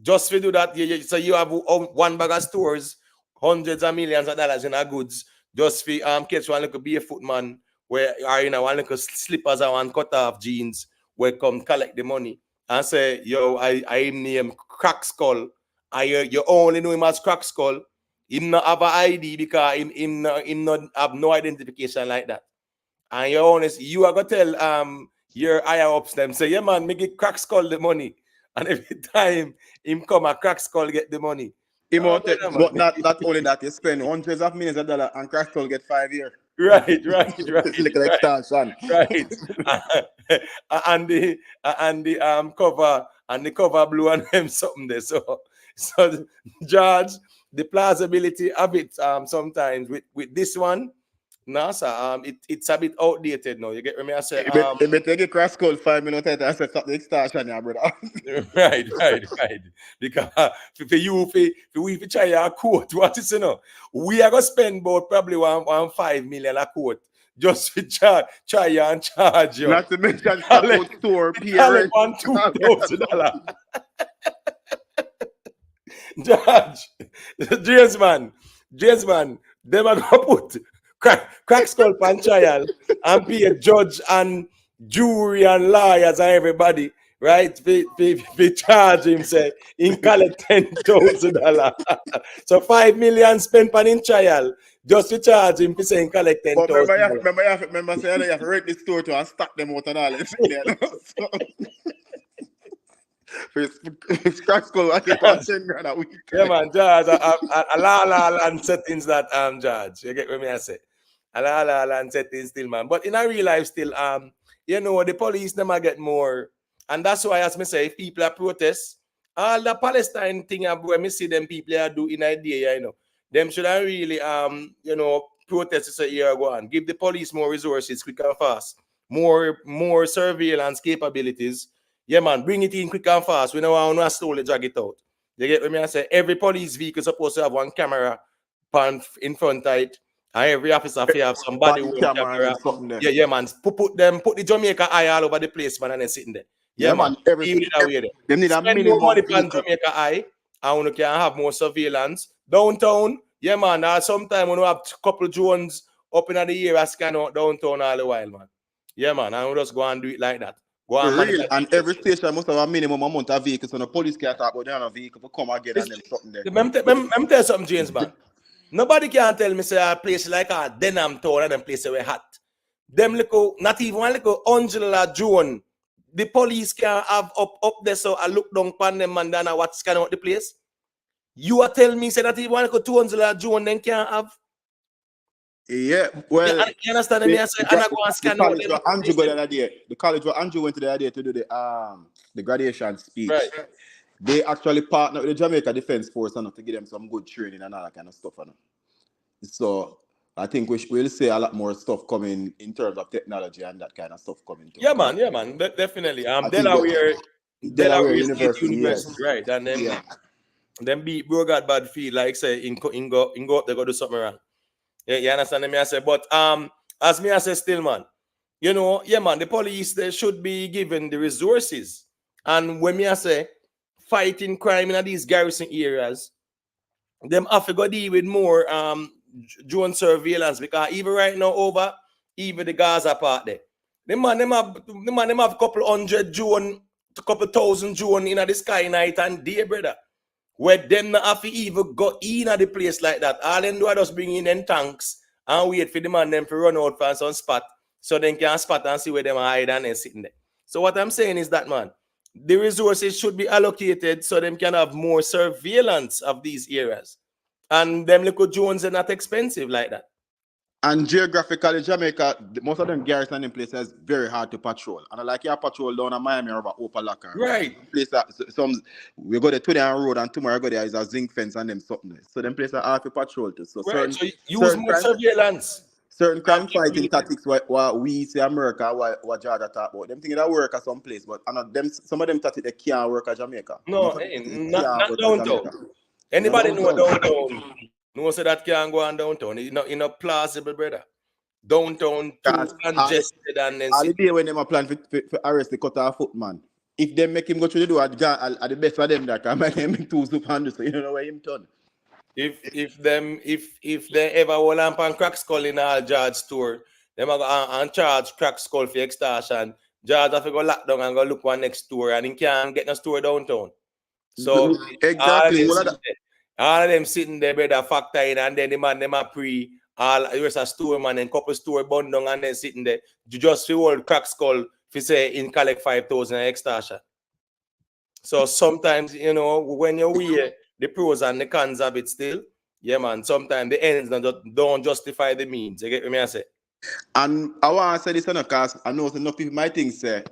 Just to do that, so you have one bag of stores, hundreds of millions of dollars in our goods, just for catch one little barefoot man where are you know one little slippers and one cut off jeans where come collect the money and say, yo, I name Crack Skull. You only know him as Crack Skull. Him not have an ID because him not have no identification like that. And you're honest, you are gonna tell your higher ups them say, yeah man, make it Crack Skull the money. And every time him come a Crack Skull get the money. Not only that, you spend hundreds of millions of dollars and Crack Skull get 5 years. Right. It's like extortion. Right. and the cover and the cover blue and them something there. So George, the plausibility of it sometimes with this one, no sir, it's a bit outdated now. You get what I say? If you take a Crack Skull 5 minutes later and say stop the extortion, yeah, brother. Right. Because for you, if we try a quote, what is you know, we are gonna spend about probably 1.5 million a quote just to try and charge you. Not to mention store parents. $2,000. Judge, James man, them are gonna put Crack Skull pan trial and pay a judge and jury and lawyers and everybody, right? They charge him, say, in collect $10,000. So 5 million spent on in trial just to charge him for saying collect $10,000. Remember, say you have to rent the store to and stack them out and all that. If Crack Skull, I get $10,000 a week. Yeah, man, Judge, a la and settings that Judge. You get what me I say? A la and settings still, man. But in a real life still, you know, the police never get more. And that's why, as me say, if people are protest, all the Palestine thing where me see them people are do in idea, you know, them should really you know, protest this a year ago and give the police more resources quick and fast, more surveillance capabilities. Yeah, man, bring it in quick and fast. We don't want to slowly drag it out. You get what me I say? Every police vehicle is supposed to have one camera in front of it. And every officer have somebody with a camera. Yeah, man. Put the Jamaica eye all over the place, man, and then sitting there. Yeah, man. Everything they need a minimum money on Jamaica eye, and we can have more surveillance. Downtown, yeah, man. Sometimes we have a couple of drones up in the area scan out downtown all the while, man. Yeah, man. And we just go and do it like that. And every station must have a minimum amount of vehicles, so the police can't talk about the vehicle to come again and then something there. Let me tell you something, James, man. Nobody can tell me say a place like a Denham town and them places where hot. Them little, not even one little Angela drone, the police can have up there so I look down upon them and then I watch scan out the place. You are telling me say that even one little 200 drone then can't have? Yeah, well, you understand me? I say, and I go and scan out the college where Andrew went to the other day to do the graduation speech. Right. They actually partnered with the Jamaica Defense Force to give them some good training and all that kind of stuff. So I think we'll see a lot more stuff coming in terms of technology and that kind of stuff coming. Yeah, man, definitely. Delaware University, yes. Right, and then them beat Brogard Badfield, like say in go up, they go do something wrong. Yeah, you understand me? I say, but as me I say still, man, you know, yeah, man, the police they should be given the resources. And when me I say fighting crime in these garrison areas, them have to go deal with more drone surveillance because even right now even the Gaza part there. The man have a couple hundred drone, a couple thousand drone in the sky night and day, brother. Where them not have to even go in at the place like that. All them do are just bring in them tanks and wait for the man them to run out for some spot so they can spot and see where them hide and then sitting there. So what I'm saying is that, man, the resources should be allocated so them can have more surveillance of these areas. And them little drones are not expensive like that. And geographically, Jamaica, most of them garrison in places very hard to patrol. And like your patrol down in Miami or Opalaka. Right. Place that we go there to the road and tomorrow go there is a zinc fence and them something. So them places are hard to patrol to. So right. So use more surveillance. Certain crime fighting tactics what we say America, what Georgia talk about. Them things that work at some place, but some of them tactics they can't work at Jamaica. No, not downtown. Anybody know downtown? No, so that can't go on downtown. It's not plausible, brother. Downtown, too congested and then. All the day when they are planning for arrest the cut off foot, man. If they make him go through the door, at the best for them that can make him too super so you don't know where him turn. If they ever hold on Crack Skull in a George store, them are go and charge crack skull for extortion. Judge have to go lock down and go look one next store, and he can't get no store downtown. So exactly. All of them sitting there, brother, factor in, and then the man them are pre all there's a store man and couple store bund down and then sitting there. You just feel old crack skull if you say in collect 5,000 extortion. So sometimes, you know, when you weigh the pros and the cons of it still, yeah, man, sometimes the ends don't justify the means. You get what I say? And I want to say this, because I know enough people might think, say,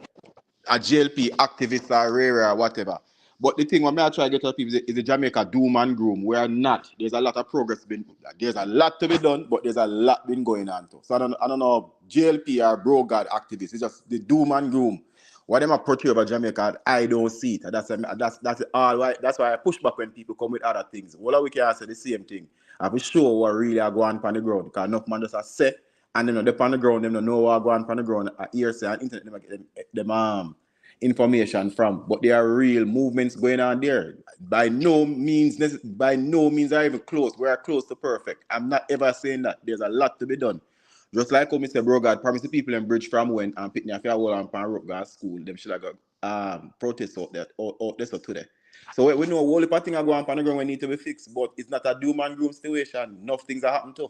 a GLP activist or rare or whatever. But the thing what I try to get to people is the Jamaica doom and gloom. We are not. There's a lot of progress been. There's a lot to be done, but there's a lot been going on too. So I don't know GLP or bro god activists. It's just the doom and gloom. What them are portray about Jamaica, I don't see it. That's all right. That's why I push back when people come with other things. All we can say the same thing. I be sure what really are going on the ground, because enough man just say, and then they on the ground, them don't know what going on the ground. Hearsay and internet them get them information from, but there are real movements going on there. By no means are even close. We are close to perfect. I'm not ever saying that. There's a lot to be done. Just like how Mr. Brogard promised the people in Bridge from when and Pitney after all and Pan Rock school, them should have got protests out there today. So we know all the things are going on the ground we need to be fixed, but it's not a doom and gloom situation. Enough things are happening too.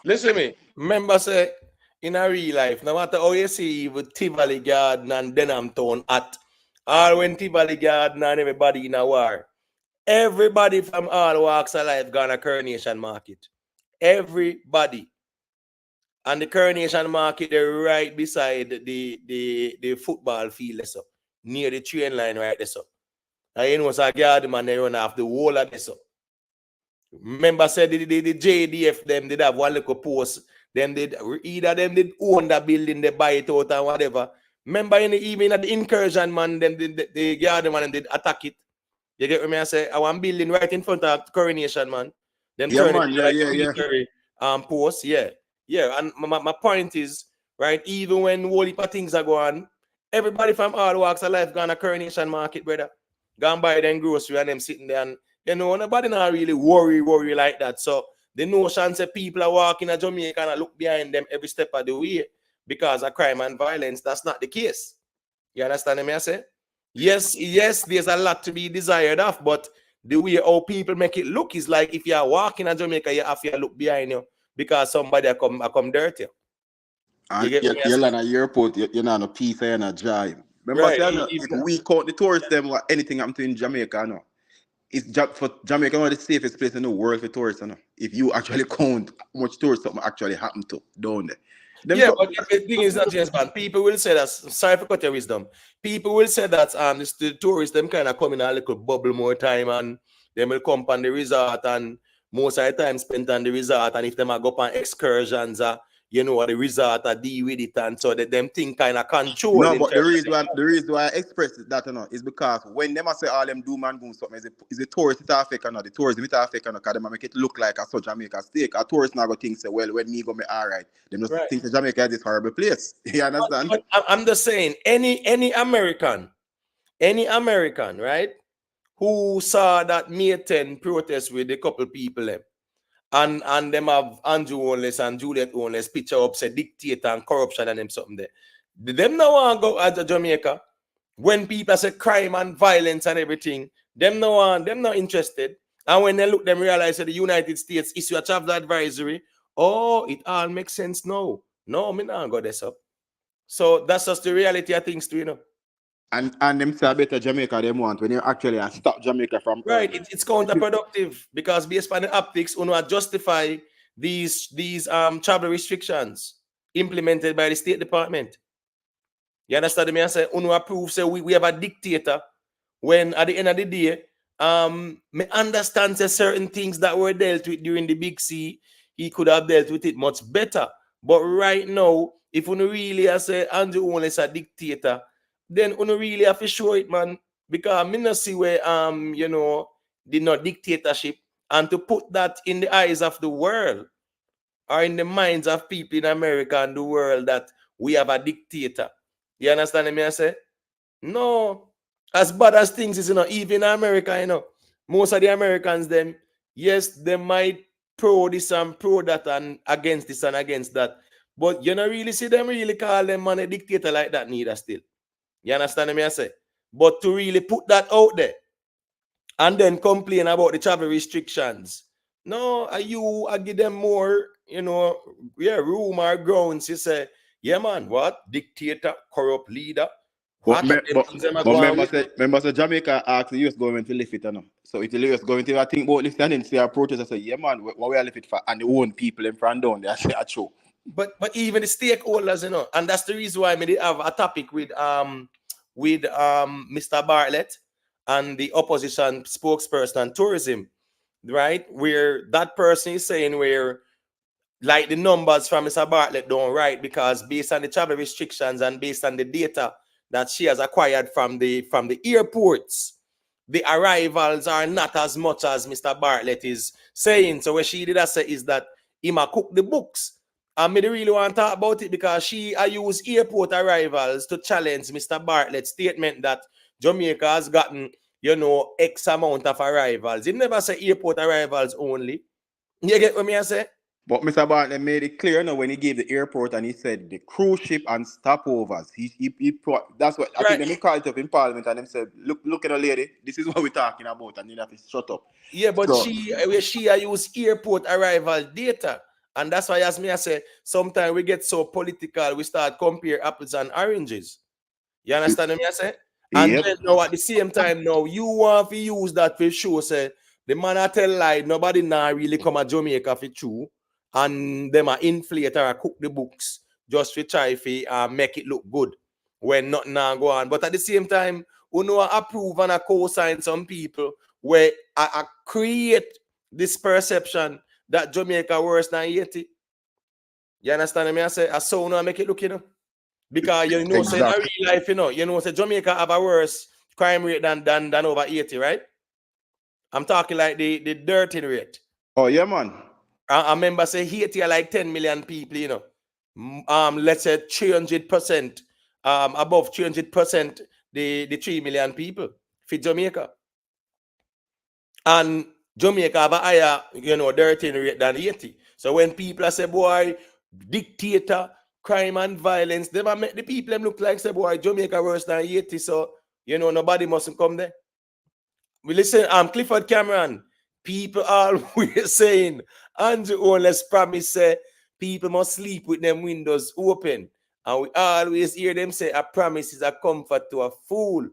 Listen to me. Remember, say, in a real life, no matter how you see with Tivoli Garden and Denham Town at, or when Tivoli Garden and everybody in a war, everybody from all walks of life gone to Coronation Market. Everybody. And the Coronation Market, they're right beside the football field, so, near the train line right there. So. And you know, so a garden man, they run off the wall of this. So. Remember, said the JDF, them did have one little post. Them did either them did own the building, they buy it out and whatever. Remember, even at the incursion, man, them the garden man did attack it. You get what I say? I want building right in front of Coronation, man. Them yeah, turn man, it yeah, like yeah, a military post, yeah. Yeah, and my point is, right, even when whole heap of things are going, everybody from all walks of life gone to Coronation Market, brother. Gone buy them grocery and them sitting there, and you know, nobody not really worry like that. So the notion that people are walking to Jamaica and look behind them every step of the way because of crime and violence, that's not the case. You understand what I say? Yes, there's a lot to be desired of, but the way how people make it look is like if you are walking to Jamaica, you have to look behind you because somebody come dirty. And you're at an airport, you're not a peace and a joy. Remember, right. If we caught the tourists, them what anything happened to in Jamaica, no. It's for Jamaica one of the safest place in the world for tourists, no. If you actually count how much tourists something actually happened to down there. But the thing is not James Bond. People will say that, sorry for cut your wisdom. People will say that the tourists them kind of come in a little bubble more time and they will come on the resort and most of the time spent on the resort, and if them are go on excursions, you know, the resort deal with it, and so that them think kind of control. No, but the reason why I express that, you know, is because when them say all them doom and gloom something, is the tourist it affect or not? The tourism it affect or not? Because them make it look like a Jamaica stake. A tourist now go think say, well, when me go me all right. Them just think that Jamaica is this horrible place. You understand? But I'm just saying, any American, right, who saw that May 10 protest with a couple people them, and them have Andrew Onless and Juliet Onless picture up say dictator and corruption and them something there. Them no want to go to Jamaica. When people say crime and violence and everything, them not interested. And when they look, them realize that the United States issue a travel advisory. Oh, it all makes sense now. No, me not go this up. So that's just the reality of things too, you know. And them say better Jamaica them want when you actually stop Jamaica from right. It's counterproductive because based on the optics, you know, justify these travel restrictions implemented by the State Department. You understand me? I say, you know, approve say we have a dictator when at the end of the day, me understand say certain things that were dealt with during the Big C, he could have dealt with it much better. But right now, if you really say Andrew Only is a dictator, then you really have to show it, man. Because I not see where you know, the not dictatorship, and to put that in the eyes of the world or in the minds of people in America and the world that we have a dictator. You understand me? I say? No. As bad as things is, you know, even in America, you know, most of the Americans, them, yes, they might pro this and pro that and against this and against that. But you don't really see them really call them man a dictator like that neither still. You understand me I say? But to really put that out there and then complain about the travel restrictions. No, I give them more, room or grounds. You say, yeah, man, what? Dictator, corrupt leader. But remember, Jamaica asked the US government to lift it, so if the US government I think about lifting and say approaches, I say, yeah, man, what we are lift it for? And the own people in front down there, I say, true. But even the stakeholders, and that's the reason why we have a topic with Mr. Bartlett and the opposition spokesperson on tourism, right? Where that person is saying where like the numbers from Mr. Bartlett don't right because based on the travel restrictions and based on the data that she has acquired from the airports, the arrivals are not as much as Mr. Bartlett is saying. So what she did say is that he might cook the books. And me really want to talk about it because I use airport arrivals to challenge Mr. Bartlett's statement that Jamaica has gotten, X amount of arrivals. He never say airport arrivals only. You get what me I say? But Mr. Bartlett made it clear when he gave the airport and he said the cruise ship and stopovers. That's what I think they call it up in Parliament and they said, look at the lady, this is what we're talking about, and you have to shut up. Yeah, but she use airport arrival data. And that's why as me I say, sometimes we get so political, we start compare apples and oranges. You understand what I say? And then now at the same time now, you want to use that for sure, say, the man I tell lie, nobody now really come at Jamaica for true, and them are inflate or cook the books just to try to make it look good when nothing now go on. But at the same time, we know approve and co-sign some people where I create this perception that Jamaica worse than Haiti. You understand me? I say, I so now make it look, because say in real life, say Jamaica have a worse crime rate than over Haiti, right? I'm talking like the dirty rate. Oh yeah, man. I remember say Haiti are like 10 million people, let's say 300%, above 300%, the 3 million people for Jamaica. And Jamaica have a higher, dirty rate than Haiti. So when people say, boy, dictator, crime and violence, they make the people them look like, say, boy, Jamaica worse than Haiti. So, nobody mustn't come there. We listen, Clifford Cameron, people always saying, Andrew Owenless promise say, people must sleep with them windows open. And we always hear them say, a promise is a comfort to a fool,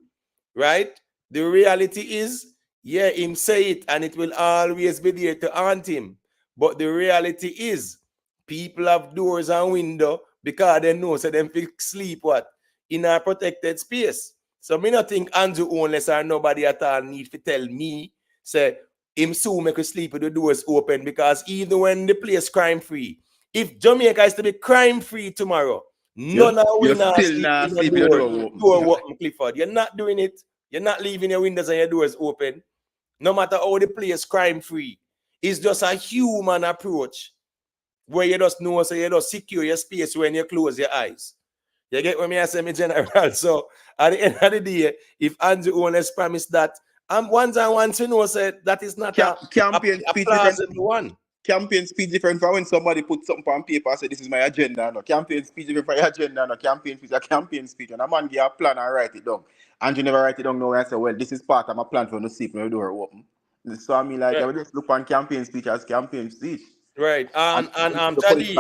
right? The reality is, yeah, him say it and it will always be there to haunt him. But the reality is, people have doors and windows because they know so them sleep what? In a protected space. So me not think Andrew Owenless or nobody at all need to tell me, say, him soon make you sleep with the doors open because even when the place crime free, if Jamaica is to be crime free tomorrow, none of we not sleep in the door open, Clifford. You're not doing it. You're not leaving your windows and your doors open. No matter how the place crime free. It's just a human approach where you just know, so you just secure your space when you close your eyes. You get what I say, me general? So at the end of the day, if Andrew Owenless promised that, once you know, say that is not campaign a plausible one. Campaign speech different from when somebody put something on paper and say this is my agenda. No, campaign speech different from your agenda. No, campaign speech a campaign speech. And a man give a plan and write it down. And you never write it down now and say, well, this is part of my plan for no sleep when the door open. So I mean, I would just look on campaign speech as campaign speech. Right. And Jadi.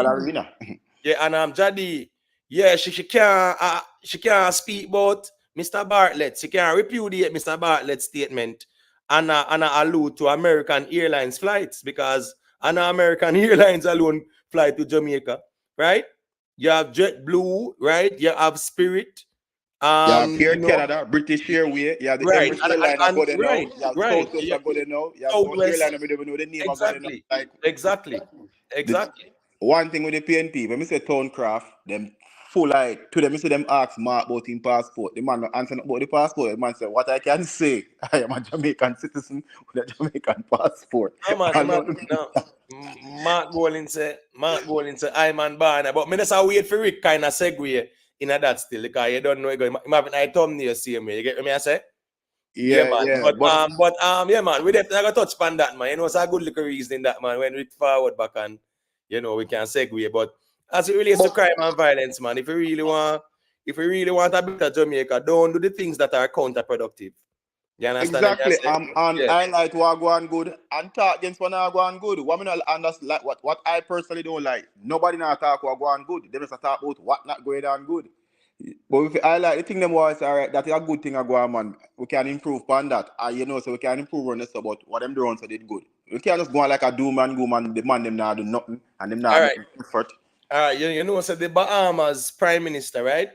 Yeah, and Jadi. Yeah, she can't speak about Mr. Bartlett. She can't repudiate Mr. Bartlett's statement and allude to American Airlines flights because American Airlines alone fly to Jamaica, right? You have JetBlue, right? You have Spirit. You have Canada, British Airways. You have the Emirates Airline I go there now. You have Southwest I go there now. You have Southwest Airline I don't know the name I go there now. Like, exactly. One thing with the PNP, when I say Towncraft, them full like to them, I say them ask Mark about his passport. The man not answer about the passport. The man said, what I can say, I am a Jamaican citizen with a Jamaican passport. Mark Bolin say, I'm on Barna. But I just wait for Rick kind of segue in that still because you don't know it going. I thumbnail same way. You get me? I say? Yeah, man. Yeah, but yeah, man, we definitely got to touch on that, man. It's a good little reason that, man, when we forward back and we can segue. But as it relates to crime and violence, man. If you really want a better Jamaica, don't do the things that are counterproductive. You understand? Exactly. And yeah. I like what go on good and talk against what not go on good. What me not understand, like what I personally don't like. Nobody not talk what go on good. They just talk about what not going on good. But if I like the thing them was alright, that is a good thing I go on, man. We can improve on that. So we can improve on this about what them doing so did good. We can't just go on like a doom and gloom and the man them not do nothing and them not make effort. Alright, so the Bahamas Prime Minister, right?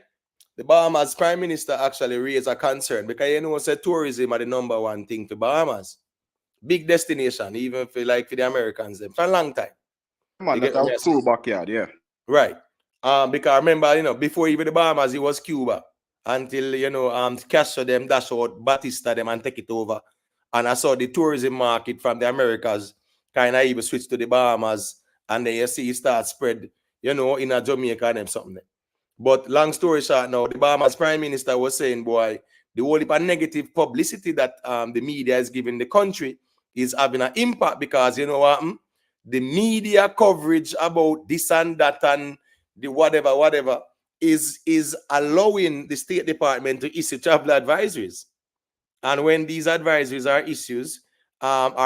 The Bahamas Prime Minister actually raised a concern because tourism are the #1 thing for Bahamas. Big destination, even for the Americans them for a long time. Man, that's our cool backyard, yeah. Right. Because I remember, before even the Bahamas, it was Cuba. Until, Castro them dash out Batista them and take it over. And I saw the tourism market from the Americas kind of even switch to the Bahamas. And then you see it start spread, in a Jamaica and them something. But long story short now, the Bahamas Prime Minister was saying, boy, the whole heap of negative publicity that the media is giving the country is having an impact because, you know what, the media coverage about this and that and the whatever is allowing the State Department to issue travel advisories. And when these advisories are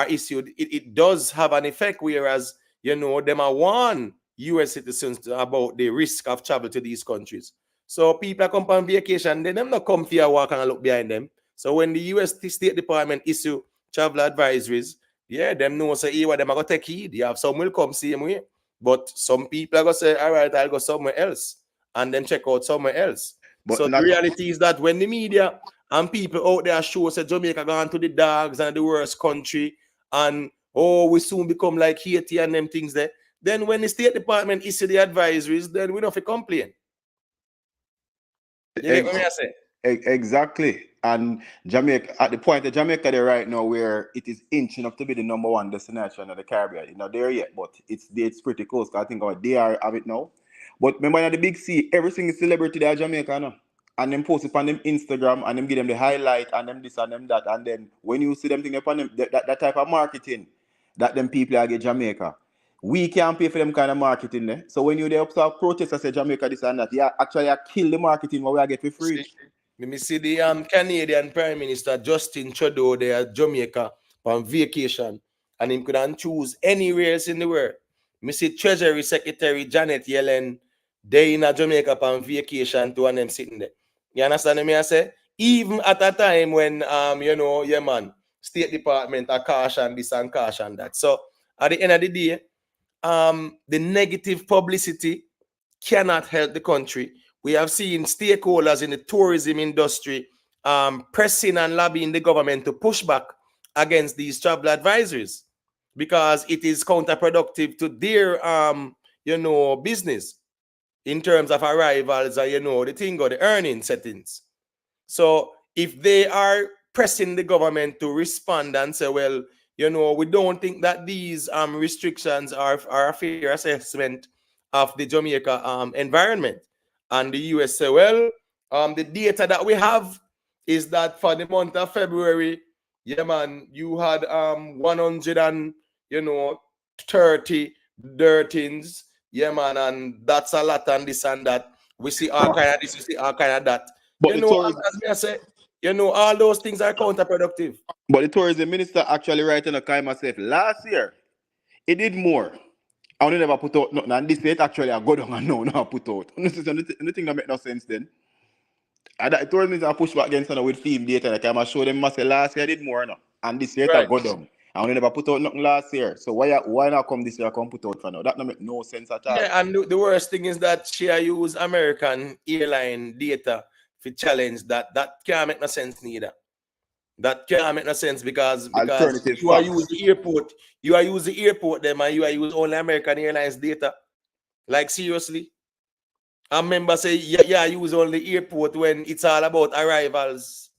issued, it does have an effect, whereas, them are warned US citizens about the risk of travel to these countries. So people come on vacation, then them not come here walk and look behind them. So when the US State Department issue travel advisories, yeah, them know say, hey, what them are going to take heed. You have some will come same way. But some people are going to say, all right, I'll go somewhere else. And then check out somewhere else. But so the reality is that when the media and people out there show say Jamaica gone to the dogs and the worst country, and we soon become like Haiti and them things there, then when the State Department issue the advisories, then we don't have to complain. You get what I say? Exactly. And Jamaica, at the point of Jamaica there right now where it is inching up to be the #1 destination of the Caribbean. It's not there yet, but it's pretty close. I think they are have it now. But remember in the big C, every single celebrity there in Jamaica now. And them post it on them Instagram and them give them the highlight and them this and them that. And then when you see them thing upon them, that type of marketing that them people are get Jamaica. We can't pay for them kind of marketing there. So when you there up protest and say Jamaica this and that, you actually kill the marketing what we are get for free. Let me see the Canadian Prime Minister Justin Trudeau there at Jamaica on vacation, and him couldn't choose anywhere else in the world. Me see Treasury Secretary Janet Yellen they in Jamaica on vacation to and them sitting there. You understand me? I say even at a time when State Department are caution this and caution that. So at the end of the day, the negative publicity cannot help the country. We have seen stakeholders in the tourism industry pressing and lobbying the government to push back against these travel advisories because it is counterproductive to their business in terms of arrivals and the earning settings. So if they are pressing the government to respond and say, well, we don't think that these restrictions are a fair assessment of the Jamaica environment. And the US say, well, the data that we have is that for the month of February, you had 130 dirtings, and that's a lot and this and that. We see all kind of this, we see all kind of that. But as I say, all those things are counterproductive. But the tourism minister actually writing a kind myself last year, he did more. I only never put out nothing, and this year actually I go down and now put out. Nothing that make no sense then. The tourism minister push back against with film data. Like I'm show them myself last year I did more now, and this year I go down. I only never put out nothing last year. So why not come this year? I come put out for now. That don't make no sense at all. Yeah, and the worst thing is that she use American airline data to challenge that. That can't make no sense neither. That can't make no sense because you are using the airport, them and you are using only American Airlines data. Like seriously. I remember say yeah, use only airport when it's all about arrivals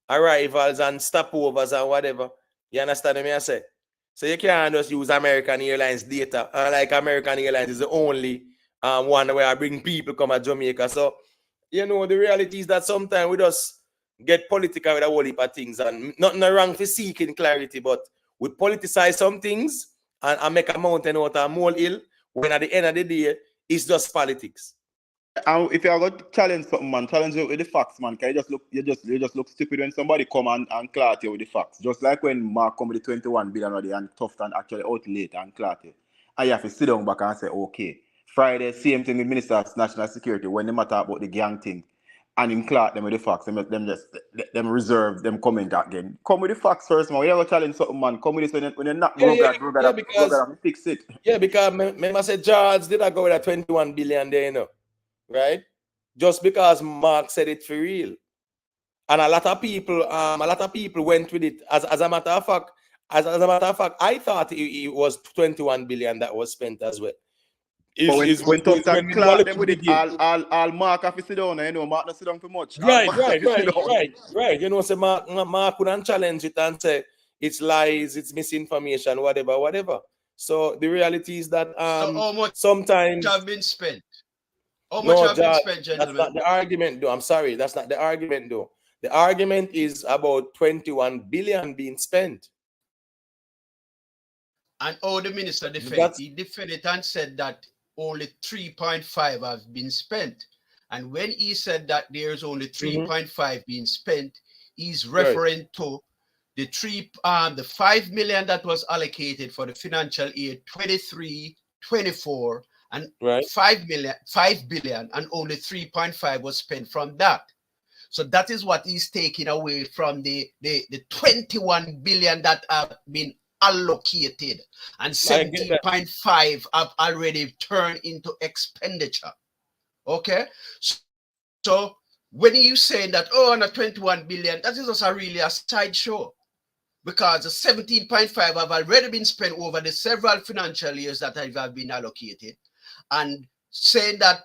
and stopovers and whatever. You understand what I say? So you can't just use American Airlines data. Like American Airlines is the only one where I bring people come to Jamaica. So the reality is that sometimes we just get political with a whole heap of things, and nothing wrong for seeking clarity, but we politicize some things and make a mountain out of a molehill when at the end of the day, It's just politics. And if you are going to challenge something, man, challenge it with the facts, man. Can you just look stupid when somebody come and clot you with the facts. Just like when Mark come with the 21 billion already and Tufton actually out late and clot you. And you have to sit down back and say, okay. Friday, same thing with Minister of National Security when they matter about the gang thing. And him clot them with the facts. Them reserve, them comment again. Come with the facts first, man. When you ever challenge something, man, come with this when you're not because fix it. Yeah, because remember I said George did I go with a 21 billion there, you know. Right? Just because Mark said it for real. And a lot of people went with it. As a matter of fact, I thought it was 21 billion that was spent as well. When Tufton clock them with it, all Mark have to sit down, you know, Mark not sit down for much. Right. You know, say Mark couldn't challenge it and say it's lies, it's misinformation, whatever. So the reality is that so how much sometimes have been spent? How much have been spent, gentlemen? That's not the argument, though. I'm sorry, that's not the argument, though. The argument is about 21 billion being spent. And all the minister defended, he defended and said that only 3.5 have been spent. And when he said that there's only 3.5 being spent, he's referring to the 5 million that was allocated for the financial year 23-24, and 5 billion, and only 3.5 was spent from that. So that is what he's taking away from the 21 billion that have been allocated, and 17.5 have already turned into expenditure. Okay, so when you saying that, oh, on a 21 billion, that is also really a sideshow, because the 17.5 have already been spent over the several financial years that have been allocated, and saying that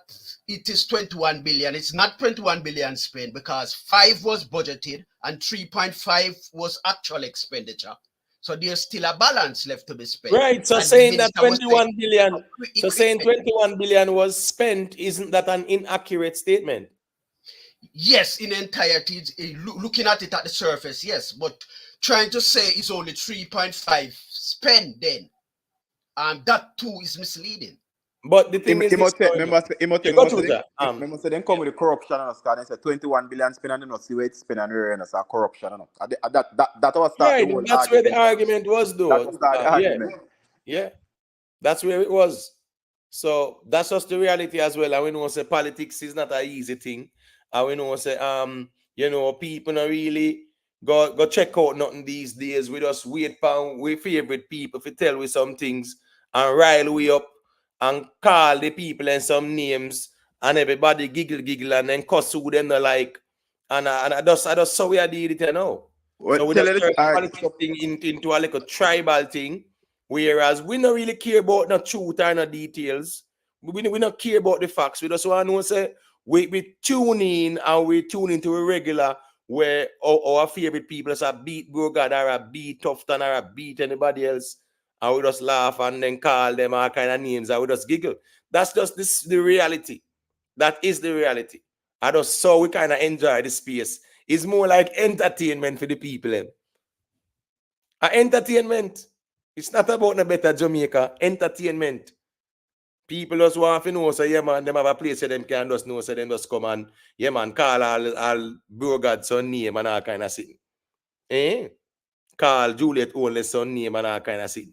it is 21 billion, it's not 21 billion spent, because 5 was budgeted and 3.5 was actual expenditure. So there's still a balance left to be spent. Right. So saying that 21 billion, so saying 21 billion was spent, isn't that an inaccurate statement? Yes, in entirety, looking at it at the surface, yes. But trying to say it's only 3.5 spent, then that too is misleading. But the thing is, remember say then come with the corruption and stuff. They say 21 billion spend and not see where it's spent and where it's corruption. That was that's where the argument was, though. That was the argument. Yeah, that's where it was. So that's just the reality as well. And we know say politics is not an easy thing. And we know say you know, people don't really go check out nothing these days. We just wait for we favorite people to tell we some things and rile we up and call the people and some names, and everybody giggle and then cuss who them like, and I just so we did it, you know. So we just turn politics into a like a tribal thing, whereas we don't really care about no truth or no details. We don't care about the facts. We just want to say we tune in and we tune into a regular where our favorite people is a beat Burgard or a beat Tufton or a beat anybody else. And we just laugh and then call them all kind of names and we just giggle. That's just the reality. That is the reality. I just so we kind of enjoy the space. It's more like entertainment for the people. Entertainment. It's not about no better Jamaica. Entertainment. People just want to know, so yeah, man, them have a place so them can just know, so them just come and, yeah, man, call all Burgard son name and all kind of thing. Call Juliet only son name and all kind of thing.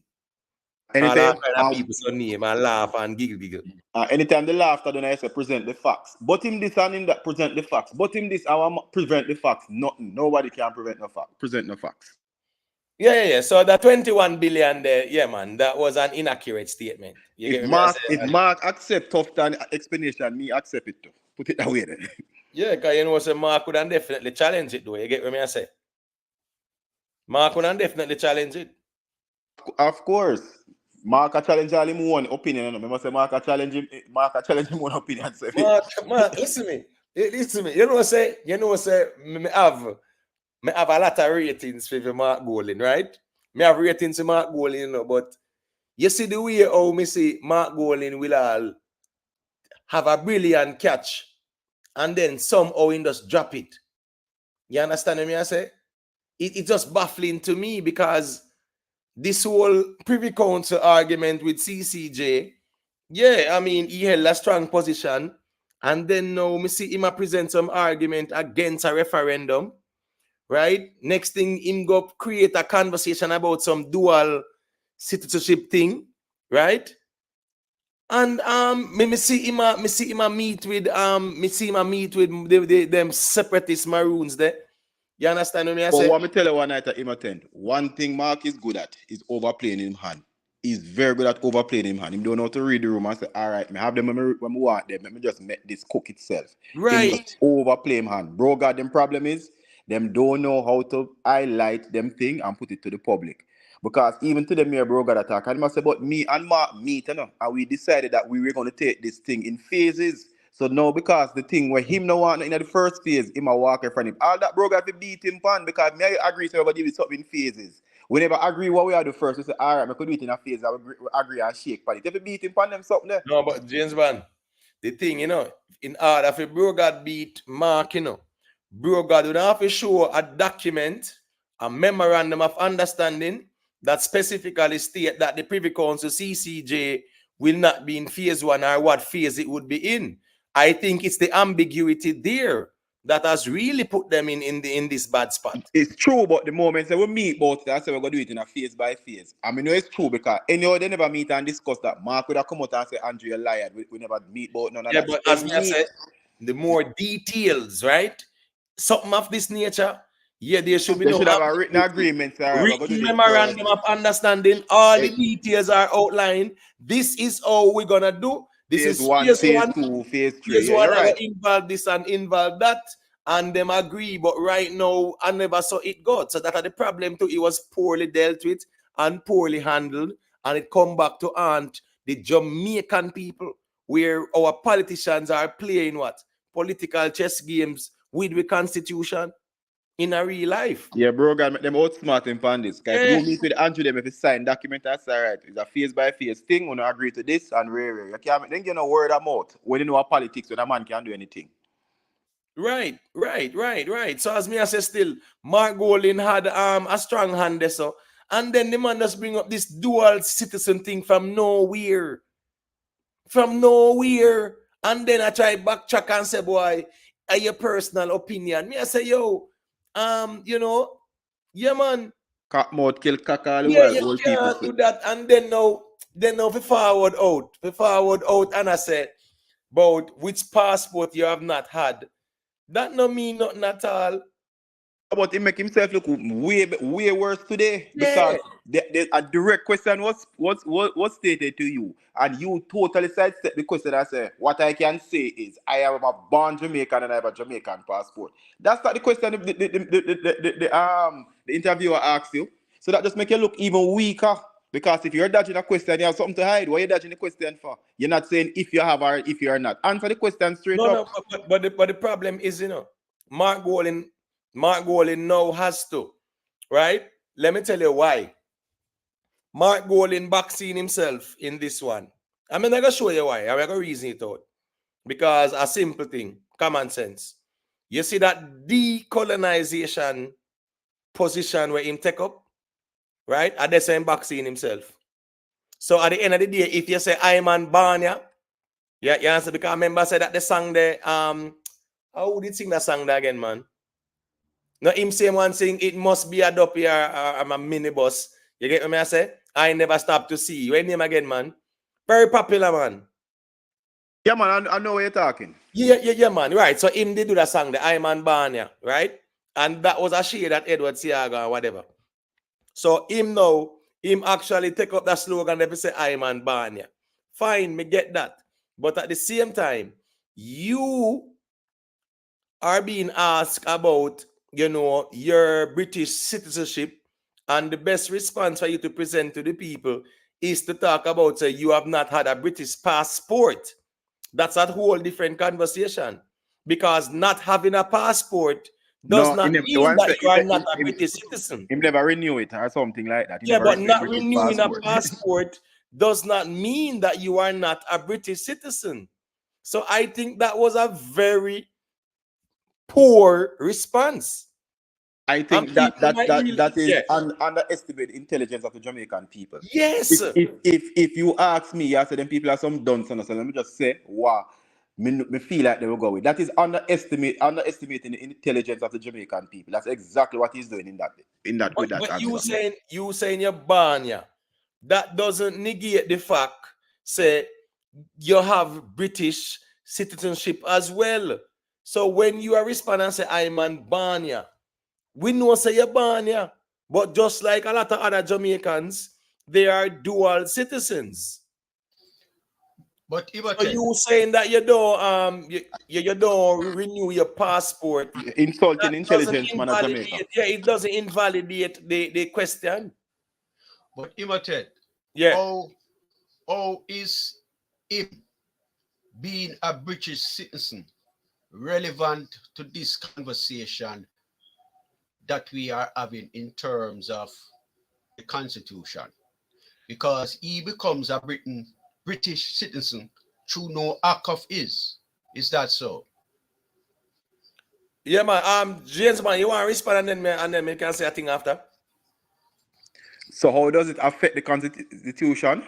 Anytime people son name and laugh and giggle. Anytime the laughter, then I say present the facts. But him this and him that present the facts. But him this, I want prevent the facts. Nothing. Nobody can prevent no fact. Present no facts. Yeah. So the 21 billion there, yeah, man, that was an inaccurate statement. If Mark accept Tufton explanation, me accept it too. Put it that way then. Yeah, because you know, so Mark would definitely challenge it though. You get what I say? Mark would definitely challenge it. Of course. Mark a challenge all him one opinion. I must say Mark a challenge him one opinion. Mark, listen to me. You know what say me have a lot of ratings for Mark Golding, right? Me have ratings for Mark Golding, you know, but you see the way how me see Mark Golding will all have a brilliant catch and then somehow he just drop it. You understand what I say? It's just baffling to me because this whole Privy Council argument with CCJ Yeah, I mean, he held a strong position. And then now we see him present some argument against a referendum. Right? Next thing, him go create a conversation about some dual citizenship thing. Right? And me see him meet with them separatist maroons there. You understand what I But say? what me tell you one night at him attend. One thing Mark is good at is overplaying him hand. He's very good at overplaying him hand. He don't know how to read the room and say, all right, me have them when me want them. Let me just make this cook itself. Right. Him just overplay him hand. Bro, God, them problem is them don't know how to highlight them thing and put it to the public. Because even to them here, bro, God attack. And he must say, but me and Mark meet, you know, and we decided that we were going to take this thing in phases. So now, because the thing where him no want in the first phase, him a walk in front of him. All that bro got to beat him pan because me I agree, so we're going to do it something in phases. We never agree what we are do first. We say, all right, we could do it in a phase. We agree and shake pan it. If you beat him pan them something there. No, but James Van, the thing, you know, in order for bro God beat Mark, you know, bro God would have to show a document, a memorandum of understanding that specifically state that the Privy Council CCJ will not be in phase one or what phase it would be in. I think it's the ambiguity there that has really put them in this bad spot. It's true, but the moment we meet both, that's why we're going to do it in a phase by phase. I mean, it's true because anyhow, they never meet and discuss that. Mark would have come out and say, Andrew, you're liar. We never meet both none of Yeah, that. but as I said, the more details, right? Something of this nature, yeah, there should be They no should have a written agreement. written memorandum of understanding. All the details are outlined. This is how we're gonna do. This phase is one, phase phase one, two, phase three. phase Yeah, one. you're I right. involve this and involve that, and them agree. But right now, I never saw it go. So that are the problem too. It was poorly dealt with and poorly handled, and it come back to haunt the Jamaican people, where our politicians are playing what political chess games with the constitution in a real life. Yeah, bro, God, make them outsmart him on this. If you meet with Andrew, them if you sign document, that's all right. It's a phase by phase thing. When you agree to this and rare. You can't then get no word of mouth. When you know politics, when a man can't do anything. Right. So as me I say still, Mark Golding had a strong hand there, so. And then the man just bring up this dual citizen thing from nowhere. And then I try backtrack and say, boy, are your personal opinion? Me I say, yo, you know, yeah, man. Cock mouth kill cock all the Yeah, while. you Old can't people do that. And then now we forward out, and I said, about which passport you have not had. That no mean nothing at all. But he make himself look way worse today Yeah. because a direct question was stated to you, and you totally sidestep the question. I say, what I can say is, I am a born Jamaican and I have a Jamaican passport. That's not the question the interviewer asked you. So that just make you look even weaker. Because if you're dodging a question, you have something to hide. What are you dodging the question for? You're not saying if you have or if you're not. Answer the question straight up. No, but the problem is, you know, Mark Golding now has to, right? Let me tell you why. Mark Golding vaccine himself in this one. I'm not gonna show you why. I'm gonna reason it out. Because a simple thing, common sense. You see that decolonization position where him take up, right? At the same vaccine himself. So at the end of the day, if you say I'm on Barnia, yeah, you answer because I remember I said that the song there, how did sing that song there again, man? No, him same one saying it must be a dopey or a minibus. You get what I say? I never stop to see you. What name again, man? Very popular, man. Yeah, man, I know what you're talking. Yeah, man. Right. So him did do that song, the I'm on Barnia, right? And that was a shade at Edward Siaga or whatever. So him actually take up that slogan and say I'm on Barnia. Fine, me get that. But at the same time, you are being asked about, you know, your British citizenship, and the best response for you to present to the people is to talk about, say, you have not had a British passport. That's a whole different conversation. Because not having a passport does not mean that you are not a British citizen. Him never renew it or something like that. Yeah, but not renewing a passport does not mean that you are not a British citizen. So I think that was a very poor response. I think that is underestimated intelligence of the Jamaican people. Yes. If you ask me, I said them people are some dunce and so let me just say, wow, me feel like they will go with. That is underestimating the intelligence of the Jamaican people. That's exactly what he's doing in that with that answer. you saying you're Banya. That doesn't negate the fact, say, you have British citizenship as well. So when you are responding and say, I'm an Banya, we know say you're Banya, but just like a lot of other Jamaicans, they are dual citizens. But so you saying that you don't renew your passport? Insulting intelligence, man, of Jamaica. Yeah, it doesn't invalidate the question. But Immaturity, yeah, how is him being a British citizen relevant to this conversation that we are having in terms of the Constitution? Because he becomes a British citizen through no act of his. Is that so? Yeah, man. James, man, you want to respond and then we can say a thing after? So how does it affect the Constitution?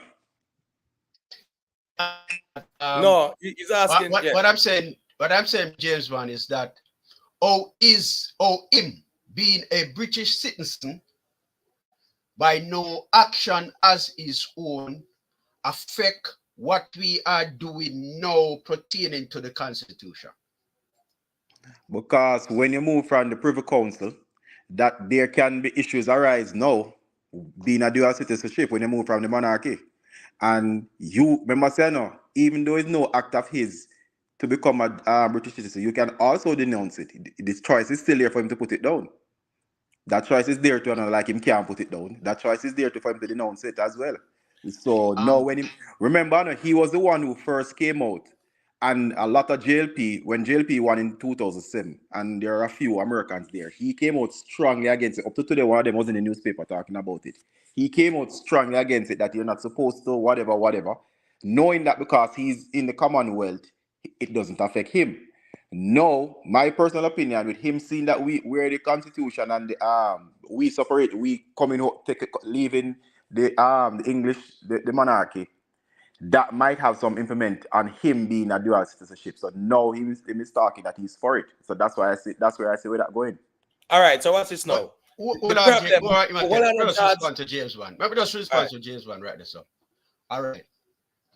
No, he's asking. What I'm saying, James, man, is that him being a British citizen by no action as his own affect what we are doing now pertaining to the Constitution? Because when you move from the Privy Council, that there can be issues arise now, being a dual citizenship when you move from the monarchy. And you remember saying, no, even though it's no act of his to become a British citizen, you can also denounce it. This choice is still there for him to put it down. That choice is there to like him can't put it down. That choice is there for him to denounce it as well. So now when remember, he was the one who first came out, and a lot of JLP, when JLP won in 2007, and there are a few Americans there, he came out strongly against it. Up to today, one of them was in the newspaper talking about it. He came out strongly against it, that you're not supposed to, whatever, knowing that because he's in the Commonwealth, it doesn't affect him. No, my personal opinion, with him seeing that we're the Constitution and the we separate, we coming out, leaving the English, the monarchy, that might have some implement on him being a dual citizenship. So no, he is talking that he's for it. So that's why I say where that going. All right, so what's this now? Respond to James one. Maybe just respond to James one right there. So, all right,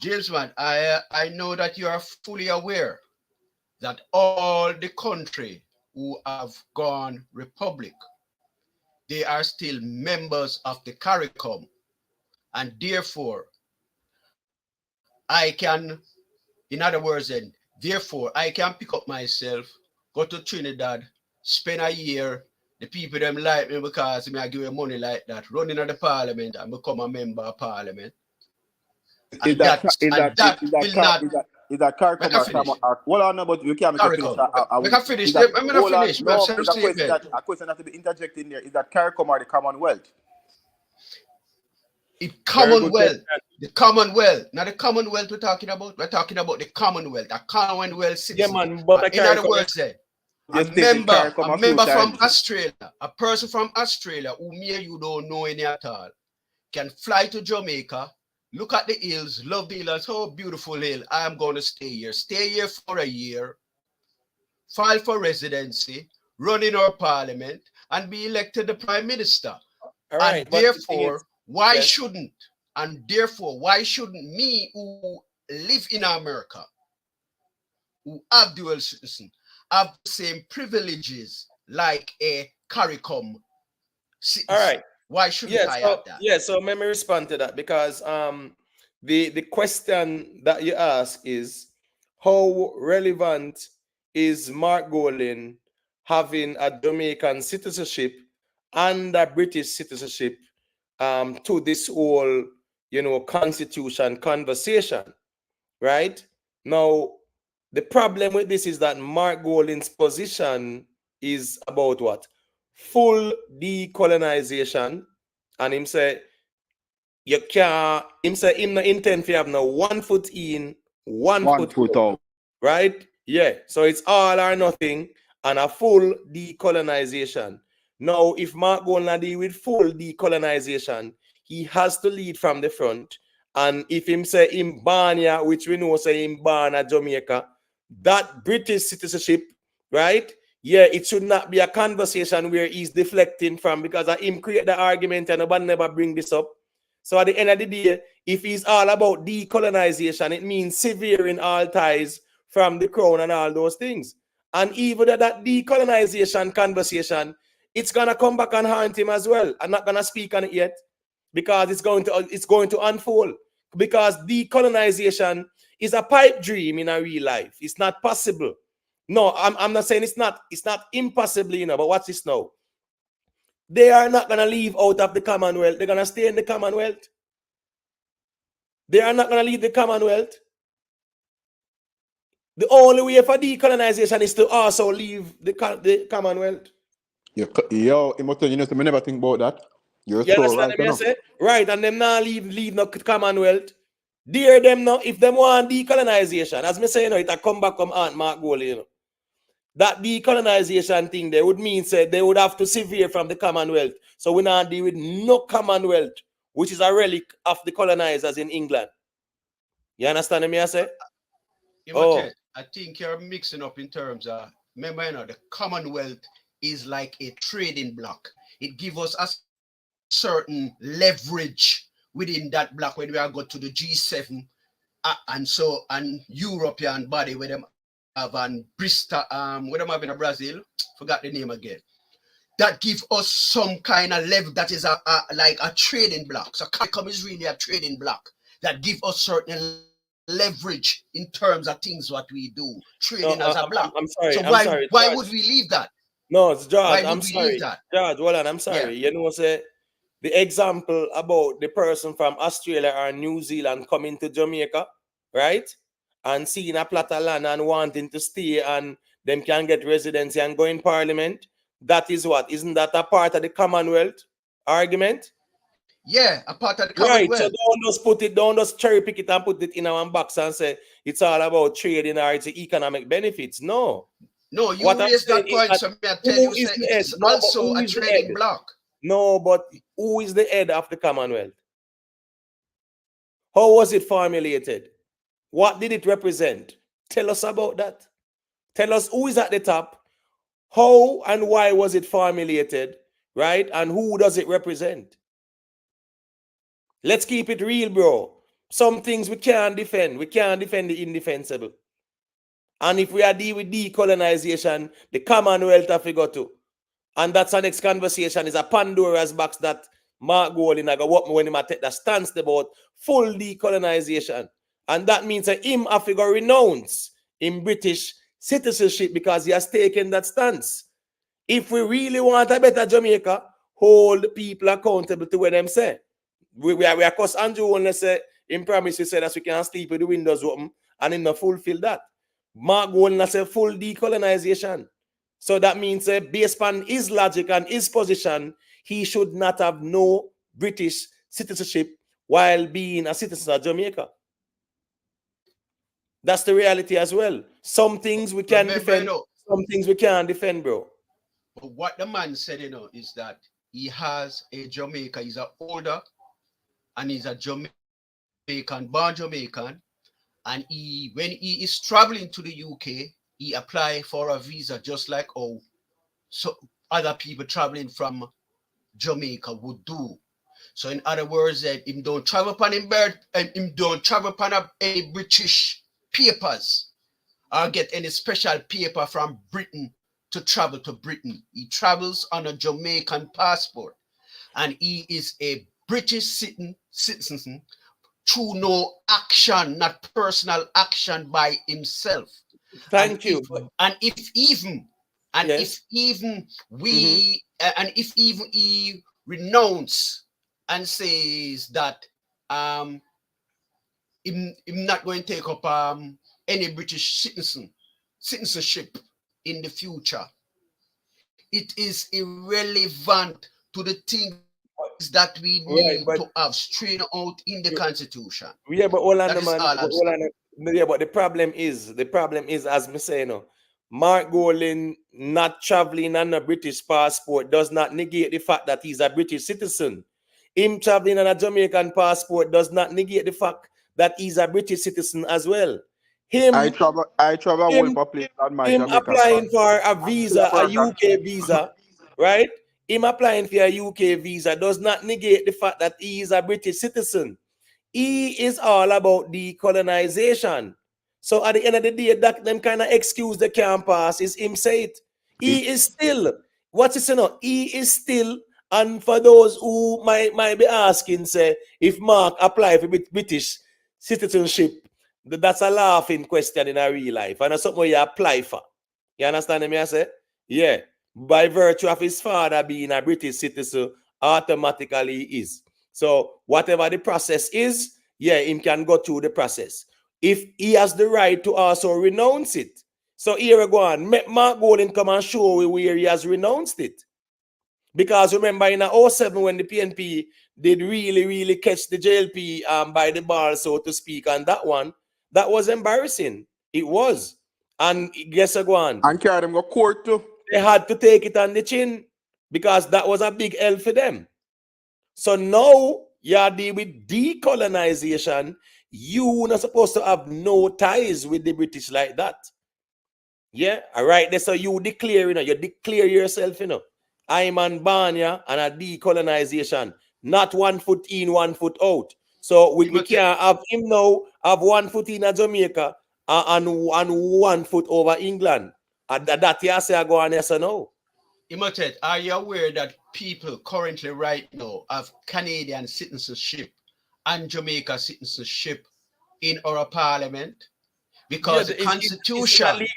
James one. I know that you are fully aware that all the country who have gone republic, they are still members of the CARICOM, and therefore I can, in other words, therefore I can pick up myself, go to Trinidad, spend a year. The people them like me because I give them money like that, running at the parliament and become a member of parliament. Is that CARICOM or well, I know, but we can't make a finish. Let me finish. A question that to be interjected in there. Is that CARICOM or the Commonwealth? The Commonwealth. Now the Commonwealth we're talking about the Commonwealth, a Commonwealth citizen. Yeah, man, but in other words, a member from Australia, a person from Australia who me and you don't know any at all, can fly to Jamaica, look at the hills, love the hills, oh beautiful hill, I am going to stay here for a year, file for residency, run in our parliament, and be elected the prime minister. All right, and therefore, why shouldn't me who live in America, who have dual citizen, have the same privileges like a CARICOM citizen? All right. Why shouldn't I have that? Yeah, so let me respond to that, because the question that you ask is, how relevant is Mark Golding having a Jamaican citizenship and a British citizenship to this whole, Constitution conversation, right? Now, the problem with this is that Mark Golding's position is about what? Full decolonization, and him say you can't. Him say him no intend to have no 1 foot in, one foot out, right? Yeah. So it's all or nothing and a full decolonization. Now, if Mark gonna deal with full decolonization, he has to lead from the front. And if him say him born here, which we know say him born at Jamaica, that British citizenship, right? Yeah, it should not be a conversation where he's deflecting from, because of him create the argument and nobody never bring this up. So at the end of the day, if he's all about decolonization, it means severing all ties from the crown and all those things. And even that decolonization conversation, it's gonna come back and haunt him as well. I'm not gonna speak on it yet, because it's going to unfold. Because decolonization is a pipe dream in a real life. It's not possible. No, I'm not saying it's not impossible, you know, but watch this now. They are not gonna leave out of the Commonwealth. They're gonna stay in the Commonwealth. They are not gonna leave the Commonwealth. The only way for decolonization is to also leave the Commonwealth. Yo, you know, so I never think about that. You're You so understand right. what I say? Right, and them now leave no Commonwealth. Dear them now, if them want decolonization, as me say, you know, it a come back from Aunt Mark Goldie, you know. That decolonization thing, they would mean say they would have to sever from the Commonwealth. So we now deal with no Commonwealth, which is a relic of the colonizers in England. You understand me? I say? I think you're mixing up in terms of, remember, you know, the Commonwealth is like a trading block. It gives us a certain leverage within that block when we are going to the G7 and European body where them have an Bristol, where them have in Brazil, forgot the name again. That gives us some kind of level that is like a trading block. So CARICOM is really a trading block that gives us certain leverage in terms of things what we do, trading as a block. I'm sorry. So why would we leave that? No, it's George. Why I'm would we sorry. leave that? George, hold on. I'm sorry. Yeah. You know, say the example about the person from Australia or New Zealand coming to Jamaica, right? And seeing a plot of land and wanting to stay and them can get residency and go in parliament. That is what? Isn't that a part of the Commonwealth argument? Yeah, a part of the Commonwealth. Right, so don't just cherry pick it and put it in our box and say it's all about trading or it's economic benefits. No. No, you raised that point, so I tell you, it's also a trading block. No, but who is the head of the Commonwealth? How was it formulated? What did it represent? Tell us about that. Tell us who is at the top, how and why was it formulated, right? And who does it represent? Let's keep it real, bro. Some things we can't defend. We can't defend the indefensible. And if we are dealing with decolonization, the Commonwealth have to go to. And that's our next conversation, is a Pandora's box that Mark Golding I got what when him take the stance about full decolonization. And that means that him have to go renounce in British citizenship because he has taken that stance. If we really want a better Jamaica, hold people accountable to what them say. We are because Andrew only say in promise we say that we can sleep with the windows open and in the fulfill that. Mark Golding say full decolonization. So that means based on his logic and his position, he should not have no British citizenship while being a citizen of Jamaica. That's the reality as well. Some things we can defend, some things we can't defend, bro. But what the man said, you know, is that he has a Jamaica, he's an older, and he's a Jamaican, born Jamaican, and when he is traveling to the UK, he apply for a visa just like so other people traveling from Jamaica would do. So in other words, that him don't travel upon him birth, and him don't travel upon any British papers or get any special paper from Britain to travel to Britain. He travels on a Jamaican passport, and he is a British citizen through no action, not personal action by himself. Thank you. If even he renounce and says that him not going to take up any British citizenship in the future, it is irrelevant to the things that we need to have straight out in the Constitution. Yeah, but hold on, man. Yeah, but the problem is, as me say, you know, Mark Golding not traveling on a British passport does not negate the fact that he's a British citizen. Him traveling on a Jamaican passport does not negate the fact that he's a British citizen as well. I travel well for place on my Jamaican applying passport. for a visa, a UK visa, right? Him applying for a UK visa does not negate the fact that he is a British citizen. He is all about decolonization. So at the end of the day, that them kind of excuse they can't pass is him say it. He is still, what's it, you know? He is still, and for those who might be asking, say, if Mark apply for British citizenship, that's a laughing question in a real life. And that's something you apply for. You understand me? I say? Yeah. By virtue of his father being a British citizen, automatically he is. So whatever the process is, yeah, him can go through the process. If he has the right to also renounce it. So here we go on. Mark Golding come and show you where he has renounced it. Because remember in 2007 when the PNP did really catch the JLP by the ball, so to speak, and that one, that was embarrassing. It was. And guess what? And carry them go court too. They had to take it on the chin because that was a big L for them. So now you deal with decolonization. You not supposed to have no ties with the British like that. Yeah, all right. So you declare, you declare yourself, I'm on Banya and a decolonization, not 1 foot in, 1 foot out. So we can't have him now have 1 foot in Jamaica and 1 foot over England. And that you say go on yes or no. Immaturity, are you aware that people currently right now have Canadian citizenship and Jamaica citizenship in our parliament? Because the Constitution,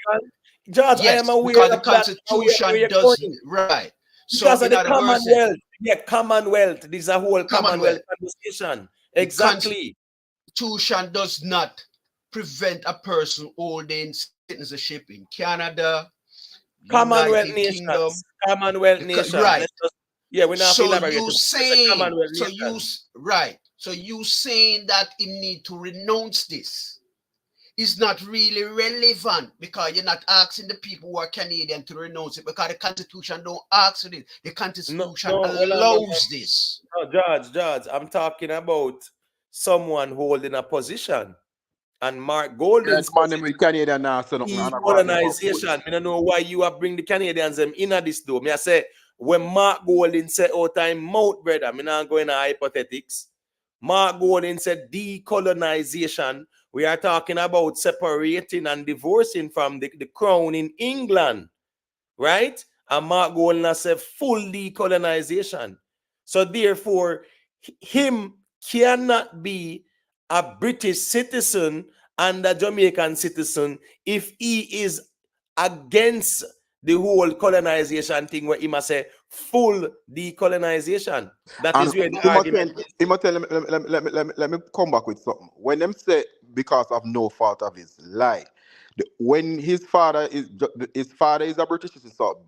Judge, yes, I am aware because of the Constitution doesn't, right. So because of the Commonwealth, Commonwealth, this is a whole Commonwealth conversation. Exactly. The Constitution does not prevent a person holding citizenship in Canada, Commonwealth nations, Commonwealth nations. Right. Yeah, we're not so you saying, so you saying that you need to renounce this is not really relevant because you're not asking the people who are Canadian to renounce it because the Constitution don't ask for it. The Constitution allows this. No, Judge, I'm talking about someone holding a position. And Mark Golding's Canadian decolonization. I don't know why you have bring the Canadians them in this though. Me I say when Mark Golding said time mouth, brother, I'm not going to hypothetics. Mark Golding said decolonization. We are talking about separating and divorcing from the crown in England, right? And Mark Golding said full decolonization. So therefore, him cannot be a British citizen and a Jamaican citizen if he is against the whole colonization thing where he must say full decolonization. That is where the argument is. Let me come back with something. When them say because of no fault of his lie, when his father is a British citizen, so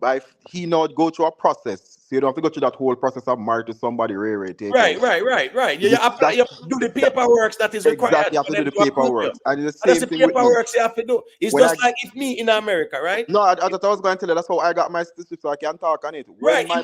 he not go through a process. So you don't have to go through that whole process of marriage to somebody. Right. You do the paperwork that is required. Exactly, you have to do the paperwork. And it's the same thing paperwork you have to do. It's just like if me in America, right? No, I thought I was going to tell you that's how I got my citizenship, so I can talk on it. When my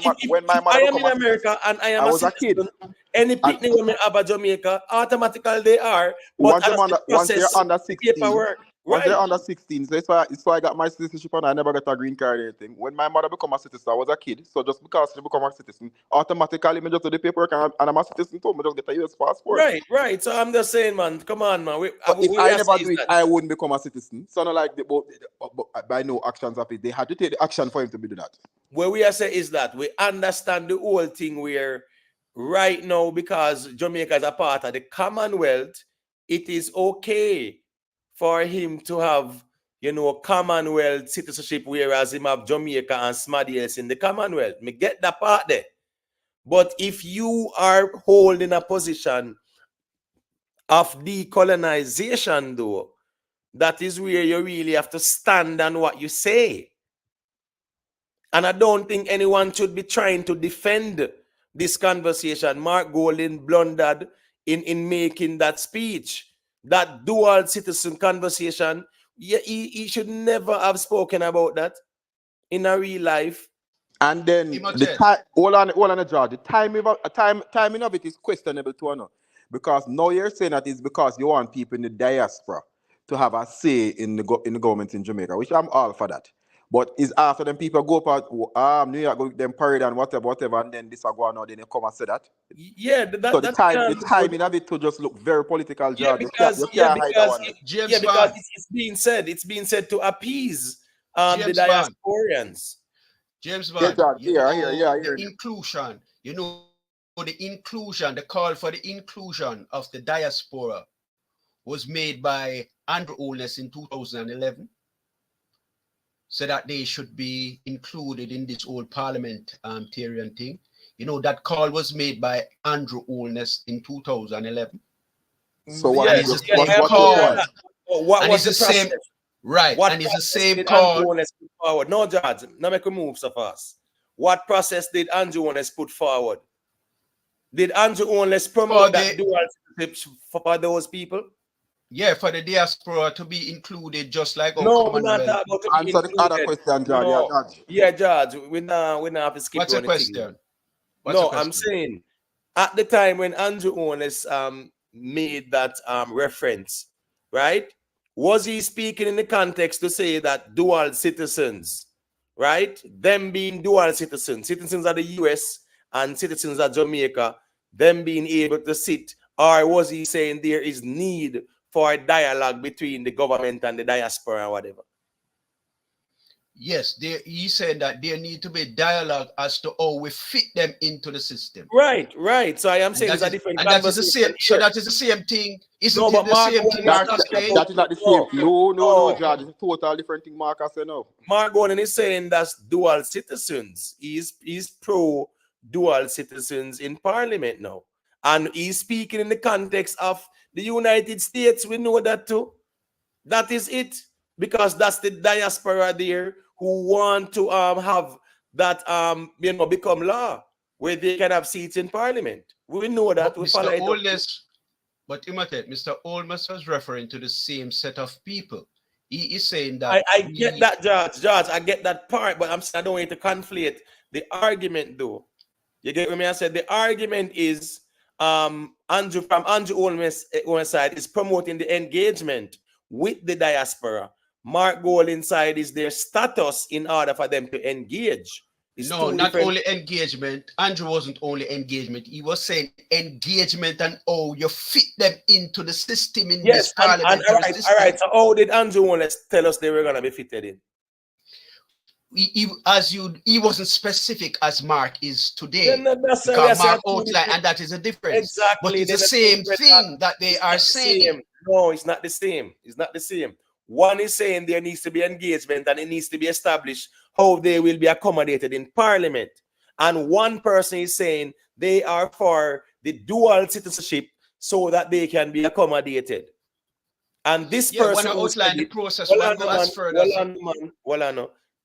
mother I am in America and I am a citizen, any picnic women have a Jamaica, automatically they are. But once they're under 16, paperwork. Once they're under 16, so it's why I got my citizenship and I never got a green card or anything. When my mother became a citizen, I was a kid. So just because she become a citizen, automatically I just do the paperwork and I'm a citizen too. I just get a US passport. Right. So I'm just saying, man, come on, man. If I never do it, I wouldn't become a citizen. So not like by no actions of it. They had to take the action for him to do that. What we are saying is that we understand the whole thing where right now, because Jamaica is a part of the Commonwealth, it is okay for him to have, Commonwealth citizenship, whereas him have Jamaica and somebody else in the Commonwealth. Me get that part there. But if you are holding a position of decolonization, though, that is where you really have to stand on what you say. And I don't think anyone should be trying to defend this conversation. Mark Golding blundered in making that speech. That dual citizen conversation, Yeah, he should never have spoken about that in a real life. And then the time, hold on, George. The timing of it is questionable to know. Because now you're saying that it's because you want people in the diaspora to have a say in the government in Jamaica, which I'm all for that. But is after them people go up New York, go them parade and whatever, and then this will go on, then you come and say that. Yeah, so the timing of it to just look very political, George. Because it's being said to appease the diasporians. James Bond, the inclusion, the call for the inclusion of the diaspora was made by Andrew Holness in 2011, so that they should be included in this old parliamentarian thing. That call was made by Andrew Holness in 2011. So what is the call? What was the same? Right, and it's the same call. Forward. No, Judge, now make a move so fast. What process did Andrew Holness put forward? Did Andrew Holness promote that dual citizenship for those people? Yeah, for the diaspora to be included, just like no, we're not about to be answer the other question, Judge. No. Judge. Yeah, Judge, we not have to skip. What's the question? I'm saying at the time when Andrew Holness made that reference, right? Was he speaking in the context to say that dual citizens, right? Them being dual citizens of the US and citizens of Jamaica, them being able to sit, or was he saying there is need for a dialogue between the government and the diaspora or whatever? Yes, he said that there need to be dialogue as to how we fit them into the system. Right. So I am saying it's a different and that is the same. So that is the same thing. Isn't it the same thing? That is not the same. No, Judge. It's a total different thing. Marcus said no. Mark Gordon is saying that's dual citizens. He's pro dual citizens in Parliament now, and he's speaking in the context of the United States. We know that too. That is it, because that's the diaspora there who want to have that become law, where they can have seats in Parliament. We know that. But Mr. Holness was referring to the same set of people. He is saying that I get that, Judge. I get that part, but I don't want to conflate the argument, though. You get what I said? The argument is Andrew Holness' side is promoting the engagement with the diaspora. Mark Golding side is their status in order for them to engage. No, not only engagement. Andrew wasn't only engagement. He was saying engagement and how you fit them into the system in this parliament. All right. So how did Andrew Holness tell us they were going to be fitted in? He wasn't specific as Mark is today. Because Mark outlined, and that is a difference. Exactly. But it's the same thing that they are saying. No, it's not the same. It's not the same. One is saying there needs to be engagement and it needs to be established how they will be accommodated in Parliament. And one person is saying they are for the dual citizenship so that they can be accommodated. And this person outline the process.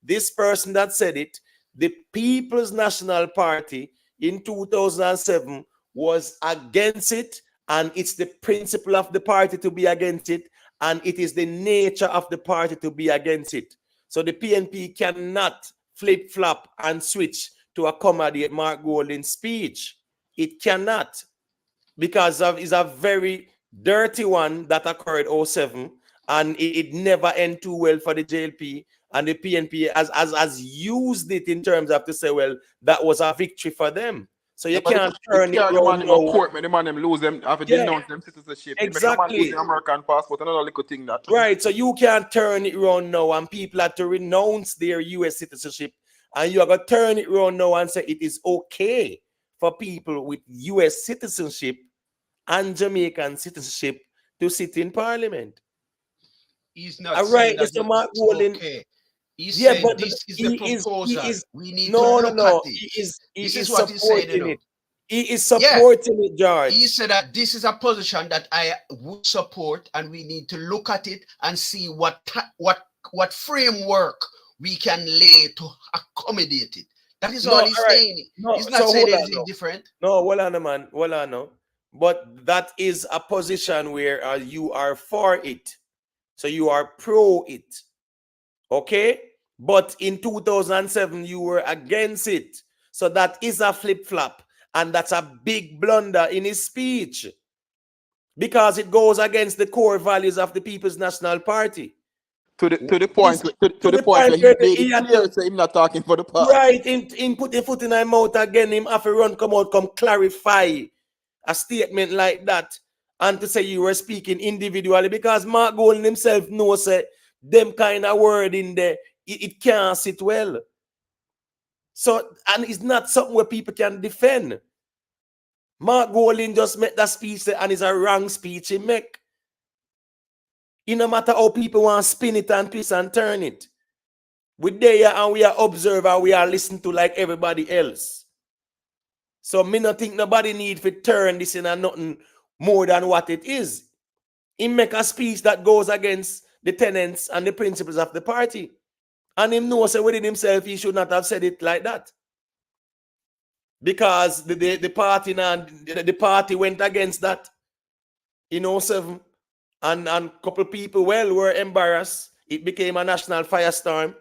This person that said it, the People's National Party in 2007 was against it, and it's the principle of the party to be against it, and it is the nature of the party to be against it. So the PNP cannot flip-flop and switch to accommodate Mark Golding's speech. It cannot, because it's a very dirty one that occurred 2007, and it never ended too well for the JLP, and the PNP has used it in terms of to say, well, that was a victory for them. So you can't turn it around. The man them lose them after denounce them citizenship. Exactly. The American passport, another little thing that. Right. So you can't turn it around now, and people have to renounce their US citizenship, and you are gonna turn it around now and say it is okay for people with US citizenship and Jamaican citizenship to sit in Parliament. He's not right, Mr. Mark Golding. Okay. He's saying but this is the proposal. We need to look at it. This is what he's saying. He is supporting it, George. He said that this is a position that I would support, and we need to look at it and see what framework we can lay to accommodate it. That is all he's saying. He's not saying anything different. No, well on, man. Well on, no. But that is a position where you are for it. So you are pro it. Okay? But in 2007, you were against it. So that is a flip-flop. And that's a big blunder in his speech. Because it goes against the core values of the People's National Party. To the point where he made it clear, so him not talking for the party. Right, in put the foot in my mouth again, him have to run, come clarify a statement like that, and to say you were speaking individually, because Mark Golding himself knows them kind of word in there, it can't sit well. So, and it's not something where people can defend. Mark Golding just made that speech and it's a wrong speech he make. It no matter how people want to spin it and twist and turn it. We're there and we are observe and we are listening to like everybody else. So me not think nobody need to turn this into nothing more than what it is. He make a speech that goes against the tenets and the principles of the party. And him knows within himself he should not have said it like that. Because the party went against that in 2007. And a couple people were embarrassed. It became a national firestorm.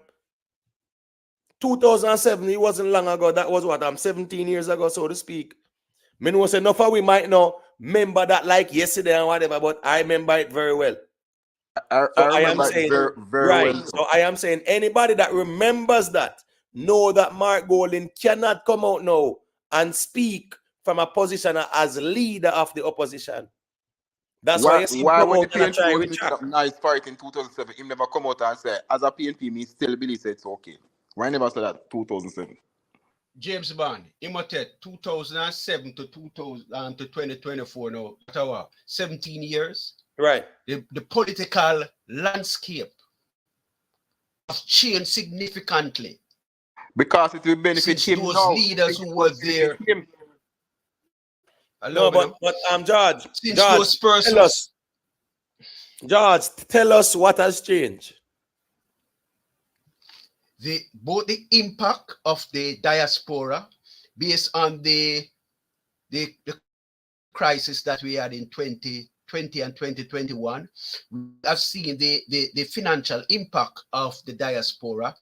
2007, it wasn't long ago. That was what, 17 years ago, so to speak. Me know say enough of we might not remember that like yesterday and whatever, but I remember it very well. I remember it very right, well. So I am saying anybody that remembers that, know that Mark Golding cannot come out now and speak from a position as leader of the opposition. That's why when the PNP was making up nice fight in 2007, he never come out and say, as a PNP, me still believe it's okay. Why never said that 2007? James Bond, imitate 2007 to 2024 now, 17 years. Right. The political landscape has changed significantly. Because it will benefit since him those now. leaders who were there. No, but George, since George, those persons. Tell us what has changed. Both the impact of the diaspora based on the crisis that we had in 2020 and 2021. We have seen the financial impact of the diaspora,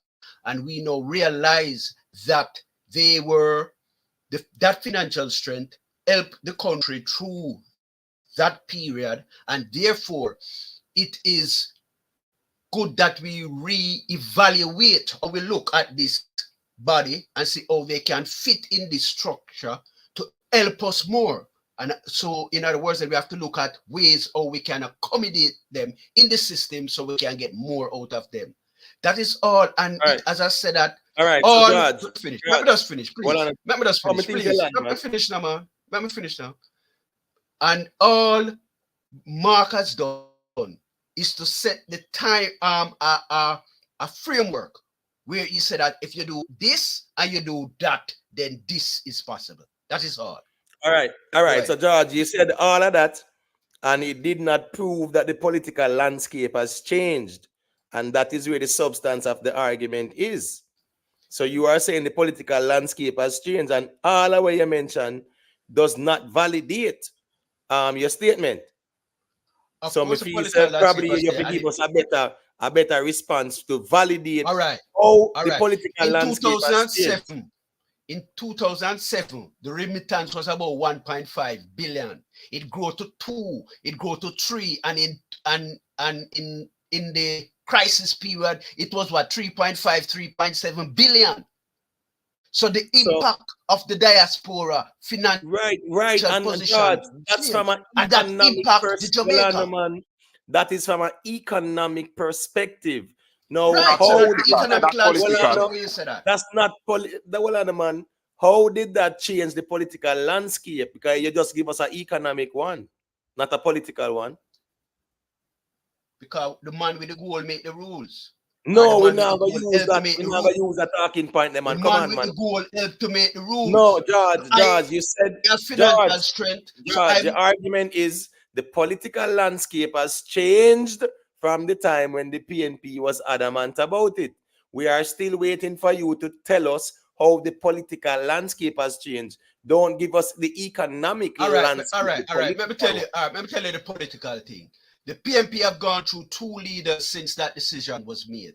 and we now realize that that financial strength helped the country through that period, and therefore it is good that we re-evaluate or we look at this body and see how they can fit in this structure to help us more. And so, in other words, we have to look at ways how we can accommodate them in the system so we can get more out of them. That is all. And all right. As I said that, all right, all so finish. Let me just finish, please. Let me just finish, please. Let me finish now, man. Let me finish now. And all Mark has done is to set the time a framework where he said that if you do this and you do that, then this is possible. That is all. All right. Right. So George, you said all of that, and it did not prove that the political landscape has changed, and that is where the substance of the argument is. So you are saying the political landscape has changed, and all of what you mentioned does not validate your statement. Of so course, probably you have to give us a better response to validate how the political landscape has changed. In 2007, the remittance was about 1.5 billion. It grew to 2, it grew to 3, and in the crisis period, it was what, 3.5, 3.7 billion. So the impact of the diaspora financial right, and position, that's from an economic perspective. That is from an economic perspective. No, that's not man. How did that change the political landscape? Because you just give us an economic one, not a political one. Because the man with the goal make the rules. No, we never use that. We never use a talking point, man. Come on, man. The goal help to make the rules. No, George, you said financial strength. George, the argument is the political landscape has changed from the time when the PNP was adamant about it. We are still waiting for you to tell us how the political landscape has changed. Don't give us the economic landscape. All right. Let me tell you the political thing. The PNP have gone through 2 leaders since that decision was made.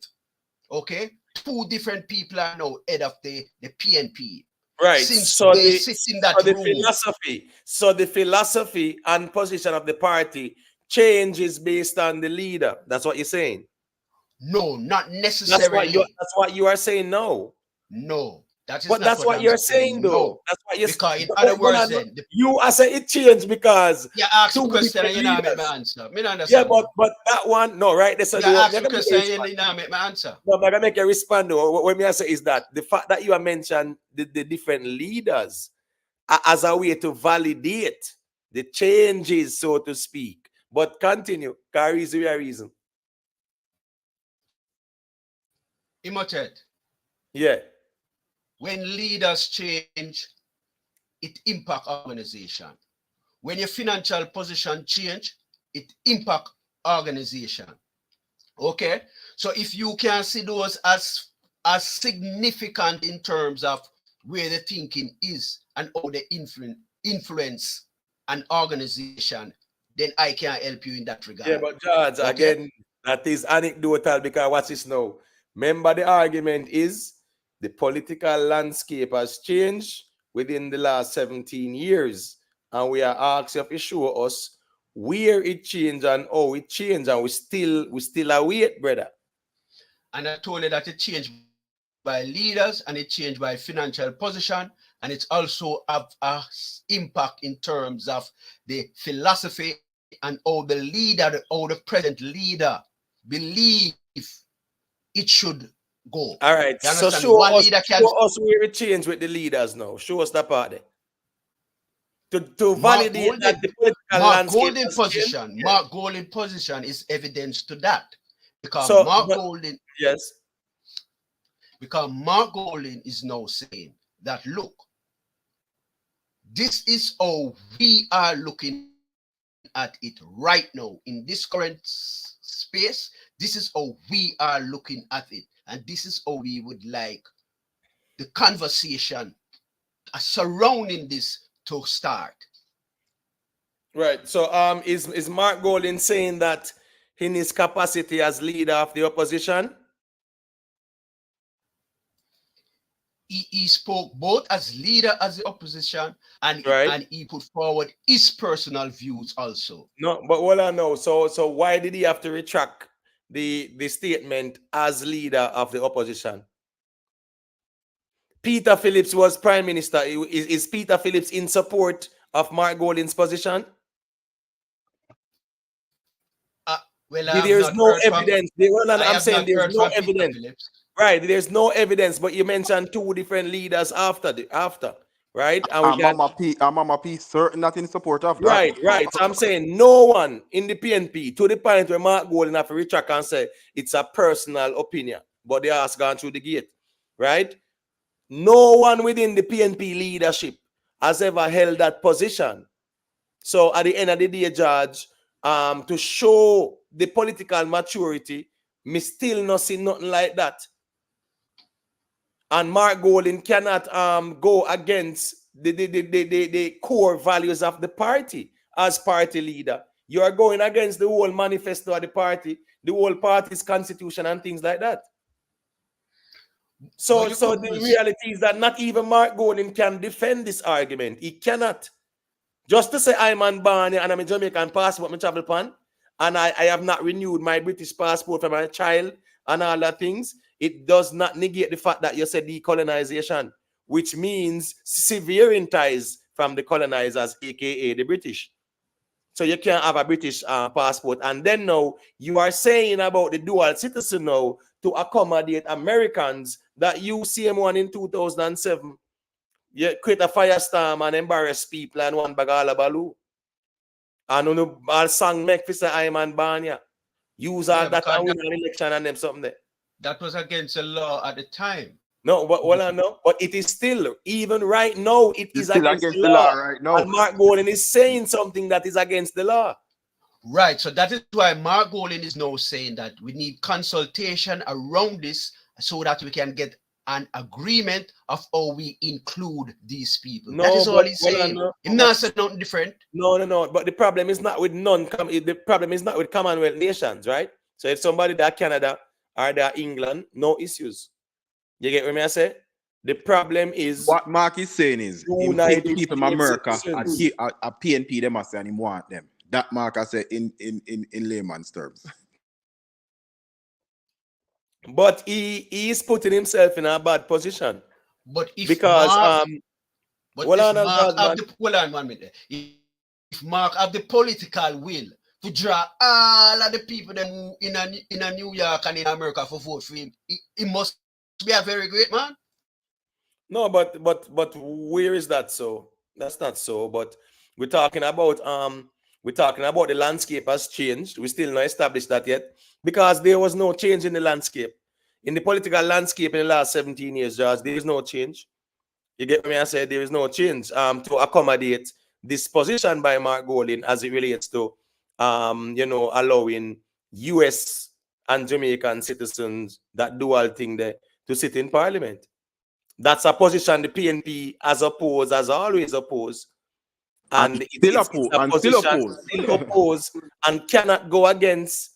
Okay? 2 different people are now head of the PNP. Right. Since So they the, sit in that so the room. philosophy and position of the party changes based on the leader. That's what you're saying. No, not necessarily. That's what you are saying. No. No. That is But not that's what you're saying, though. no. That's what you're Because in other words, then you I say it changed because you ask a question and you don't make my answer. Me not understand. Yeah, but that one, no, right? That's you ask a question and you don't make my answer. No, but I make a respond. What me I say is that the fact that you have mentioned the different leaders as a way to validate the changes, so to speak. But continue. Carry is your reason. Immaturity. Yeah. When leaders change, it impacts organization. When your financial position change, it impacts organization. Okay? So if you can see those as significant in terms of where the thinking is and how they influence an organization, then I can help you in that regard. Yeah, but George, again, that is anecdotal because what's this now? Remember the argument is the political landscape has changed within the last 17 years. And we are asked if you show us where it changed and how it changed, and we still await, brother. And I told you that it changed by leaders and it changed by financial position, and it's also have an impact in terms of the philosophy and how the leader, how the present leader believe it should go. All right, so show us where it changed with the leaders now. Show us that part there. To validate that the political landscape has changed. Mark Golding's position is evidence to that. Because Mark Golding is now saying that, look, this is how we are looking at it right now in this current space. This is how we are looking at it, and this is how we would like the conversation surrounding this to start. Right. So is Mark Golding saying that in his capacity as leader of the opposition? He spoke both as leader as the opposition, and he put forward his personal views also. No, but what I know, so why did he have to retract the statement as leader of the opposition? Peter Phillips was prime minister. Is Peter Phillips in support of Mark Golding's position? There's no evidence. I'm saying there's no evidence. Right, there's no evidence, but you mentioned 2 different leaders after, right? And Mama P certain not in support of that. Right. So I'm saying no one in the PNP to the point where Mark Golding have to retract and say it's a personal opinion, but they have gone through the gate, right? No one within the PNP leadership has ever held that position. So at the end of the day, Judge, to show the political maturity, me still not see nothing like that. And Mark Golding cannot go against the core values of the party as party leader. You are going against the whole manifesto of the party, the whole party's constitution and things like that. So the reality is that not even Mark Golding can defend this argument. He cannot. Just to say I'm on Barney and I'm a Jamaican passport, my travel pan, and I have not renewed my British passport for my child and all that things, it does not negate the fact that you said decolonization, which means severing ties from the colonizers, aka the British. So you can't have a British passport. And then now you are saying about the dual citizen now to accommodate Americans that you same one in 2007. You create a firestorm and embarrass people and one bagala balu. And all song make for say I'm on Banya. Use all that and win an election and them something there. That was against the law at the time. No, but well, I know, but it is still, even right now, it's still against the law right now. And Mark Golding is saying something that is against the law. Right. So that is why Mark Golding is now saying that we need consultation around this so that we can get an agreement of how we include these people. No, that is all but he's well, saying. no, He's not saying nothing different. No. But the problem is not with the problem is not with Commonwealth nations, right? So if somebody that Canada or that England, no issues. You get what I say? The problem is what Mark is saying is him think the United people in States America citizens. at PNP them must say and him want them. That Mark I say in layman's terms. But he is putting himself in a bad position. But if because Mark, hold on, hold on 1 minute. If Mark have the political will to draw all of the people them in a New York and in America for vote for him, he must be a very great man. No, but where is that so? That's not so. But we're talking about the landscape has changed. We still not established that yet because there was no change in the landscape. In the political landscape in the last 17 years, George, there is no change. You get me? I said there is no change to accommodate this position by Mark Golding as it relates to allowing US and Jamaican citizens that dual thing there to sit in parliament. That's a position the PNP has always opposed. And still oppose and cannot go against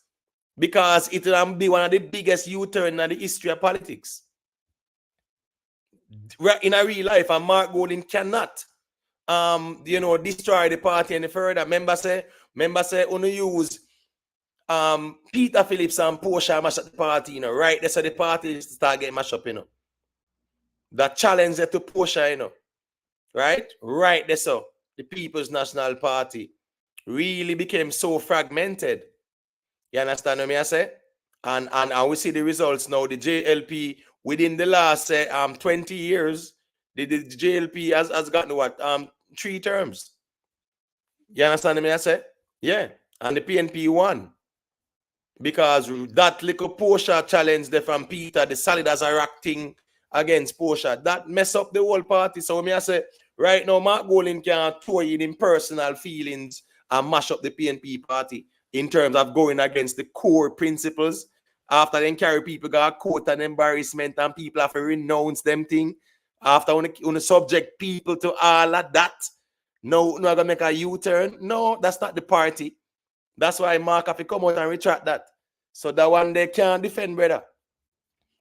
because it will be one of the biggest U-turn in the history of politics. In a real life, and Mark Golding cannot destroy the party any further. Remember say only use Peter Phillips and Portia mash up the party, right? That's how the party start getting mashed up, That challenge to Portia, right? Right there, so the People's National Party really became so fragmented. You understand what I say? And we see the results now. The JLP within the last 20 years, the JLP has gotten what 3 terms. You understand what I say? Yeah, and the PNP won because that little Portia challenge there from Peter, the solid as a rock thing against Portia, that mess up the whole party. So me I say right now, Mark Golding can toy in personal feelings and mash up the PNP party in terms of going against the core principles. After then carry people got court and embarrassment and people have to renounce them thing. After when subject people to all of that, no, not gonna make a U-turn. No, that's not the party. That's why Mark have to come out and retract that. So that one they can't defend, brother.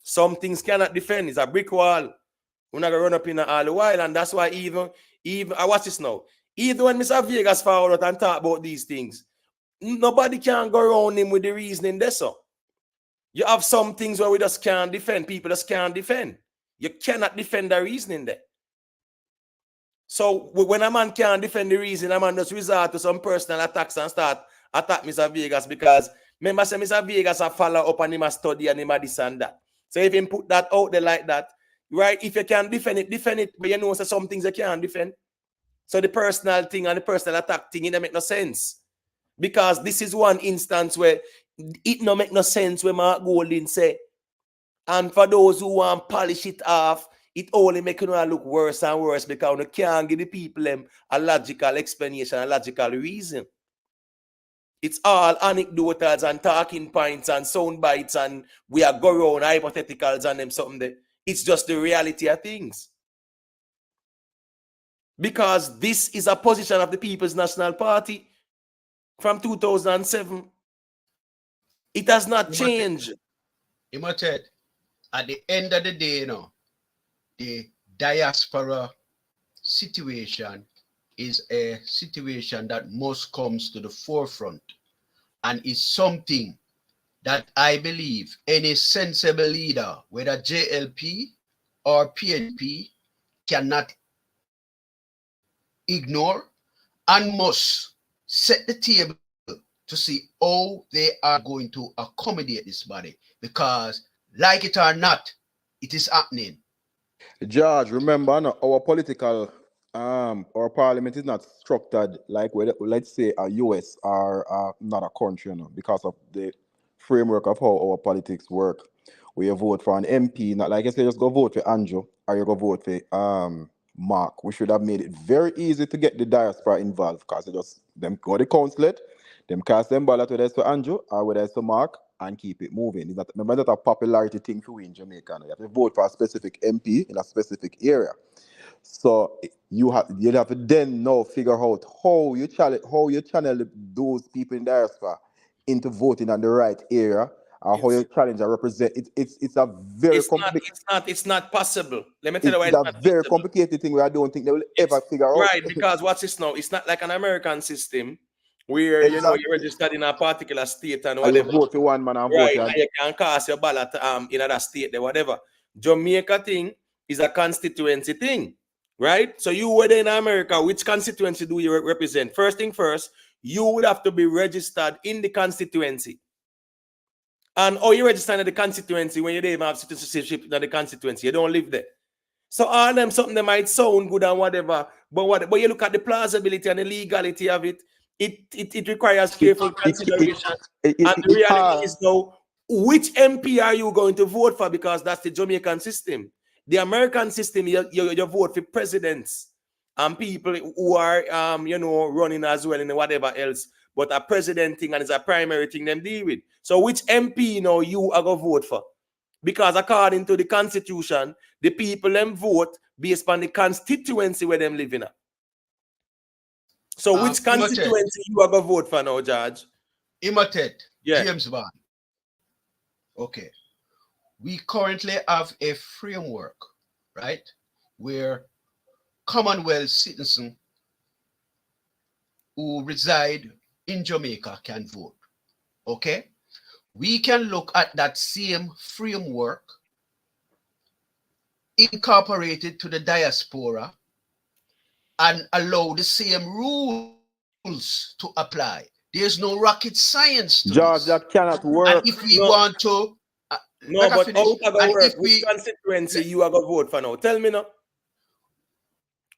Some things cannot defend. It's a brick wall. We're not gonna run up in all the while, and that's why even I watch this now. Even when Mr. Vegas found out and talk about these things, nobody can go around him with the reasoning there. So you have some things where we just can't defend. People just can't defend. You cannot defend the reasoning there. So when a man can't defend the reason, a man just resort to some personal attacks and start attack Mr. Vegas because remember say Mr. Vegas a follow up and him a study and him a this and that. So if him put that out there like that, right? If you can defend it, but you know so some things you can't defend. So the personal thing and the personal attack thing, it don't make no sense. Because this is one instance where it don't make no sense when Mark Golding say, and for those who want to polish it off, it only make it look worse and worse because you can't give the people them a logical explanation, a logical reason. It's all anecdotals and talking points and sound bites and we are going around hypotheticals and them something there. It's just the reality of things. Because this is a position of the People's National Party from 2007. It has not changed. At the end of the day, the diaspora situation is a situation that must comes to the forefront and is something that I believe any sensible leader, whether JLP or PNP, cannot ignore and must set the table to see how they are going to accommodate this body, because like it or not, it is happening. George, remember, no, our political, our parliament is not structured like, let's say, a US or not a country, because of the framework of how our politics work. We vote for an MP, not like I say, just go vote for Andrew or you go vote for Mark. We should have made it very easy to get the diaspora involved because them go to consulate, them cast them ballot whether it's to Andrew or whether it's to Mark, and keep it moving. It's not, remember, not a popularity thing for we in Jamaica. You have to vote for a specific MP in a specific area. So you have to then now figure out how you channel those people in diaspora into voting on the right area, or how you challenge and represent it. It's a very it's not possible. Let me tell you why it's a very complicated thing where I don't think they will ever figure out. Right, because what's this now? It's not like an American system where you know you're registered in a particular state and whatever. You vote for one man and right, vote and you can cast your ballot in other state or whatever. Jamaica thing is a constituency thing, right? So you were in America, which constituency do you represent? First thing first, you would have to be registered in the constituency. And you register in the constituency when you don't even have citizenship in the constituency. You don't live there. So all them something that might sound good and whatever, but you look at the plausibility and the legality of it, it requires careful consideration. And the reality is now, which MP are you going to vote for? Because that's the Jamaican system. The American system, you vote for presidents and people who are running as well and whatever else. But a president thing and it's a primary thing them deal with. So which MP you are going to vote for? Because according to the Constitution, the people them vote based on the constituency where them living at. So which constituency you are going to vote for now, Judge? Immaturity. Yeah. James Bond. Okay. We currently have a framework, right, where Commonwealth citizens who reside in Jamaica can vote. Okay? We can look at that same framework incorporated to the diaspora and allow the same rules to apply. There's no rocket science to George, this. that cannot work. And if we want to... no, but how it going to work? Which constituency you are going to vote for now? Tell me now.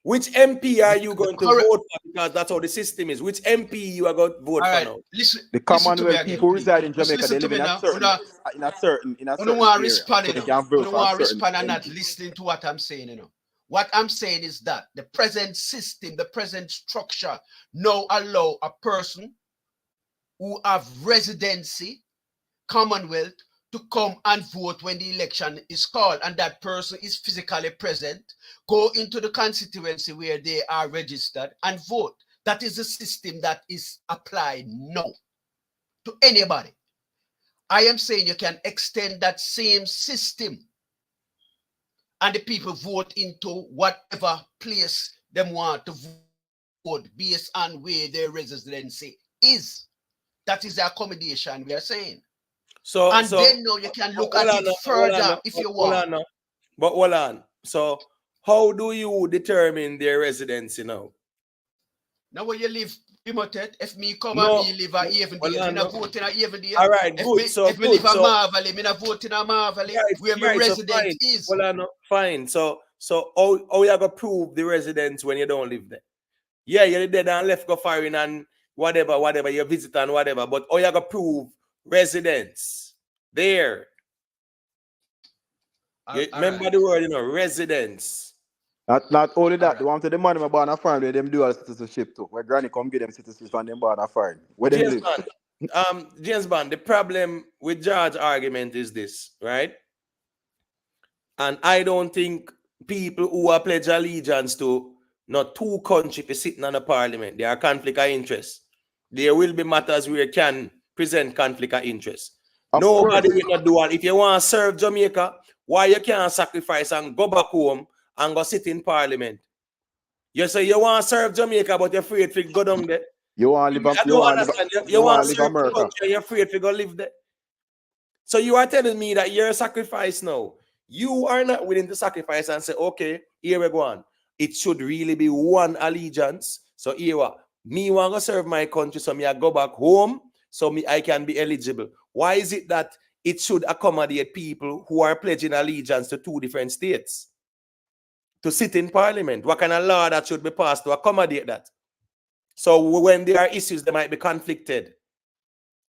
Which MP are you going to vote for? Because that's how the system is. Which MP you are going to vote for now? Listen, the Commonwealth people who reside in Jamaica, they live in a certain area. I don't want to respond, I don't want to respond and not listening to what I'm saying, What I'm saying is that the present system, the present structure now allow a person who have residency, Commonwealth, to come and vote when the election is called, and that person is physically present, go into the constituency where they are registered and vote. That is the system that is applied now to anybody. I am saying you can extend that same system and the people vote into whatever place they want to vote based on where their residency is. That is the accommodation we are saying. Then now you can look at it further if you want. But hold on. So how do you determine their residency now? Now where you live, if me come and me live at Avondale, I'm not voting at Avondale. All right, good. If me live at Marvel, I'm not voting at Marvel, where my residence is. Fine. So how you gonna prove the residence when you don't live there? Yeah, you're dead and left go foreign and whatever, you visit and whatever, but how you gonna prove residence there? Remember the word, residence. Not only that, they want to the money born a foreign where them do all citizenship too. Where granny come get them citizenship and them born a foreign. Where them live? James Bond, the problem with George's argument is this, right? And I don't think people who are pledge allegiance to not two countries for sitting on the parliament, there are conflict of interest. There will be matters where you can present conflict of interest. Nobody will not do it. If you want to serve Jamaica, why you can't sacrifice and go back home and go sit in parliament? You say you want to serve Jamaica, but you're afraid to go down there. You want to live you want to serve America. Country, you're afraid to go live there. So you are telling me that you're a sacrifice now. You are not willing to sacrifice and say, okay, here we go on. It should really be one allegiance. So here what? Me want to serve my country, so me I go back home, so I can be eligible. Why is it that it should accommodate people who are pledging allegiance to two different states to sit in parliament? What kind of law that should be passed to accommodate that? So when there are issues, they might be conflicted.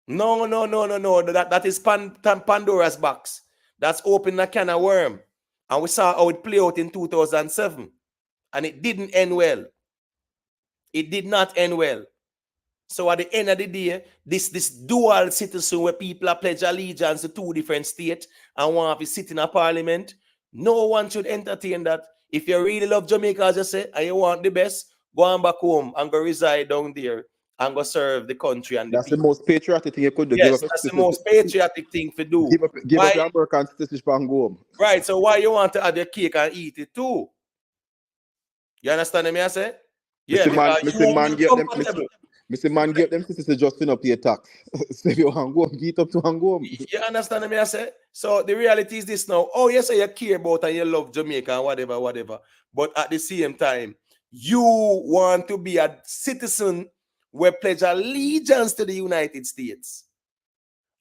No. That is Pandora's box. That's opening a can of worm. And we saw how it played out in 2007. And it didn't end well. It did not end well. So at the end of the day, this dual citizen where people are pledge allegiance to two different states and want to sit in a parliament, no one should entertain that. If you really love Jamaica, as I say, and you want the best, go on back home and go reside down there and go serve the country and the That's people. the most patriotic thing you could do. Yes, that's the most patriotic thing to do. Give up your American citizenship and go home. Right, so why you want to add your cake and eat it too? You understand me, I say? Yeah, Mr. Man give them citizens just to pay tax. So you want go beat up to and go home. You understand me, I say? So the reality is this now. Oh, yes, you care about and you love Jamaica and whatever. But at the same time, you want to be a citizen where pledge allegiance to the United States.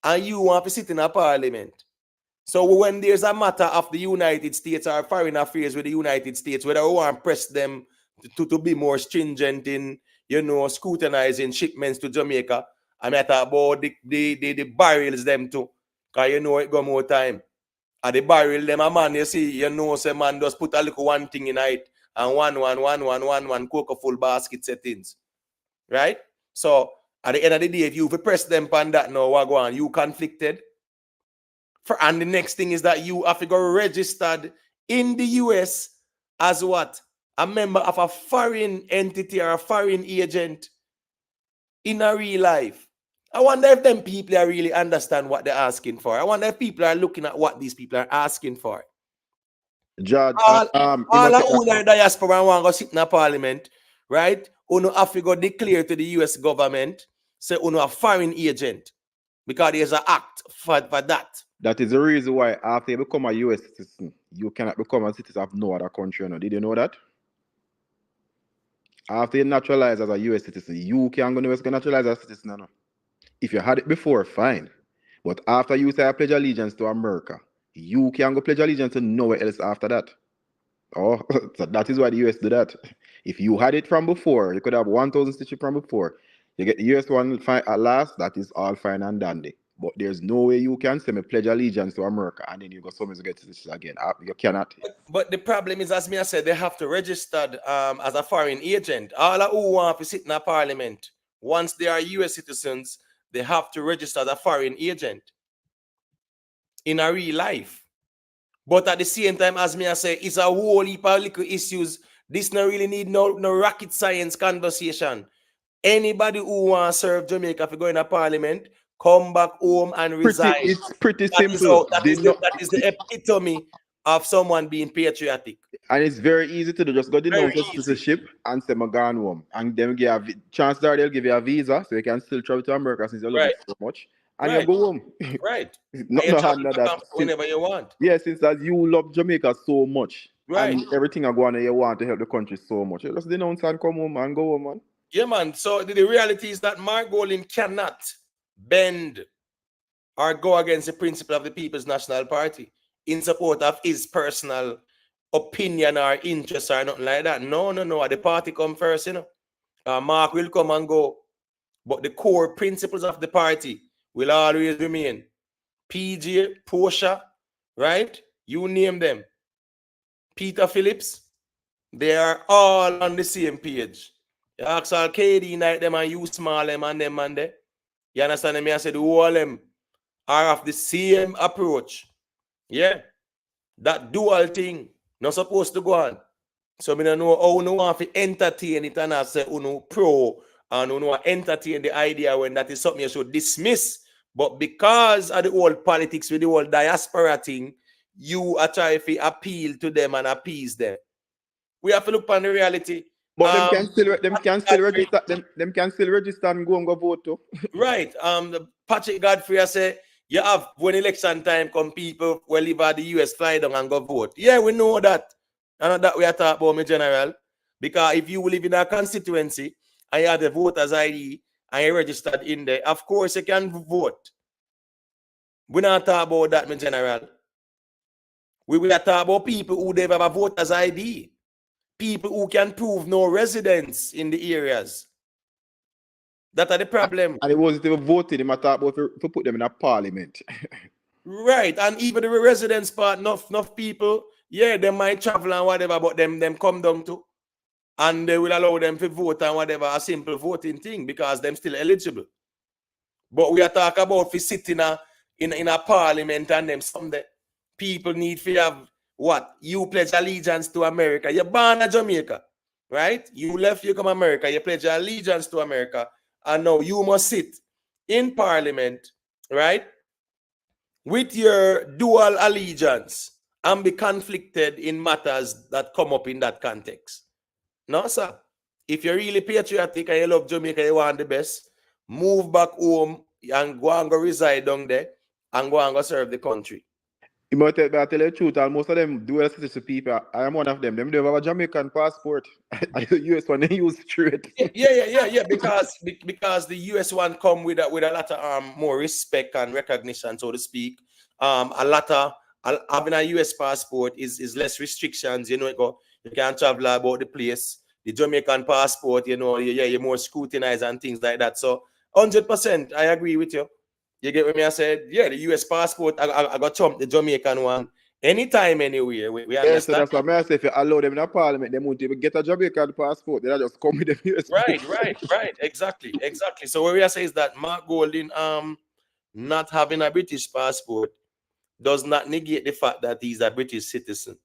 And you want to sit in a parliament. So when there's a matter of the United States or foreign affairs with the United States, whether we want to press them to be more stringent in, scrutinizing shipments to Jamaica, I mean, I talk about the barrels them too, because it go more time. And the barrel them, a man, you see, say man just put a little one thing in it, and one cocoa full basket settings, right? So at the end of the day, if you press them on that now, what go on? You conflicted. And the next thing is that you have to go registered in the US as what? A member of a foreign entity or a foreign agent in a real life. I wonder if them people are really understand what they're asking for. I wonder if people are looking at what these people are asking for. Judge, all the diaspora want to go sit in a parliament, right? Uno have to go declare to the US government, say uno a foreign agent, because there's an act for that. That is the reason why after you become a US citizen, you cannot become a citizen of no other country. No? Did you know that? After you naturalize as a US citizen, you can't go naturalize as a citizen. No? If you had it before, fine. But after you say I pledge allegiance to America, you can't go pledge allegiance to nowhere else after that. Oh, so that is why the US do that. If you had it from before, you could have 1,000 citizenship from before. You get the US one at last, that is all fine and dandy. But there's no way you can say me pledge allegiance to America and then you go somewhere to get citizenship again. You cannot. But the problem is, as me I said, they have to register as a foreign agent. All who want to sit in a parliament, once they are US citizens, they have to register as a foreign agent in a real life. But at the same time, as me I say, it's a whole heap of little issues. This no really need no rocket science conversation. Anybody who want to serve Jamaica if you go in a parliament, come back home and resign. It's pretty simple. That is the epitome of someone being patriotic. And it's very easy to do. Just go denounce your citizenship and say, I'm going home. And then give a chance there, they'll give you a visa so you can still travel to America since you love it so much. And you go home. Right. That. Whenever you want. Yeah, since that you love Jamaica so much. Right. And everything I go on, you want to help the country so much. You just denounce and come home and go home, man. Yeah, man. So the reality is that Mark Golding cannot bend or go against the principle of the People's National Party in support of his personal opinion or interest or nothing like that. No. The party come first, Mark will come and go. But the core principles of the party will always remain. PJ, Portia, right? You name them. Peter Phillips, they are all on the same page. You ask all KD night them and you small them and them and they. You understand me? I said all of them are of the same approach. Yeah. That dual thing not supposed to go on. So I don't know how you want to entertain it and I say pro and you want to entertain the idea when that is something you should dismiss. But because of the old politics with the old diaspora thing, you are trying to appeal to them and appease them. We have to look on the reality. But them can still register and go and go vote too. Right. Patrick Godfrey say you have when election time come, people will leave out the US fly down and go vote. Yeah, we know that. And that we are talking about, my general. Because if you live in a constituency and you have the voter's ID and you're registered in there, of course you can vote. We're not talking about that, my general. We are talking about people who have a voter's ID. People who can prove no residence in the areas. That are the problem. And it wasn't even voted, they talk about to put them in a parliament. Right. And even the residence part, enough people, yeah, they might travel and whatever, but them come down to. and they will allow them to vote and whatever, a simple voting thing, because them still eligible. But we are talking about for sitting in a parliament and them someday. People need to have what? You pledge allegiance to America. You're born in Jamaica, right? You left, you come America, you pledge allegiance to America, and now you must sit in parliament, right? With your dual allegiance and be conflicted in matters that come up in that context. No, sir. If you're really patriotic and you love Jamaica, you want the best, move back home and go reside down there and go serve the country. You might tell you the truth, and most of them dual citizenship people, I am one of them. Them don't have a Jamaican passport. I the US one they use straight. Yeah. Because the US one come with a lot of more respect and recognition, so to speak. Having a US passport is less restrictions, you know. You can travel about the place. The Jamaican passport, you know, you're more scrutinized and things like that. So 100%, I agree with you. You get what me I said? Yeah, the US passport, I got trump the Jamaican one anytime, anywhere. We understand. Yeah, so that's what I say. If you allow them in a parliament, they won't even get a Jamaican passport. They'll just come with the US. Right. Exactly. So what we are saying is that Mark Golding not having a British passport does not negate the fact that he's a British citizen.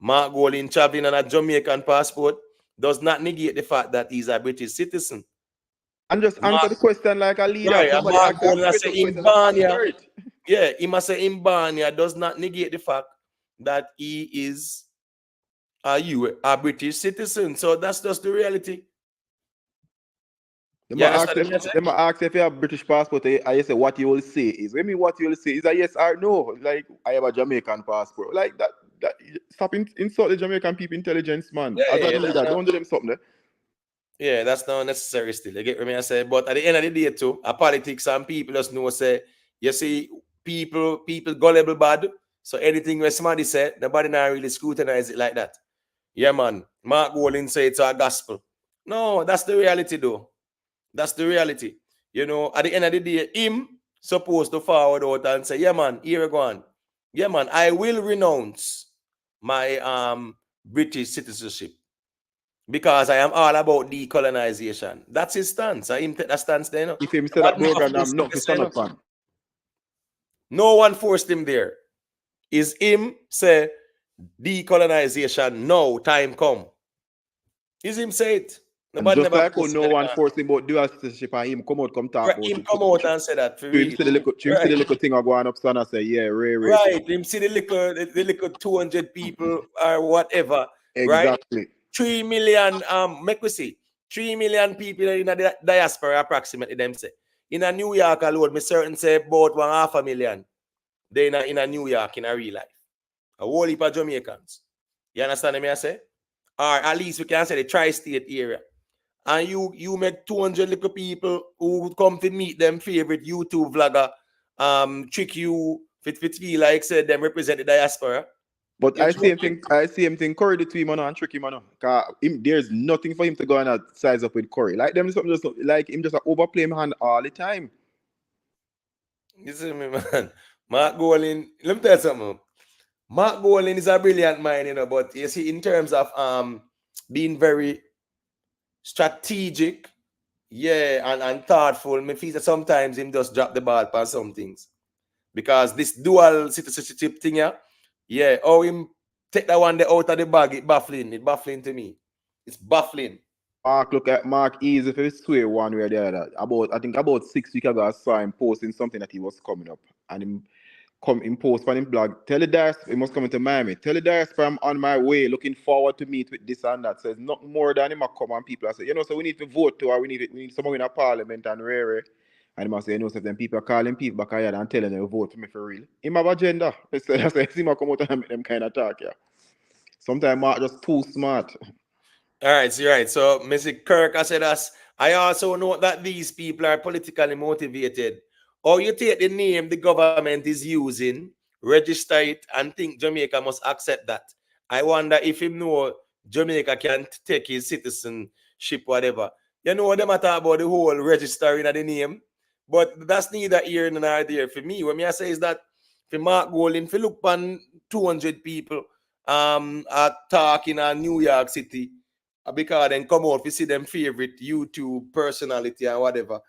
Mark Golding traveling on a Jamaican passport does not negate the fact that he's a British citizen. And just answer the question like a leader. Right, and Mark Golding say Imbania. Yeah, he must say Imbania does not negate the fact that he is a British citizen. So that's just the reality. They might ask if you have a British passport, I say what you will say is. When me what you will say is a yes or no. Like, I have a Jamaican passport. Like that stop insult the Jamaican people intelligence, man. Don't do them something there. Yeah, that's not necessary still. You get what I say? But at the end of the day, too, politics and people just know say, you see, people gullible bad. So anything where somebody said, nobody not really scrutinize it like that. Yeah, man. Mark Golding say it's a gospel. No, that's the reality, though. That's the reality. You know, at the end of the day, him supposed to forward out and say, yeah, man, here we go on. Yeah, man, I will renounce my British citizenship because I am all about decolonization. That's his stance. I him take that stance there. You know? If him said that program, I'm not stand up on. No one forced him there. Is him say decolonization? No, time come. Is him say it? Nobody just like no one forced him about dual citizenship and him come out talk about him come out and say that for real. Him see the little thing going up and say, yeah, right. Him see the little 200 people or whatever. Exactly. Right? 3 million, make we see, 3 million people in the diaspora approximately, them say. In a New York alone, me certain say about 500,000. They in a New York in a real life. A whole heap of Jamaicans. You understand what I say? Or at least we can say the tri-state area. And you make 200 little people who would come to meet them favorite YouTube vlogger, trick you, feel like said them represent the diaspora. But I see him think Curry the two man and trick him, man. There's nothing for him to go and size up with Curry. Like them something just like him just overplay him hand all the time. You see me, man. Mark Golding, let me tell you something. Mark Golding is a brilliant mind, you know, but you see, in terms of being very strategic, yeah, and thoughtful, me feel that sometimes him just drop the ball for some things. Because this dual citizenship thing, yeah, him take that one out of the bag, it's baffling to me. It's baffling. Mark, look at Mark easy if he swear one way or the other. I think about 6 weeks ago I saw him posting something that he was coming up. And him post on his blog, tell the diaspora he must come into Miami. Tell the diaspora I'm on my way, looking forward to meet with this and that. Says nothing more than him come and people. I say, you know, so we need to vote to, or we need someone in a parliament and rare. And he must say, you know, so then people are calling people back here and telling them to vote for me for real. Him have agenda. I say, see him come out and make them kind of talk, yeah. Sometimes Mark just too smart. All right, so you're right. So Mr. Kirk has said us. I also know that these people are politically motivated. Or you take the name the government is using, register it, and think Jamaica must accept that. I wonder if him know Jamaica can take his citizenship, whatever. You know, they matter about the whole registering of the name, but that's neither here nor there for me. What I say is that for Mark Golding, if you look on 200 people are talking in New York City, because then come out, we see them favorite YouTube personality and whatever.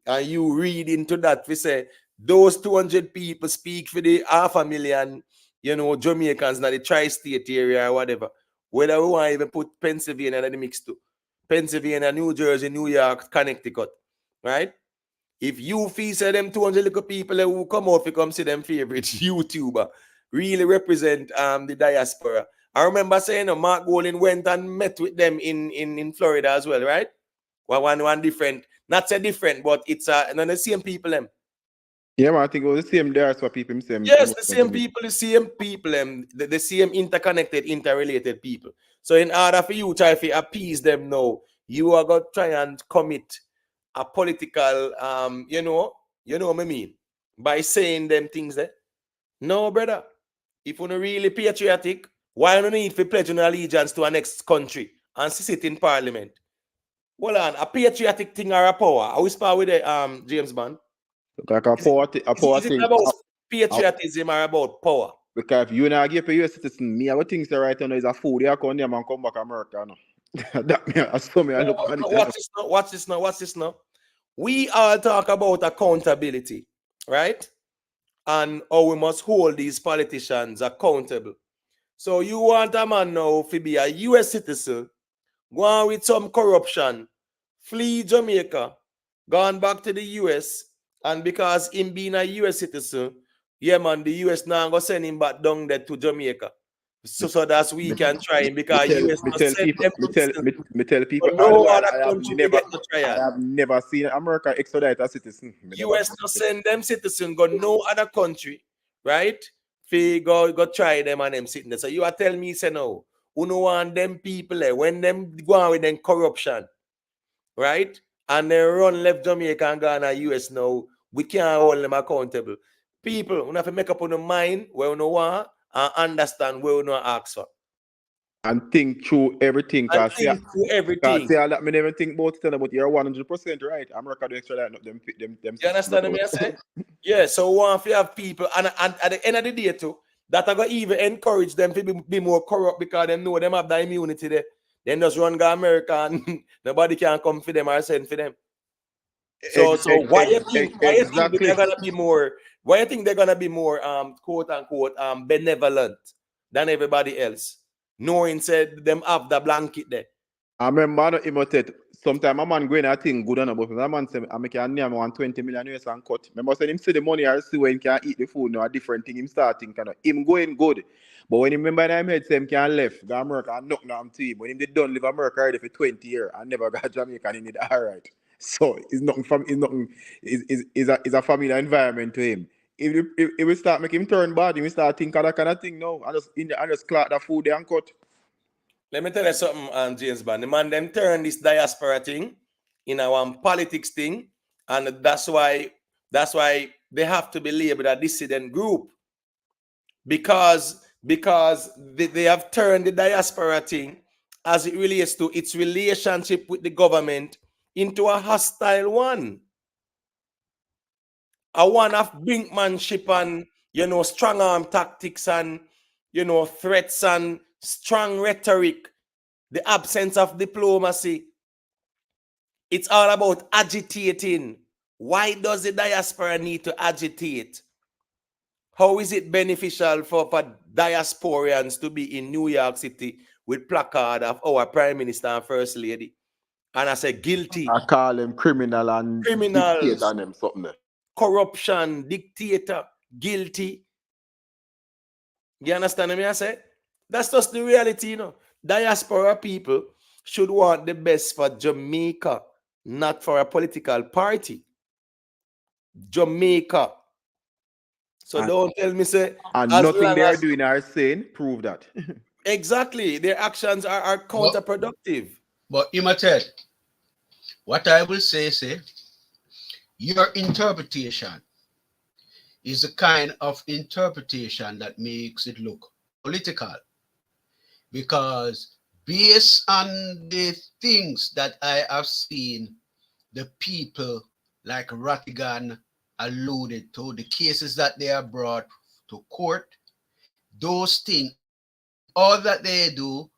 And you read into that, we say, those 200 people speak for the 500,000, you know, Jamaicans in the tri-state area or whatever. Whether we want to even put Pennsylvania in the mix too. Pennsylvania, New Jersey, New York, Connecticut, right? If you feel say them 200 little people who come out to come see them favorite YouTuber really represent the diaspora. I remember saying Mark Golding went and met with them in Florida as well, right? One different, not say different, but it's the same people them. Yeah, man, I think it was the same there for people. Yes, the same people, the same interconnected, interrelated people. So in order for you try to appease them now, you are going to try and commit a political, you know what I mean? By saying them things there. No, brother. If you're really patriotic, why don't you need to pledge an allegiance to a next country and sit in parliament? Hold on, a patriotic thing or a power? I whisper with the James Bond. Like a power Is thing. it about patriotism or about power? Because if you now give a US citizen, me, I would think right now is a fool. They are going there and come back to America. No. That me, I saw me. I look at it. Watch this now. We all talk about accountability, right? And how we must hold these politicians accountable. So you want a man now to be a US citizen, go on with some corruption, flee Jamaica, gone back to the US, and because him being a US citizen, yeah man, the US now go send him back down there to Jamaica. So that's we can try him because US tell people no I other country get the trial. I have never seen America extradite a citizen. US no send them citizen go no other country, right? Fi go try them and them sitting there. So you are telling me say no, who no want them people there when them go on with them corruption, right? And they run left Jamaica and go on a US now. We can't hold them accountable. People, we have to make up on the mind where we know want and understand where we know ask for. And think through everything. And think through everything. Say all that, me never think about it, but you're 100% right. America do extradite not them. You understand me? I say? Yeah, so we want to have people, and at the end of the day too, that are going to even encourage them to be more corrupt because they know them have the immunity there. Then just run to America and nobody can come for them or send for them. So why you think they're gonna be more? Why you think they're gonna be more quote unquote benevolent than everybody else? Knowing said them have the blanket there. I remember I imitate sometimes a man going a thing good enough, but a man say I make a name 120 million US and cut. Remember saying him see the money or see when he can eat the food, no a different thing him starting kind of him going good. But when he remember in him head say him can left, go America and knock down to him. When him did done live America already for 20 years and never got Jamaica and he did alright. So it's nothing from is a familiar environment to him. If we start making him turn bad, we start thinking that kind of thing now. I just clock the food there and cut. Let me tell you something, James Bond. The man them turn this diaspora thing in our politics thing, and that's why they have to be labeled a dissident group. Because they have turned the diaspora thing as it relates to its relationship with the government into a hostile one. A one of brinkmanship and, strong arm tactics and, threats and strong rhetoric, the absence of diplomacy. It's all about agitating. Why does the diaspora need to agitate? How is it beneficial for diasporians to be in New York City with placard of our Prime Minister and First Lady? And I say guilty. I call them criminal and criminals and them something there. Corruption, dictator, guilty. You understand me? I say that's just the reality, Diaspora people should want the best for Jamaica, not for a political party. Jamaica. So don't tell me say and nothing they are doing or saying prove that. Exactly. Their actions are counterproductive. But Immaturity, what I will say, your interpretation is the kind of interpretation that makes it look political. Because based on the things that I have seen, the people like Rattigan alluded to, the cases that they are brought to court, those things, all that they do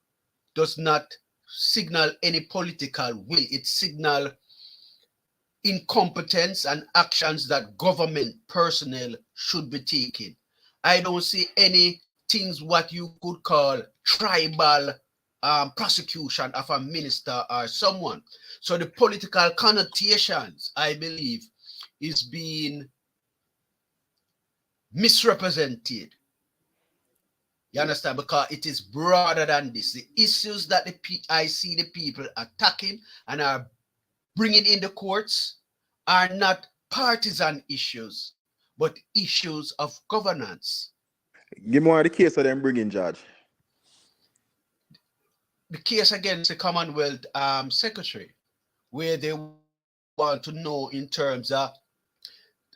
does not signal any political will. It signal incompetence and actions that government personnel should be taking. I don't see any things what you could call tribal prosecution of a minister or someone. So the political connotations, I believe, is being misrepresented. You understand? Because it is broader than this. The issues that I see the people attacking and are bringing in the courts are not partisan issues, but issues of governance. Give me one of the case of them bringing, Judge. The case against the Commonwealth Secretary, where they want to know in terms of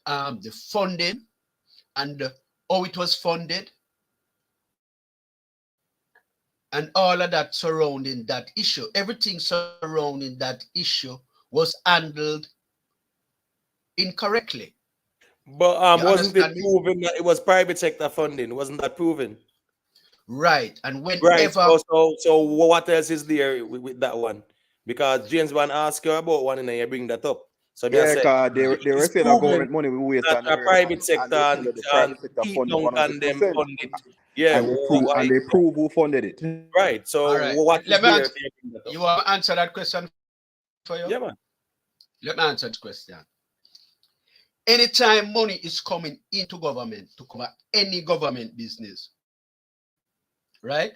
the funding and how it was funded and all of that surrounding that issue. Everything surrounding that issue was handled incorrectly. But wasn't it proven that it was private sector funding? Wasn't that proven? Right. And whenever... Right. So what else is there with that one? Because James Van asked you about one and then you bring that up. So yeah, because they were saying that government money we waste on the private sector and funded 100%. Yeah, and they prove who funded it. Right. So right. what is there? You want to answer that question for you? Yeah, man. Let me answer the question. Anytime money is coming into government to cover any government business, right?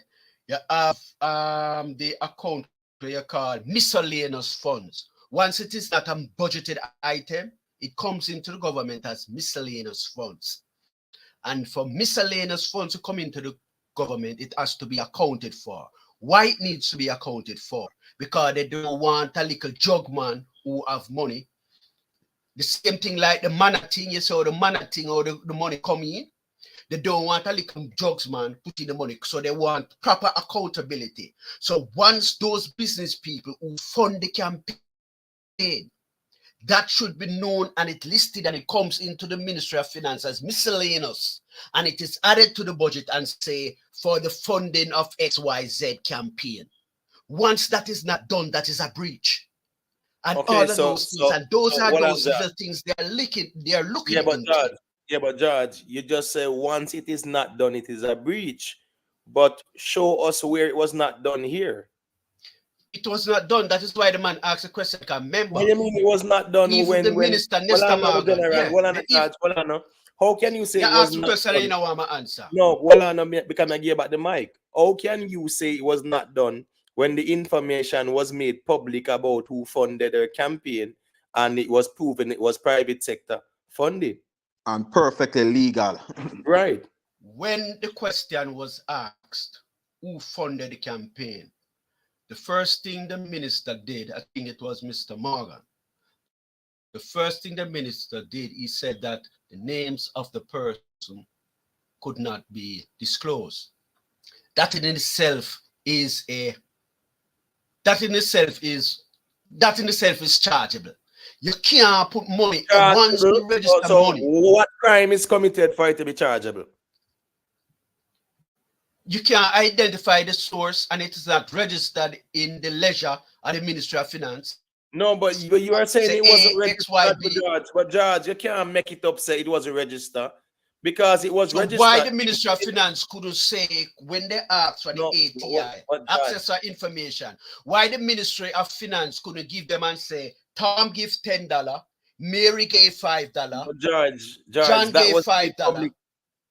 You have the account where you call miscellaneous funds. Once it is not a budgeted item, it comes into the government as miscellaneous funds. And for miscellaneous funds to come into the government, it has to be accounted for. Why it needs to be accounted for? Because they don't want a little jugman who have money. The same thing like the manna thing, you saw the manna thing or the money coming in. They don't want a little jugsman putting the money, so they want proper accountability. So once those business people who fund the campaign, that should be known and it listed and it comes into the Ministry of Finance as miscellaneous and it is added to the budget and say for the funding of XYZ campaign. Once that is not done, that is a breach. And all of those things, and those are those little things they are looking into. But George, you just say once it is not done, it is a breach. But show us where it was not done here. It was not done. That is why the man asked a question. I can remember. What do you mean it was not done? Even the minister, Nestor Morgan. How can you say it was not done? You know what my answer. No, well, because I gave back the mic. How can you say it was not done when the information was made public about who funded their campaign and it was proven it was private sector funding? And perfectly legal. Right. When the question was asked, who funded the campaign? The first thing the minister did, I think it was Mr. Morgan. The first thing the minister did, he said that the names of the person could not be disclosed. That in itself is chargeable. You can't put money once you register money. What crime is committed for it to be chargeable? You can't identify the source and it is not registered in the ledger of the Ministry of Finance. No, but you are saying it wasn't registered, but George, you can't make it up say it wasn't registered because it was registered. Why the Ministry of Finance couldn't say when they asked for the ATI, access to information, why the Ministry of Finance couldn't give them and say, Tom gave $10, Mary gave $5, George, John gave $5.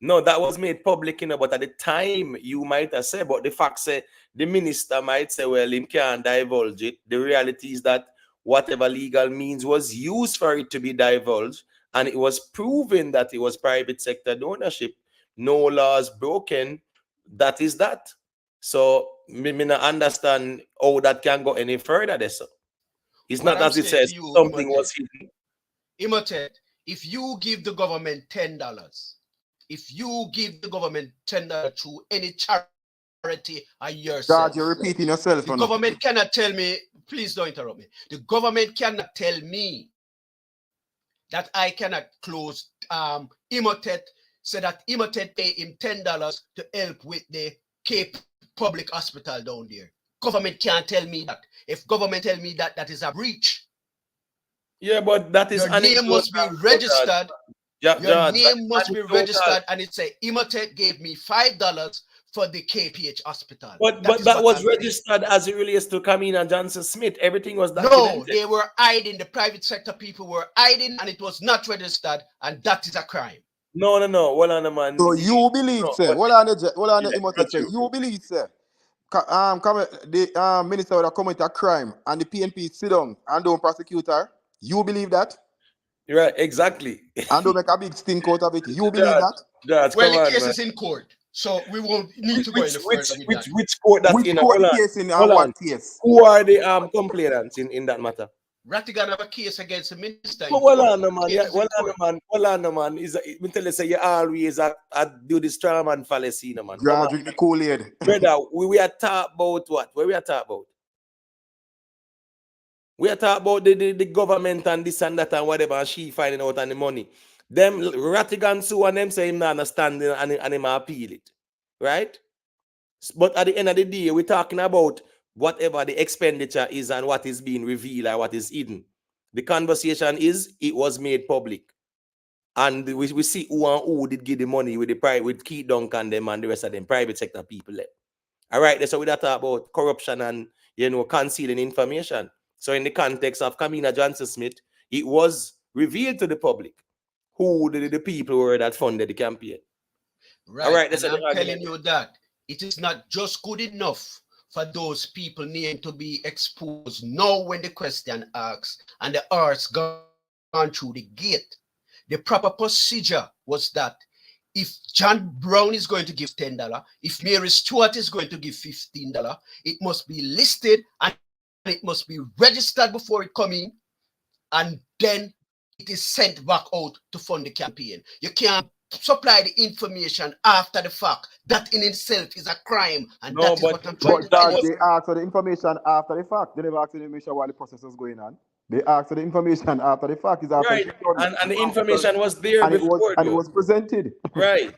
No, that was made public, but at the time you might have said, but the fact say the minister might say, well, him can't divulge it. The reality is that whatever legal means was used for it to be divulged, and it was proven that it was private sector ownership. No laws broken. That is that. So me not understand how that can go any further. There, so it's not as it says something was hidden. Immaturity, if you give the government $10, if you give the government $10 to any charity or yourself, God, you're repeating yourself. The government cannot tell me, please don't interrupt me. The government cannot tell me that I cannot close Immaturity, so that Immaturity pay him $10 to help with the Cape Public Hospital down there. government can't tell me that. If government tell me that, that is a breach. Yeah, but that is your name must be registered. Your name must be registered, and it say Imhotep gave me $5 for the KPH hospital. But that was registered as it relates to Kamina Johnson Smith. Everything was documented. No, they were hiding. The private sector people were hiding, and it was not registered, and that is a crime. No. Hold on, man. So you believe, sir? Hold on, Imhotep, sir. You believe, sir? The minister would have committed a crime, and the PNP sit down and don't prosecute her. You believe that? Right, exactly. And don't make a big stink out of it. You believe that? Well, the case is in court, so we won't need to go any further with that. Which court that's in? Court case in and what case? Who are the complainants in that matter? Rattigan have a case against the minister. Hold on, man. Hold on, man. Me tell you, say you always do this Strawman fallacy, man. Drink the Kool-Aid. Brother, we are talking about what? Where we are talking about? We are talking about the government and this and that and whatever, and she finding out on the money. Them Rattigan sue and them say him not understanding and him appeal it. Right? But at the end of the day, we're talking about whatever the expenditure is and what is being revealed or what is hidden. The conversation is it was made public. And we see who and who did give the money with Keith Duncan them and the rest of them private sector people. All right, so we talk about corruption and concealing information. So in the context of Kamina Johnson Smith, it was revealed to the public who the people were that funded the campaign. Right. All right, and I'm telling you that it is not just good enough for those people named to be exposed now when the question asks and the arts gone through the gate. The proper procedure was that if John Brown is going to give $10, if Mary Stewart is going to give $15, it must be listed and it must be registered before it comes in, and then it is sent back out to fund the campaign. You can't supply the information after the fact. That in itself is a crime, and that is what I'm trying to tell you. They asked for the information after the fact. They never asked for the information while the process was going on. They asked for the information after the fact. Right, and the information was there and before. It was presented. Right.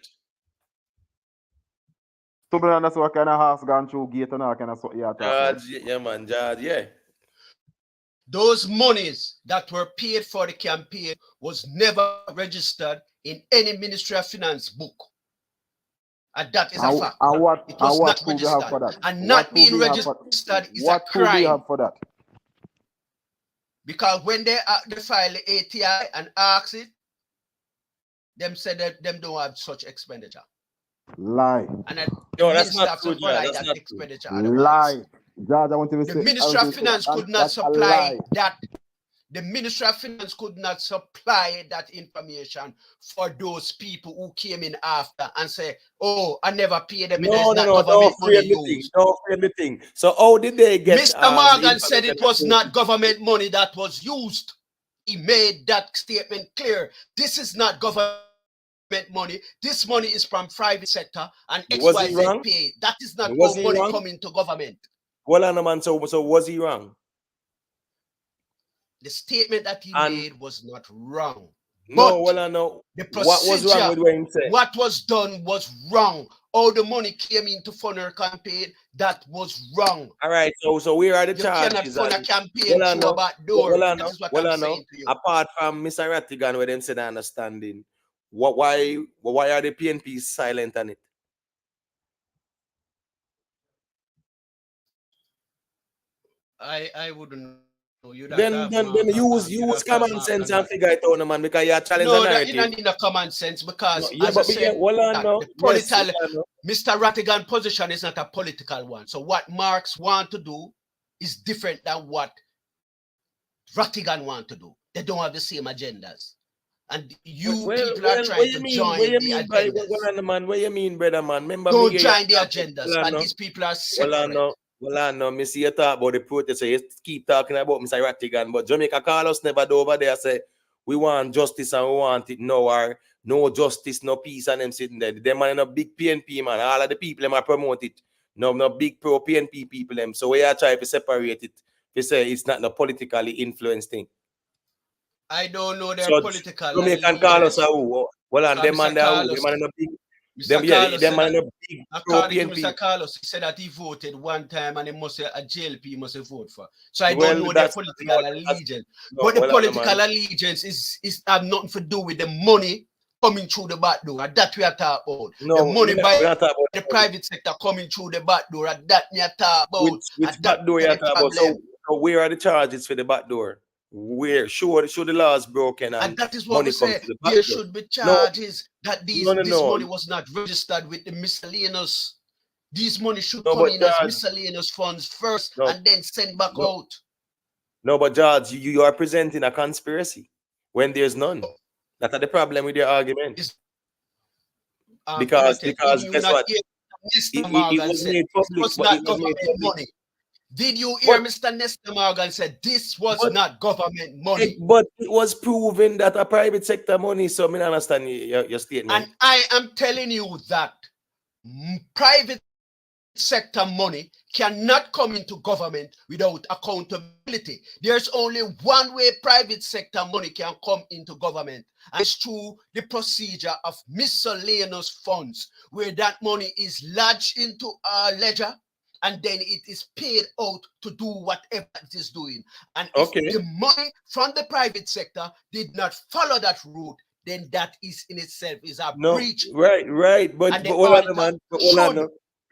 So, that's what kind of house gone through gate and all kind of stuff. Yeah, man, yeah. Those monies that were paid for the campaign was never registered in any Ministry of Finance book. And that is a fact. And what, it was not registered. Have for that? And not being registered is a crime. What do you have for that? Because when they file the ATI and ask it, them said that them don't have such expenditure. Lie. And that's not true. That's not expenditure. Lie. Judge, I want to the Ministry of Finance could not supply that. The Ministry of Finance could not supply that information for those people who came in after and say, "Oh, I never paid them." Don't frame the thing. So how did they get? Mr. Morgan said it was not government money that was used. He made that statement clear. This is not government money. This money is from private sector and XYZ paid. That is not money coming to government. Well, man, so was he wrong? The statement that he made was not wrong. No, well, I know. The procedure, what was wrong with what he said? What was done was wrong. All the money came in to fund her campaign. That was wrong. All right, so where are the charges? You cannot fund a campaign through a back door. That is what I'm saying to you. Apart from Mr. Rattigan, where them said understanding, why are the PNP silent on it? I wouldn't know. Then use common sense and figure it out, man, because you're challenging the narrative. You don't need no common sense because as I said, Mr. Rattigan's position is not a political one. So what Marx want to do is different than what Rattigan want to do. They don't have the same agendas. And people are trying to join the agendas. What you mean, brother, man? Remember don't join the agendas. And these people are separate. Well, I know, me see you talk about the protest, so you keep talking about Mr. Rattigan, but Jamaica Carlos never do over there say, we want justice and we want it now, or no justice, no peace, and them sitting there. Them man in a big PNP, man. All of the people them are promote it. No big pro PNP people them. So we are trying to separate it. They say it's not a politically influenced thing. I don't know their political. Jamaica Carlos are who? Well, and them man there, them man in a big. Mr. Carlos them said man that, big according to pro-PNP. Mr. Carlos, he said that he voted one time and he must say a JLP must have voted for. So I don't Well, know their that's political no, allegiance. no, But the well, political man. allegiance is have nothing to do with the money coming through the back door. And that we are talking about. No, the money we're by not talking about the private sector coming through the back door. And that we are talking about. which back door you are talking about. So where are the charges for the back door? Where? Sure, the law is broken And that is what money we say. comes to the back There door. should be charges that this No. money was not registered with the miscellaneous. These money should No, come but in as George- miscellaneous funds first No. and then send back out. No, but George, you are presenting a conspiracy when there's none. That's the problem with your argument. Because guess what? It was made public, was but not it was made government public. money. Did you hear But- Mr. Nestor Morgan said this was But- not government money? But it was proven that a private sector money, so I don't understand your statement. And I am telling you that private sector money cannot come into government without accountability. There's only one way private sector money can come into government, and it's through the procedure of miscellaneous funds, where that money is lodged into a ledger and then it is paid out to do whatever it is doing. And if the money from the private sector did not follow that route, then that is in itself is a breach. Right. But And hold on, man.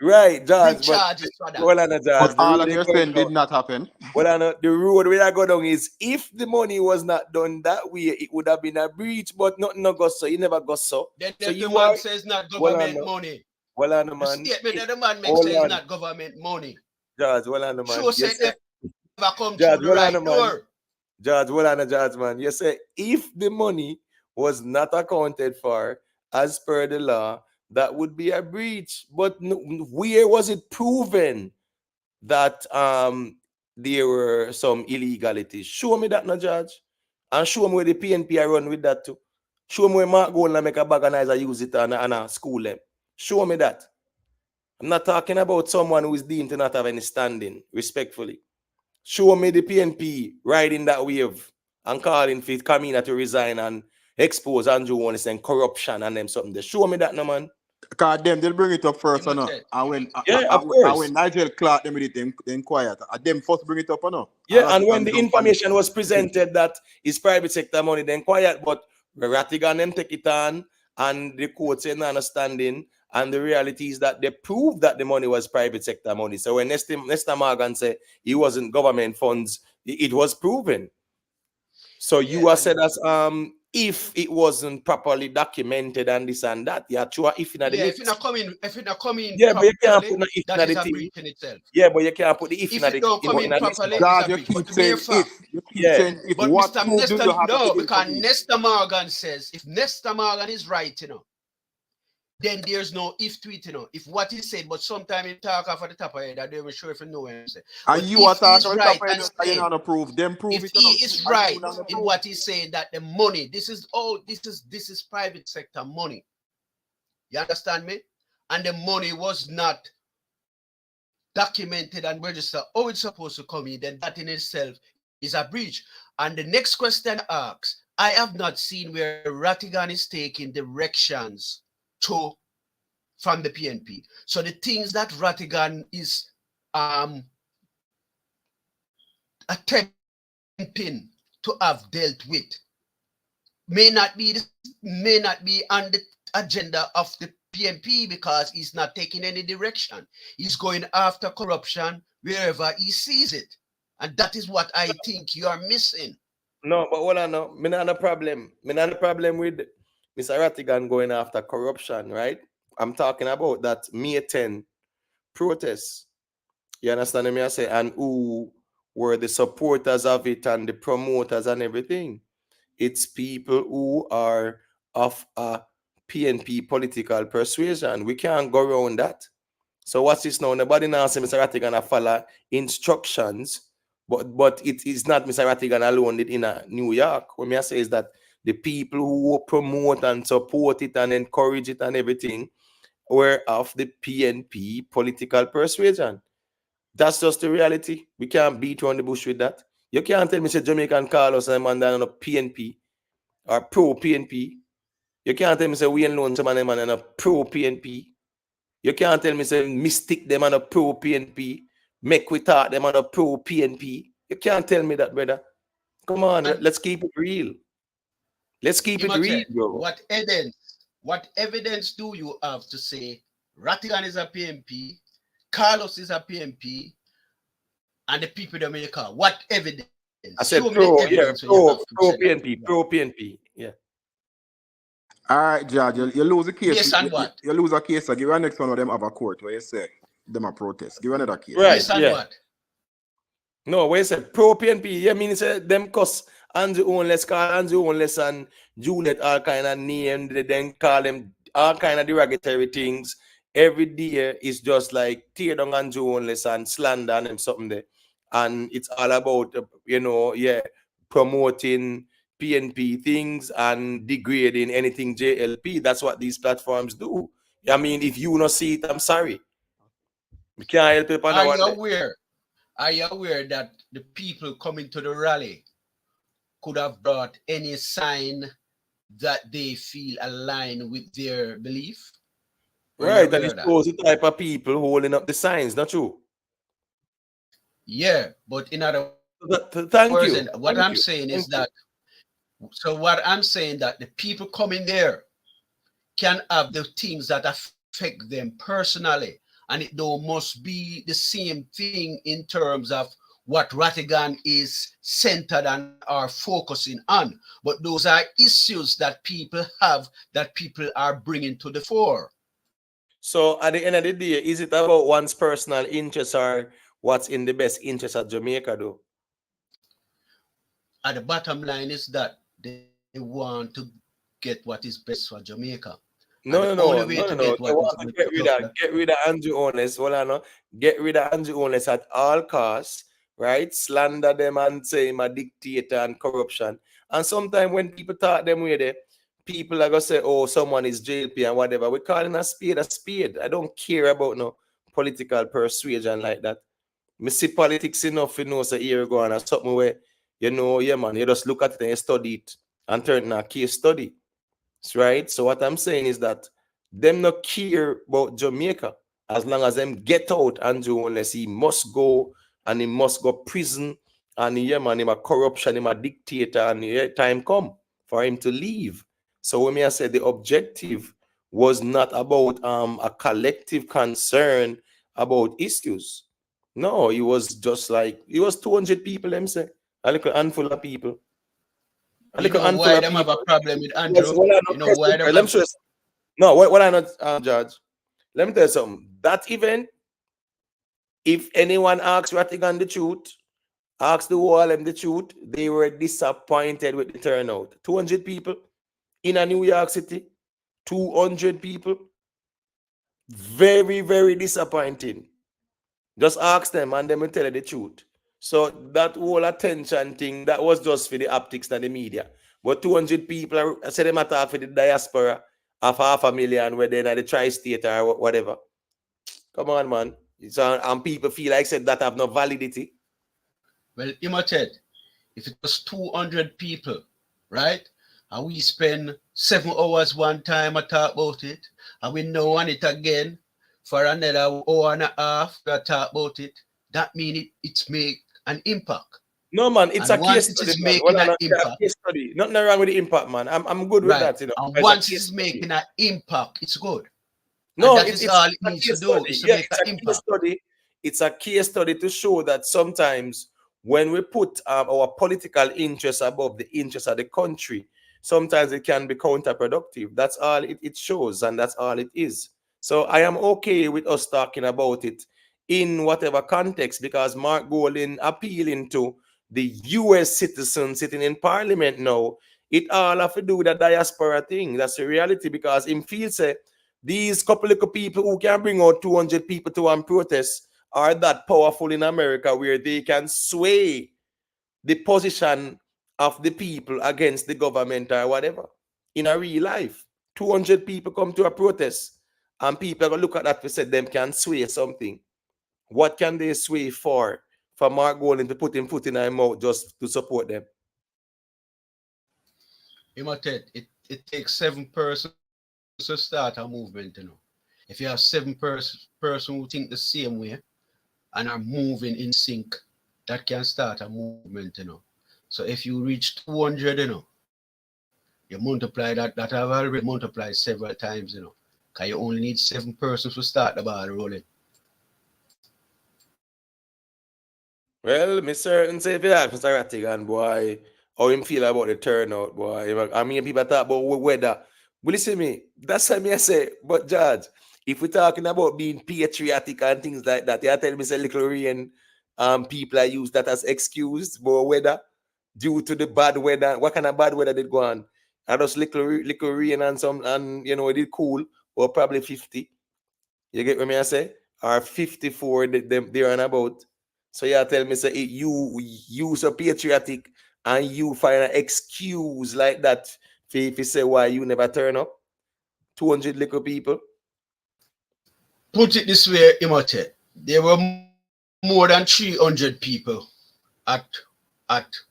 Right, George. But hold on, George. But all of your saying did not happen. Well, the road where I go down is if the money was not done that way, it would have been a breach, but nothing no go so. You never go so. Then so the man says not government money. Well, on the The man. statement that the man makes says not government money. George, well, on the man. Sure, say never come George, through the right door. George, well, on the George, man. You say if the money was not accounted for as per the law, that would be a breach. But where was it proven that there were some illegalities? Show me that, no, Judge. And show me where the PNP are run with that too. Show me where Mark go and make a organizer use it on a school them. Show me that. I'm not talking about someone who is deemed to not have any standing, respectfully. Show me the PNP riding that wave and calling for Kamina to resign and expose Andrew Wallace and corruption and them something. They show me that, no, man. Because they'll bring it up first, or no? And when Nigel Clark them with it, then quiet. Them first bring it up, or no? Yeah, and when the information was presented that is private sector money, then quiet. But Rattigan them take it on, and the court saying understanding, and the reality is that they proved that the money was private sector money. So when Nestor Morgan said it wasn't government funds, it was proven. So you are said as if it wasn't properly documented and this and that, yeah, sure. If if it not coming, yeah, but you can't put no if that is the a thing. breach in itself. Yeah, but you can't put the if it don't come in properly. God, you keep saying if. You keep saying if. But What Mr. proof Nestor, do you have? no, because Nestor Morgan says if Nestor Morgan is right, then there's no if tweet, If what he said, but sometimes he talk off at the top of it, I'm not even sure if you know what I'm saying. And you are talking right and you not prove them prove if it. He is right in what he's saying that the money, this is private sector money. You understand me? And the money was not documented and registered. Oh, it's supposed to come in, then that in itself is a breach. And the next question asks, I have not seen where Rattigan is taking directions from the PNP. So the things that Rattigan is attempting to have dealt with may not be on the agenda of the PNP because he's not taking any direction. He's going after corruption wherever he sees it. And that is what I think you are missing. No, but hold on, no. Me not a problem. Me not a problem with Mr. Rattigan going after corruption, right? I'm talking about that May 10 protests. You understand me? I say, and who were the supporters of it and the promoters and everything. It's people who are of a PNP political persuasion. We can't go around that. So what's this now? Nobody now say Mr. Rattigan follow instructions, but it is not Mr. Rattigan alone in New York. What I say is that the people who promote and support it and encourage it and everything were of the PNP political persuasion. That's just the reality. We can't beat around the bush with that. You can't tell me say Jamaican Carlos and man down on a PNP or pro-PNP. You can't tell me say we alone some of them and a pro PNP. You can't tell me say mystic them and a pro PNP. Make we talk them and a pro PNP. You can't tell me that, brother. Come on, let's keep it real. Let's keep it real, bro. What evidence do you have to say Ratigan is a PNP, Carlos is a PNP, and the people that make car? What evidence? I said pro PNP, pro PNP. Yeah. All right, Judge, you lose a case. Yes, and what? You lose a case, so give you next one of them have a court where you say them a protest. Give you another case. Right, yes, and what? No, where you say pro PNP, yeah, mean say them cause Andrew Onless, call Andrew Onless and Juliet all kind of name, they then call them all kind of derogatory things. Every day is just like tear down Andrew Onless and slander and something there. And it's all about, promoting PNP things and degrading anything JLP. That's what these platforms do. I mean, if you not see it, I'm sorry. We can't help it. Are you aware that the people coming to the rally could have brought any sign that they feel aligned with their belief? Right, and it shows the type of people holding up the signs, not true? Yeah, but in other Thank words, you. What I'm saying is that the people coming there can have the things that affect them personally, and it must be the same thing in terms of what Ratigan is centered and are focusing on. But those are issues that people have that people are bringing to the fore. So at the end of the day, is it about one's personal interest or what's in the best interest of Jamaica, though? At the bottom line is that they want to get what is best for Jamaica. No. Get rid of Andrew Onless. Well, I know. Get rid of Andrew Onless at all costs, right? Slander them and say him a dictator and corruption. And sometimes when people talk them way there, people are gonna say, oh, someone is JLP and whatever. We're calling a spade a spade. I don't care about no political persuasion like that. Me see politics enough, so here you go on something where, man, you just look at it and you study it and turn it into a case study. Right? So what I'm saying is that them not care about Jamaica as long as them get out Andrew unless he must go and he must go prison and man, him a corruption, him a dictator, and time come for him to leave. So when I said the objective was not about a collective concern about issues. No, it was just like it was 200 people, them say, a little handful of people. You know why them have a problem with Andrew? What I not, Judge? Let me tell you something. That event, if anyone asks Ratigan the truth, ask the whole of them the truth, they were disappointed with the turnout. 200 people in a New York City, 200 people. Very, very disappointing. Just ask them and they will tell you the truth. So that whole attention thing, that was just for the optics and the media. But 200 people, I said them attack for the diaspora of 500,000 where they're in the tri-state or whatever. Come on, man. And people feel like said that have no validity. Well, Immaturity, if it was 200 people, right? And we spend 7 hours one time to talk about it, and we know on it again for another hour and a half to talk about it, that means it's make an impact. No, man, it's a case study. Nothing wrong with the impact, man. I'm good with that, And once it's making an impact, it's good. No, it's all it needs to do is to make an impact. It's a case study to show that sometimes when we put our political interests above the interests of the country, sometimes it can be counterproductive. That's all it shows, and that's all it is. So I am okay with us talking about it in whatever context, because Mark Golding appealing to the US citizen sitting in parliament now, it all have to do with the diaspora thing. That's the reality, because in feels these couple of people who can bring out 200 people to one protest are that powerful in America where they can sway the position of the people against the government or whatever. In a real life, 200 people come to a protest and people are going to look at that and say them can sway something. What can they sway for Mark Golding to put him foot in their mouth just to support them? Immaturity, it takes 7 persons to start a movement, you know. If you have 7 persons who think the same way and are moving in sync, that can start a movement, you know. So if you reach 200, you know, you multiply that I've already multiplied several times, you know, because you only need 7 persons to start the ball rolling. Well, me certain say if you ask Mr. Rattigan, boy, how him feel about the turnout, boy. I mean, people talk about weather. But listen me, that's what I say. But Judge, if we're talking about being patriotic and things like that, you tell me say little rain, people are use that as excuse for weather due to the bad weather. What kind of bad weather did go on? And just little rain and some, and you know, it did cool, or probably 50. You get what me I say? Or 54 they're on about. So you tell me say you so patriotic and you find an excuse like that if you say why you never turn up. 200 little people. Put it this way, Imote. There were more than 300 people at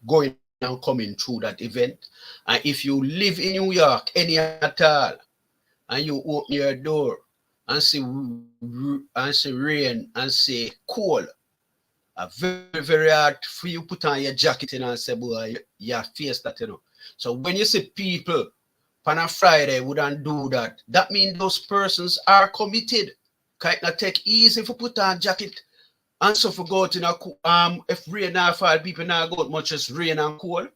going and coming through that event. And if you live in New York, any at all, and you open your door and see rain and say cold, very, very hard for you put on your jacket and say, boy, you face that, you know. So when you see people on a Friday wouldn't do that, that means those persons are committed. Can it not take easy for put on jacket and so for go to if rain now fall, people now go much as rain and cold.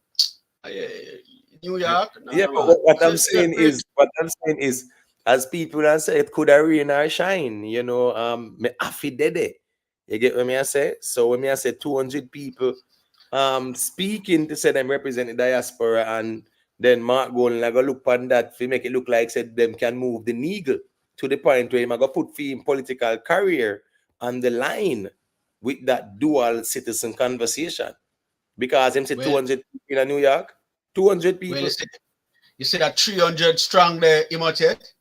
New York. Yeah, but what I'm saying is, as people are say, it could have rain or shine. You know, me afi dede. You get what me I say? So when me I say 200 people, speaking to say them represent the diaspora, and then Mark Golden I go look on that to make it look like said them can move the needle to the point where him I go put for him political career on the line with that dual citizen conversation, because him say 200 people in New York, 200 people. Well, you say that 300 strong there, Imote?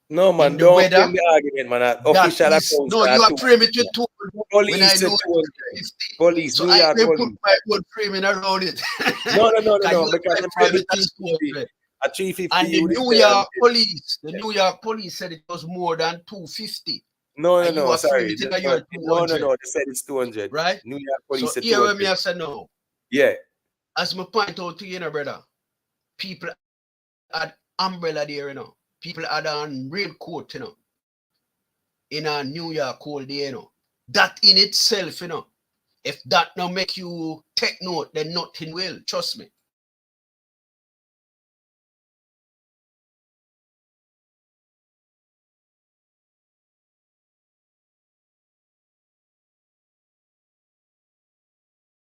No, man, don't frame the argument, man. Official accounts. No, you are framing it with 200. Police when I know 200. Police, so New I York can police. put my own framing around it. No, because the frame it at 350. And the New York police said it was more than 250. No, sorry. No, they said it's 200. Right? New York police so said here 200. me I say no. Yeah. As my point out to you, brother, people had umbrella there, you know. People had on raincoat, you know. In a New York cold day, you know. That in itself, you know. If that now make you take note, then nothing will. Trust me.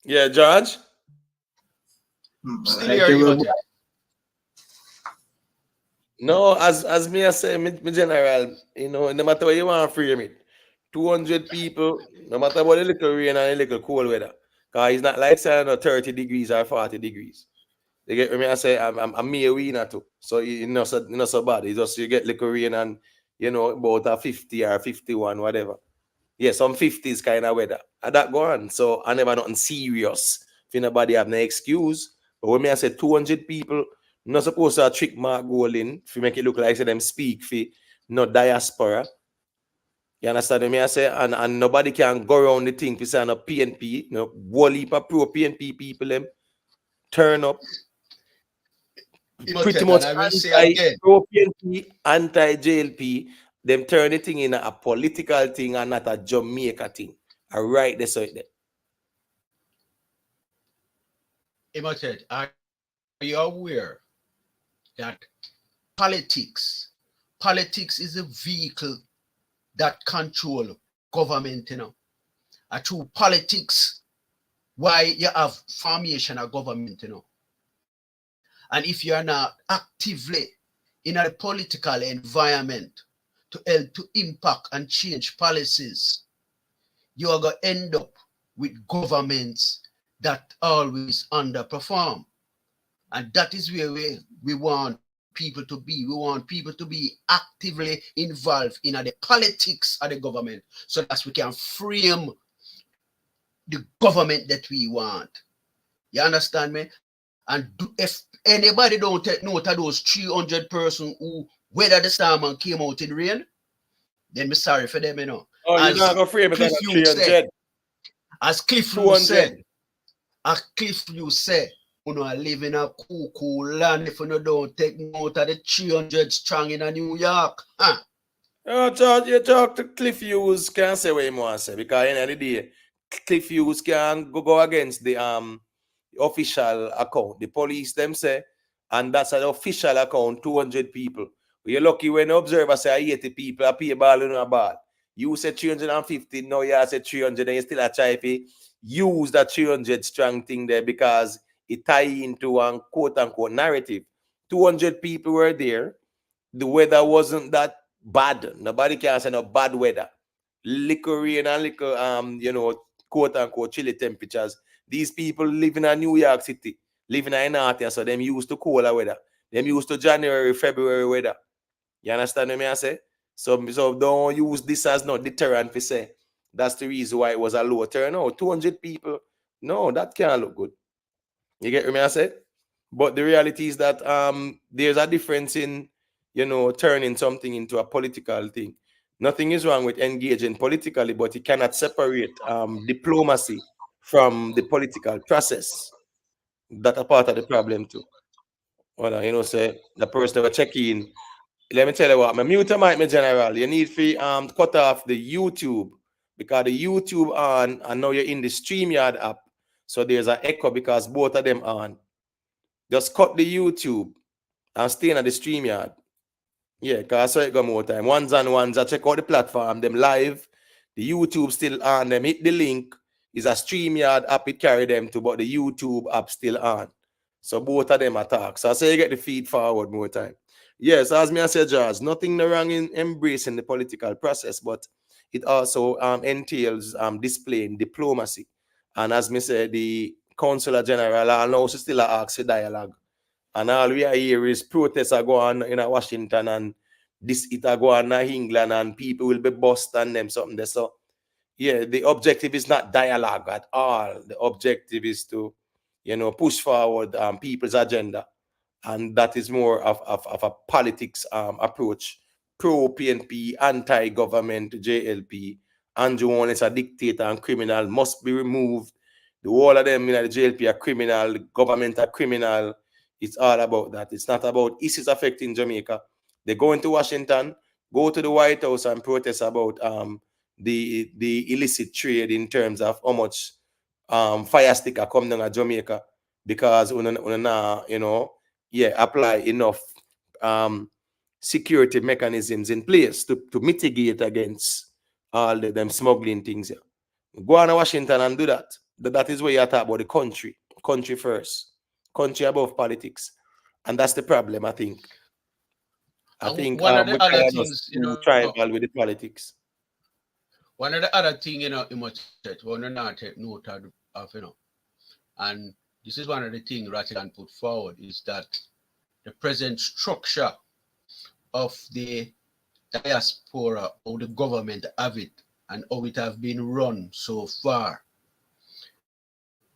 Yeah, George? Still here, no, as me I say, me general, you know, no matter what you want to frame it, 200 people, no matter what a little rain and a little cold weather, because it's not like saying 30 degrees or 40 degrees. You get me? I say I'm me a winner too, so you know so bad. It's just you get little rain and you know about a 50 or 51 whatever. Yeah, some 50s kind of weather. And that go on. So I never nothing serious. If nobody have no excuse. But when me I say 200 people, not supposed to trick Mark Golden if you make it look like say them speak for no diaspora. You understand me? I say, and nobody can go around the thing for saying a PNP, no whole heap of pro PNP people them turn up. Pretty much anti-pro PNP, anti-JLP. Them turn the thing in a political thing and not a Jamaica thing. I write this out there. Imote, are you aware that politics is a vehicle that control government, you know? And through politics, why you have formation of government, you know? And if you are not actively in a political environment to help to impact and change policies, you are going to end up with governments that always underperform. And that is where we want people to be. We want people to be actively involved in the politics of the government so that we can frame the government that we want. You understand me? And if anybody don't take note of those 300 persons who weathered the storm and came out in rain, then be sorry for them, you know. Oh, you're not going to frame it as 300. As Cliff said, you said, you know, I live in a cool land if you don't take note of the 300 strong in New York. Huh? You talk to Cliff Hughes, can't say what you want to say, because at the end of the day, Cliff Hughes can go against the official account. The police them say, and that's an official account, 200 people. You're lucky when the observer say 80 people, I pay a ball in a ball. You say 350, now you say 300, and you still a try to use that 300 strong thing there because it tie into a quote-unquote narrative. 200 people were there. The weather wasn't that bad. Nobody can say no bad weather. Liquor rain and liquor, you know, quote-unquote chilly temperatures. These people live in a New York City, live in a north, so them used to cooler weather. Them used to January, February weather. You understand what I say? So don't use this as no deterrent to say that's the reason why it was a low turnout. 200 people, no, that can't look good. You get what I said? But the reality is that there's a difference in, you know, turning something into a political thing. Nothing is wrong with engaging politically, but you cannot separate diplomacy from the political process. That's a part of the problem too. Well, you know, say the person that check in. Let me tell you what, my mute mic, my general. You need to cut off the YouTube because the YouTube on, and now you're in the StreamYard app. So there's an echo because both of them on. Just cut the YouTube and stay in the StreamYard. Yeah, because I saw it go more time. Ones and ones, I check out the platform, them live. The YouTube still on them. Hit the link. Is a StreamYard app it carry them to, but the YouTube app still on. So both of them attack. So I say you get the feed forward more time. Yes, as me I said, Jazz, nothing wrong in embracing the political process, but it also entails displaying diplomacy. And as me said, the Consular General also still asks for dialogue. And all we are here is protests are going on in Washington and this it are going on in England and people will be bust and them something there. So yeah, the objective is not dialogue at all. The objective is to, you know, push forward people's agenda. And that is more of a politics approach. Pro-PNP, anti-government, JLP. Andrew One is a dictator and criminal, must be removed. The whole of them in the JLP are criminal, the government are criminal. It's all about that. It's not about issues affecting Jamaica. They go into Washington, go to the White House and protest about the illicit trade in terms of how much fire sticker come down at Jamaica because you know, yeah, apply enough security mechanisms in place to mitigate against all them smuggling things. Yeah. Go on to Washington and do that. That is where you talk about the country first, country above politics, and that's the problem. I think one of the other things, you know, tribal with the politics. One of the other thing, you know, you must not take note of, you know, and this is one of the things Ratchet put forward is that the present structure of the diaspora or the government have it and how it have been run so far,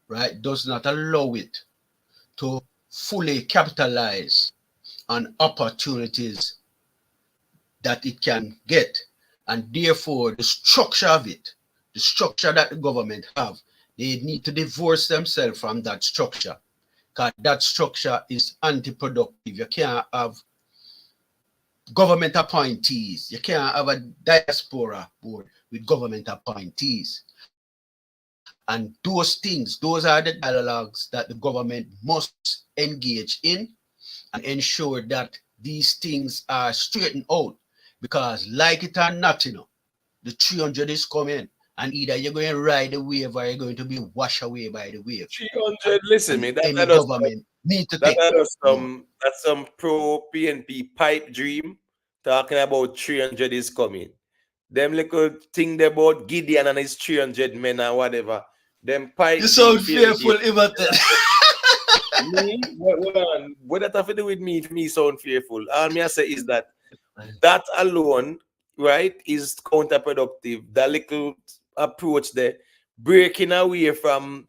right, does not allow it to fully capitalize on opportunities that it can get. And therefore, the structure of it, the structure that the government have, they need to divorce themselves from that structure because that structure is anti-productive. You can't have government appointees. You can't have a diaspora board with government appointees. And those things, those are the dialogues that the government must engage in and ensure that these things are straightened out. Because like it or not, you know, the 300 is coming. And either you're going to ride the wave or you're going to be washed away by the wave. 300, listen, me, that government need to take. That's some pro-PNP pipe dream talking about 300 is coming. Them little thing about Gideon and his 300 men and whatever. Them pipe. You sound fearful about that. Me? What that have to do with me? For me, sound fearful. All me I say is that alone, right, is counterproductive. That little approach there, breaking away from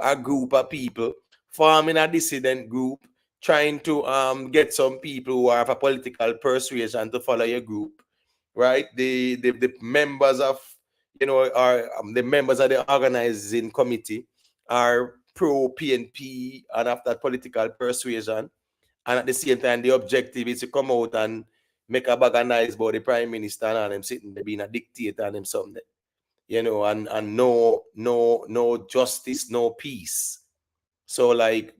a group of people forming a dissident group, trying to get some people who have a political persuasion to follow your group, right? The members of, you know, are the members of the organizing committee are pro PNP and have that political persuasion, and at the same time the objective is to come out and make a bag of nice about the prime minister and them sitting there being a dictator and them something, you know, and no justice, no peace. So like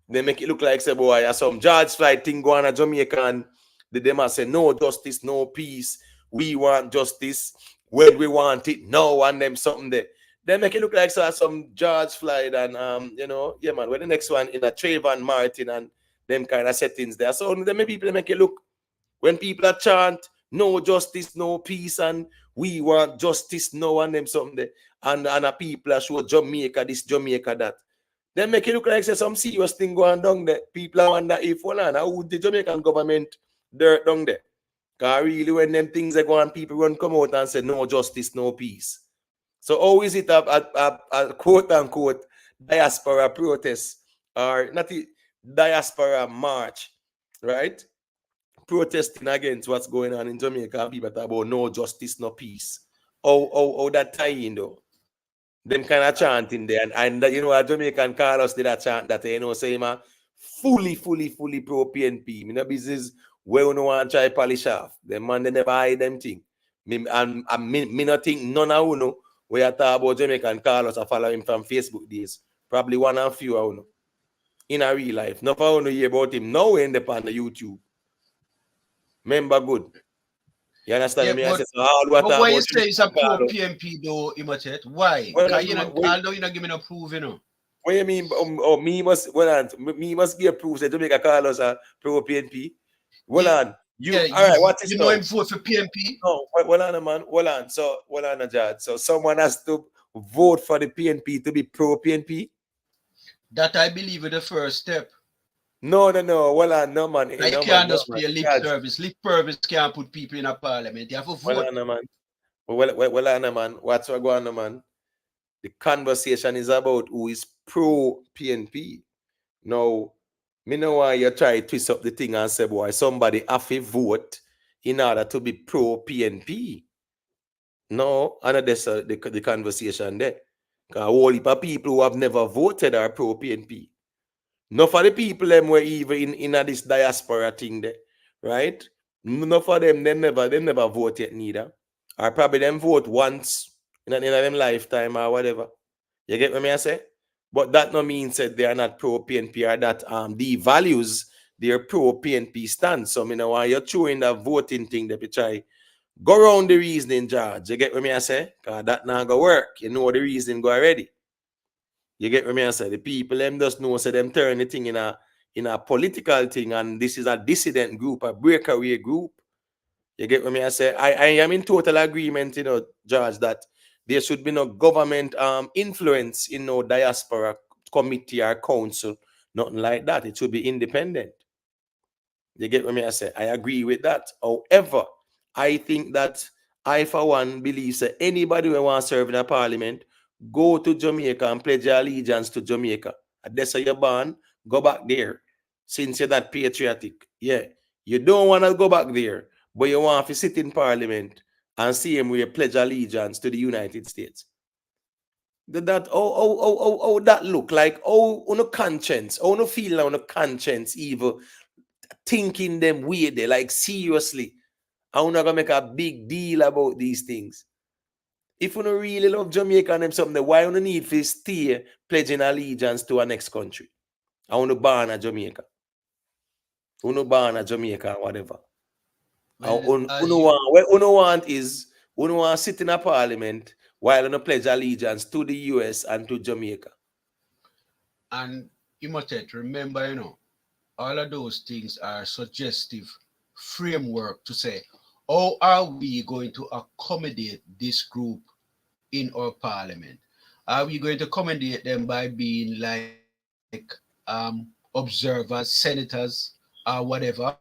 they make it look like, say, boy, some George Floyd thing going on Jamaica, and they must say no justice, no peace. We want justice when we want it now, and them something there. They make it look like some George Floyd and you know, yeah man, when the next one in a Trayvon Martin and them kind of settings there. So then maybe people make it look, when people are chant no justice, no peace, and we want justice now, and them something there, and a people are show Jamaica this, Jamaica that. They make it look like some serious thing going down there. People are wonder if how the Jamaican government dirt down there. Because really when them things are going, people run come out and say no justice, no peace. So how is it a quote unquote diaspora protest, or not a diaspora march, right? Protesting against what's going on in Jamaica, people talk about no justice, no peace. How that tie in though? Them kind of chanting there, and you know, a Jamaican Carlos did a chant that, you know, say, man, fully pro PNP. Me no business where no want try polish off. The man, they never hide them thing. Me not think none of you know where I talk about Jamaican Carlos. I follow him from Facebook days. Probably one and few of you know. In a real life. Not for you hear about him now in the on the YouTube. Remember good. You understand me? But, but why you say it's a pro PNP though, Immaturity? Why? Because you know, although you're not giving a proof, you know. What you mean? Me must give proof that Jamaica Carlos a pro PNP. Hold on. All right, what is you know him vote for PNP? No, hold on, man. Hold on. So hold on, Jad. So someone has to vote for the PNP to be pro PNP? That I believe is the first step. No. Hold on, no man. You can't just play a lip service. Lip service can't put people in a parliament. You have to vote. Hold on, man. Well, on, man. What's going on, man? The conversation is about who is pro PNP. Now, me know why you try to twist up the thing and say, boy, somebody have to vote in order to be pro PNP. No, and that's the conversation there. Because a whole heap of people who have never voted are pro PNP. Not for the people them were even in this diaspora thing there, right? Not for them, they never vote yet neither. Or probably them vote once in them lifetime or whatever. You get what I say? But that no means that they are not pro PNP or that the values their pro PNP stand. So you know why you're throwing that voting thing that you try go around the reasoning, George. You get what I say? Because that not gonna work. You know the reasoning go already. You get what I say? The people them just know so them turn the thing in a political thing, and this is a dissident group, a breakaway group. You get what I say? I am in total agreement, you know, George, that there should be no government influence in no diaspora committee or council, nothing like that. It should be independent. You get what I say? I agree with that. However, I think that I, for one, believe that anybody who wants to serve in a parliament, go to Jamaica and pledge your allegiance to Jamaica. That's how you're born. Go back there. Since you're not patriotic. Yeah. You don't want to go back there, but you want to sit in parliament and see him where you pledge allegiance to the United States. That that look like, on a conscience, on a feel on a conscience, evil thinking them weird, they like seriously. I'm not gonna make a big deal about these things. If you don't really love Jamaica and them something, why you don't need to stay pledging allegiance to our next country? I want to ban a Jamaica. I want to ban a Jamaica or whatever. What you want is you want to sit in a parliament while you pledge allegiance to the US and to Jamaica. And you must remember, you know, all of those things are suggestive framework to say, how are we going to accommodate this group in our parliament? Are we going to accommodate them by being like observers, senators, or whatever,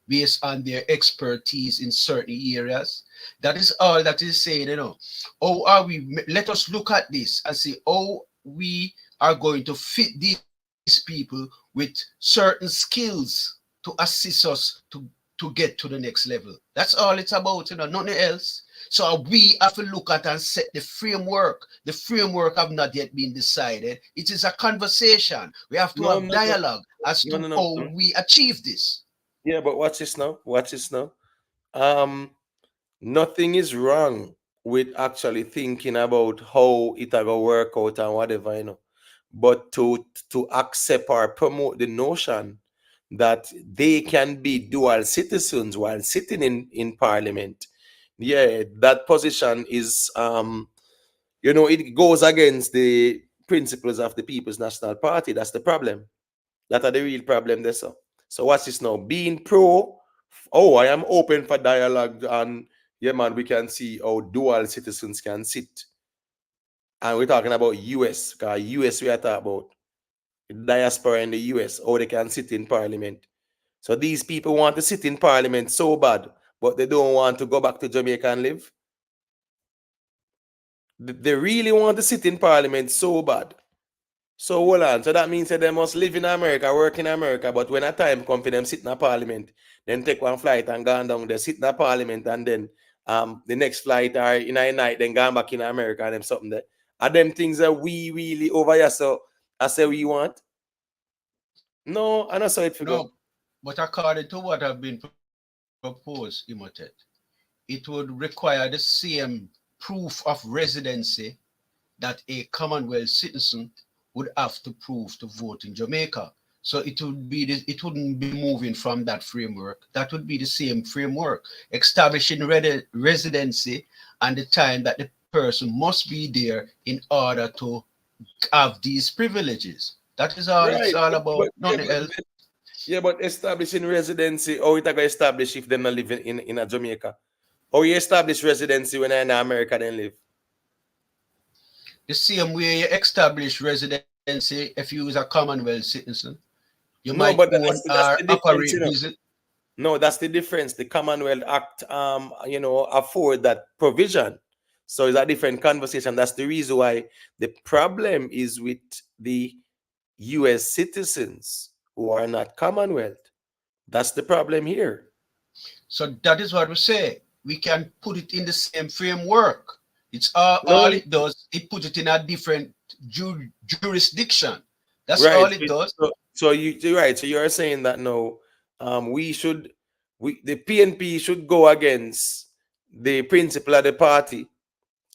based on their expertise in certain areas? That is all that is saying, you know. How are we? Let us look at this and see how we are going to fit these people with certain skills to assist us to get to the next level. That's all it's about, nothing else. So we have to look at and set the framework. The framework have not yet been decided. It is a conversation. We have to have dialogue as to how we achieve this. Yeah, but watch this now. Watch this now. Nothing is wrong with actually thinking about how it will work out and whatever, But to accept or promote the notion that they can be dual citizens while sitting in parliament, yeah, that position is it goes against the principles of the People's National Party. That's the problem. That are the real problem there. So what's this now? Being pro, I am open for dialogue, and yeah, man, we can see how dual citizens can sit. And we're talking about US, because US we are talking about diaspora in the US, how they can sit in parliament. So these people want to sit in parliament so bad, but they don't want to go back to Jamaica and live. They really want to sit in parliament so bad. So hold on. So that means that they must live in America, work in America, but when a time comes for them sit in a parliament, then take one flight and go down there, sit in a parliament, and then the next flight or in a night, then go back in America and them something there. Are them things that we really over here, so I say we want? No, I don't saw it for No, but according to what have been proposed, Imotet, it would require the same proof of residency that a Commonwealth citizen would have to prove to vote in Jamaica. So it wouldn't be moving from that framework. That would be the same framework, establishing residency and the time that the person must be there in order to have these privileges. That is all it's all about, nothing else. Yeah, but establishing residency, how it going to establish if they're not living in a Jamaica? How you establish residency when they're in America then live? The same way you establish residency if you is a Commonwealth citizen. You might but own that's or the operate difference, business. No, that's the difference. The Commonwealth Act, afford that provision. So it's a different conversation. That's the reason why the problem is with the US citizens who are not Commonwealth. That's the problem here. So that is what we say. We can put it in the same framework. It's all it does. It puts it in a different jurisdiction. That's right. all it does. So you're right. So you're saying that no, the PNP should go against the principle of the party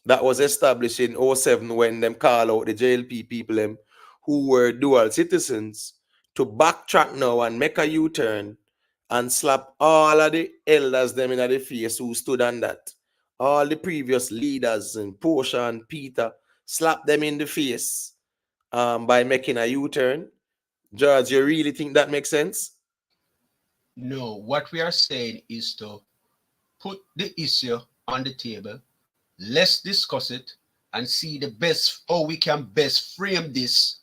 that was established in 2007 when them call out the JLP people who were dual citizens to backtrack now and make a U-turn and slap all of the elders them in the face who stood on that. All the previous leaders and Portia and Peter, slap them in the face by making a U-turn. George, you really think that makes sense? No, what we are saying is to put the issue on the table. Let's discuss it and see how we can best frame this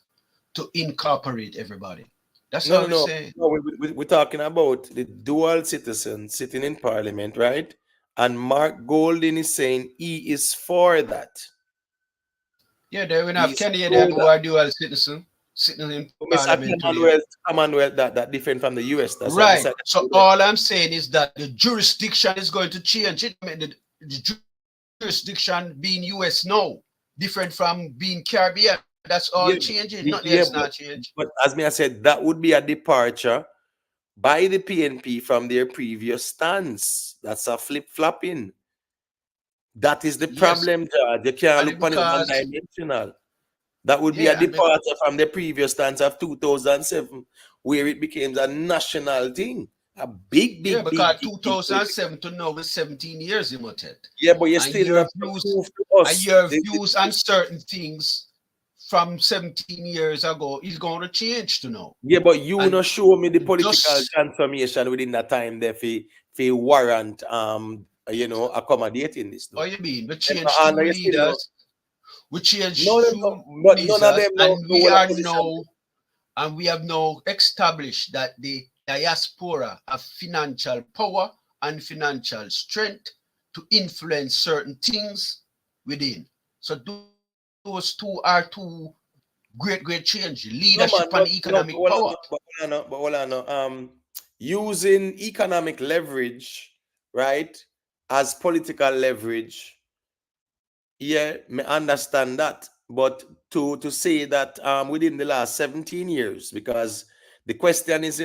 to incorporate everybody. That's all we're saying. No, we're talking about the dual citizen sitting in parliament, right? And Mark Golding is saying he is for that. Yeah, they will have Canadian who are dual citizen sitting in parliament. Commonwealth that different from the US. That's right. So all I'm saying is that the jurisdiction is going to change. The jurisdiction being US now, different from being Caribbean. That's all changing. Nothing else not change. But as I said, that would be a departure by the PNP from their previous stance. That's a flip-flopping. That is the problem, George. You can't look on it one-dimensional. That would be a departure from the previous stance of 2007, where it became a national thing. A big, because 2007 to now is 17 years, Imotet. Yeah, but you still have your views on certain things from 17 years ago is going to change to now. Yeah, but you will not show me the political transformation within that time there for warrant accommodating this. What you mean? We change two leaders. We change two leaders, and we have now established that the diaspora have financial power and financial strength to influence certain things within. So those two are two great change, leadership and economic power. Using economic leverage, right, as political leverage, yeah, me understand that. But to say that within the last 17 years, because the question is,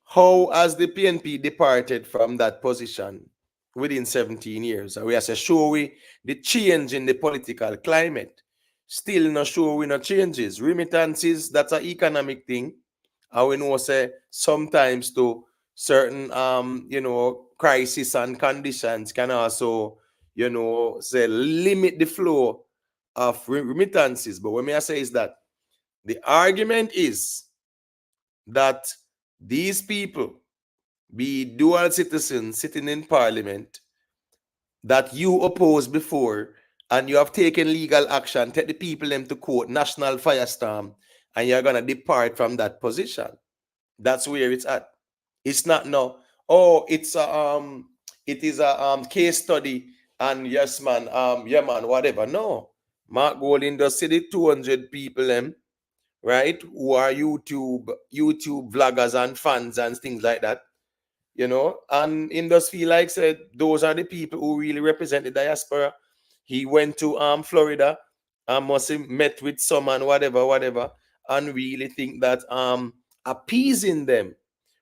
how has the PNP departed from that position within 17 years? And we have to show we the change in the political climate. Still not sure we no changes. Remittances, that's an economic thing. And we know say sometimes to certain crisis and conditions can also, say limit the flow of remittances. But what I say is that the argument is that these people, be dual citizens sitting in parliament, that you opposed before, and you have taken legal action, take the people them to court, national firestorm, and you're gonna depart from that position. That's where it's at. It's not no, oh, it is a case study, and yes, man, yeah, man, whatever. No, Mark Golding does see the 200 people them, right, who are YouTube vloggers and fans and things like that, and in does feel like said those are the people who really represent the diaspora. He went to Florida and must have met with some and whatever, and really think that appeasing them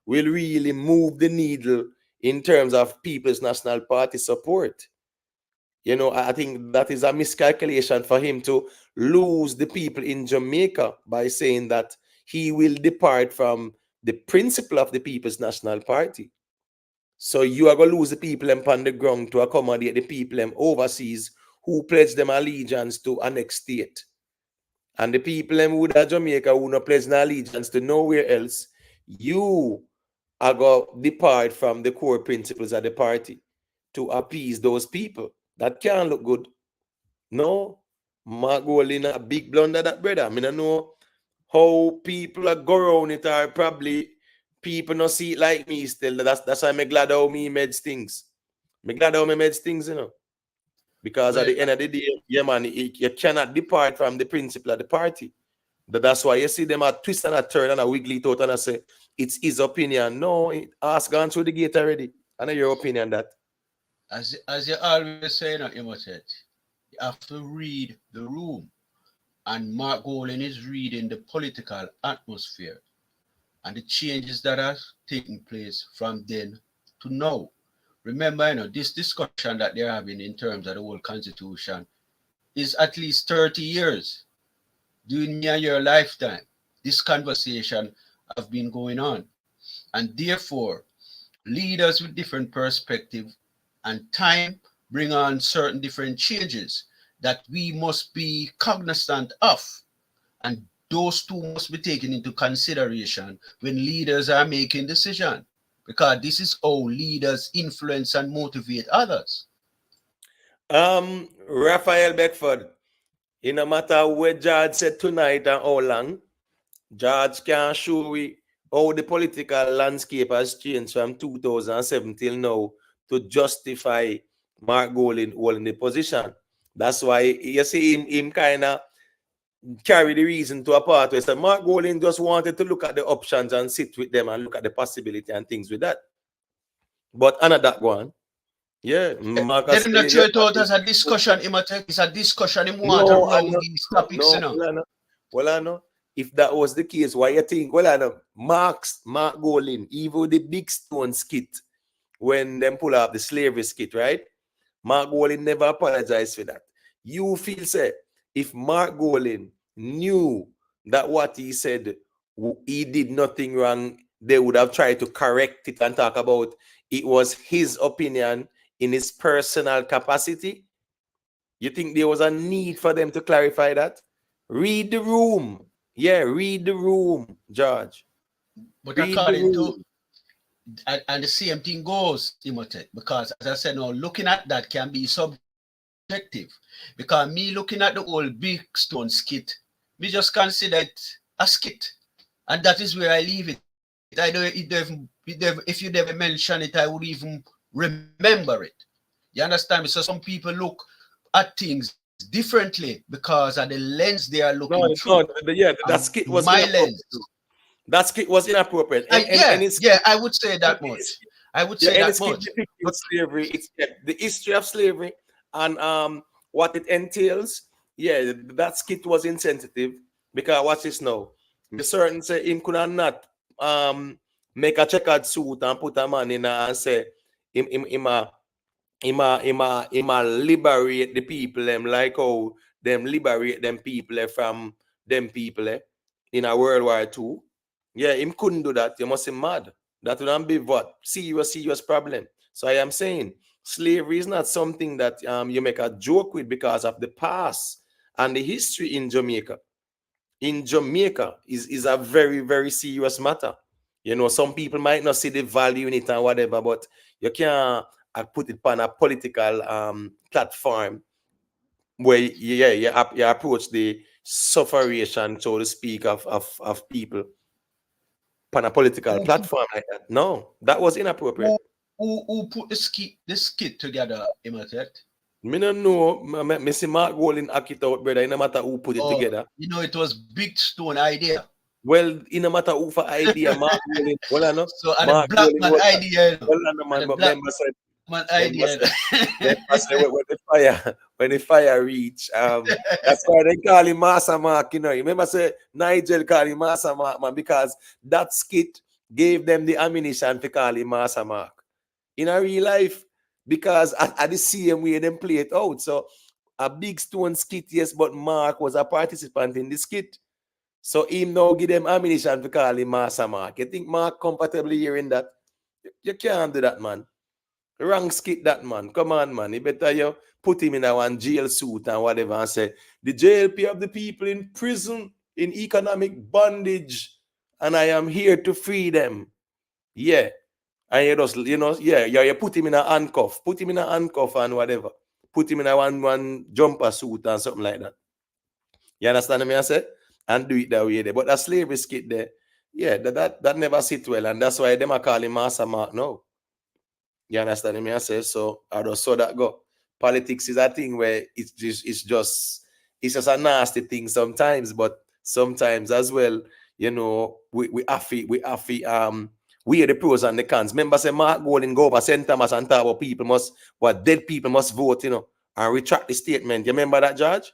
will really move the needle in terms of People's National Party support. I think that is a miscalculation for him to lose the people in Jamaica by saying that he will depart from the principle of the People's National Party. So you are going to lose the people upon the ground to accommodate the people overseas who pledge them allegiance to a next state. And the people who are Jamaica who not pledge an allegiance to nowhere else, you are going to depart from the core principles of the party to appease those people. That can't look good. No. Mark Golding a big blunder, that brother. I mean, I know how people are go around it are probably people not see it like me still. That's why I'm glad how me made things. I'm glad how me made things, Because at the end of the day, yeah, man, you cannot depart from the principle of the party. That's why you see them a twist and a turn and a wiggly thought and I say, it's his opinion. No, it has gone through the gate already. I know your opinion that. As you always say, you have to read the room. And Mark Golding is reading the political atmosphere and the changes that are taking place from then to now. Remember, this discussion that they're having in terms of the whole constitution is at least 30 years. During me and your lifetime, this conversation have been going on. And therefore, leaders with different perspective and time bring on certain different changes that we must be cognizant of. And those two must be taken into consideration when leaders are making decisions, because this is how leaders influence and motivate others. Raphael Beckford, no matter what George said tonight and how long, George can show we how the political landscape has changed from 2007 till now to justify Mark Golding holding the position. That's why you see him kind of carry the reason to a part where so Mark Golding just wanted to look at the options and sit with them and look at the possibility and things with that. But another one, yeah, Marcus. Then not sure it out as a discussion. It's a discussion in want around these topics, Well, I know. If that was the case, why you think? Well, I know. Mark Golding, even the big stone skit, when them pull up the slavery skit, right? Mark Golding never apologized for that. You feel say if Mark Golding knew that what he said, he did nothing wrong, they would have tried to correct it and talk about it was his opinion in his personal capacity. You think there was a need for them to clarify that? Read the room. Yeah, read the room, George. But according to, and the same thing goes, Imhotep, because as I said, now looking at that can be subjective. Because me looking at the old Big Stone skit, me just consider it a skit. And that is where I leave it. I know if you never mention it, I would even remember it. You understand me? So some people look at things differently because of the lens they are looking through. That skit was my inappropriate. lens. That skit was inappropriate. I would say that much. I would say that much. But slavery, it's the history of slavery and what it entails. Yeah, that skit was insensitive because watch this now. The certain say him could not make a checkered suit and put a man in and say him liberate the people them like how them liberate them people from them people in a World War II. Yeah, him couldn't do that. You must be mad. That would be what? Serious problem. So I am saying slavery is not something that you make a joke with because of the past and the history in Jamaica. In Jamaica is a very, very serious matter. You know, some people might not see the value in it and whatever, but you can't put it on a political platform where you approach the sufferation, so to speak, of people on a political platform like that. No, that was inappropriate. Who put the skit together, Immaturity? Me don't know. Me see Mark Golding act it out, brother. It no matter who put it together. You know, it was Big Stone idea. Well, it no matter who for idea, Mark Golding. Well, I know. So, and the black man idea. Well, I know, man. But member said, man idea. When the fire reach, that's why they call him Master Mark. You know, remember say Nigel call him Master Mark, man, because that skit gave them the ammunition to call him Master Mark. In a real life, because at the same way them play it out. So a Big Stone skit, yes, but Mark was a participant in the skit. So him now give them ammunition to call him Master Mark. You think Mark comfortably hearing that? You can't do that, man. Wrong skit that, man. Come on, man. You better you put him in a one jail suit and whatever and say, the JLP of the people in prison, in economic bondage, and I am here to free them. Yeah. And you just, you know, you put him in a handcuff. Put him in a handcuff and whatever. Put him in a one jumper suit and something like that. You understand me I say? And do it that way there. But that slavery skit there, yeah, that never sit well. And that's why them are calling Master Mark now. You understand me I say? So I just saw that go. Politics is a thing where it's just a nasty thing sometimes, but sometimes as well, you know, we are the pros and the cons. Remember, say Mark Golding go over St. Thomas and talk about dead people must vote, you know, and retract the statement. You remember that, George?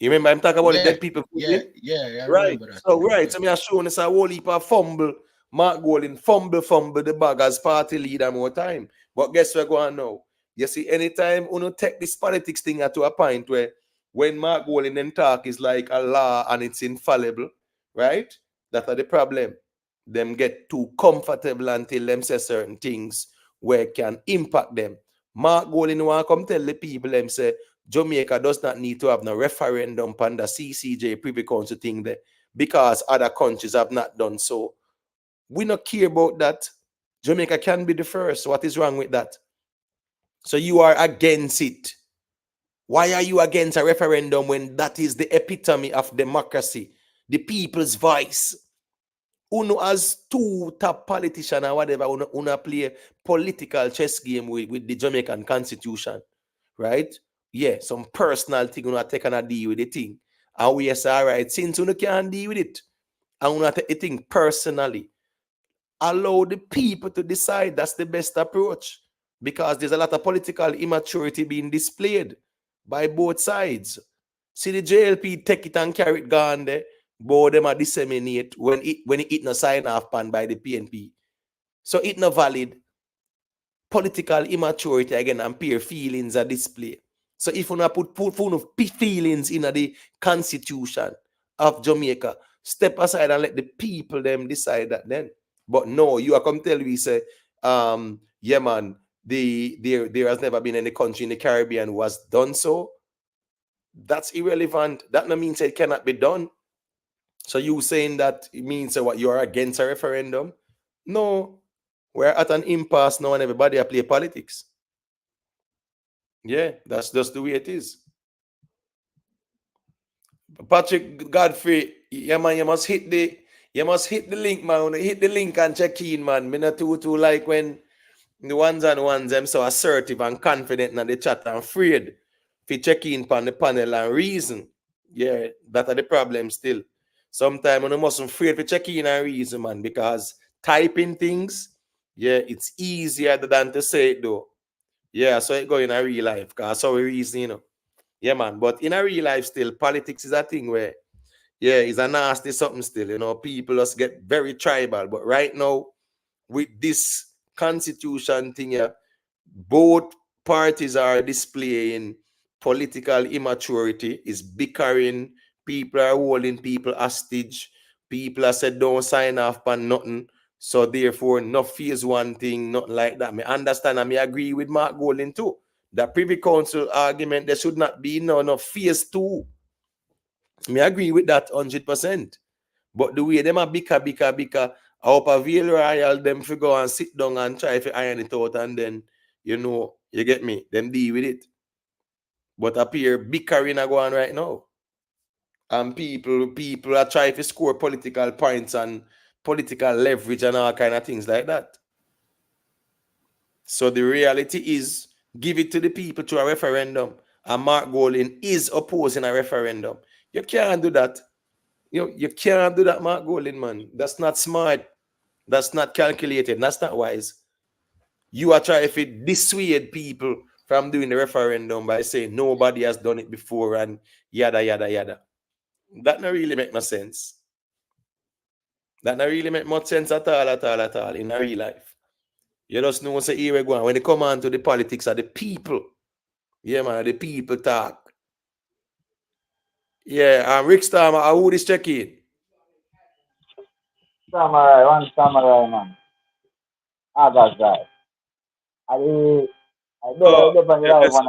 You remember him talking about the dead people? Yeah, right. So right. So me are showing us a whole heap of fumble. Mark Golding fumble the bag as party leader more time. But guess what's going on now? You see, anytime you take this politics thing to a point where when Mark Golding then talk is like a law and it's infallible, right? That's the problem. Them get too comfortable until them say certain things where it can impact them. Mark Golding want to come tell the people them say Jamaica does not need to have no referendum on the CCJ Privy Council thing there because other countries have not done so. We not care about that. Jamaica can be the first. What is wrong with that? So you are against it. Why are you against a referendum when that is the epitome of democracy, the people's voice? Uno as two top politicians or whatever, uno play political chess game with the Jamaican constitution, right? Yeah, some personal thing uno take and deal with the thing. And we say, all right, since uno can't deal with it, and uno take the thing personally, allow the people to decide. That's the best approach because there's a lot of political immaturity being displayed by both sides. See the JLP take it and carry it gone there. Both them are disseminate when it no sign off pan by the PNP. So it no valid. Political immaturity again and peer feelings are displayed. So if you put feelings in the constitution of Jamaica, step aside and let the people them decide that then. But no, you are come tell me say, yeah man, there has never been any country in the Caribbean who has done so. That's irrelevant. That no means it cannot be done. So you saying that it means what you are against a referendum? No, we're at an impasse now and everybody play politics. Yeah, that's just the way it is. Patrick Godfrey, yeah man, you must hit the link, man. Hit the link and check in, man. Me not too like when the ones and ones them so assertive and confident in the chat and afraid fi check in on the panel and reason. Yeah, that are the problem still. Sometimes you mustn't afraid to check in and reason, man, because typing things, yeah, it's easier than to say it though. Yeah, so it go in a real life, because so we reason, you know. Yeah, man. But in a real life still, politics is a thing where, yeah, it's a nasty something still, you know. People just get very tribal. But right now, with this constitution thing, yeah, both parties are displaying political immaturity, is bickering, people are holding people hostage, people are said don't sign off on nothing. So therefore, no phase one thing, nothing like that. Me understand and me agree with Mark Golding too. The Privy Council argument, there should not be no phase two. Me agree with that 100%. But the way them a bicker, I hope a veil royal them to go and sit down and try to iron it out, and then, you know, you get me, them deal with it. But appear bickering are going right now. And people are trying to score political points and political leverage and all kind of things like that. So the reality is, give it to the people to a referendum. And Mark Golding is opposing a referendum. You can't do that. You can't do that, Mark Golding, man. That's not smart. That's not calculated. That's not wise. You are trying to dissuade people from doing the referendum by saying nobody has done it before and yada, yada, yada. That not really make no sense. That not really make much sense at all in a real life. You just know say here we go. When they come on to the politics of the people, yeah, man, the people talk. Yeah, Ricstormtv, who is checking? Samurai, one samurai, man. That guy. I depend on the one.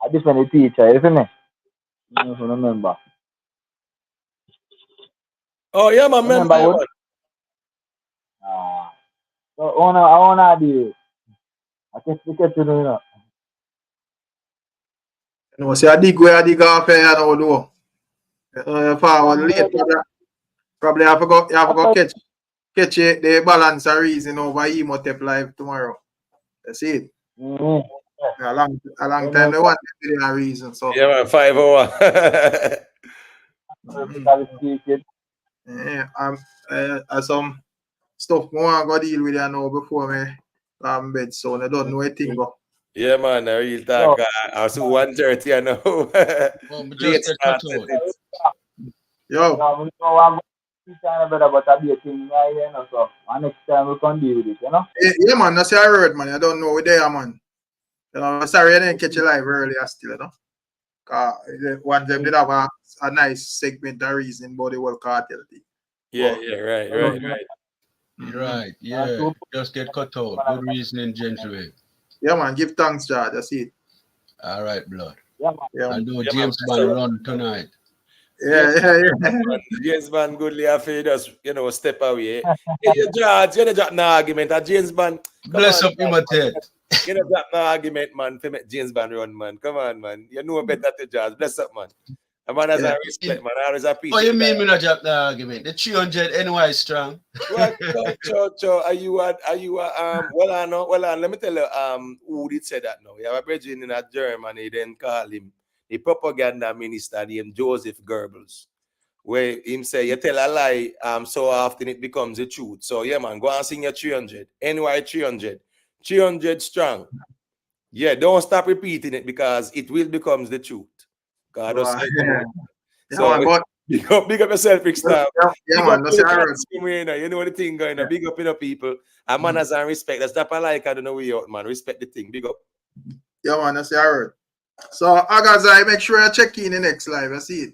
I defend the teacher, isn't it? I don't remember. Oh, yeah, man. Remember what? So, I wanna do. I can speak it to you know. You know, see, I dig where I dig off here now, though. Forward late, probably have to go catch it, the balance of reason over Emotep live tomorrow. That's it. A long time they want to be a reason. So yeah, man, 5 hours. Yeah, some stuff more I go deal with you now before me bed, so I don't know anything. But yeah, man, I real talk. I saw 1:30, I know. Late start. Yo. But I be a thing, you know, so next time we can deal with it, you know? Yeah, man, that's your word, man. I don't know where they are, man. You know, sorry I didn't catch you live earlier still, you know. One of them did have a nice segment of reason about the whole cartel thing. Yeah, right. Right, yeah. Just get cut out. Good reasoning, gentlemen. Yeah, man, give thanks, Jar. That's it. All right, blood. Yeah, I know James Bond run tonight. Yeah. James Bond goodly after just, you know, step away. You drop no argument. James Bond. Bless up imitate. You know, drop no argument, man, to make James Bond run, man. Come on, man. You know better to Jazz. Bless up, man. A man has a respect, man. I always appreciate. Oh, you mean me not drop the argument? The 300 NY strong. What? Cho, are you well on, let me tell you who did say that now. You have a brethren in Germany, then call him the propaganda minister named Joseph Goebbels, where him say you tell a lie so often it becomes the truth. So yeah, man, go and sing your 300. NY 300 strong. Yeah, don't stop repeating it because it will become the truth. God so big up yourself, Ricstormtv. Yeah, man, that's you know the thing going on. Big up in the people. And manners and respect. That's not like I don't know where you out, man. Respect the thing. Big up. Yeah, man, that's your word. So Agazai, make sure you check in the next live. I see it.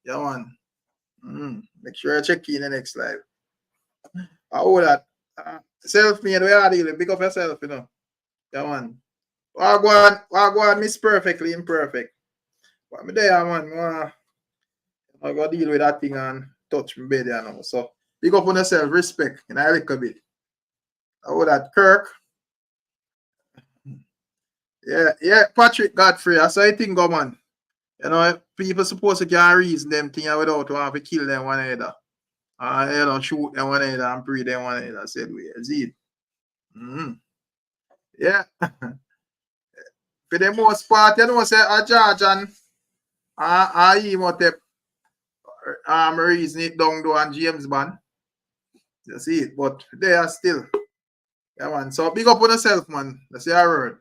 Yeah, man. Make sure you check in the next live. All that. Self-made, where are you? Big up yourself, you know. Yeah, man. Wagwan miss perfectly imperfect. But me there, man. I go deal with that thing and touch my bed, you know. So big up on yourself, respect, and I like a bit. All that Kirk. Yeah, Patrick Godfrey. That's how I think, go, man. You know, people supposed to can reason them things without wanting to kill them one another. You know, shoot them one another and pray them one another. Said we see it. Yeah. for the most part, you know, say a judge and Imhotep reason it down to and James Bond. You see it, but they are still. Yeah, man. So big up on yourself, man. That's your word.